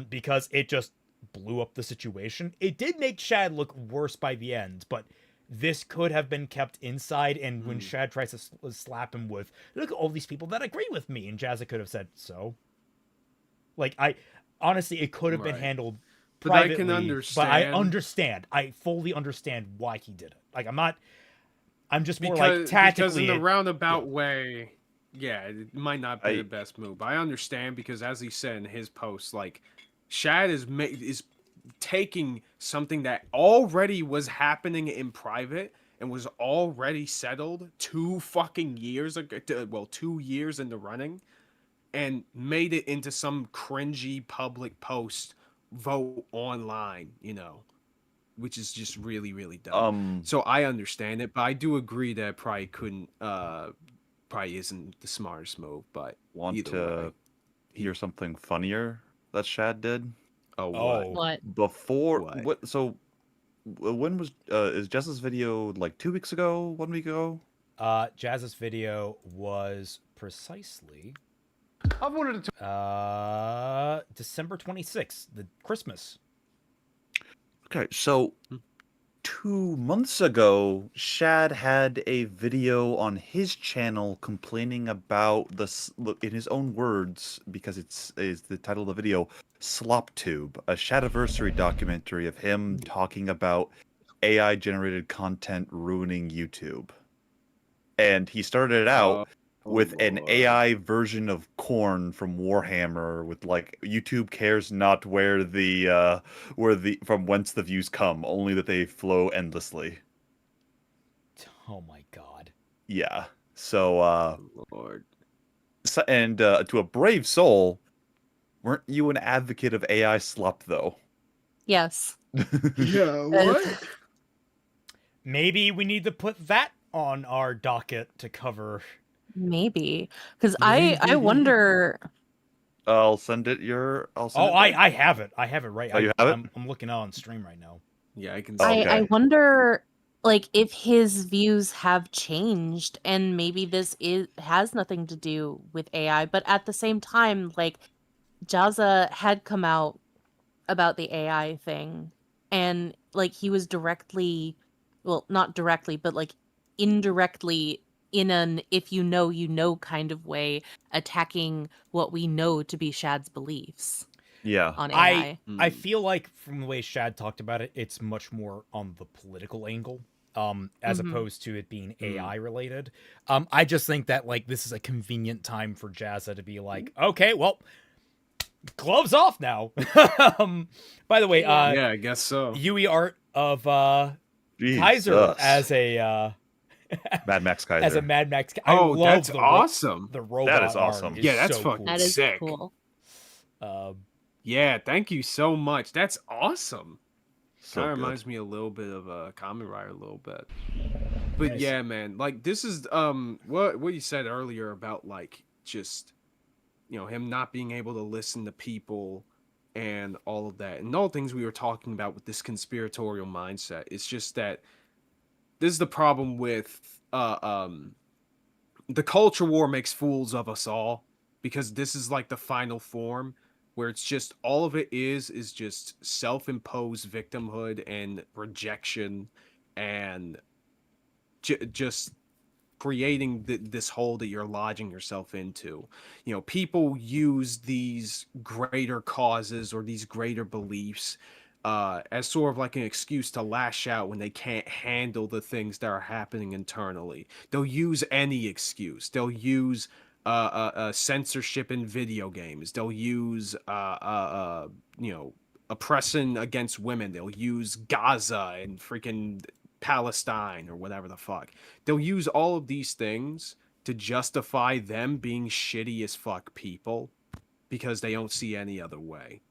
because it just blew up the situation. It did make Shad look worse by the end, but this could have been kept inside, and when Shad tries to slap him with, look at all these people that agree with me, and Jazza could have said, so? Like, honestly, it could have been handled privately, but I can understand. But I understand. I fully understand why he did it. Like, I'm just more like tactically. Because in the roundabout way, yeah, it might not be the best move. But I understand, because as he said in his post, like, Shad is taking something that already was happening in private and was already settled 2 fucking years ago, well, 2 years in the running, and made it into some cringy public post vote online, you know, which is just really, really dumb. So I understand it, but I do agree that probably isn't the smartest move. But want to hear something funnier that Shad did? Oh, what? What? Before what? So when was is Jazza's video, like 2 weeks ago, 1 week ago? Jazza's video was precisely I've wanted to December 26th, the Christmas. Okay, so 2 months ago, Shad had a video on his channel complaining about in his own words, because is the title of the video, Slop Tube, a Shadiversity documentary of him talking about AI generated content ruining YouTube. And he started it out with an AI version of Korn from Warhammer with like YouTube cares not where the from whence the views come, only that they flow endlessly. Oh my god. Yeah. So Lord. So, and to a brave soul, weren't you an advocate of AI slop though? Yes. Yeah, what? Maybe we need to put that on our docket to cover. Maybe. Because I wonder. I'll send it I'll send it I have it. I have it right. Oh, you have it? I'm looking on stream right now. Yeah, I can Oh, see okay. I wonder, like, if his views have changed, and maybe this has nothing to do with AI. But at the same time, like, Jazza had come out about the AI thing, and like he was directly, well, not directly, but like indirectly, in an if you know kind of way, attacking what we know to be Shad's beliefs. Yeah. On AI. I feel like from the way Shad talked about it, it's much more on the political angle, as opposed to it being AI related. I just think that like this is a convenient time for Jazza to be like, okay, well, gloves off now. By the way, yeah, I guess so. Yui art of Kaiser as a Mad Max Kaiser. As a Mad Max. I Oh, love that's the awesome. The robot that is awesome. arm is Yeah, that's so fucking cool. That is sick. cool. Yeah, thank you so much. That's awesome. So Kind of good. reminds me a little bit of Kamen Rider a little bit. But Nice. yeah, man, like this is what you said earlier about like just him not being able to listen to people and all of that. And all the things we were talking about with this conspiratorial mindset. It's just that this is the problem with the culture war makes fools of us all, because this is like the final form where it's just all of it is just self-imposed victimhood and rejection and just creating this hole that you're lodging yourself into. People use these greater causes or these greater beliefs as sort of like an excuse to lash out when they can't handle the things that are happening internally. They'll use any excuse. They'll use censorship in video games. They'll use oppression against women. They'll use Gaza and freaking Palestine or whatever the fuck. They'll use all of these things to justify them being shitty as fuck people because they don't see any other way.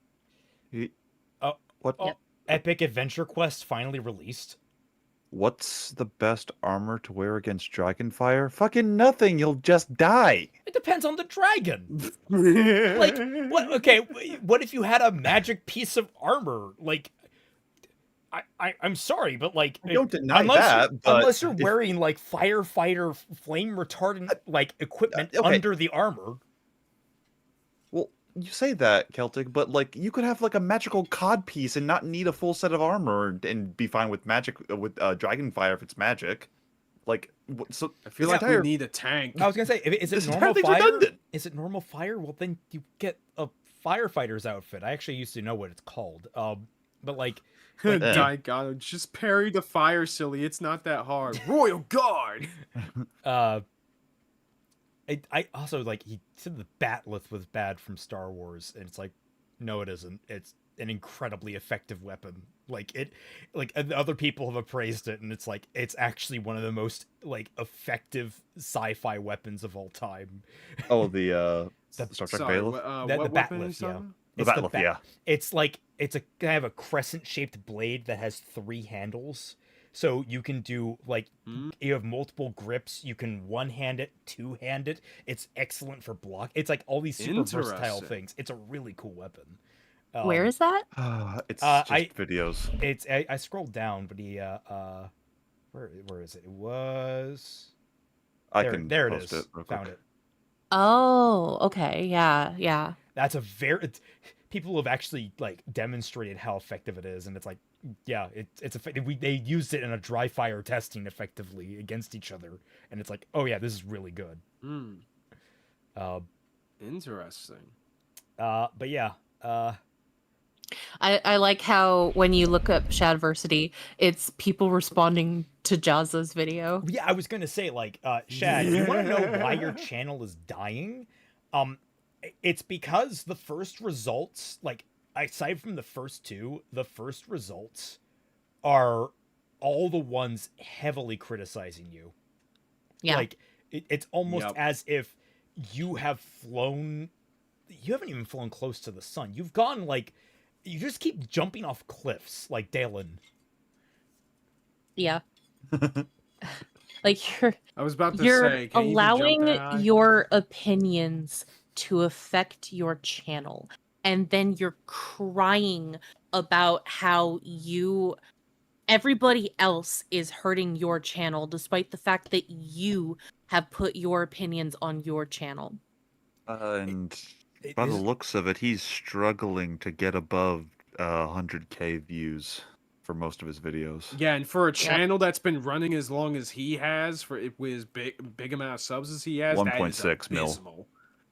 What? Oh, Epic Adventure Quest finally released. What's the best armor to wear against Dragonfire? Fucking nothing. You'll just die. It depends on the dragon. Like, what? Okay, what if you had a magic piece of armor? Like, I'm sorry, but like, I don't deny that. But unless you're wearing like firefighter flame retardant like equipment under the armor. Well, you say that, Celtic, but like you could have like a magical cod piece and not need a full set of armor and be fine with magic with Dragonfire if it's magic. Like, so I feel like we need a tank. I was gonna say, is it normal fire? Is it normal fire? Well, then you get a firefighter's outfit. I actually used to know what it's called. But like God, just parry the fire, silly. It's not that hard. Royal Guard. I also like he said the batleth was bad from Star Wars, and it's like, no, it isn't. It's an incredibly effective weapon. Like other people have appraised it, and it's like it's actually one of the most like effective sci-fi weapons of all time. Oh, the Star Trek Bailiff. The batleth, yeah. The batleth, yeah. It's like it's a kind of a crescent-shaped blade that has 3 handles. So you can do like you have multiple grips. You can one-hand it, two-hand it. It's excellent for block. It's like all these super versatile things. It's a really cool weapon. Where is that? It's just videos. It's I scrolled down, but he where is it? It was there it is. Found it. Oh, okay. Yeah. That's a people have actually like demonstrated how effective it is, and it's like, yeah, it's effective. They used it in a dry fire testing effectively against each other, and it's like, oh yeah, this is really good. Interesting. But yeah, I like how when you look up Shadiversity, it's people responding to Jazza's video. Yeah, I was gonna say, like, Shad, you want to know why your channel is dying? It's because the first results, like, aside from the first two, the first results are all the ones heavily criticizing you. Yeah. Like, it's almost as if you have flown. You haven't even flown close to the sun. You've gone, like, you just keep jumping off cliffs, like Dalen. Yeah. Like I was about to you're say, can you even jump allowing that high? your opinions to affect your channel, and then you're crying about how everybody else is hurting your channel, despite the fact that you have put your opinions on your channel. And by the looks of it, he's struggling to get above 100K views for most of his videos. Yeah, and for a channel that's been running as long as he has, for it was big amount of subs as he has, 1.6 mil.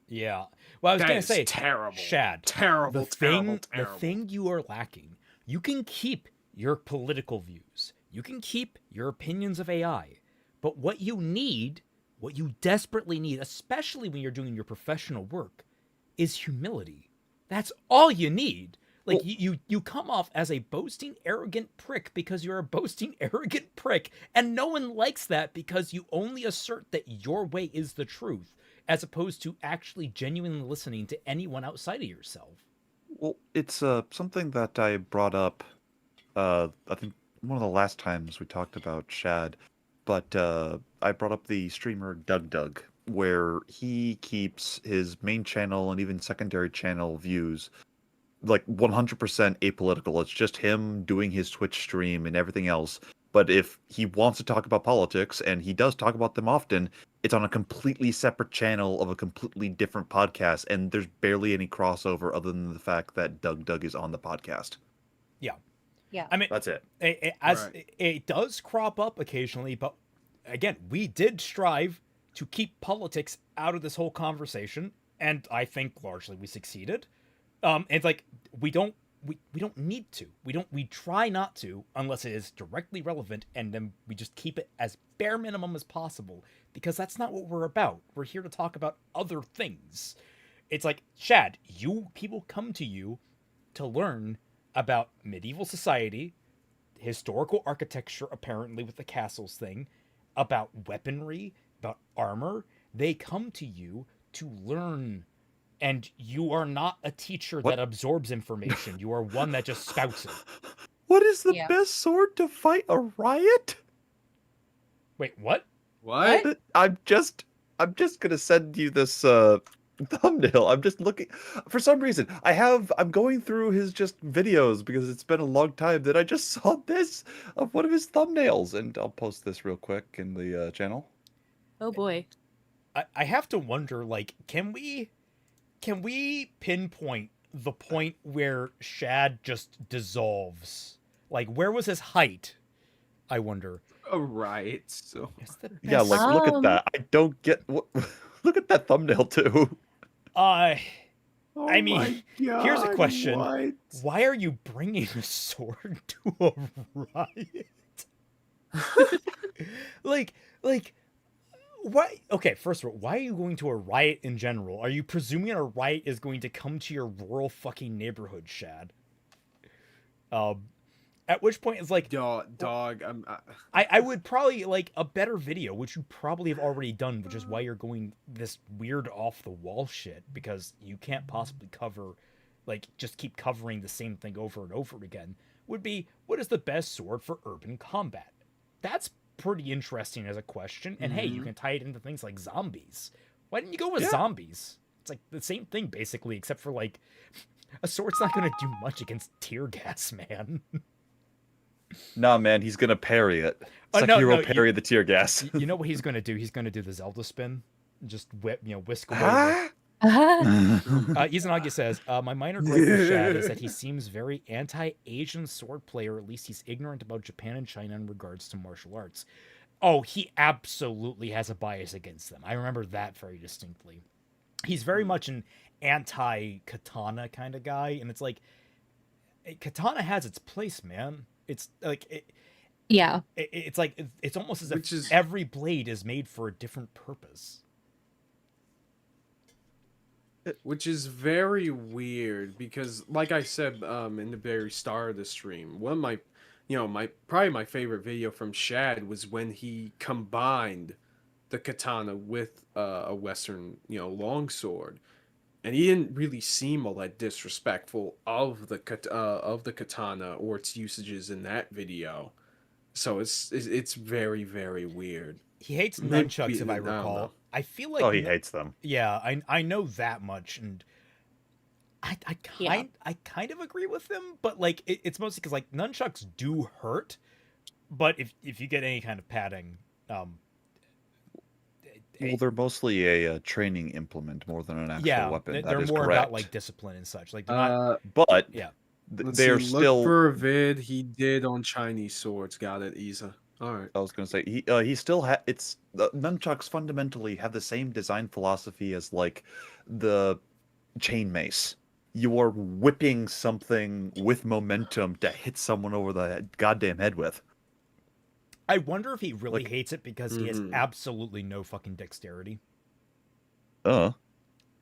Yeah. Well, I was gonna say, terrible. Shad, Terrible. The thing you are lacking, you can keep your political views, you can keep your opinions of AI, but what you desperately need, especially when you're doing your professional work, is humility. That's all you need. Like, you come off as a boasting, arrogant prick because you're a boasting, arrogant prick, and no one likes that because you only assert that your way is the truth, as opposed to actually genuinely listening to anyone outside of yourself. Well, it's something that I brought up, I think one of the last times we talked about Shad, but I brought up the streamer Doug, where he keeps his main channel and even secondary channel views like 100% apolitical. It's just him doing his Twitch stream and everything else. But if he wants to talk about politics, and he does talk about them often, it's on a completely separate channel of a completely different podcast, and there's barely any crossover other than the fact that Doug is on the podcast. Yeah. Yeah. I mean, that's it. It does crop up occasionally, but again, we did strive to keep politics out of this whole conversation, and I think largely we succeeded. It's like we don't need to. We try not to unless it is directly relevant, and then we just keep it as bare minimum as possible, because that's not what we're about. We're here to talk about other things. It's like, Shad, people come to you to learn about medieval society, historical architecture, apparently with the castles thing, about weaponry, about armor. They come to you to learn. And you are not a teacher that absorbs information. You are one that just spouts it. What is the best sword to fight a riot? Wait, what? What? I'm just gonna send you this thumbnail. I'm just looking for some reason. I'm going through his just videos because it's been a long time that I just saw this of one of his thumbnails, and I'll post this real quick in the channel. Oh boy. I have to wonder, like, can we pinpoint the point where Shad just dissolves? Like, where was his height? I wonder. Right. So yeah, like, look at that. I don't get what. Look at that thumbnail too. I mean, God, here's a question: what? Why are you bringing a sword to a riot? like. Why? Okay, first of all, why are you going to a riot in general? Are you presuming a riot is going to come to your rural fucking neighborhood, Shad? At which point it's like, dog. I would probably like a better video, which you probably have already done, which is why you're going this weird off the wall shit, because you can't possibly cover, like, just keep covering the same thing over and over again. Would be, what is the best sword for urban combat? That's pretty interesting as a question, and hey, you can tie it into things like zombies. Why didn't you go with zombies? It's like the same thing basically, except for, like, a sword's not gonna do much against tear gas, man. Nah, man, he's gonna parry it. Sekiro parry the tear gas. You know what he's gonna do? He's gonna do the Zelda spin, just whisk away. Izanagi says, my minor gripe with Shad is that he seems very anti-Asian sword player, or at least he's ignorant about Japan and China in regards to martial arts. Oh, he absolutely has a bias against them. I remember that very distinctly. He's very much an anti-katana kind of guy, and it's like, katana has its place, man. It's like it's like it's almost as if every blade is made for a different purpose. Which is very weird because, like I said in the very start of the stream, one of my, probably my favorite video from Shad was when he combined the katana with a Western, longsword, and he didn't really seem all that disrespectful of the katana or its usages in that video. So it's very, very weird. He hates nunchucks, if I recall. I feel like he hates them. Yeah, I know that much, and I kind of agree with him, but like it's mostly because like nunchucks do hurt, but if you get any kind of padding, well, they're mostly a training implement more than an actual weapon. They're more correct. about like discipline and such. Like, not, but yeah, they're still. Look for a vid he did on Chinese swords. Got it, Isa. All right. I was gonna say he still it's nunchucks fundamentally have the same design philosophy as like the chain mace. You are whipping something with momentum to hit someone over the goddamn head with. I wonder if he really hates it because he has absolutely no fucking dexterity. I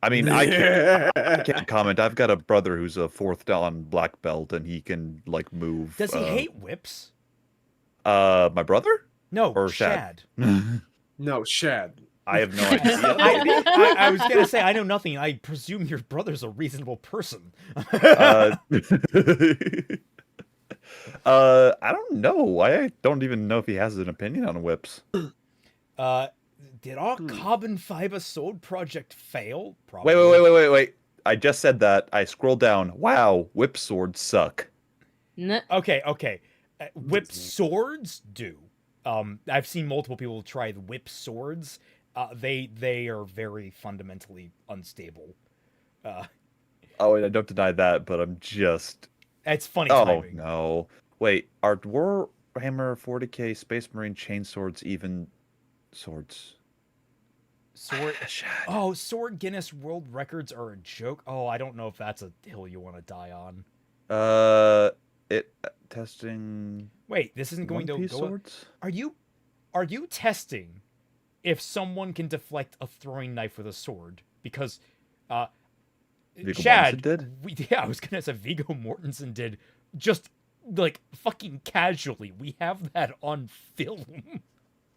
mean, I can't comment. I've got a brother who's a 4th Dan black belt, and he can like move. Does he hate whips? My brother? No, or Shad. No, Shad. I have no idea. I was gonna say I know nothing. I presume your brother's a reasonable person. I don't know. I don't even know if he has an opinion on whips. Did our carbon fiber sword project fail? Probably. Wait. I just said that. I scrolled down. Wow, whip swords suck. Okay. Whip swords do. I've seen multiple people try the whip swords. They are very fundamentally unstable. I don't deny that, but I'm just. It's funny timing. Oh no! Wait, are Warhammer 40k Space Marine chainswords even swords? Sword Guinness World Records are a joke. Oh, I don't know if that's a hill you want to die on. Testing. Wait, this isn't going to go. Swords? Are you testing if someone can deflect a throwing knife with a sword? Because Shad did. I was gonna say Viggo Mortensen did, just like fucking casually. We have that on film.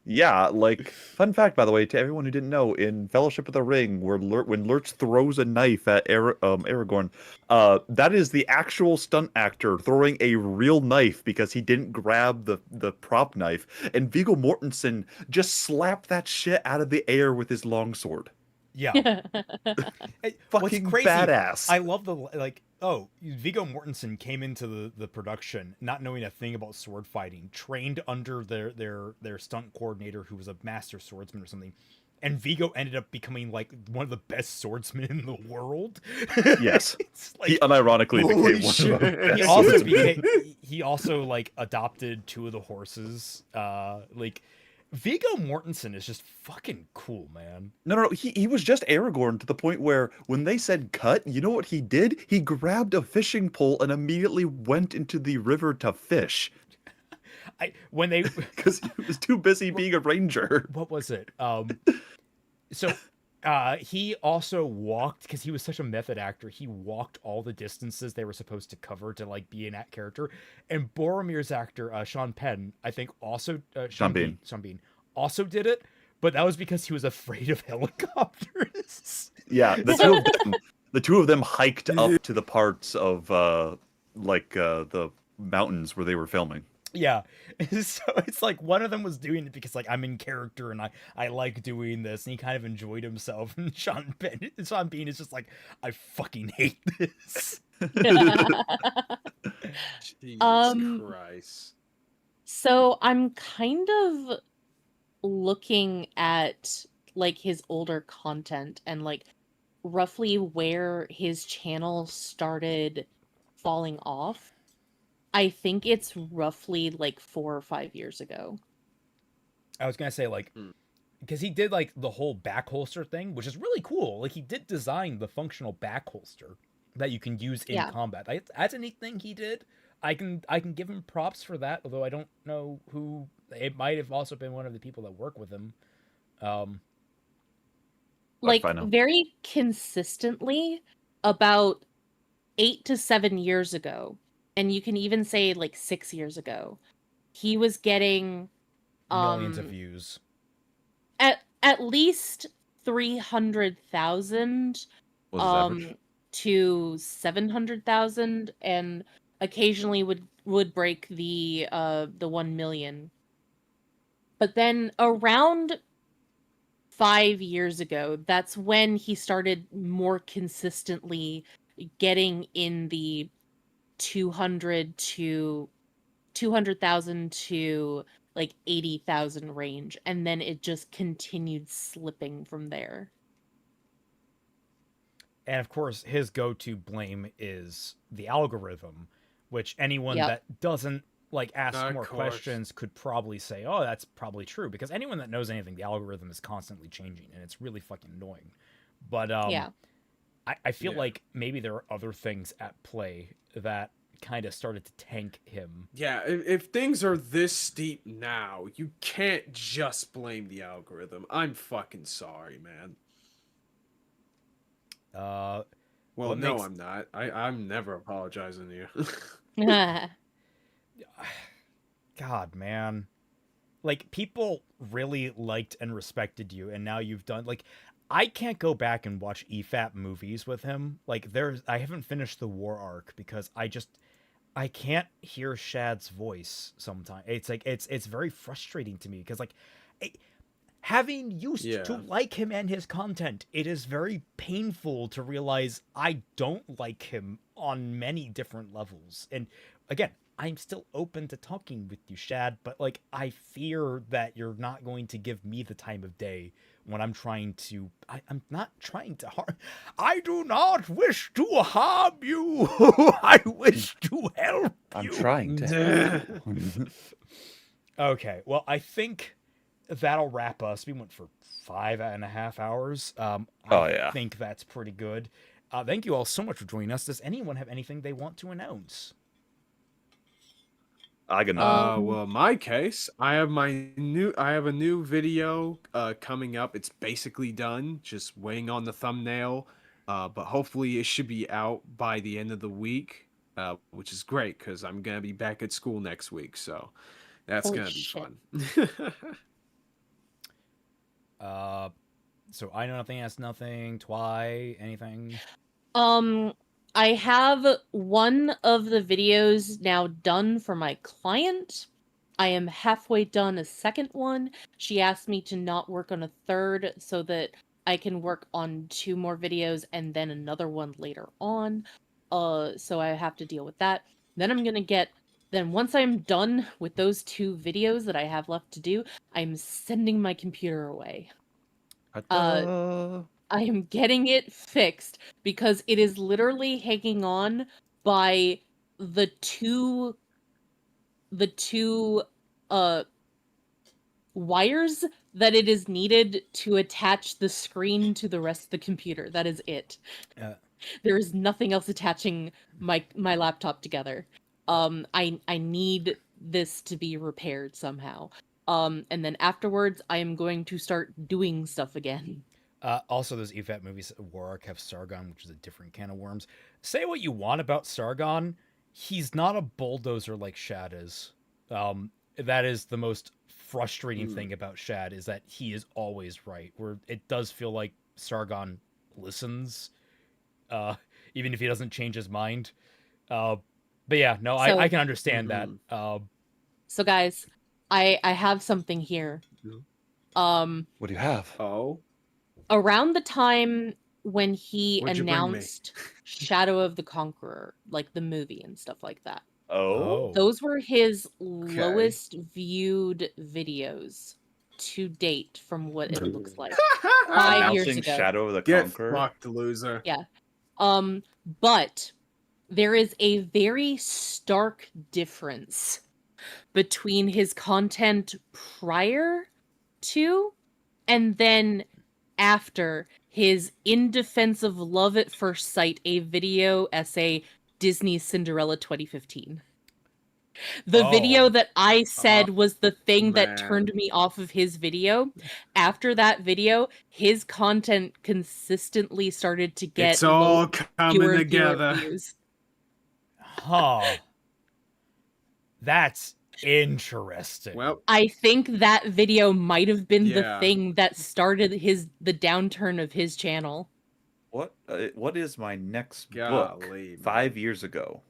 Yeah, like, fun fact, by the way, to everyone who didn't know, in Fellowship of the Ring, when Lurch throws a knife at Aragorn, that is the actual stunt actor throwing a real knife because he didn't grab the prop knife, and Viggo Mortensen just slapped that shit out of the air with his longsword. Yeah. Fucking crazy, badass. I love Viggo Mortensen came into the production not knowing a thing about sword fighting, trained under their stunt coordinator who was a master swordsman or something, and Viggo ended up becoming like one of the best swordsmen in the world. Yes. Like, he unironically became one of the best. He also like adopted 2 of the horses. Viggo Mortensen is just fucking cool, man. No, he was just Aragorn to the point where when they said cut, you know what he did? He grabbed a fishing pole and immediately went into the river to fish. Because he was too busy being a ranger. What was it? He also walked, because he was such a method actor, he walked all the distances they were supposed to cover to like be an act character. And Boromir's actor, Sean Penn, I think also Sean Bean also did it, but that was because he was afraid of helicopters. Yeah, the two of them hiked up to the parts of the mountains where they were filming. Yeah, so it's like one of them was doing it because like I'm in character and I like doing this, and he kind of enjoyed himself. And Sean Bean is just like, I fucking hate this. Jesus Christ. So I'm kind of looking at like his older content and like roughly where his channel started falling off. I think it's roughly like 4 or 5 years ago. I was gonna say like, because he did like the whole back holster thing, which is really cool. Like he did design the functional back holster. that you can use in combat. That's a neat thing he did. I can give him props for that, although I don't know who. It might have also been one of the people that work with him. Like very consistently, about 8 to 7 years ago, and you can even say like 6 years ago, he was getting millions of views. At least 300,000 to 700,000, and occasionally would break the 1 million. But then around 5 years ago, that's when he started more consistently getting in the 200,000 to like 80,000 range, and then it just continued slipping from there. And of course, his go-to blame is the algorithm, which anyone that doesn't like ask more questions could probably say, "Oh, that's probably true," because anyone that knows anything, the algorithm is constantly changing, and it's really fucking annoying. But I feel like maybe there are other things at play that kind of started to tank him. Yeah, if things are this steep now, you can't just blame the algorithm. I'm fucking sorry, man. Well, no, I'm not. I'm never apologizing to you. God, man. Like, people really liked and respected you, and now you've done, like, I can't go back and watch EFAP movies with him. Like, I haven't finished the war arc because I can't hear Shad's voice sometimes. It's like, it's very frustrating to me because, like, having used to like him and his content, it is very painful to realize I don't like him on many different levels. And again, I'm still open to talking with you, Shad, but like, I fear that you're not going to give me the time of day when I'm trying to. I'm not trying to harm. I do not wish to harm you. I wish to help you. I'm trying to help. Okay, well, I think that'll wrap us. We went for 5.5 hours. I think that's pretty good. Thank you all so much for joining us. Does anyone have anything they want to announce? Well, in my case, I have a new video coming up. It's basically done, just waiting on the thumbnail. But hopefully it should be out by the end of the week, which is great because I'm gonna be back at school next week, so that's gonna be fun. So I know nothing, ask nothing, Twy, anything? I have one of the videos now done for my client. I am halfway done a second one. She asked me to not work on a third so that I can work on 2 more videos and then another one later on. So I have to deal with that. Then once I'm done with those 2 videos that I have left to do, I'm sending my computer away. I am getting it fixed because it is literally hanging on by the two wires that it is needed to attach the screen to the rest of the computer. That is it. There is nothing else attaching my laptop together. I need this to be repaired somehow. And then afterwards, I am going to start doing stuff again. Also, those EFAP movies, War Arc, have Sargon, which is a different can of worms. Say what you want about Sargon, he's not a bulldozer like Shad is. That is the most frustrating thing about Shad, is that he is always right. Where it does feel like Sargon listens, even if he doesn't change his mind. But yeah, no, I can understand that. So guys, I have something here. What do you have? Around the time when he announced Shadow of the Conqueror, like the movie and stuff like that. Those were his lowest viewed videos to date from what it looks like. 5 years ago. Shadow of the Conqueror? Get fucked, loser. Yeah. But there is a very stark difference between his content prior to and then after his In Defense of Love at First Sight, a video essay, Disney's Cinderella 2015. The video that I said was the thing that turned me off of his video. After that video, his content consistently started to get it's all coming together. Views. Huh. That's interesting. Well, I think that video might have been the thing that started the downturn of his channel. What is my next book? Golly, 5 years ago.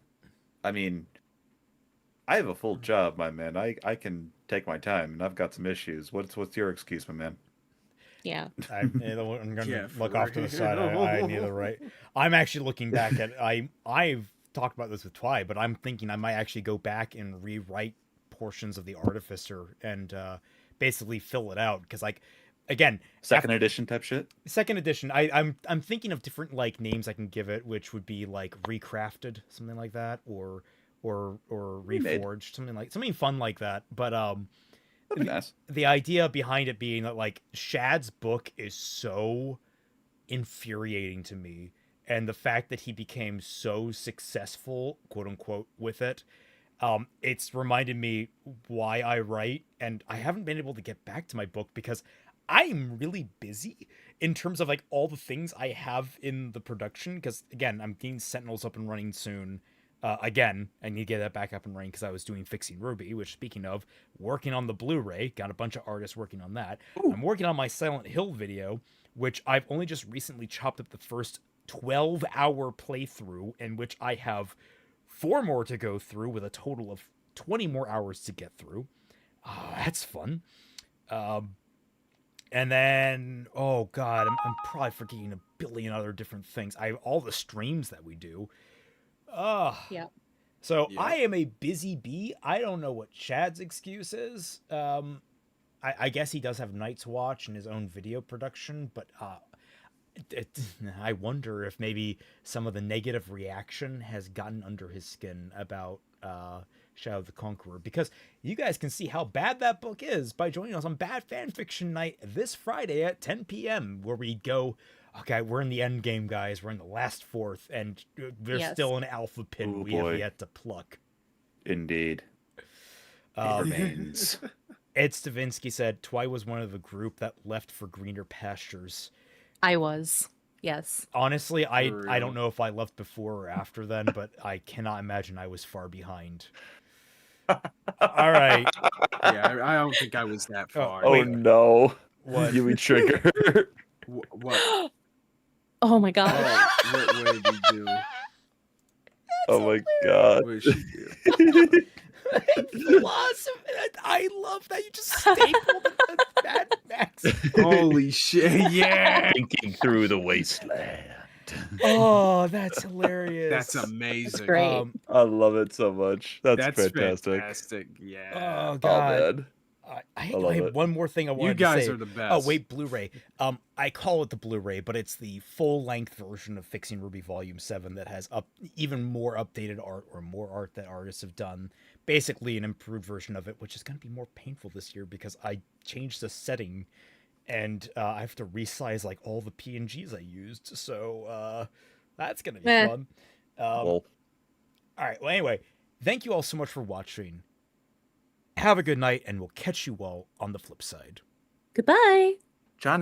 I mean, I have a full job, my man. I can take my time, and I've got some issues. What's your excuse, my man? Yeah. I'm going to look off to the side. I need the right. I'm actually looking back at I've talked about this with Twy, but I'm thinking I might actually go back and rewrite portions of the Artificer and basically fill it out because, like, again, second edition type shit. Second edition. I'm thinking of different like names I can give it, which would be like recrafted, something like that, or reforged, something fun like that. But the idea behind it being that like Shad's book is so infuriating to me, and the fact that he became so successful, quote unquote, with it, it's reminded me why I write, and I haven't been able to get back to my book because I'm really busy in terms of like all the things I have in the production. Because again, I'm getting Sentinels up and running soon. Again, I need to get that back up and running because I was doing Fixing Ruby, which, speaking of, working on the Blu-ray, got a bunch of artists working on that. Ooh. I'm working on my Silent Hill video, which I've only just recently chopped up the first 12-hour playthrough, in which I have 4 more to go through with a total of 20 more hours to get through. That's fun. And then, oh god, I'm probably forgetting a billion other different things. All the streams that we do. Yeah. So I am a busy bee. I don't know what Chad's excuse is. I guess he does have Night's Watch and his own video production, but I wonder if maybe some of the negative reaction has gotten under his skin about Shadow the Conqueror, because you guys can see how bad that book is by joining us on Bad Fanfiction Night this Friday at 10 p.m. where we go, okay, we're in the end game, guys. We're in the last fourth, and there's still an alpha pin we have yet to pluck. Indeed. It remains. Ed Stavinsky said, Twy was one of the group that left for greener pastures. I was. Yes. Honestly, I don't know if I left before or after then, but I cannot imagine I was far behind. All right. Yeah, I don't think I was that far. Oh, no. What? You trigger. What? Oh my god. What did you do? Oh my god. What did she do? I love that you just stapled Mad Max. Holy shit, yeah! Thinking through the wasteland. Oh, that's hilarious. That's amazing. That's great. I love it so much. That's fantastic. Yeah. Oh god. Man. I have one more thing I wanted to say. You guys are the best. Oh, wait, Blu-ray. I call it the Blu-ray, but it's the full-length version of Fixing Ruby Volume 7 that has even more updated art, or more art that artists have done. Basically an improved version of it, which is going to be more painful this year because I changed the setting and I have to resize like all the PNGs I used. So that's going to be fun. All right. Well, anyway, thank you all so much for watching. Have a good night, and we'll catch you all on the flip side. Goodbye.